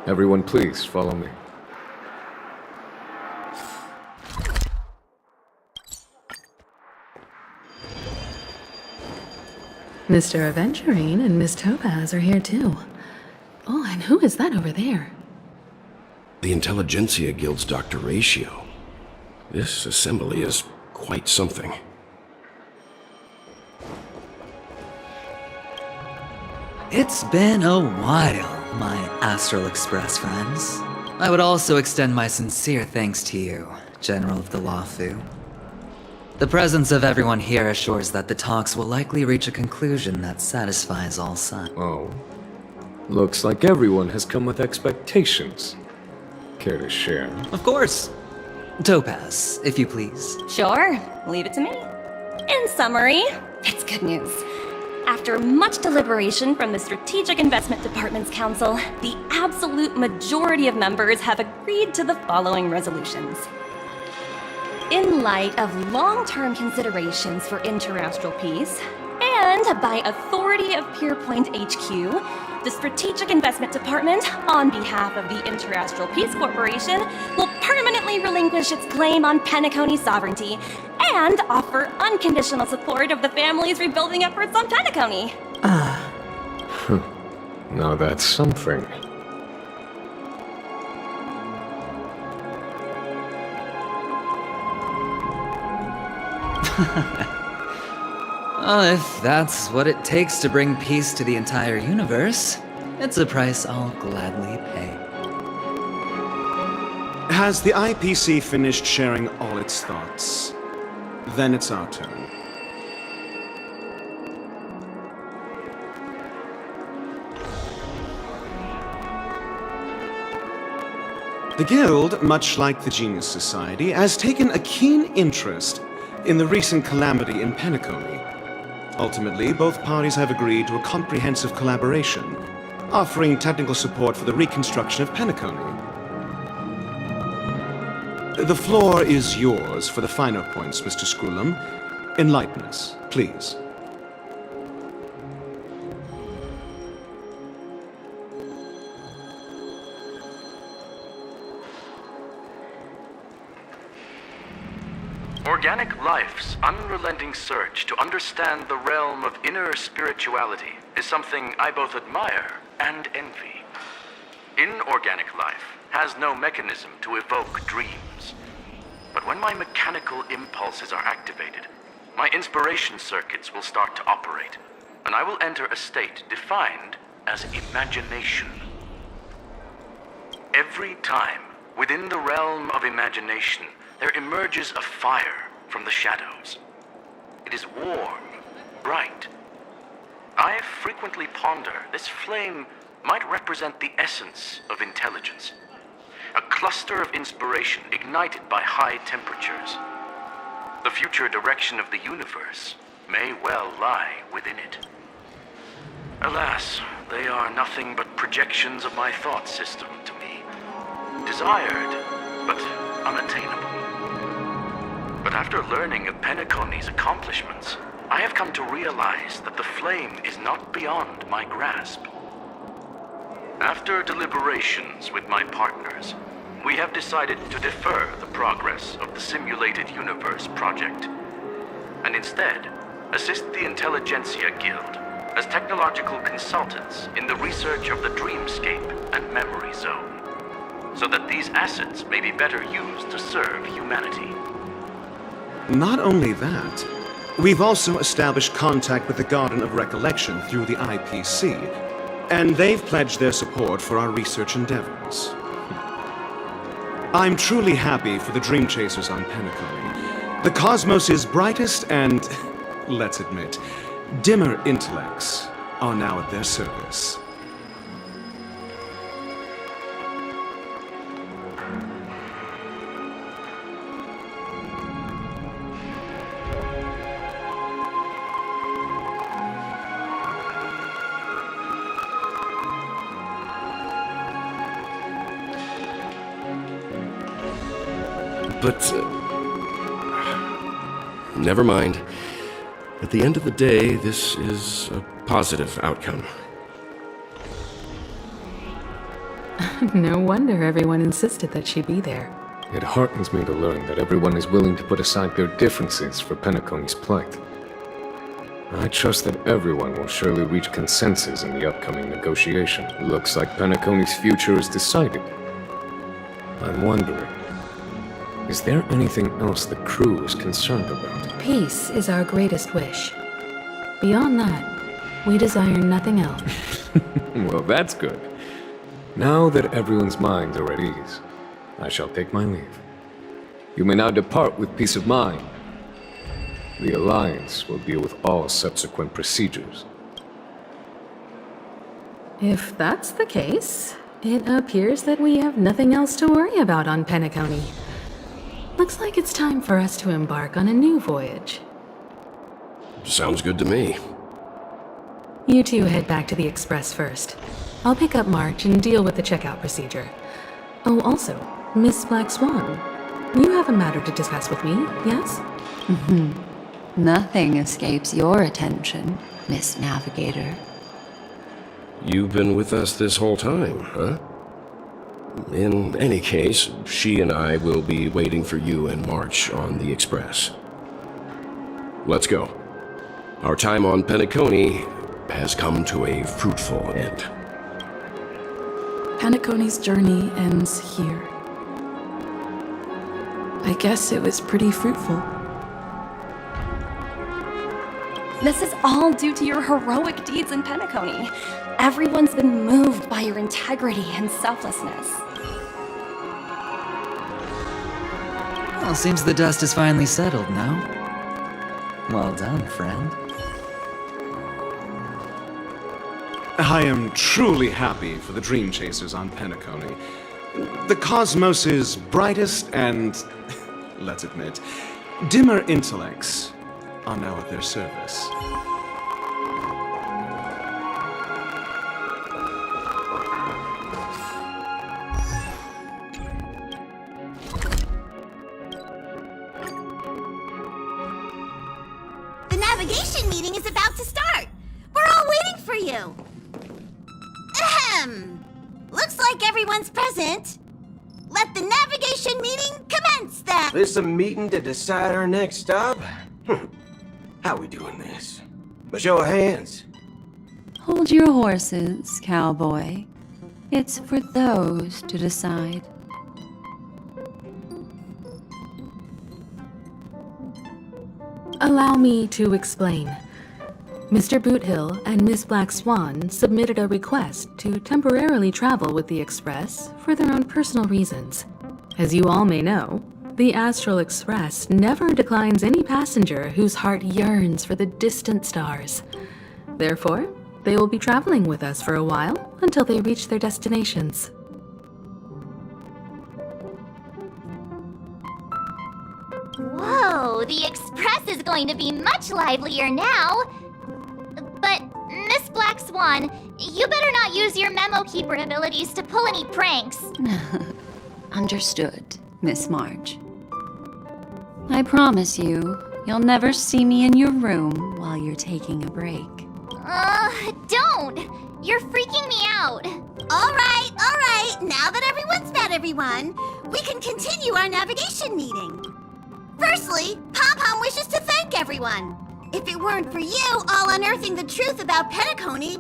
Everyone, please follow me. Mr. Aventurine and Miss Topaz are here too. Oh, and who is that over there? The Intelligentsia Guild's Dr. Ratio. This assembly is quite something. It's been a while, my Astral Express friends. I would also extend my sincere thanks to you, General of the Lawfu. The presence of everyone here assures that the talks will likely reach a conclusion that satisfies all sides. Oh. Looks like everyone has come with expectations. Care to share? Of course. Topaz, if you please. Sure, leave it to me. In summary, it's good news. After much deliberation from the Strategic Investment Department's Council, the absolute majority of members have agreed to the following resolutions. In light of long-term considerations for interastral peace, and by authority of Pierpoint HQ, the Strategic Investment Department, on behalf of the Interastral Peace Corporation, will permanently relinquish its claim on penacony sovereignty and offer unconditional support of the family's rebuilding efforts on penacony. Now that's something. Well, if that's what it takes to bring peace to the entire universe, it's a price I'll gladly pay. Has the IPC finished sharing all its thoughts? Then it's our turn. The Guild, much like the Genius Society, has taken a keen interest in the recent calamity in Penacony. Ultimately, both parties have agreed to a comprehensive collaboration, offering technical support for the reconstruction of Penacony. The floor is yours for the finer points, Mr. Screwlum. Enlighten us, please. Organic life's unrelenting search to understand the realm of inner spirituality is something I both admire and envy. Inorganic life has no mechanism to evoke dreams. But when my mechanical impulses are activated, my inspiration circuits will start to operate, and I will enter a state defined as imagination. Every time, within the realm of imagination, there emerges a fire from the shadows. It is warm, bright. I frequently ponder this flame might represent the essence of intelligence, a cluster of inspiration ignited by high temperatures. The future direction of the universe may well lie within it. Alas, they are nothing but projections of my thought system to me, desired, but unattainable. But after learning of Penacony's accomplishments, I have come to realize that the flame is not beyond my grasp. After deliberations with my partners, we have decided to defer the progress of the Simulated Universe project, and instead assist the Intelligentsia Guild as technological consultants in the research of the Dreamscape and Memory Zone, so that these assets may be better used to serve humanity. Not only that, we've also established contact with the Garden of Recollection through the IPC, and they've pledged their support for our research endeavors. I'm truly happy for the Dream Chasers on Penacony. The cosmos' brightest and, let's admit, dimmer intellects are now at their service. but... never mind. At the end of the day, this is a positive outcome. No wonder everyone insisted that she be there. It heartens me to learn that everyone is willing to put aside their differences for Penacony's plight. I trust that everyone will surely reach consensus in the upcoming negotiation. Looks like Penacony's future is decided. I'm wondering, is there anything else the crew is concerned about? Peace is our greatest wish. Beyond that, we desire nothing else. Well, that's good. Now that everyone's minds are at ease, I shall take my leave. You may now depart with peace of mind. The Alliance will deal with all subsequent procedures. If that's the case, it appears that we have nothing else to worry about on Penacony. Looks like it's time for us to embark on a new voyage. Sounds good to me. You two head back to the Express first. I'll pick up March and deal with the checkout procedure. Oh, also, Miss Black Swan, you have a matter to discuss with me, yes? Nothing escapes your attention, Miss Navigator. You've been with us this whole time, huh? In any case, she and I will be waiting for you and March on the Express. Let's go. Our time on Penacony has come to a fruitful end. Penacony's journey ends here. I guess it was pretty fruitful. This is all due to your heroic deeds in Penacony. Everyone's been moved by your integrity and selflessness. Well, seems the dust is finally settled now. Well done, friend. I am truly happy for the Dream Chasers on Penacony. The cosmos' brightest and, let's admit, dimmer intellects are now at their service. The navigation meeting is about to start. We're all waiting for you. Ahem. Looks like everyone's present. Let the navigation meeting commence then. This a meeting to decide our next stop? How we doing this? A show of hands. Hold your horses, cowboy. It's for those to decide. Allow me to explain. Mr. Boothill and Miss Black Swan submitted a request to temporarily travel with the Express for their own personal reasons. As you all may know, the Astral Express never declines any passenger whose heart yearns for the distant stars. Therefore, they will be traveling with us for a while until they reach their destinations. Whoa, the Express is going to be much livelier now. But, Miss Black Swan, you better not use your memo keeper abilities to pull any pranks. Understood, Miss March. I promise you, you'll never see me in your room while you're taking a break. Don't! You're freaking me out. All right. Now that everyone's met everyone, we can continue our navigation meeting. Firstly, Pom-Pom wishes to thank everyone. If it weren't for you all unearthing the truth about Penacony,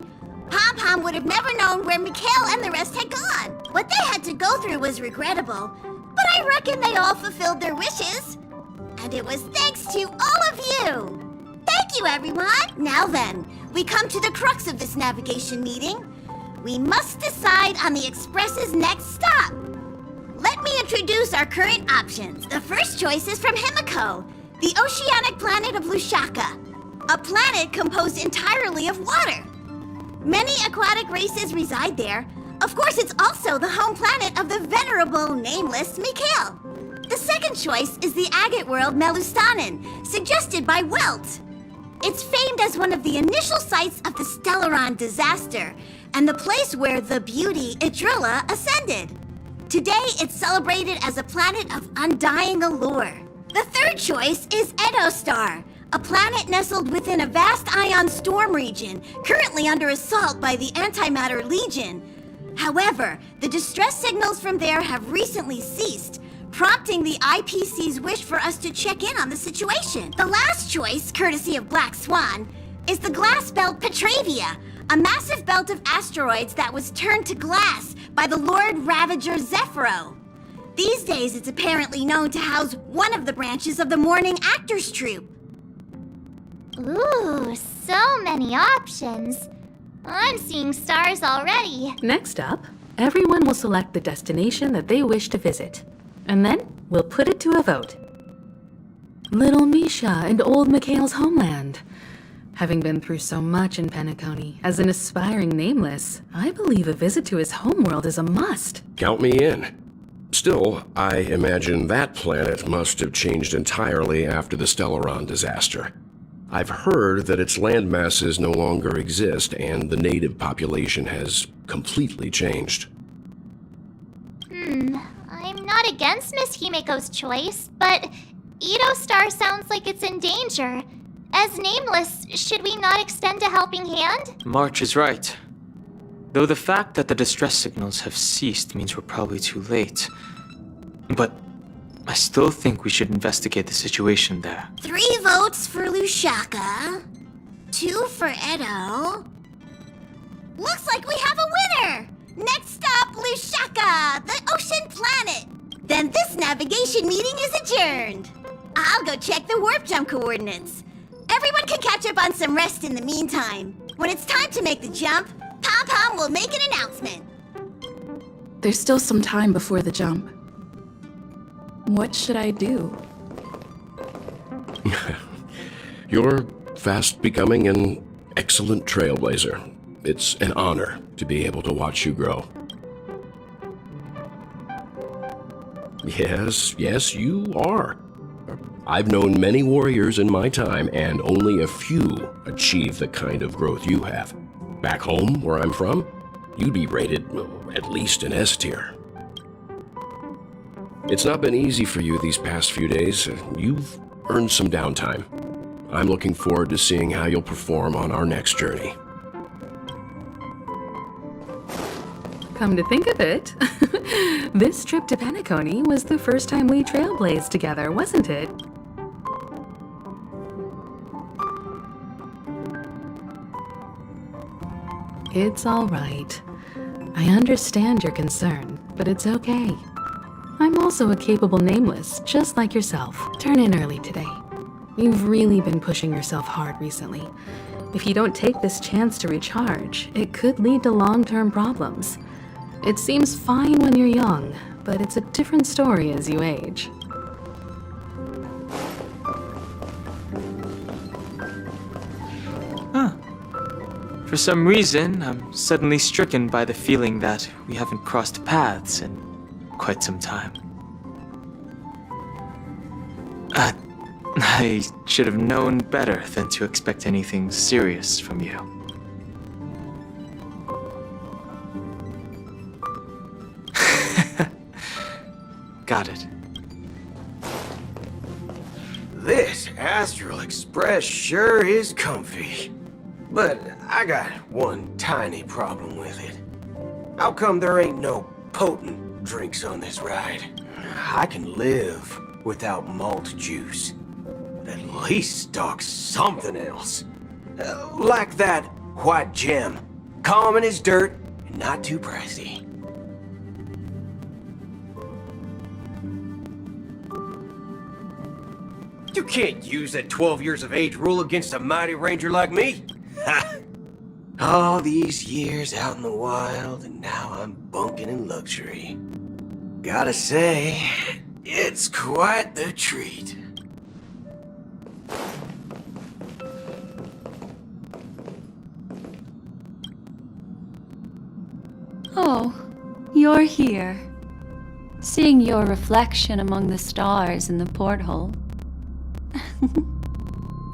Pom-Pom would have never known where Mikhail and the rest had gone. What they had to go through was regrettable, but I reckon they all fulfilled their wishes. And it was thanks to all of you. Thank you, everyone. Now then, we come to the crux of this navigation meeting. We must decide on the Express's next stop. Let me introduce our current options. The first choice is from Himiko, the oceanic planet of Lushaka, a planet composed entirely of water. Many aquatic races reside there. Of course, it's also the home planet of the venerable, nameless Mikhail. The second choice is the agate world Melustanen, suggested by Welt. It's famed as one of the initial sites of the Stellaron disaster, and the place where the beauty Idrilla ascended. Today, it's celebrated as a planet of undying allure. The third choice is Edo Star, a planet nestled within a vast ion storm region, currently under assault by the Antimatter Legion. However, the distress signals from there have recently ceased, prompting the IPC's wish for us to check in on the situation. The last choice, courtesy of Black Swan, is the glass belt Petravia, a massive belt of asteroids that was turned to glass by the Lord Ravager Zephyro. These days, it's apparently known to house one of the branches of the Morning Actors Troupe. Ooh, so many options. I'm seeing stars already. Next up, everyone will select the destination that they wish to visit. And then we'll put it to a vote. Little Misha and old Mikhail's homeland. Having been through so much in Penacony, as an aspiring nameless, I believe a visit to his homeworld is a must. Count me in. Still, I imagine that planet must have changed entirely after the Stellaron disaster. I've heard that its land masses no longer exist and the native population has completely changed. I'm not against Miss Himeko's choice, but Edo Star sounds like it's in danger. As nameless, should we not extend a helping hand? March is right. Though the fact that the distress signals have ceased means we're probably too late. But I still think we should investigate the situation there. 3 votes for Lushaka, 2 for Edo. Looks like we have a winner! Next up, Lushaka, the ocean planet. Then this navigation meeting is adjourned. I'll go check the warp jump coordinates. Everyone can catch up on some rest in the meantime. When it's time to make the jump, Pom-Pom will make an announcement. There's still some time before the jump. What should I do? You're fast becoming an excellent trailblazer. It's an honor to be able to watch you grow. Yes, you are. I've known many warriors in my time, and only a few achieve the kind of growth you have. Back home, where I'm from, you'd be rated at least an S tier. It's not been easy for you these past few days. You've earned some downtime. I'm looking forward to seeing how you'll perform on our next journey. Come to think of it, this trip to Penacony was the first time we trailblazed together, wasn't it? It's all right. I understand your concern, but it's okay. I'm also a capable nameless, just like yourself. Turn in early today. You've really been pushing yourself hard recently. If you don't take this chance to recharge, it could lead to long-term problems. It seems fine when you're young, but it's a different story as you age. For some reason, I'm suddenly stricken by the feeling that we haven't crossed paths in quite some time. I should have known better than to expect anything serious from you. Got it. This Astral Express sure is comfy. But I got one tiny problem with it. How come there ain't no potent drinks on this ride? I can live without malt juice, but at least stock something else. Like that white gem, common as dirt and not too pricey. You can't use that 12 years of age rule against a mighty ranger like me. Ha! All these years out in the wild, and now I'm bunking in luxury. Gotta say, it's quite the treat. Oh, you're here. Seeing your reflection among the stars in the porthole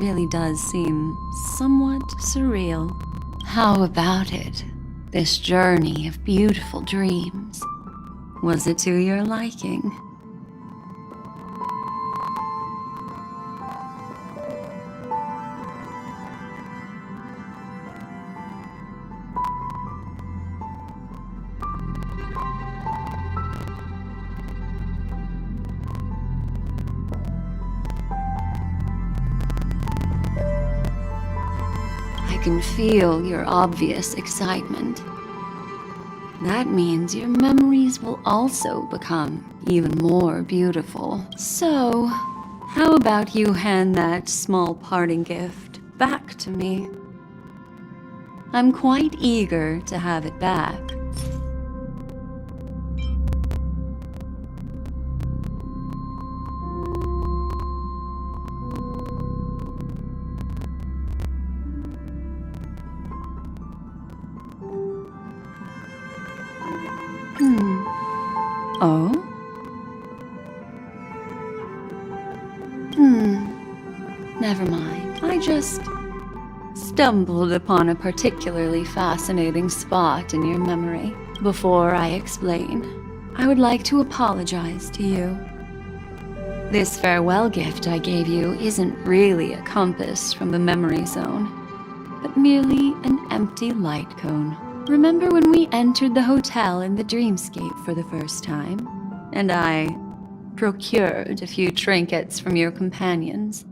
really does seem somewhat surreal. How about it? This journey of beautiful dreams. Was it to your liking? I can feel your obvious excitement. That means your memories will also become even more beautiful. So, how about you hand that small parting gift back to me? I'm quite eager to have it back. Oh? Never mind. I just stumbled upon a particularly fascinating spot in your memory. Before I explain, I would like to apologize to you. This farewell gift I gave you isn't really a compass from the memory zone, but merely an empty light cone. Remember when we entered the hotel in the dreamscape for the first time, and I procured a few trinkets from your companions?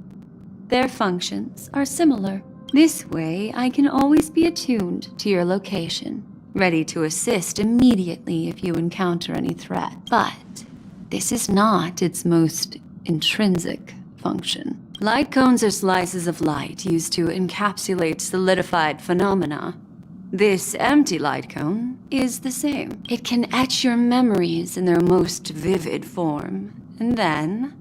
Their functions are similar. This way, I can always be attuned to your location, ready to assist immediately if you encounter any threat. But this is not its most intrinsic function. Light cones are slices of light used to encapsulate solidified phenomena. This empty light cone is the same. It can etch your memories in their most vivid form, and then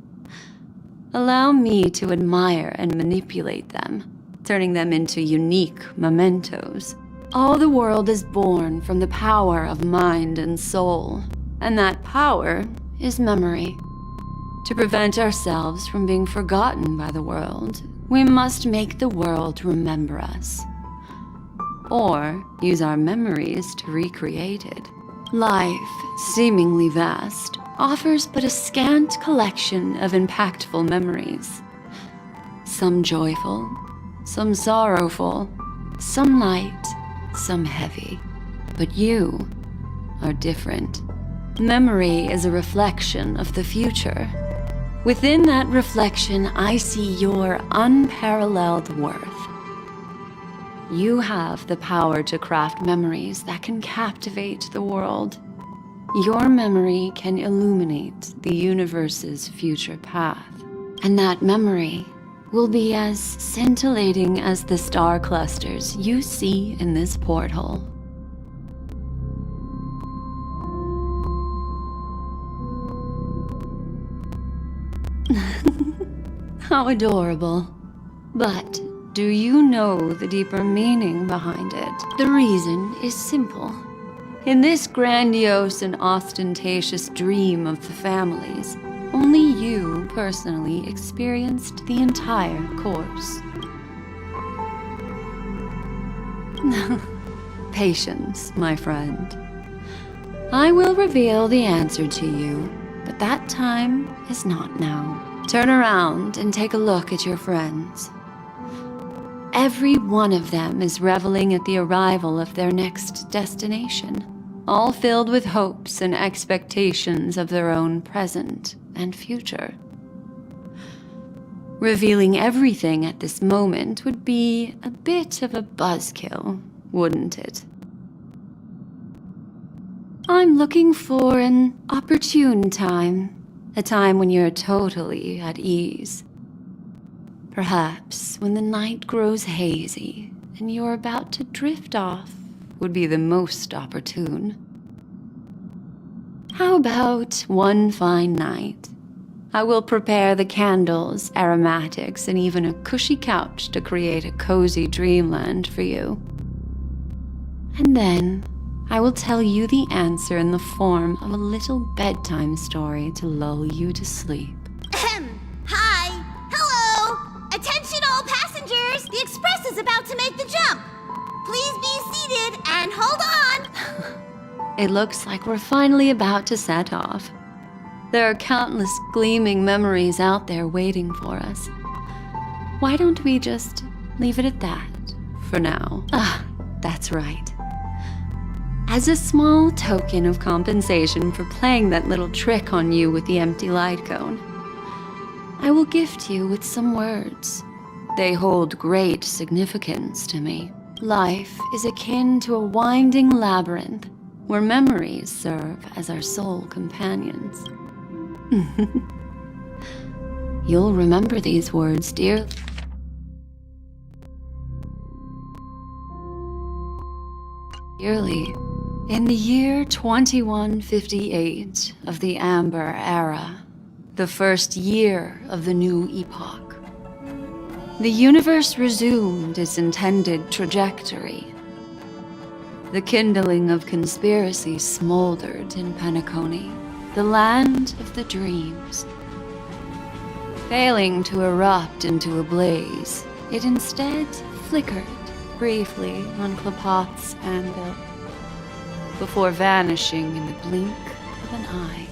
allow me to admire and manipulate them, turning them into unique mementos. All the world is born from the power of mind and soul, and that power is memory. To prevent ourselves from being forgotten by the world, we must make the world remember us, or use our memories to recreate it. Life, seemingly vast, offers but a scant collection of impactful memories. Some joyful, some sorrowful, some light, some heavy. But you are different. Memory is a reflection of the future. Within that reflection, I see your unparalleled worth. You have the power to craft memories that can captivate the world. Your memory can illuminate the universe's future path. And that memory will be as scintillating as the star clusters you see in this porthole. How adorable. But do you know the deeper meaning behind it? The reason is simple. In this grandiose and ostentatious dream of the families, only you personally experienced the entire course. Patience, my friend. I will reveal the answer to you, but that time is not now. Turn around and take a look at your friends. Every one of them is reveling at the arrival of their next destination, all filled with hopes and expectations of their own present and future. Revealing everything at this moment would be a bit of a buzzkill, wouldn't it? I'm looking for an opportune time, a time when you're totally at ease. Perhaps when the night grows hazy and you're about to drift off would be the most opportune. How about one fine night? I will prepare the candles, aromatics, and even a cushy couch to create a cozy dreamland for you. And then I will tell you the answer in the form of a little bedtime story to lull you to sleep. Hi! Hello! Attention all passengers! The express is about to make the jump! Please be seated and hold on! It looks like we're finally about to set off. There are countless gleaming memories out there waiting for us. Why don't we just leave it at that for now? That's right. As a small token of compensation for playing that little trick on you with the empty light cone, I will gift you with some words. They hold great significance to me. Life is akin to a winding labyrinth where memories serve as our sole companions. You'll remember these words, dear. Dearly. In the year 2158 of the Amber Era, the first year of the new epoch, the universe resumed its intended trajectory. The kindling of conspiracy smoldered in Penacony, the land of the dreams. Failing to erupt into a blaze, it instead flickered briefly on Klapoth's anvil, before vanishing in the blink of an eye.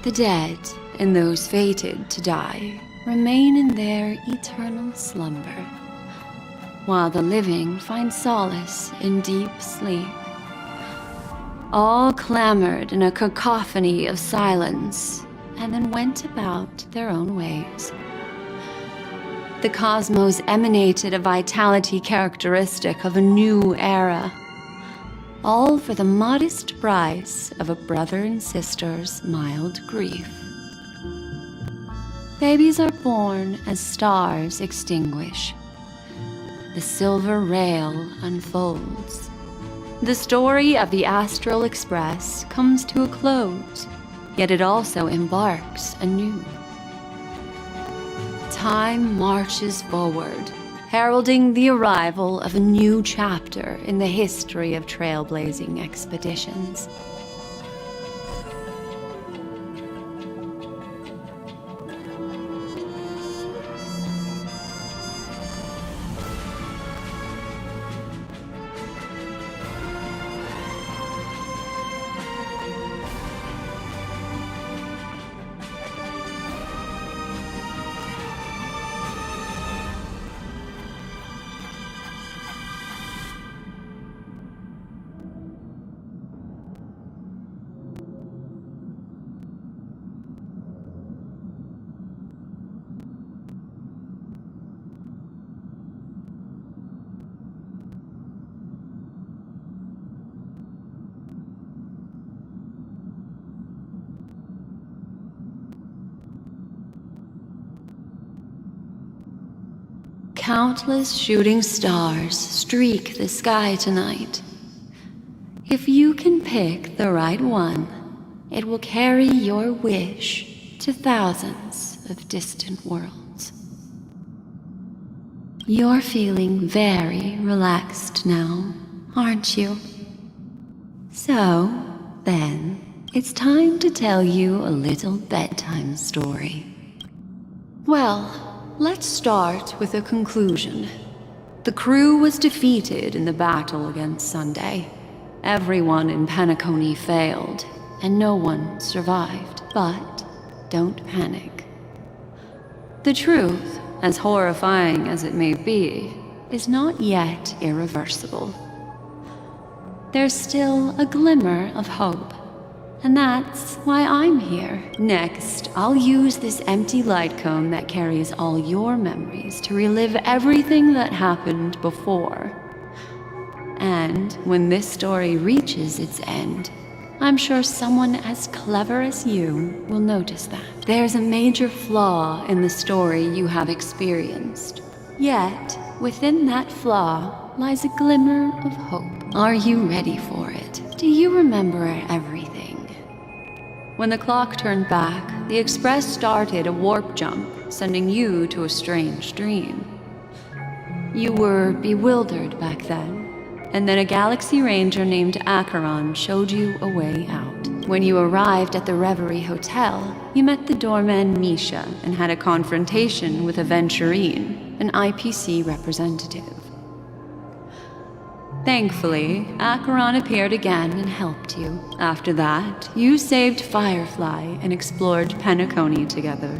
The dead and those fated to die remain in their eternal slumber, while the living find solace in deep sleep. All clamored in a cacophony of silence, and then went about their own ways. The cosmos emanated a vitality characteristic of a new era, all for the modest price of a brother and sister's mild grief. Babies are born as stars extinguish. The silver rail unfolds. The story of the Astral Express comes to a close, yet it also embarks anew. Time marches forward, heralding the arrival of a new chapter in the history of trailblazing expeditions. Countless shooting stars streak the sky tonight. If you can pick the right one, it will carry your wish to thousands of distant worlds. You're feeling very relaxed now, aren't you? So, then, it's time to tell you a little bedtime story. Well, let's start with a conclusion. The crew was defeated in the battle against Sunday. Everyone in Penacony failed, and no one survived. But don't panic. The truth, as horrifying as it may be, is not yet irreversible. There's still a glimmer of hope. And that's why I'm here. Next, I'll use this empty light cone that carries all your memories to relive everything that happened before. And when this story reaches its end, I'm sure someone as clever as you will notice that. There's a major flaw in the story you have experienced. Yet, within that flaw lies a glimmer of hope. Are you ready for it? Do you remember everything? When the clock turned back, the Express started a warp jump, sending you to a strange dream. You were bewildered back then, and then a Galaxy Ranger named Acheron showed you a way out. When you arrived at the Reverie Hotel, you met the doorman Misha and had a confrontation with Aventurine, an IPC representative. Thankfully, Acheron appeared again and helped you. After that, you saved Firefly and explored Penacony together.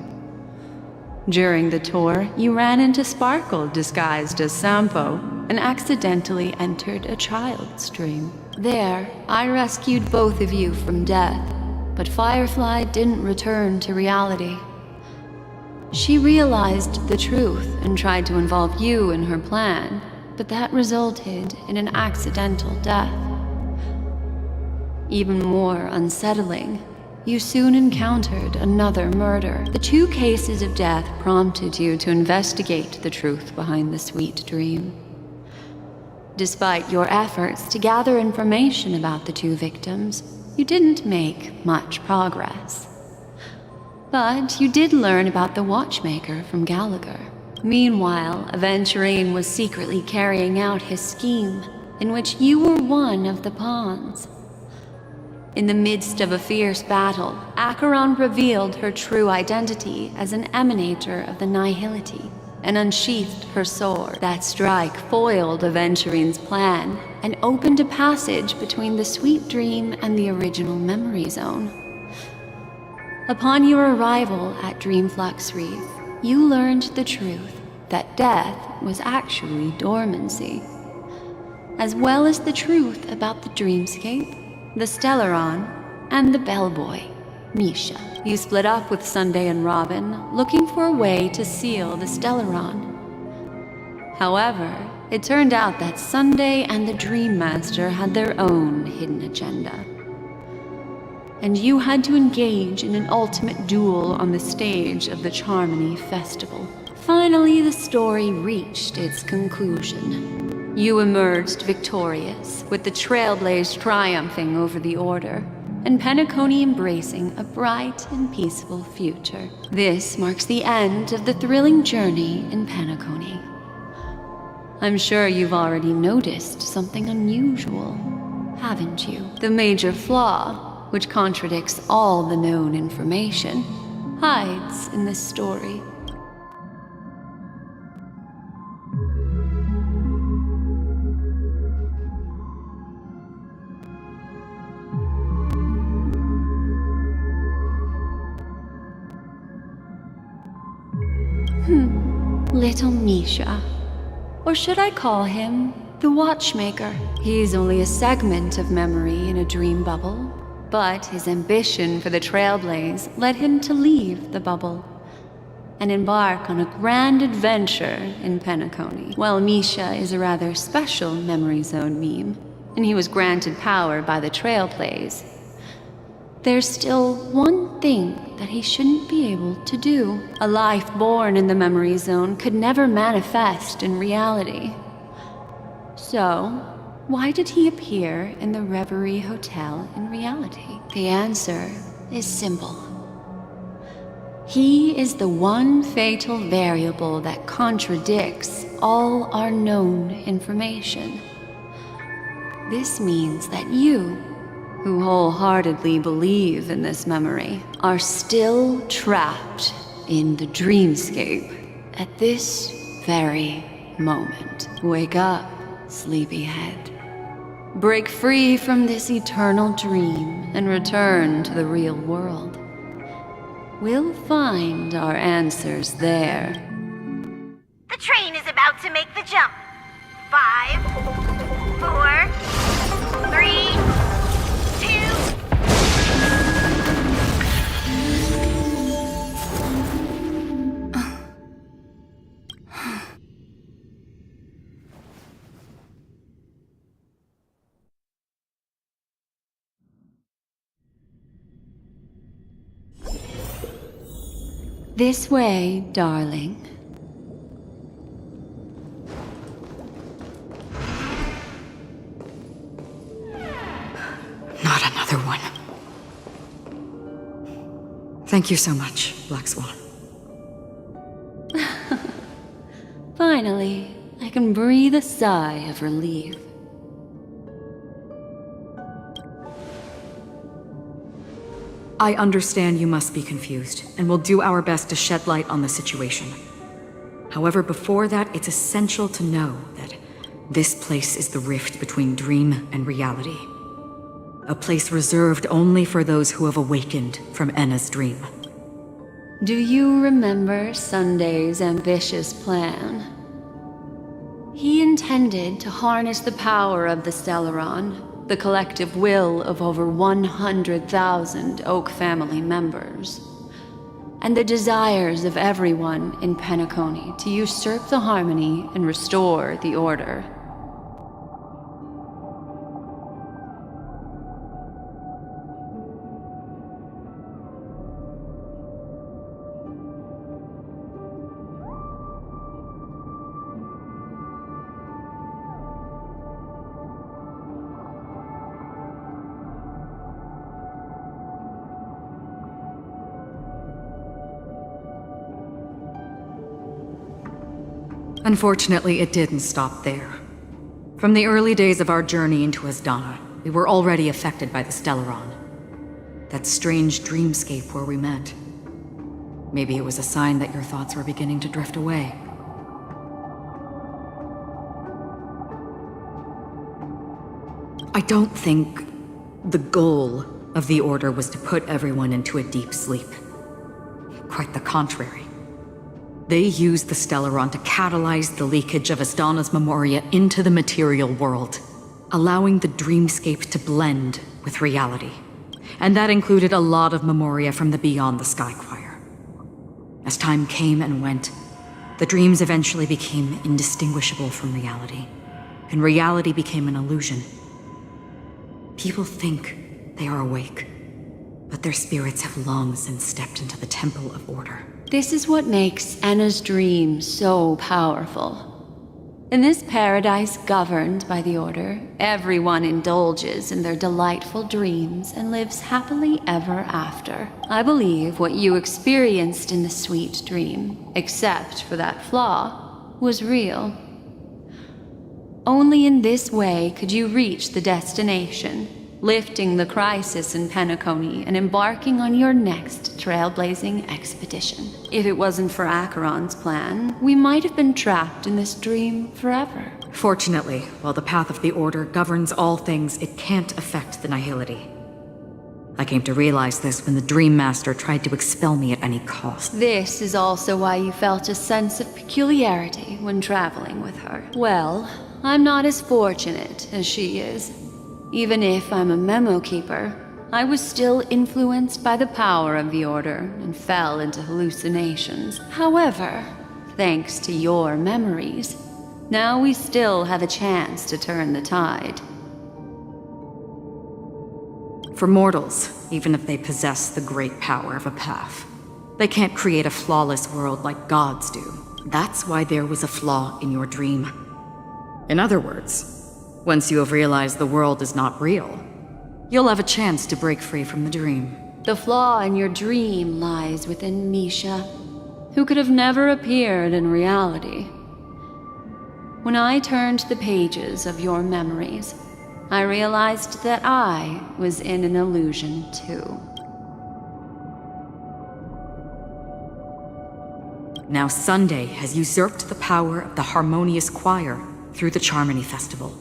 During the tour, you ran into Sparkle disguised as Sampo and accidentally entered a child's dream. There, I rescued both of you from death, but Firefly didn't return to reality. She realized the truth and tried to involve you in her plan, but that resulted in an accidental death. Even more unsettling, you soon encountered another murder. The 2 cases of death prompted you to investigate the truth behind the sweet dream. Despite your efforts to gather information about the 2 victims, you didn't make much progress. But you did learn about the watchmaker from Gallagher. Meanwhile, Aventurine was secretly carrying out his scheme, in which you were one of the pawns. In the midst of a fierce battle, Acheron revealed her true identity as an emanator of the Nihility, and unsheathed her sword. That strike foiled Aventurine's plan, and opened a passage between the sweet dream and the original memory zone. Upon your arrival at Dreamflux Reef, you learned the truth that death was actually dormancy, as well as the truth about the dreamscape, the Stellaron, and the bellboy, Misha. You split up with Sunday and Robin, looking for a way to seal the Stellaron. However, it turned out that Sunday and the Dream Master had their own hidden agenda. And you had to engage in an ultimate duel on the stage of the Charmony Festival. Finally, the story reached its conclusion. You emerged victorious, with the Trailblaze triumphing over the Order, and Penacony embracing a bright and peaceful future. This marks the end of the thrilling journey in Penacony. I'm sure you've already noticed something unusual, haven't you? The major flaw, which contradicts all the known information, hides in this story. Little Misha. Or should I call him the Watchmaker? He's only a segment of memory in a dream bubble, but his ambition for the Trailblaze led him to leave the bubble and embark on a grand adventure in Penacony. While Misha is a rather special memory zone meme, and he was granted power by the Trailblaze, there's still one thing that he shouldn't be able to do. A life born in the memory zone could never manifest in reality. So, why did he appear in the Reverie Hotel in reality? The answer is simple. He is the one fatal variable that contradicts all our known information. This means that you, who wholeheartedly believe in this memory, are still trapped in the dreamscape at this very moment. Wake up, sleepyhead. Break free from this eternal dream and return to the real world. We'll find our answers there. The train is about to make the jump. 5, 4, 3, 2... This way, darling. Not another one. Thank you so much, Black Swan. Finally, I can breathe a sigh of relief. I understand you must be confused, and will do our best to shed light on the situation. However, before that, it's essential to know that This place is the rift between dream and reality. A place reserved only for those who have awakened from Enna's dream. Do you remember Sunday's ambitious plan? He intended to harness the power of the Stellaron, the collective will of over 100,000 Oak family members, and the desires of everyone in Penacony to usurp the harmony and restore the order. Unfortunately, it didn't stop there. From the early days of our journey into Asdana, we were already affected by the Stellaron. That strange dreamscape where we met. Maybe it was a sign that your thoughts were beginning to drift away. I don't think the goal of the Order was to put everyone into a deep sleep. Quite the contrary. They used the Stellaron to catalyze the leakage of Asdana's memoria into the material world, allowing the dreamscape to blend with reality. And that included a lot of memoria from the Beyond the Sky Choir. As time came and went, the dreams eventually became indistinguishable from reality, and reality became an illusion. People think they are awake, but their spirits have long since stepped into the Temple of Order. This is what makes Enna's dream so powerful. In this paradise governed by the Order, everyone indulges in their delightful dreams and lives happily ever after. I believe what you experienced in the sweet dream, except for that flaw, was real. Only in this way could you reach the destination, lifting the crisis in Penacony and embarking on your next trailblazing expedition. If it wasn't for Acheron's plan, we might have been trapped in this dream forever. Fortunately, while the path of the Order governs all things, it can't affect the Nihility. I came to realize this when the Dream Master tried to expel me at any cost. This is also why you felt a sense of peculiarity when traveling with her. Well, I'm not as fortunate as she is. Even if I'm a memo keeper, I was still influenced by the power of the Order and fell into hallucinations. However, thanks to your memories, now we still have a chance to turn the tide. For mortals, even if they possess the great power of a path, they can't create a flawless world like gods do. That's why there was a flaw in your dream. In other words, once you have realized the world is not real, you'll have a chance to break free from the dream. The flaw in your dream lies within Misha, who could have never appeared in reality. When I turned the pages of your memories, I realized that I was in an illusion too. Now Sunday has usurped the power of the Harmonious Choir through the Charmony Festival.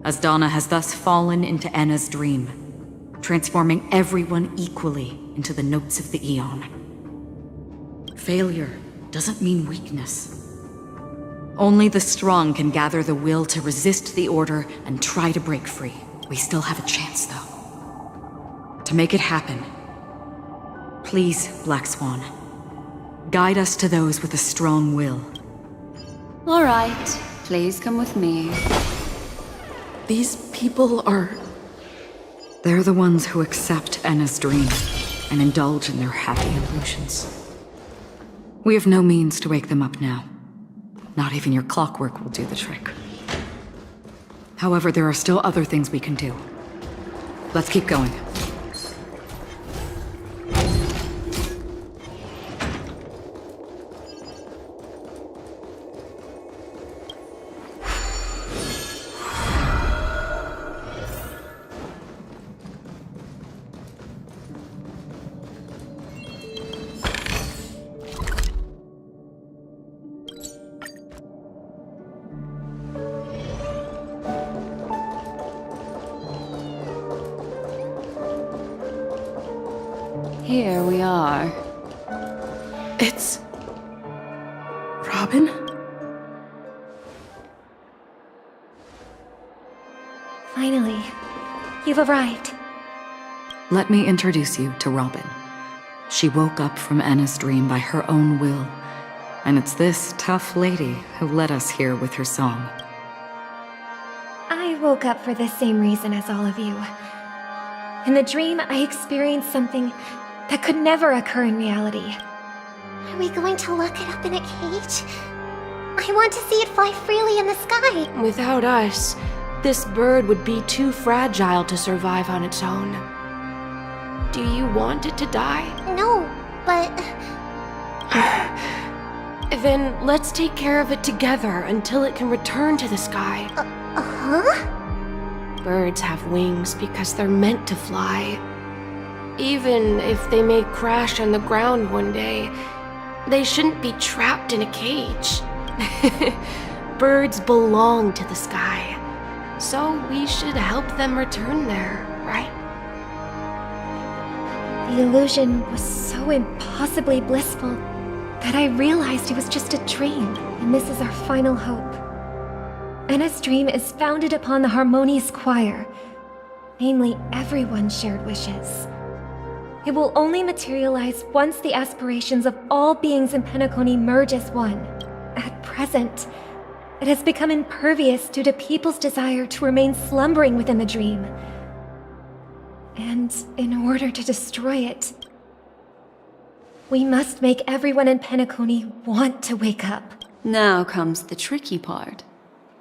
Asdana has thus fallen into Enna's dream, transforming everyone equally into the notes of the Eon. Failure doesn't mean weakness. Only the strong can gather the will to resist the Order and try to break free. We still have a chance, though. To make it happen, please, Black Swan, guide us to those with a strong will. All right, please come with me. These people are... They're the ones who accept Enna's dream and indulge in their happy illusions. We have no means to wake them up now. Not even your clockwork will do the trick. However, there are still other things we can do. Let's keep going. here we are. It's... Robin? Finally, you've arrived. Let me introduce you to Robin. She woke up from Anna's dream by her own will, and it's this tough lady who led us here with her song. I woke up for the same reason as all of you. In the dream, I experienced something that could never occur in reality. Are we going to lock it up in a cage? I want to see it fly freely in the sky. Without us, this bird would be too fragile to survive on its own. Do you want it to die? No, but... Then let's take care of it together until it can return to the sky. Huh? Birds have wings because they're meant to fly. Even if they may crash on the ground one day, they shouldn't be trapped in a cage. Birds belong to the sky, so we should help them return there, right? The illusion was so impossibly blissful that I realized it was just a dream, and this is our final hope. Anna's dream is founded upon the harmonious choir, namely everyone's shared wishes. It will only materialize once the aspirations of all beings in Penacony merge as one. At present, it has become impervious due to people's desire to remain slumbering within the dream. And in order to destroy it, we must make everyone in Penacony want to wake up. Now comes the tricky part.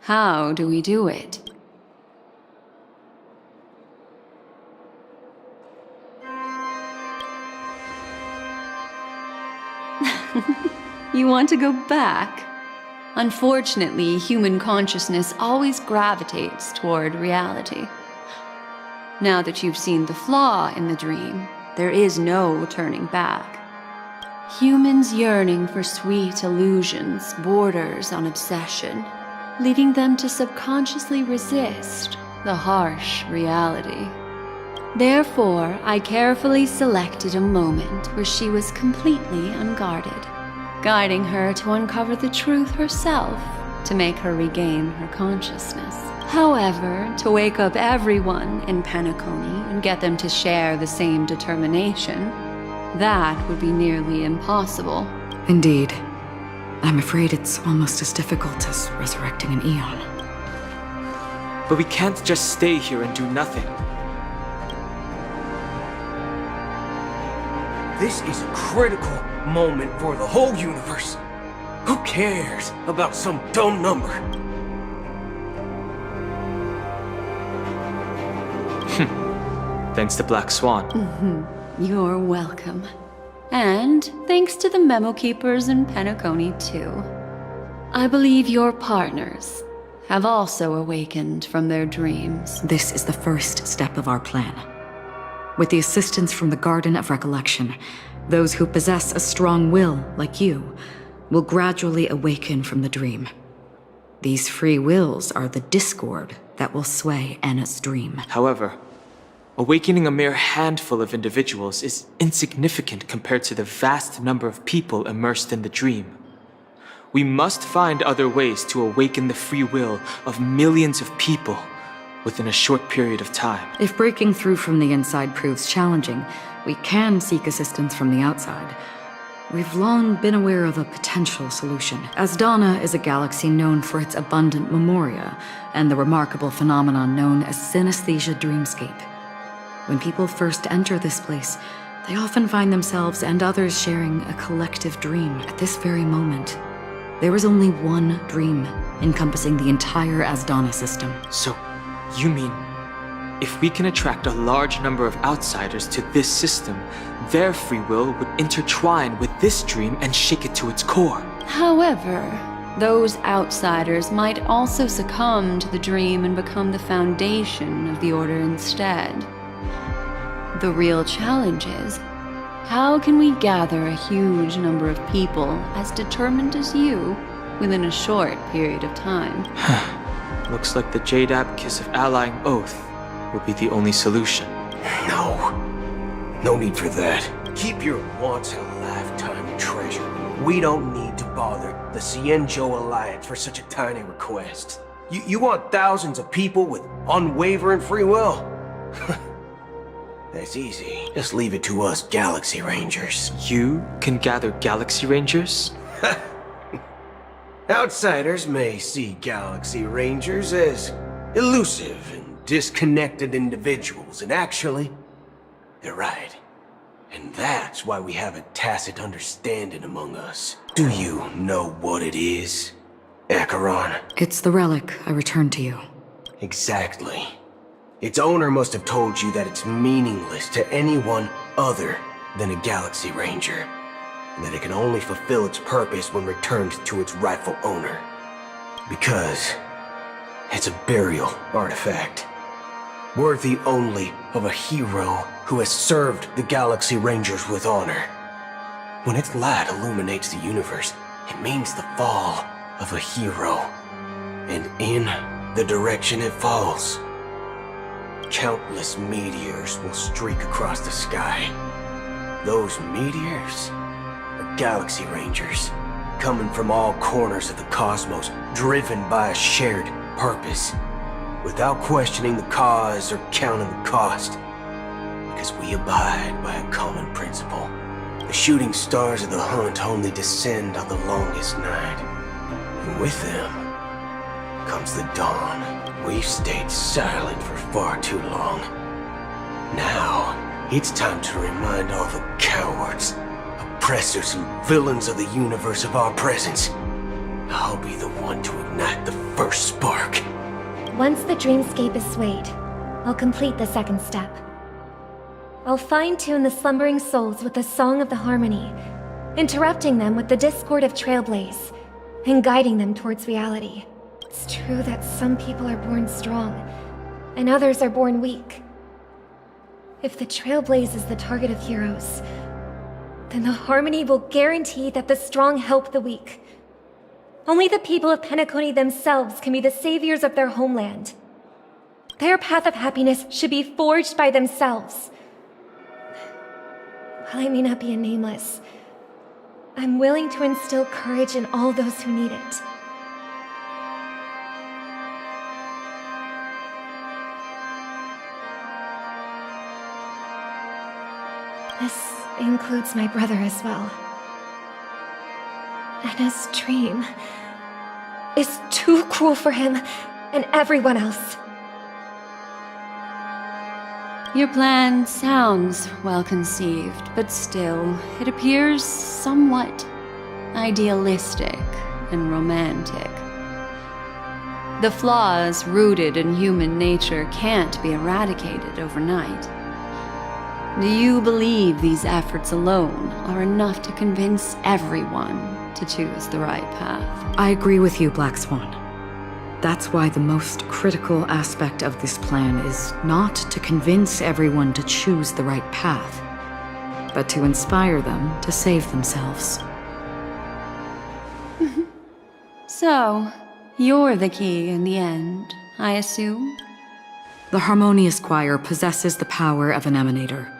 How do we do it? You want to go back? Unfortunately, human consciousness always gravitates toward reality. Now that you've seen the flaw in the dream, there is no turning back. Humans yearning for sweet illusions borders on obsession, leading them to subconsciously resist the harsh reality. Therefore, I carefully selected a moment where she was completely unguarded, guiding her to uncover the truth herself to make her regain her consciousness. However, to wake up everyone in Penacony and get them to share the same determination, that would be nearly impossible. Indeed. I'm afraid it's almost as difficult as resurrecting an Eon. But we can't just stay here and do nothing. This is a critical moment for the whole universe. Who cares about some dumb number? Thanks to Black Swan. You're welcome. And thanks to the memo keepers in Penacony, too. I believe your partners have also awakened from their dreams. This is the first step of our plan. With the assistance from the Garden of Recollection, those who possess a strong will, like you, will gradually awaken from the dream. These free wills are the discord that will sway Anna's dream. However, awakening a mere handful of individuals is insignificant compared to the vast number of people immersed in the dream. We must find other ways to awaken the free will of millions of people within a short period of time. If breaking through from the inside proves challenging, we can seek assistance from the outside. We've long been aware of a potential solution. Asdana is a galaxy known for its abundant memoria and the remarkable phenomenon known as synesthesia dreamscape. When people first enter this place, they often find themselves and others sharing a collective dream. At this very moment, there is only one dream encompassing the entire Asdana system. So, you mean, if we can attract a large number of outsiders to this system, their free will would intertwine with this dream and shake it to its core. However, those outsiders might also succumb to the dream and become the foundation of the Order instead. The real challenge is, how can we gather a huge number of people as determined as you within a short period of time? Looks like the Jade Abacus of Allying Oath will be the only solution. No need for that. Keep your once-in-a-lifetime treasure. We don't need to bother the Cienjo Alliance for such a tiny request. You want thousands of people with unwavering free will? That's easy. Just leave it to us Galaxy Rangers. You can gather Galaxy Rangers? Outsiders may see Galaxy Rangers as elusive and disconnected individuals, and actually, they're right. And that's why we have a tacit understanding among us. Do you know what it is, Acheron? It's the relic I returned to you. Exactly. Its owner must have told you that it's meaningless to anyone other than a Galaxy Ranger, and that it can only fulfill its purpose when returned to its rightful owner. Because it's a burial artifact, worthy only of a hero who has served the Galaxy Rangers with honor. When its light illuminates the universe, it means the fall of a hero, and in the direction it falls, countless meteors will streak across the sky. Those meteors are Galaxy Rangers, coming from all corners of the cosmos, driven by a shared purpose, without questioning the cause or counting the cost, because we abide by a common principle. The shooting stars of the hunt only descend on the longest night, and with them comes the dawn. We've stayed silent for far too long. Now, it's time to remind all the cowards, oppressors, and villains of the universe of our presence. I'll be the one to ignite the first spark. Once the dreamscape is swayed, I'll complete the second step. I'll fine-tune the slumbering souls with the Song of the Harmony, interrupting them with the discord of Trailblaze, and guiding them towards reality. It's true that some people are born strong, and others are born weak. If the Trailblaze is the target of heroes, then the Harmony will guarantee that the strong help the weak. Only the people of Penacony themselves can be the saviors of their homeland. Their path of happiness should be forged by themselves. While I may not be a nameless, I'm willing to instill courage in all those who need it. This includes my brother as well. And his dream is too cruel for him and everyone else. Your plan sounds well conceived, but still, it appears somewhat idealistic and romantic. The flaws rooted in human nature can't be eradicated overnight. Do you believe these efforts alone are enough to convince everyone to choose the right path? I agree with you, Black Swan. That's why the most critical aspect of this plan is not to convince everyone to choose the right path, but to inspire them to save themselves. So, you're the key in the end, I assume? The Harmonious Choir possesses the power of an emanator.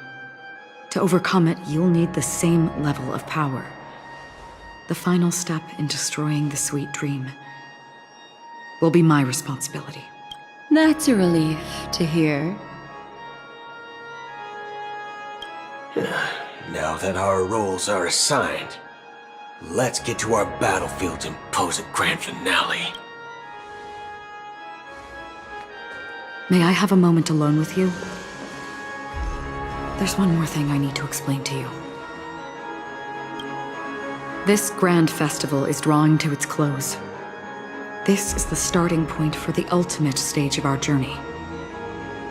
To overcome it, you'll need the same level of power. The final step in destroying the sweet dream will be my responsibility. That's a relief to hear. Now that our roles are assigned, let's get to our battlefields and pose a grand finale. May I have a moment alone with you? There's one more thing I need to explain to you. This grand festival is drawing to its close. This is the starting point for the ultimate stage of our journey,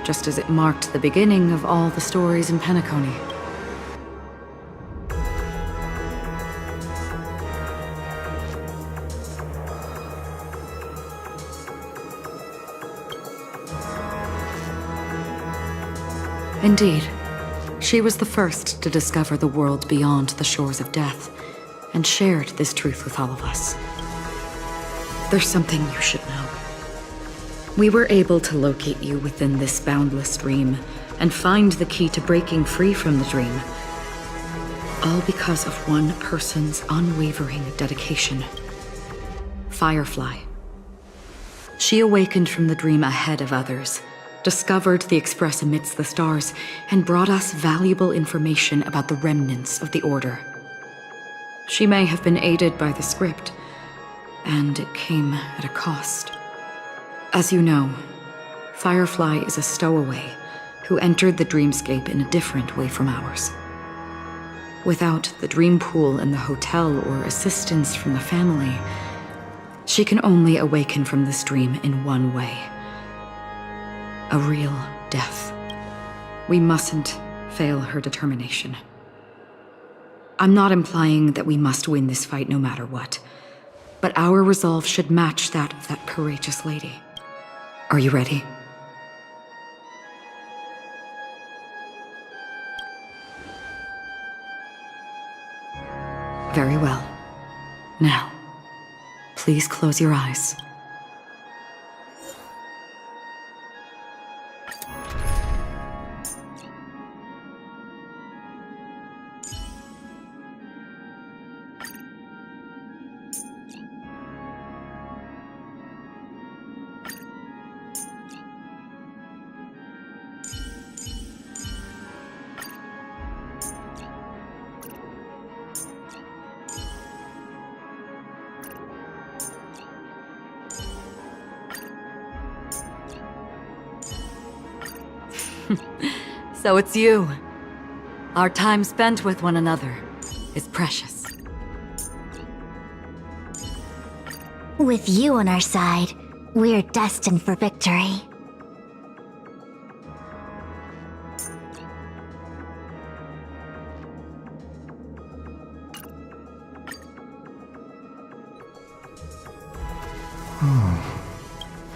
just as it marked the beginning of all the stories in Penacony. Indeed, she was the first to discover the world beyond the shores of death, and shared this truth with all of us. There's something you should know. We were able to locate you within this boundless dream, and find the key to breaking free from the dream. All because of one person's unwavering dedication. Firefly. She awakened from the dream ahead of others, discovered the Express amidst the stars, and brought us valuable information about the remnants of the Order. She may have been aided by the script, and it came at a cost. As you know, Firefly is a stowaway who entered the dreamscape in a different way from ours. Without the dream pool in the hotel or assistance from the family, she can only awaken from this dream in one way. A real death. We mustn't fail her determination. I'm not implying that we must win this fight no matter what, but our resolve should match that of that courageous lady. Are you ready? Very well. Now, please close your eyes. So it's you. Our time spent with one another is precious. With you on our side, we're destined for victory.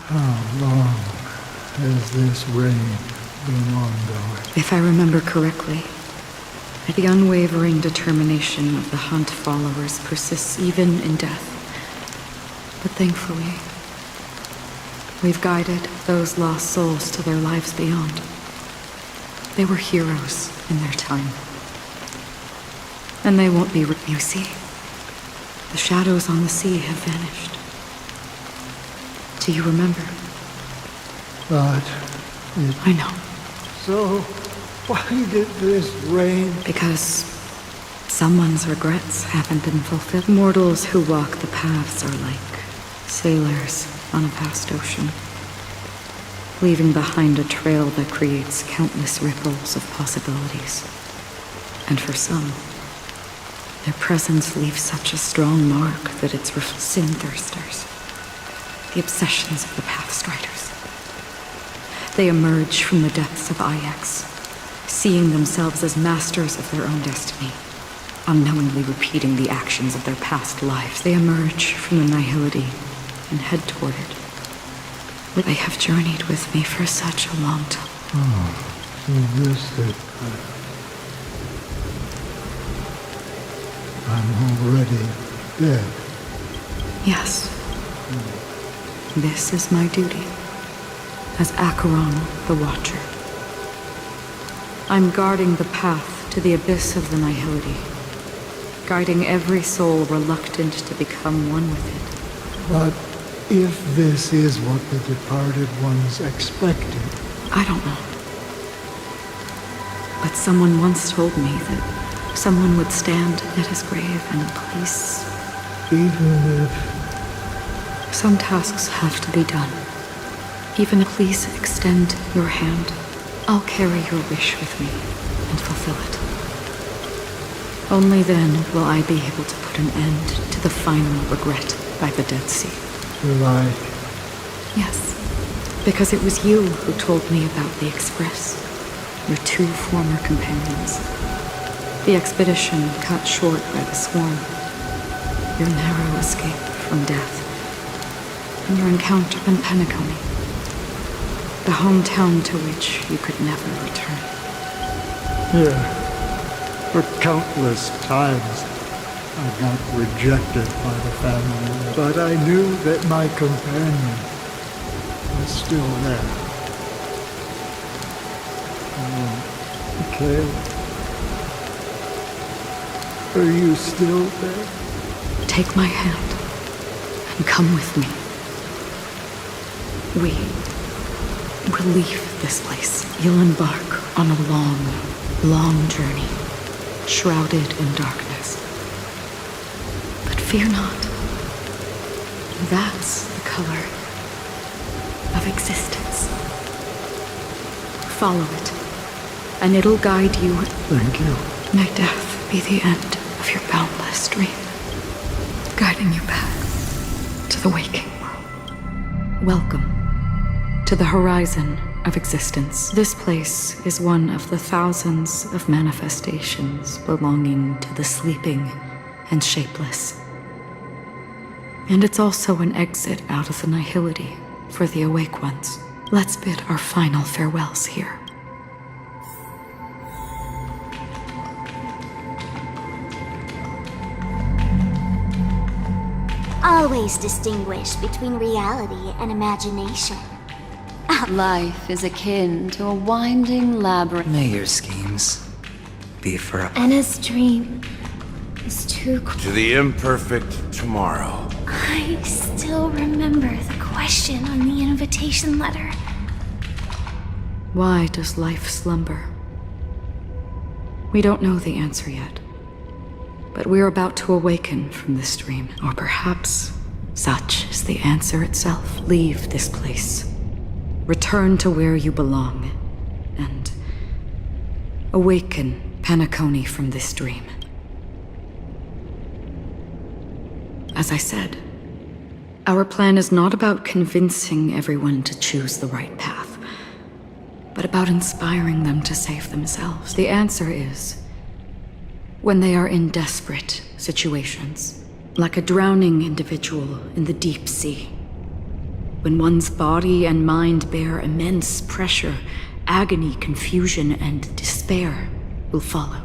How long has this reign been ongoing? If I remember correctly, the unwavering determination of the Hunt followers persists even in death. But thankfully, we've guided those lost souls to their lives beyond. They were heroes in their time. And they won't be you see, the shadows on the sea have vanished. Do you remember? But I know. So, why did this reign? Because someone's regrets haven't been fulfilled. Mortals who walk the paths are like sailors on a vast ocean, leaving behind a trail that creates countless ripples of possibilities. And for some, their presence leaves such a strong mark that it's sin thirsters, the obsessions of the Pathstriders. They emerge from the depths of Ix, seeing themselves as masters of their own destiny, unknowingly repeating the actions of their past lives. They emerge from the nihility and head toward it. They have journeyed with me for such a long time. Oh, so this that I'm already dead. Yes. This is my duty as Acheron the Watcher. I'm guarding the path to the abyss of the nihility, guiding every soul reluctant to become one with it. But if this is what the departed ones expected... I don't know. But someone once told me that someone would stand at his grave and place... Even if... Some tasks have to be done. Even please extend your hand. I'll carry your wish with me and fulfill it. Only then will I be able to put an end to the final regret by the Dead Sea. Like... Yes, because it was you who told me about the Express, your two former companions. The expedition cut short by the swarm, your narrow escape from death, and your encounter in Penacony, the hometown to which you could never return. Yeah. For countless times, I got rejected by the family, but I knew that my companion was still there. Oh, Mikhail. Are you still there? Take my hand and come with me. We will leave this place. You'll embark on a long, long journey, shrouded in darkness. But fear not. That's the color of existence. Follow it, and it'll guide you. Thank you. May death be the end of your boundless dream, guiding you back to the waking world. Welcome to the horizon of existence. This place is one of the thousands of manifestations belonging to the sleeping and shapeless. And it's also an exit out of the nihility for the awake ones. Let's bid our final farewells here. Always distinguish between reality and imagination. Life is akin to a winding labyrinth. May your schemes be for a... Anna's dream is too... To the imperfect tomorrow. I still remember the question on the invitation letter. Why does life slumber? We don't know the answer yet. But we're about to awaken from this dream. Or perhaps such is the answer itself. Leave this place. Return to where you belong. And awaken Penacony from this dream. As I said, our plan is not about convincing everyone to choose the right path, but about inspiring them to save themselves. The answer is when they are in desperate situations, like a drowning individual in the deep sea. When one's body and mind bear immense pressure, agony, confusion, and despair will follow.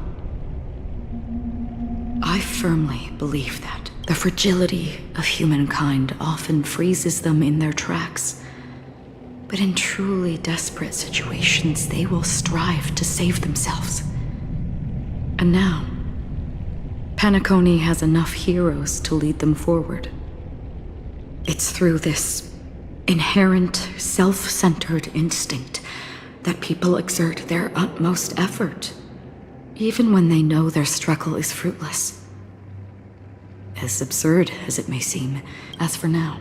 I firmly believe that the fragility of humankind often freezes them in their tracks. But in truly desperate situations, they will strive to save themselves. And now, Penacony has enough heroes to lead them forward. It's through this inherent, self-centered instinct that people exert their utmost effort, even when they know their struggle is fruitless. As absurd as it may seem, as for now,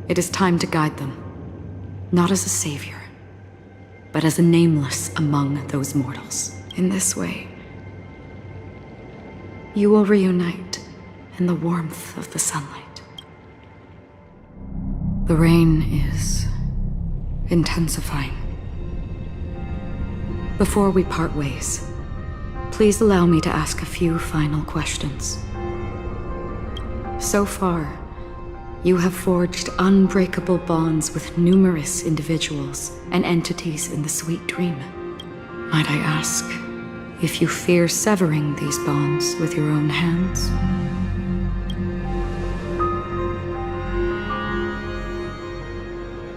it is time to guide them, not as a savior, but as a nameless among those mortals. In this way, you will reunite in the warmth of the sunlight. The rain is intensifying. Before we part ways, please allow me to ask a few final questions. So far, you have forged unbreakable bonds with numerous individuals and entities in the sweet dream. Might I ask if you fear severing these bonds with your own hands?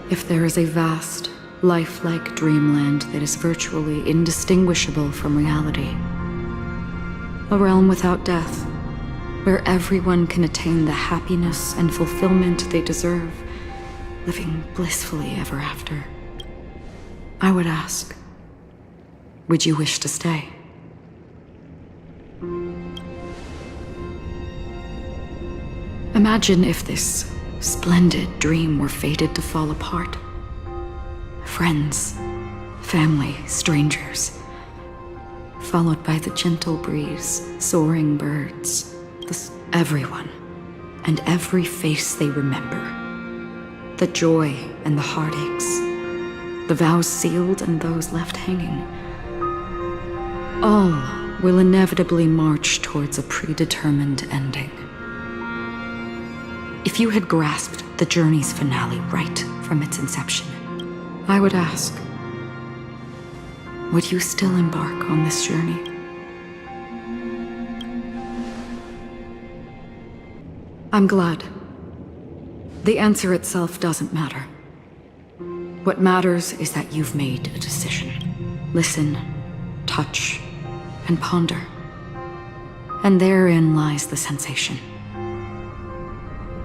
If there is a vast, lifelike dreamland that is virtually indistinguishable from reality, a realm without death, where everyone can attain the happiness and fulfillment they deserve, living blissfully ever after, I would ask, would you wish to stay? Imagine if this splendid dream were fated to fall apart. Friends, family, strangers, followed by the gentle breeze, soaring birds, everyone, and every face they remember. The joy and the heartaches, the vows sealed and those left hanging. All will inevitably march towards a predetermined ending. If you had grasped the journey's finale right from its inception, I would ask, would you still embark on this journey? I'm glad. The answer itself doesn't matter. What matters is that you've made a decision. Listen, touch, and ponder. And therein lies the sensation.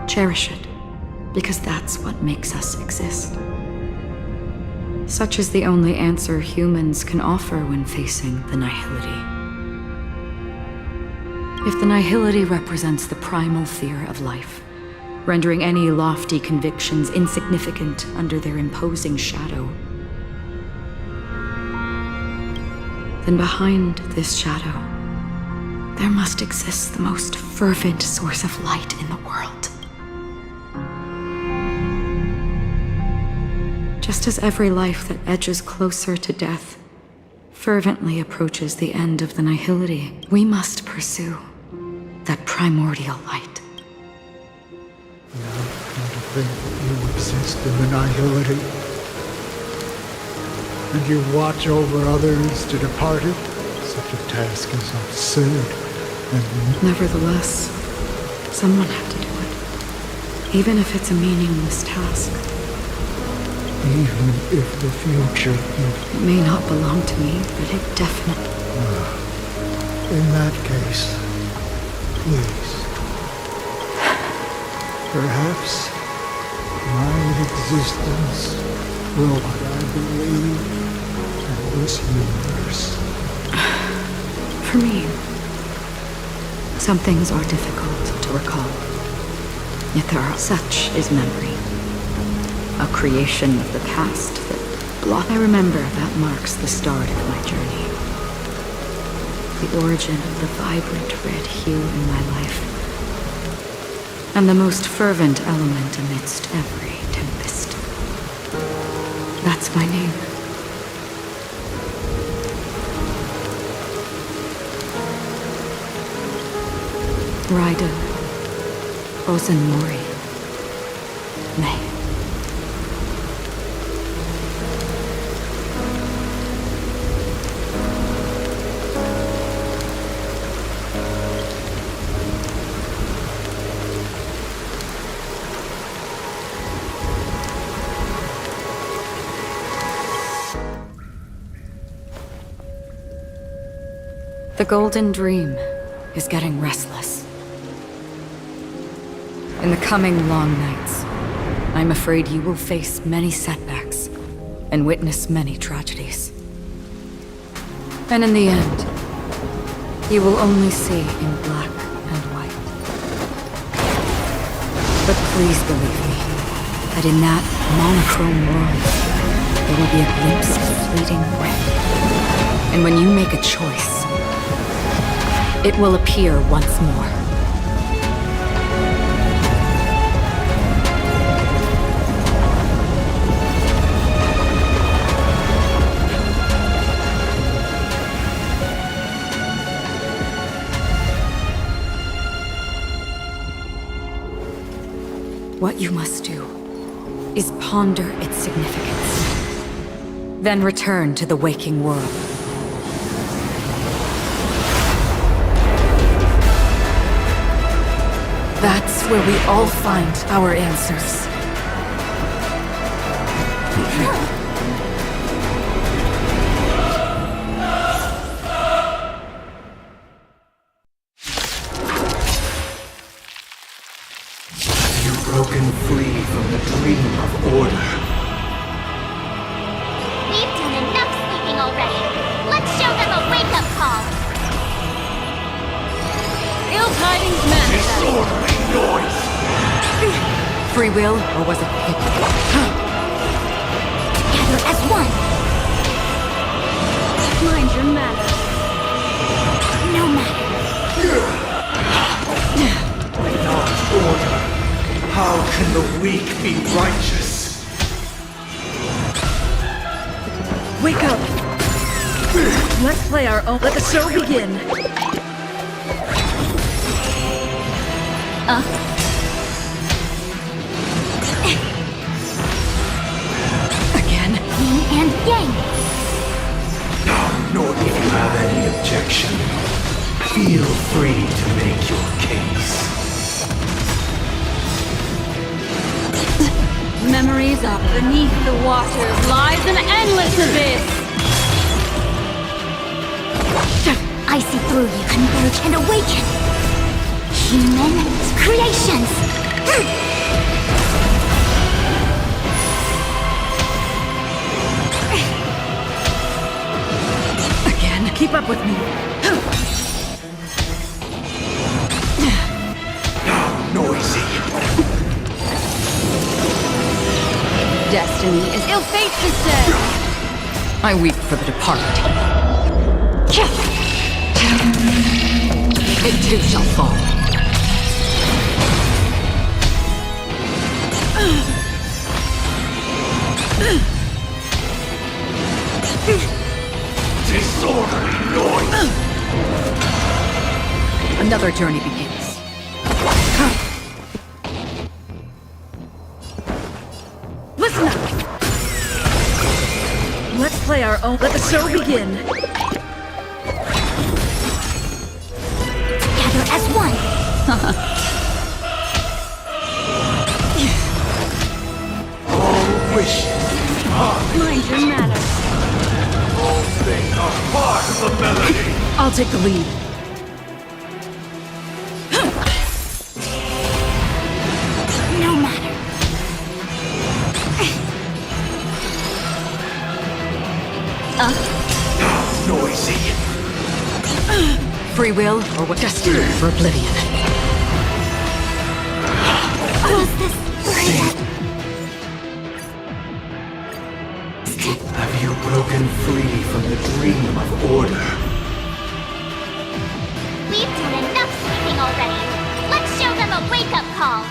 Cherish it, because that's what makes us exist. Such is the only answer humans can offer when facing the nihility. If the nihility represents the primal fear of life, rendering any lofty convictions insignificant under their imposing shadow, then behind this shadow, there must exist the most fervent source of light in the world. Just as every life that edges closer to death fervently approaches the end of the nihility, we must pursue that primordial light. Now, come to think that you exist in the nihility, and you watch over others to depart it, such a task is absurd and... Nevertheless, someone had to do it, even if it's a meaningless task. Even if the future... It may not belong to me, but it definitely... In that case, please. Perhaps my existence will, what I believe, in this universe. For me, some things are difficult to recall. Yet there are such is memory. A creation of the past that I remember that marks the start of my journey. The origin of the vibrant red hue in my life. And the most fervent element amidst every tempest. That's my name. Raida Ozenmori. May. The Golden Dream is getting restless. In the coming long nights, I'm afraid you will face many setbacks and witness many tragedies. And in the end, you will only see in black and white. But please believe me, that in that monochrome world, there will be a glimpse of fleeting red. And when you make a choice, it will appear once more. What you must do is ponder its significance, then return to the waking world. That's where we all find our answers. You've broken free from the dream of order. We've done enough sleeping already. Let's show them a wake-up call. Ill tidings manifest. Disorderly noise! Free will, or was it fate? Together as one! Mind your manners. No matter. Without order, how can the weak be righteous? Wake up! Let's play our own. Let the show begin. Again? Yin and yang. Nor if you have any objection, feel free to make your case. Memories up beneath the waters lies an endless abyss. I see through you. Converge emerge and awaken. Human creations. Again, keep up with me. Noisy. Destiny is ill fate is dead. I weep for the departed. It too shall fall. Disorderly noise. Another journey begins. Listen up! Let's play our own. Let the show begin. Together as one. All wishes are Mind your manners. all things are part of the melody. I'll take the lead. No matter. Noisy. Free will or what? Destiny for oblivion. Was this real? Have you broken free from the dream of order? We've done enough sleeping already. Let's show them a wake-up call.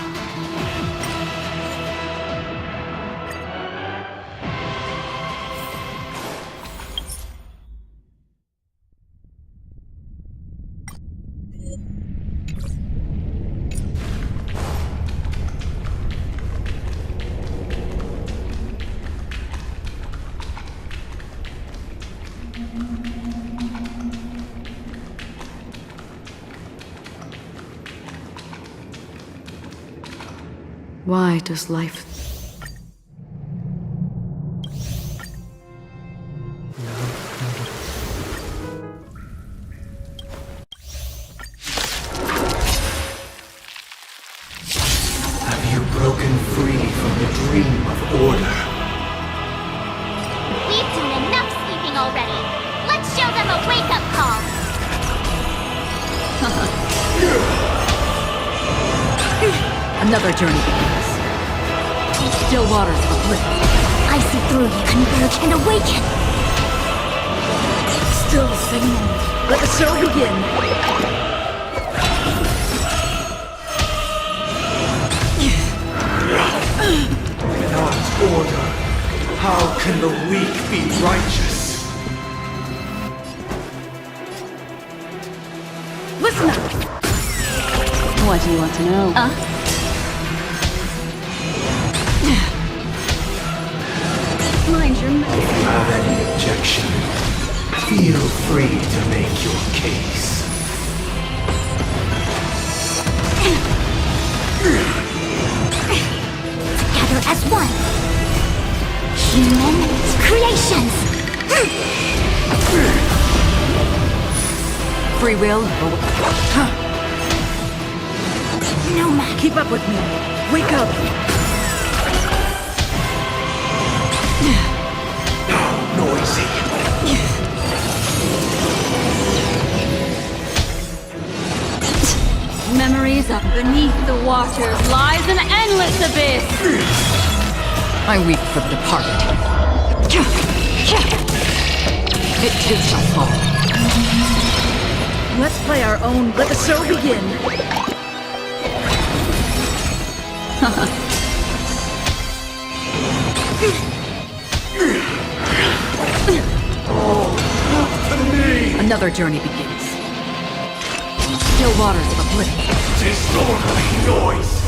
Why does life... Have you broken free from the dream of order? We've done enough sleeping already. Let's show them a wake-up call. Another journey begins. Still waters of oblivion. I see through you, converge and awaken. Still the same moment. Let the show begin. Without order, how can the weak be righteous? Listen up! What do you want to know? Mind your If you have any objection, feel free to make your case. Together as one. Human creations. Free will or No matter. keep up with me. Wake up! Noisy. memories of beneath the waters lies an endless abyss. I weep for the departed. It too shall fall. Let's play our own. Let the show begin. Another journey begins. Still waters of oblivion. Disorderly noise.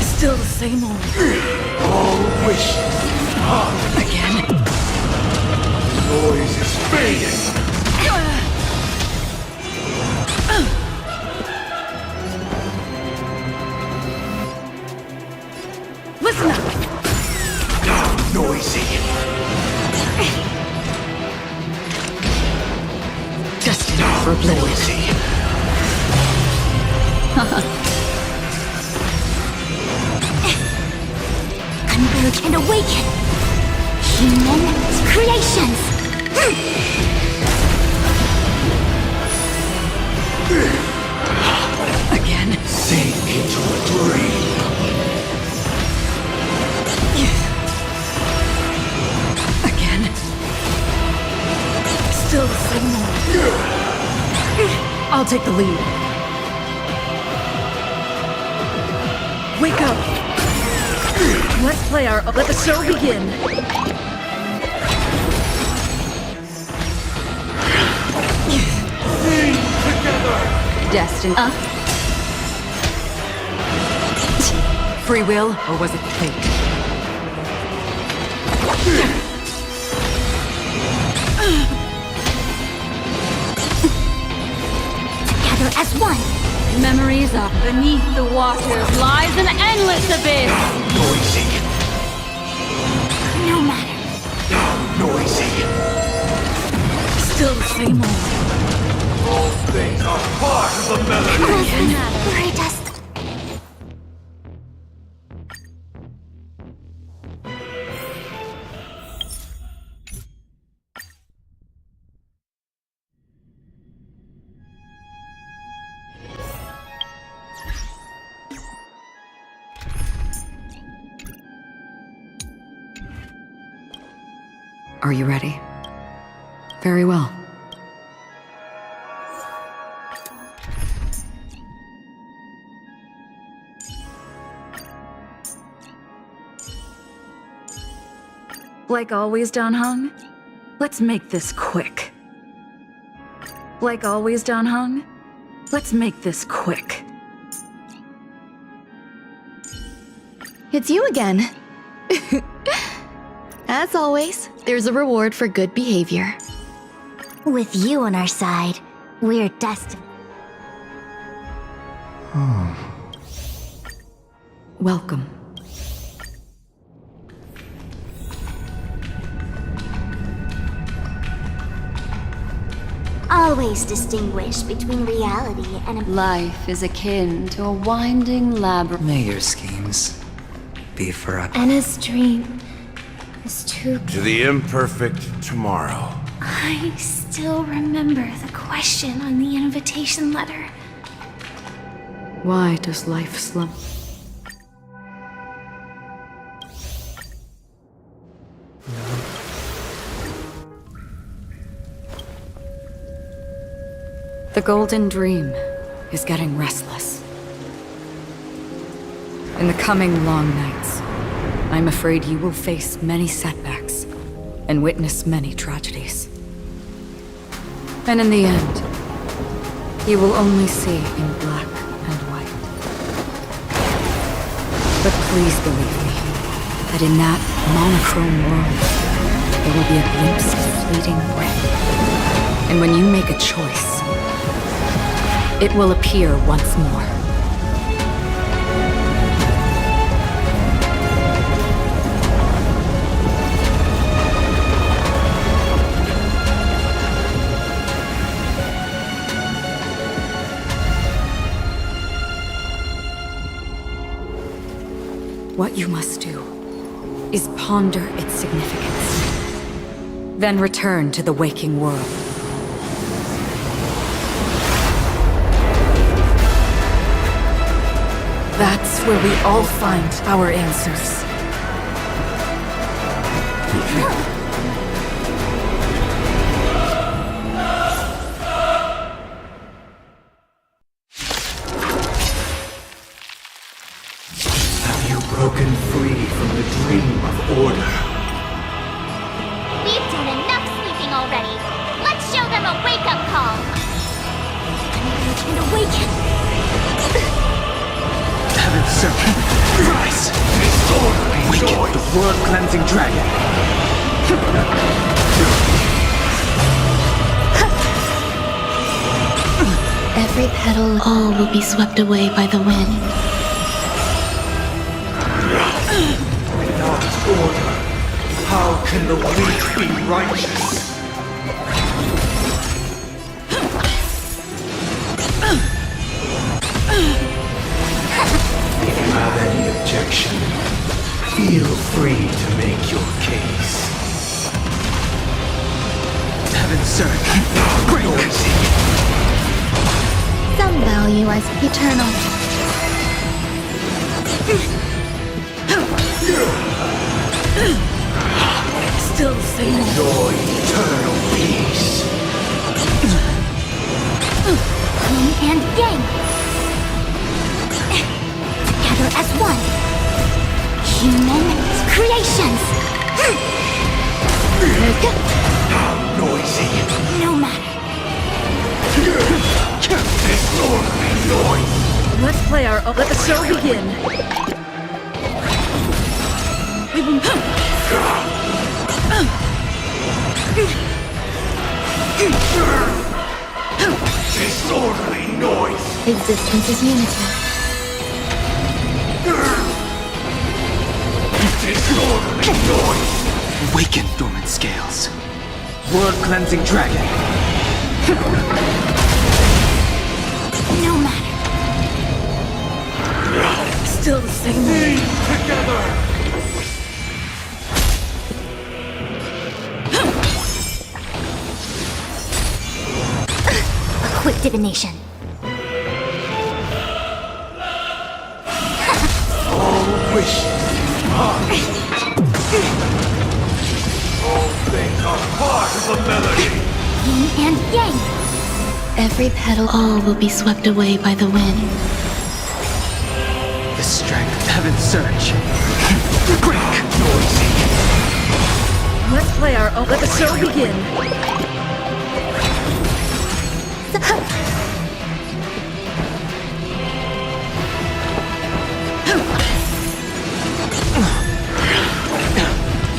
Still the same old. All wishes are Again. noise is fading. awaken! Human creations! Again? Sink into a dream. Again? Still the same one. I'll take the lead. Wake up! Let's play let the show begin. Destined. Free will, or was it fate? Together as one! Memories are beneath the waters lies an endless abyss. Noisy. No matter. Noisy. Still the same one. All things are part of the melody. Fairy dust. Are you ready? Very well. Like always, Don Hung? Let's make this quick. Like always, Don Hung? Let's make this quick. It's you again. As always, there's a reward for good behavior. With you on our side, we're destined. Welcome. Always distinguish between reality and Life is akin to a winding labyrinth. May your schemes be forever. Anna's dream is too... To the imperfect tomorrow. I still remember the question on the invitation letter. Why does life slump? The Golden Dream is getting restless. In the coming long nights, I'm afraid you will face many setbacks and witness many tragedies. And in the end, you will only see in black and white. But please believe me, that in that monochrome world, there will be a glimpse of fleeting gray. And when you make a choice, it will appear once more. What you must do is ponder its significance, then return to the waking world. That's where we all find our answers. Have you broken free from the dream of order? We've done enough sleeping already. Let's show them a wake-up call. And awaken! Heaven serpent, rise! Awaken the world-cleansing dragon! Every petal, all will be swept away by the wind. Without order, how can the weak be righteous? If you have any objection, Feel free to make your case. Heaven Surge. Some value as eternal. Still the same. Enjoy eternal peace. Yin and yang. Together as one. Human creations. How noisy. No matter. Disorderly noise. Let's play our. Let the show begin. Disorderly noise. Existence is unity. Disorderly noise. Awaken, dormant scales. World-cleansing dragon. No matter. Still the same. Sing together. A quick divination. All wishes are. All things are part of the melody. Yin and yang. Every petal, all will be swept away by the wind. The strength of Heaven Surge. Break. Noisy. Let's play our. Let the show begin.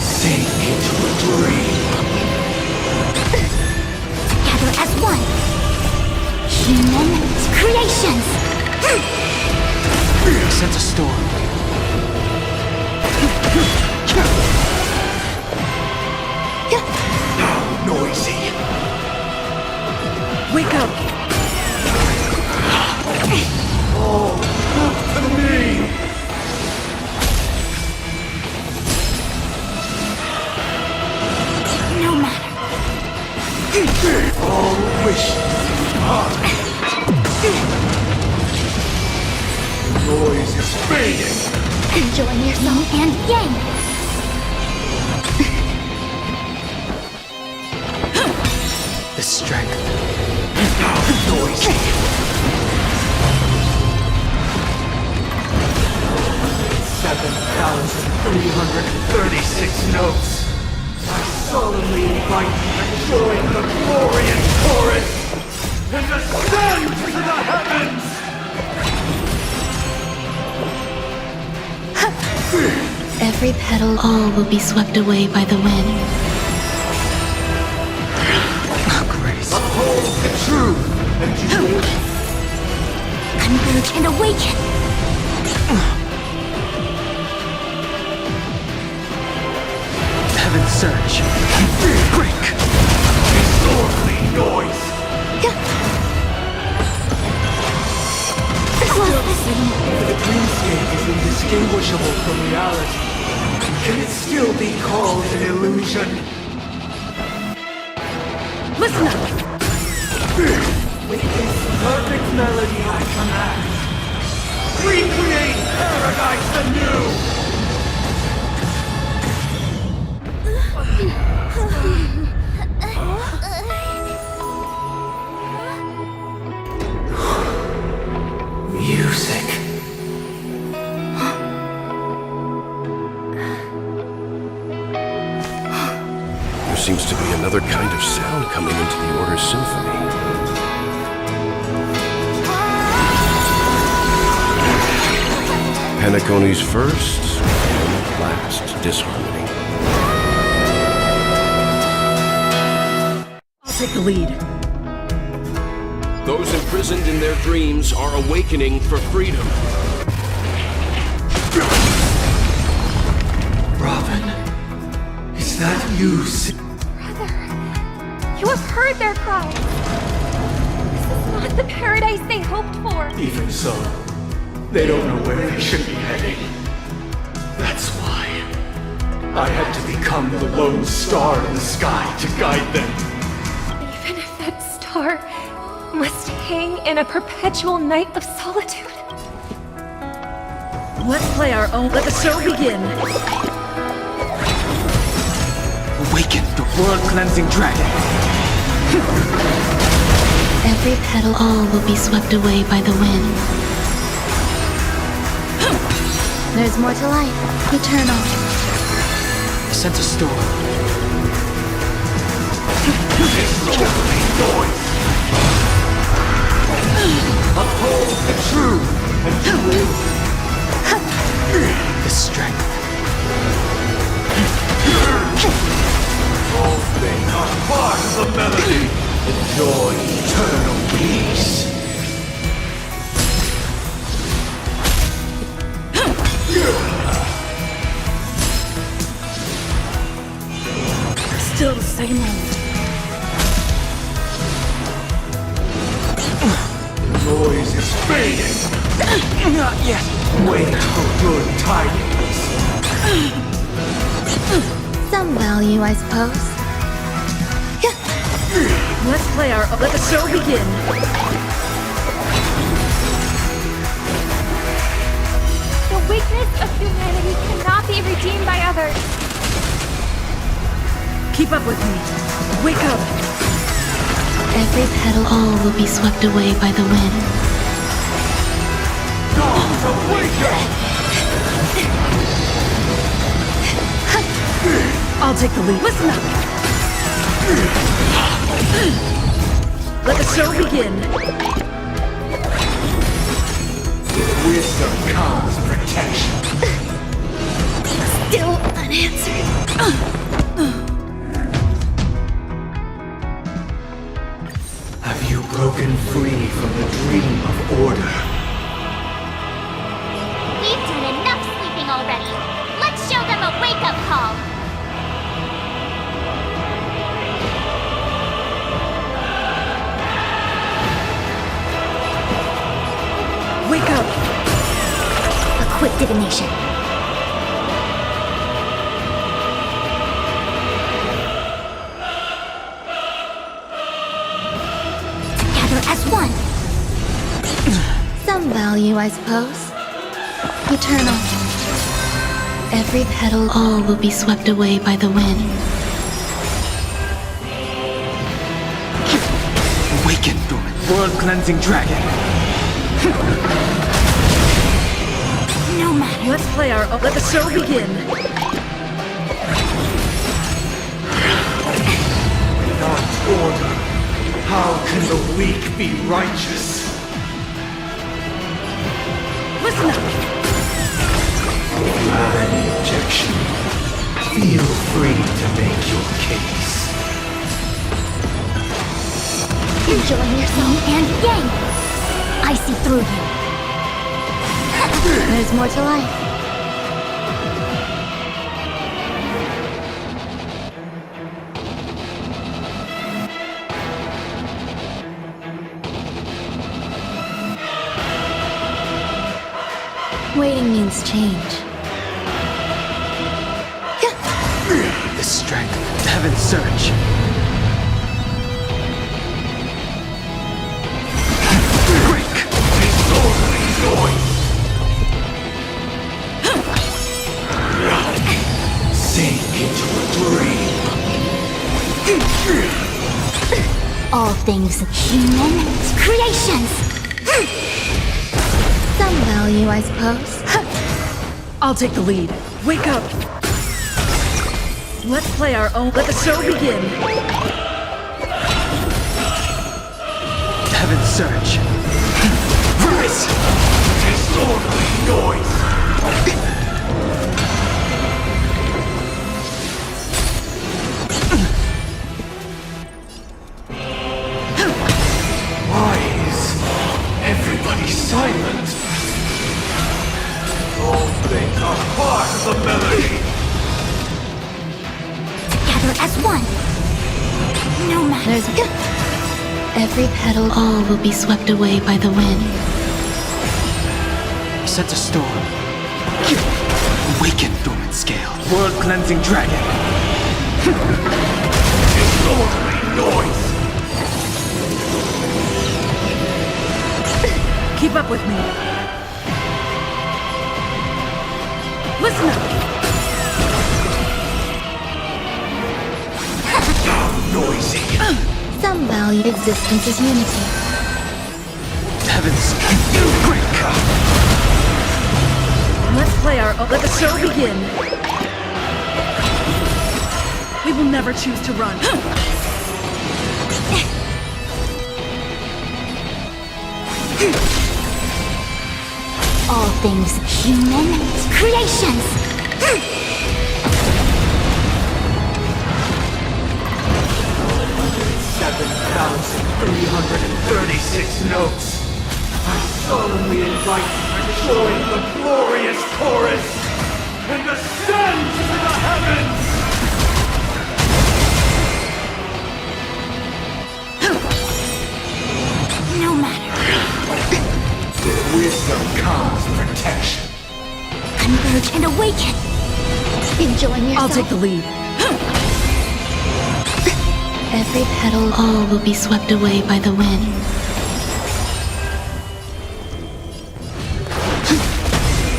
Sink into a dream. Together as one. Human creations. Sense a storm. How noisy. Wake up. All up to me. No matter. All wishes are. The noise is fading. Enjoying yourself. Yin and yang. The strength. How noisy. 7,336 notes. I solemnly invite you to join the glorious chorus and ascend to the heavens! Every petal, all will be swept away by the wind. Uphold the truth and you Converge and awaken. Heaven Surge. Break. disorderly noise. The dreamscape is indistinguishable from reality. Can it still be called an illusion? Listen up. With this perfect melody I command, recreate paradise anew! Music. There seems to be another kind of sound coming into the Order's symphony. Penacony's first and last disharmony. I'll take the lead. Those imprisoned in their dreams are awakening for freedom. Robin, is that you? You have heard their cries. This is not the paradise they hoped for. Even so, they don't know where they should be heading. That's why I had to become the lone star in the sky to guide them. Even if that star must hang in a perpetual night of solitude. Let's play our own. Let the show begin. Awaken the world-cleansing dragon. Every petal, all will be swept away by the wind. There's more to life. Eternal. Sense a storm. Uphold the true and you will. The strength. All things are part of the melody. Enjoy eternal peace. Still the same old. The noise is fading. Not yet. Wait for good tidings. Some value, I suppose. Let's play our. Let the show begin. The weakness of humanity cannot be redeemed by others. Keep up with me. Wake up. Every petal, all will be swept away by the wind. Gods, awaken! I'll take the lead. Listen up. Let the show begin. With wisdom comes protection. Still unanswered. Have you broken free from the dream of order? We've done enough sleeping already. Let's show them a wake-up call. Wake up. A quick divination. Together as one. Some value, I suppose. Eternal. Every petal, all will be swept away by the wind. Awaken the world-cleansing dragon. No matter. Let's play our. Let the show begin. Without order, how can the weak be righteous? Listen up. If you have any objection, feel free to make your case. Enjoying yourself and yang. I see through you. There's more to life. Waiting means change. The strength. Heaven's surge. Break. Disorderly noise. Sink into a dream. All things human creations. Some value, I suppose. I'll take the lead. Wake up. Let's play our own. Let the show begin. Heaven's surge. Rise. Disorderly noise. Why is everybody silent? All things are part of the melody. Together as one. No matter. Every petal, all will be swept away by the wind. Sense a storm. Awaken, dormant scale. World-cleansing dragon. Disorderly noise! Keep up with me. Listen up! Noisy! Some value existence as unity. Heavens, break! Let's play our own. Let the show begin. We will never choose to run. All things human creations. 7,336 notes. I solemnly invite you to join the glorious chorus and ascend to the heavens! No matter. Wisdom comes protection. Converge and awaken. Enjoying yourself. I'll take the lead. Every petal, all will be swept away by the wind.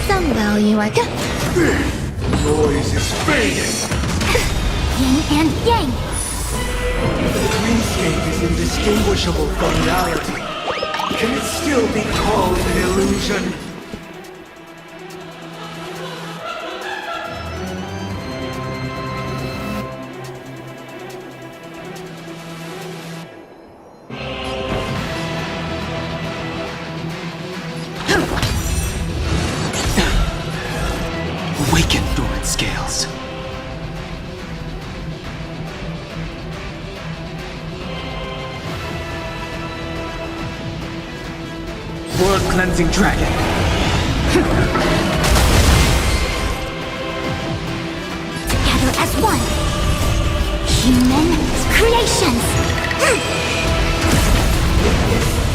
Some value I got. Noise is fading. Yin and yang. The dreamscape is indistinguishable from reality. Can it still be called an illusion? Awaken, dormant scales. World-cleansing dragon. Together as one. Human creations.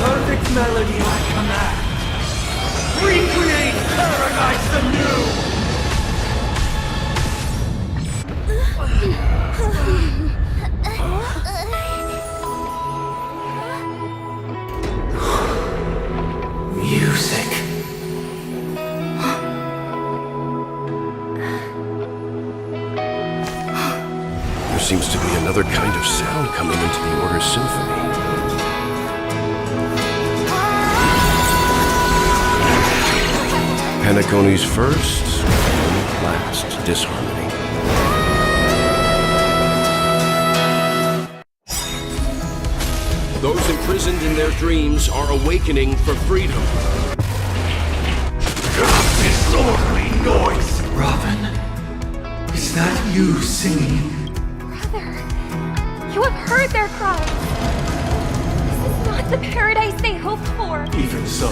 Perfect melody I command. Recreate paradise anew! Music. There seems to be another kind of sound coming into the Order Symphony. Penacony's first and last disharmony. Those imprisoned in their dreams are awakening for freedom. Disorderly noise! Robin, is that you singing? You have heard their cries. This is not the paradise they hoped for. Even so,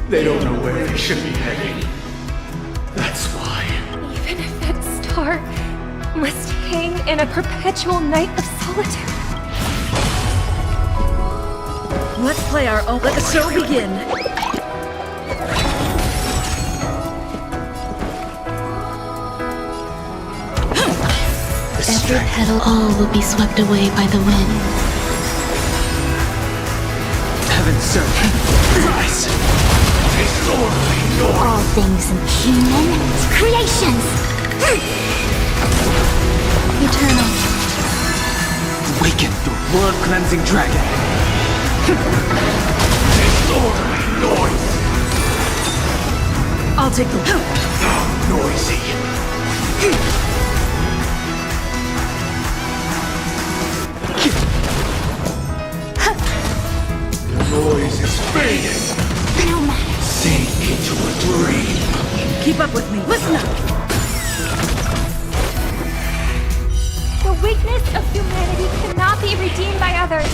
they don't know where they should be heading. That's why. Even if that star must hang in a perpetual night of solitude. Let's play our own. Let the show begin. Every petal, all will be swept away by the wind. Heaven, sir, rise! Disorderly noise! All things human creations. Eternal. Awaken, the world-cleansing dragon. Disorderly noise! I'll take the lead. Noisy! The noise is fading! No matter. Sink into a dream! Keep up with me. Listen up. The weakness of humanity cannot be redeemed by others.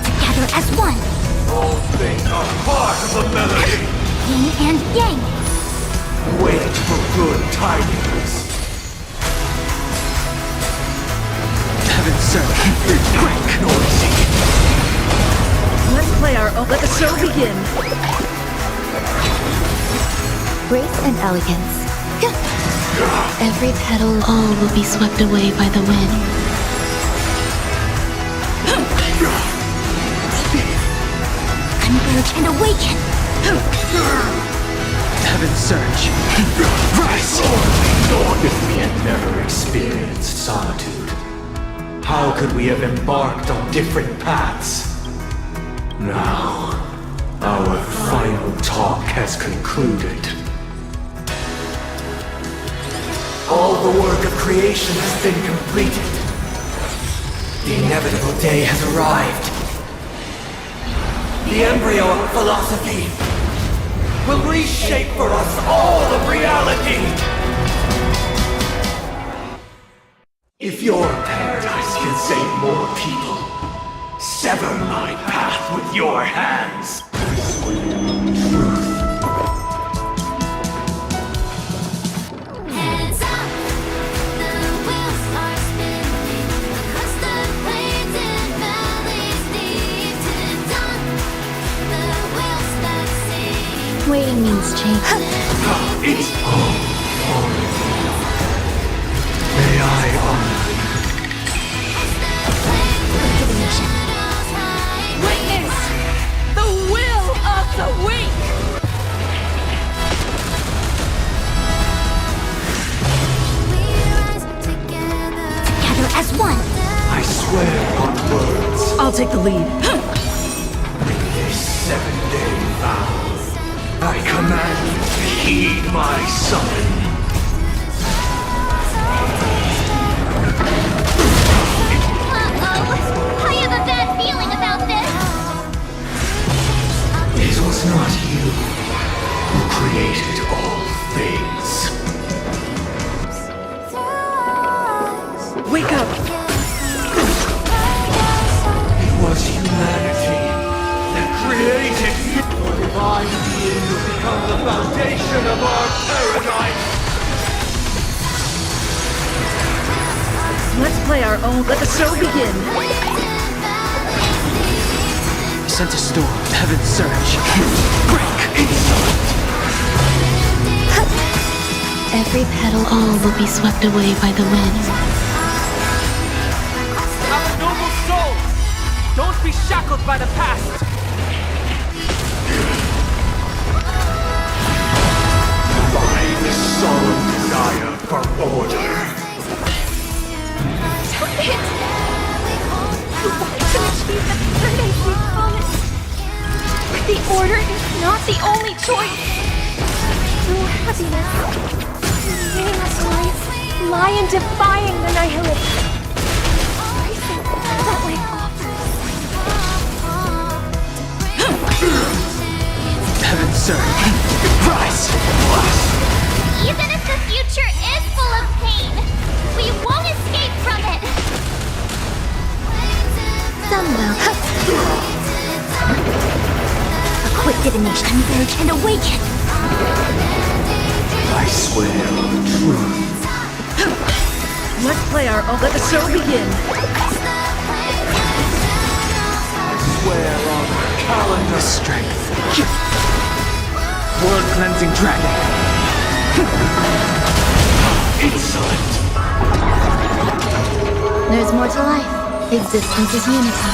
Together as one. All things are part of the melody! Yin and yang. Wait for good tidings! Heaven, sir, quick! Noisy! Let's play our own. Let the show begin. Grace and elegance. Every petal, all will be swept away by the wind. Converge and awaken! Heaven's surge. Rise! If we had never experienced solitude, how could we have embarked on different paths? Now, our final talk has concluded. All the work of creation has been completed. The inevitable day has arrived. The embryo of philosophy will reshape for us all of reality. If your paradise can save more people, sever my path with your hands. Hands up, the wheels are spinning. The plains and valleys need to done. The wheels that sing. Waiting means change. It's may I honor Witness the will of the weak! Together as one! I swear on words. I'll take the lead. This 7-day vow, I command you to heed my summon. I have a bad feeling about this. It was not you who created all things. Wake up! It was humanity that created you. Your divine being will become the foundation of our paradise. Let's play our own. Let the show begin. Sent a storm. Heaven's surge. Break! Insolent! Every petal, all will be swept away by the wind. Have a noble soul! Don't be shackled by the past! By the solemn desire for order. Stop it! You want to achieve the paradise we promised. But the order is not the only choice. True happiness, the meaning of life, lie in defying the nihilists. Embracing that life offers. Heaven's surge. Rise! Even if the future is full of pain, we won't escape from it. Some will. A quick divination. Converge and awaken! I swear on truth. Let's play our own. Let the show begin. I swear on the calendar. Strength. World-cleansing dragon. Insolent. There's more to life. Existence is unity.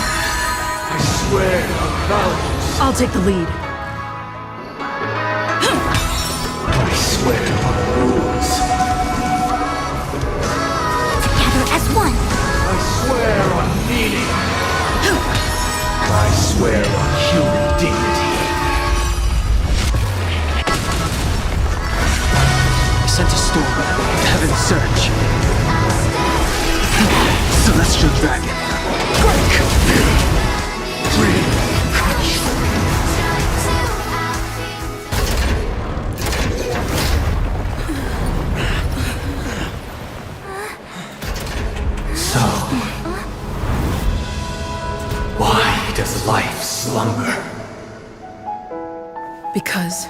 I swear on values. I'll take the lead. I swear on rules. Together as one! I swear on meaning. I swear on human dignity. Sent a storm. Heaven's surge. Celestial dragon. Break! So, why does life slumber? Because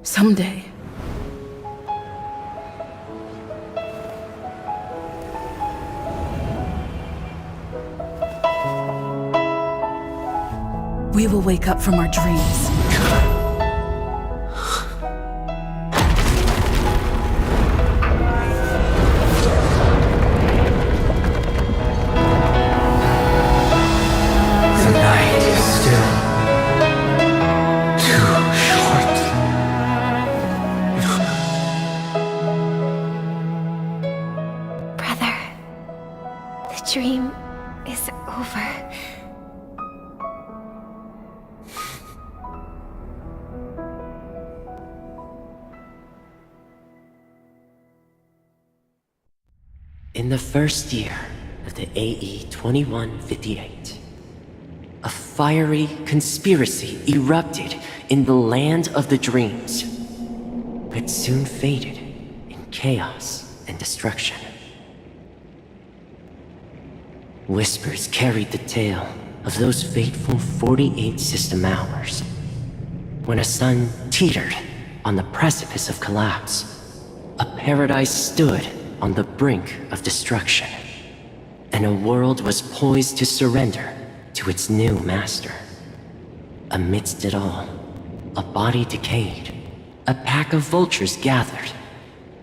someday we will wake up from our dreams. In the first year of the AE 2158, a fiery conspiracy erupted in the land of the dreams, but soon faded in chaos and destruction. Whispers carried the tale of those fateful 48 system hours, when a sun teetered on the precipice of collapse. A paradise stood on the brink of destruction, and a world was poised to surrender to its new master. Amidst it all, a body decayed, a pack of vultures gathered,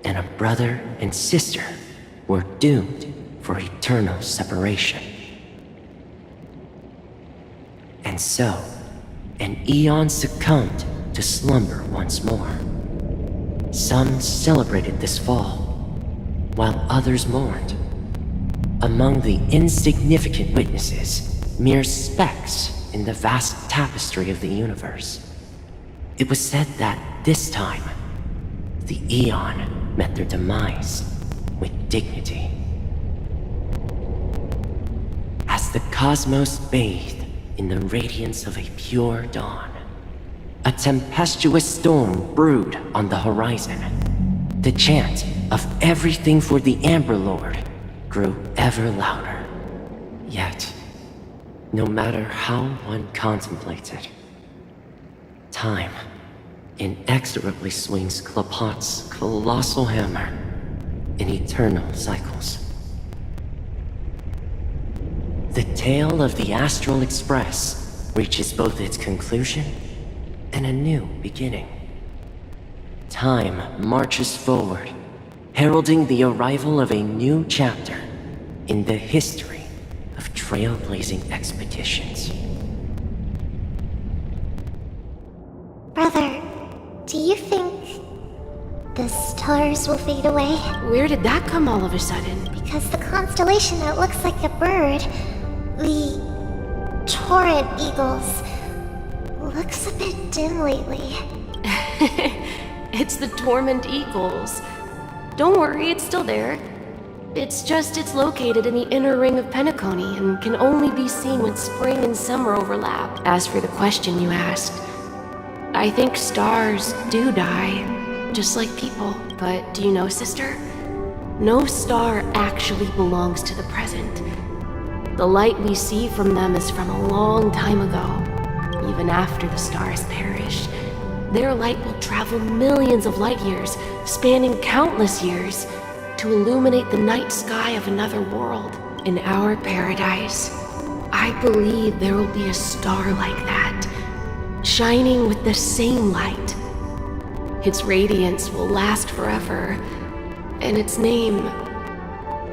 and a brother and sister were doomed for eternal separation. And so, an eon succumbed to slumber once more. Some celebrated this fall, while others mourned. Among the insignificant witnesses, mere specks in the vast tapestry of the universe, it was said that this time, the Eon met their demise with dignity. As the cosmos bathed in the radiance of a pure dawn, a tempestuous storm brewed on the horizon. The chant of everything for the Amber Lord grew ever louder. Yet, no matter how one contemplates it, time inexorably swings Klapot's colossal hammer in eternal cycles. The tale of the Astral Express reaches both its conclusion and a new beginning. Time marches forward, heralding the arrival of a new chapter in the history of trailblazing expeditions. Brother, do you think the stars will fade away? Where did that come all of a sudden? Because the constellation that looks like a bird, the Torrent Eagles, looks a bit dim lately. It's the Torment Eagles. Don't worry, it's still there. It's located in the inner ring of Penacony and can only be seen when spring and summer overlap. As for the question you asked, I think stars do die, just like people. But do you know, sister? No star actually belongs to the present. The light we see from them is from a long time ago. Even after the stars perish, their light will travel millions of light years, spanning countless years, to illuminate the night sky of another world. In our paradise, I believe there will be a star like that, shining with the same light. Its radiance will last forever, and its name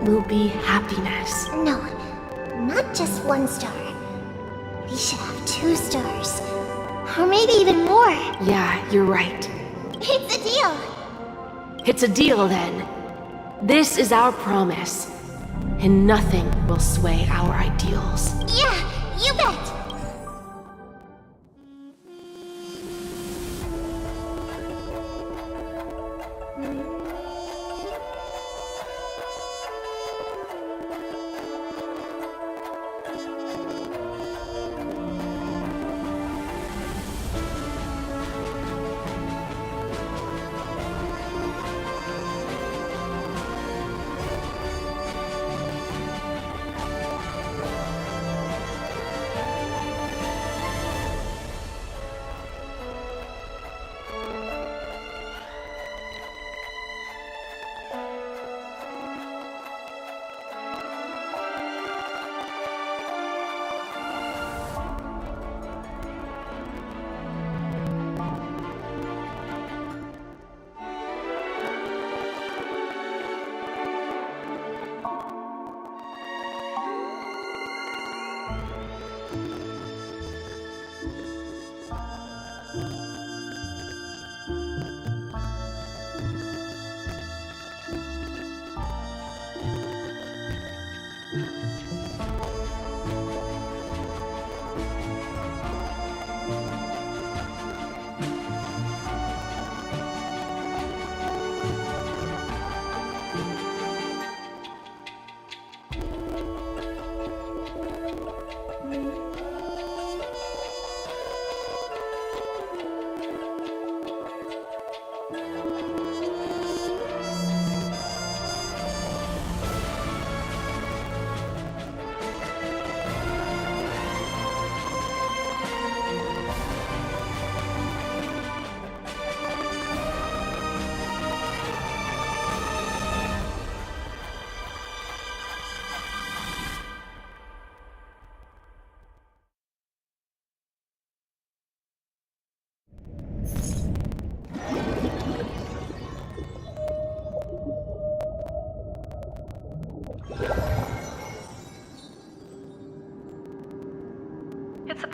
will be happiness. No, not just one star. We should have 2 stars. Or maybe even more. Yeah, you're right. It's a deal. It's a deal then. This is our promise, and nothing will sway our ideals. Yeah, you bet.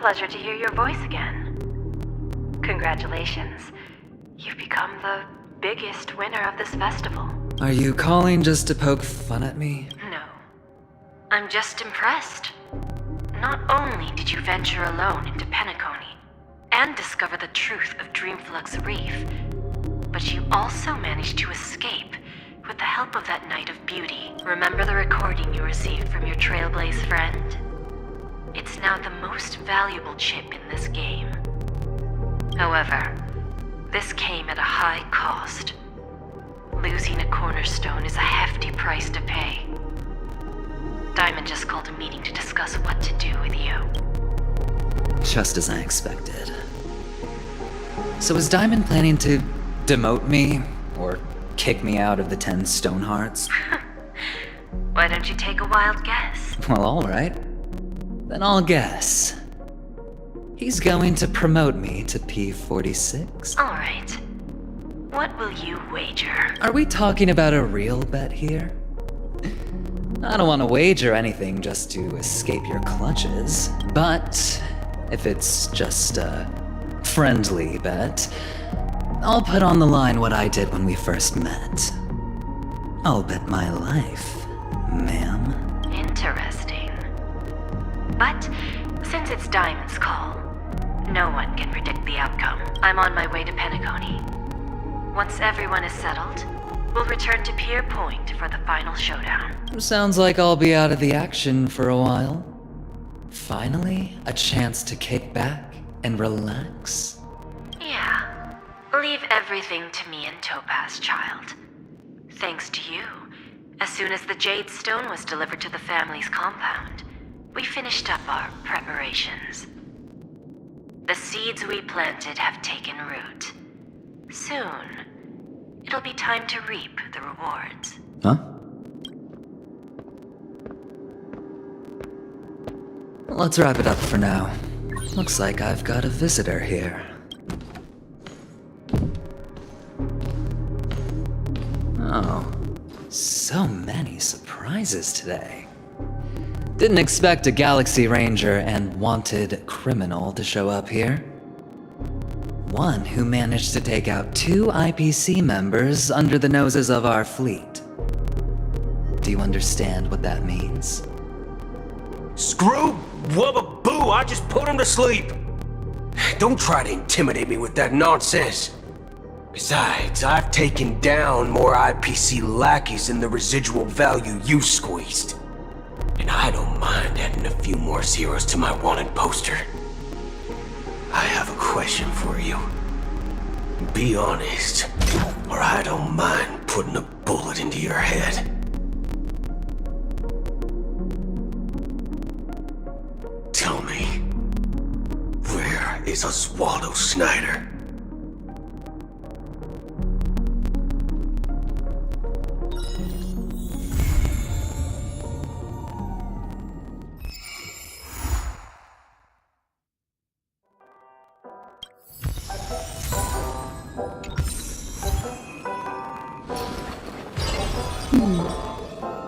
pleasure to hear your voice again. Congratulations. You've become the biggest winner of this festival. Are you calling just to poke fun at me? No. I'm just impressed. Not only did you venture alone into Penacony and discover the truth of Dreamflux Reef, but you also managed to escape with the help of that Knight of Beauty. Remember the recording you received from your Trailblaze friend? It's now the most valuable chip in this game. However, this came at a high cost. Losing a cornerstone is a hefty price to pay. Diamond just called a meeting to discuss what to do with you. Just as I expected. So is Diamond planning to demote me? Or kick me out of the 10 Stonehearts? Why don't you take a wild guess? Well, alright. Then I'll guess. He's going to promote me to P46? Alright. What will you wager? Are we talking about a real bet here? I don't want to wager anything just to escape your clutches, but if it's just a friendly bet, I'll put on the line what I did when we first met. I'll bet my life, ma'am. Interesting. But since it's Diamond's call, no one can predict the outcome. I'm on my way to Penacony. Once everyone is settled, we'll return to Pier Point for the final showdown. Sounds like I'll be out of the action for a while. Finally, a chance to kick back and relax. Yeah. Leave everything to me and Topaz, child. Thanks to you, as soon as the Jade Stone was delivered to the family's compound, we finished up our preparations. The seeds we planted have taken root. Soon, it'll be time to reap the rewards. Huh? Let's wrap it up for now. Looks like I've got a visitor here. Oh, so many surprises today. Didn't expect a Galaxy Ranger and wanted criminal to show up here. One who managed to take out 2 IPC members under the noses of our fleet. Do you understand what that means? Screw wubba boo, I just put him to sleep. Don't try to intimidate me with that nonsense. Besides, I've taken down more IPC lackeys than the residual value you squeezed. And I don't mind adding a few more zeros to my wanted poster. I have a question for you. Be honest, or I don't mind putting a bullet into your head. Tell me, where is Oswaldo Snyder?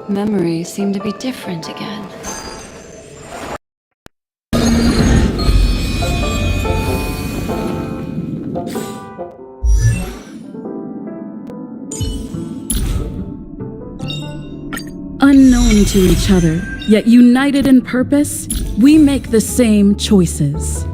Memories seem to be different again. Unknown to each other, yet united in purpose, we make the same choices.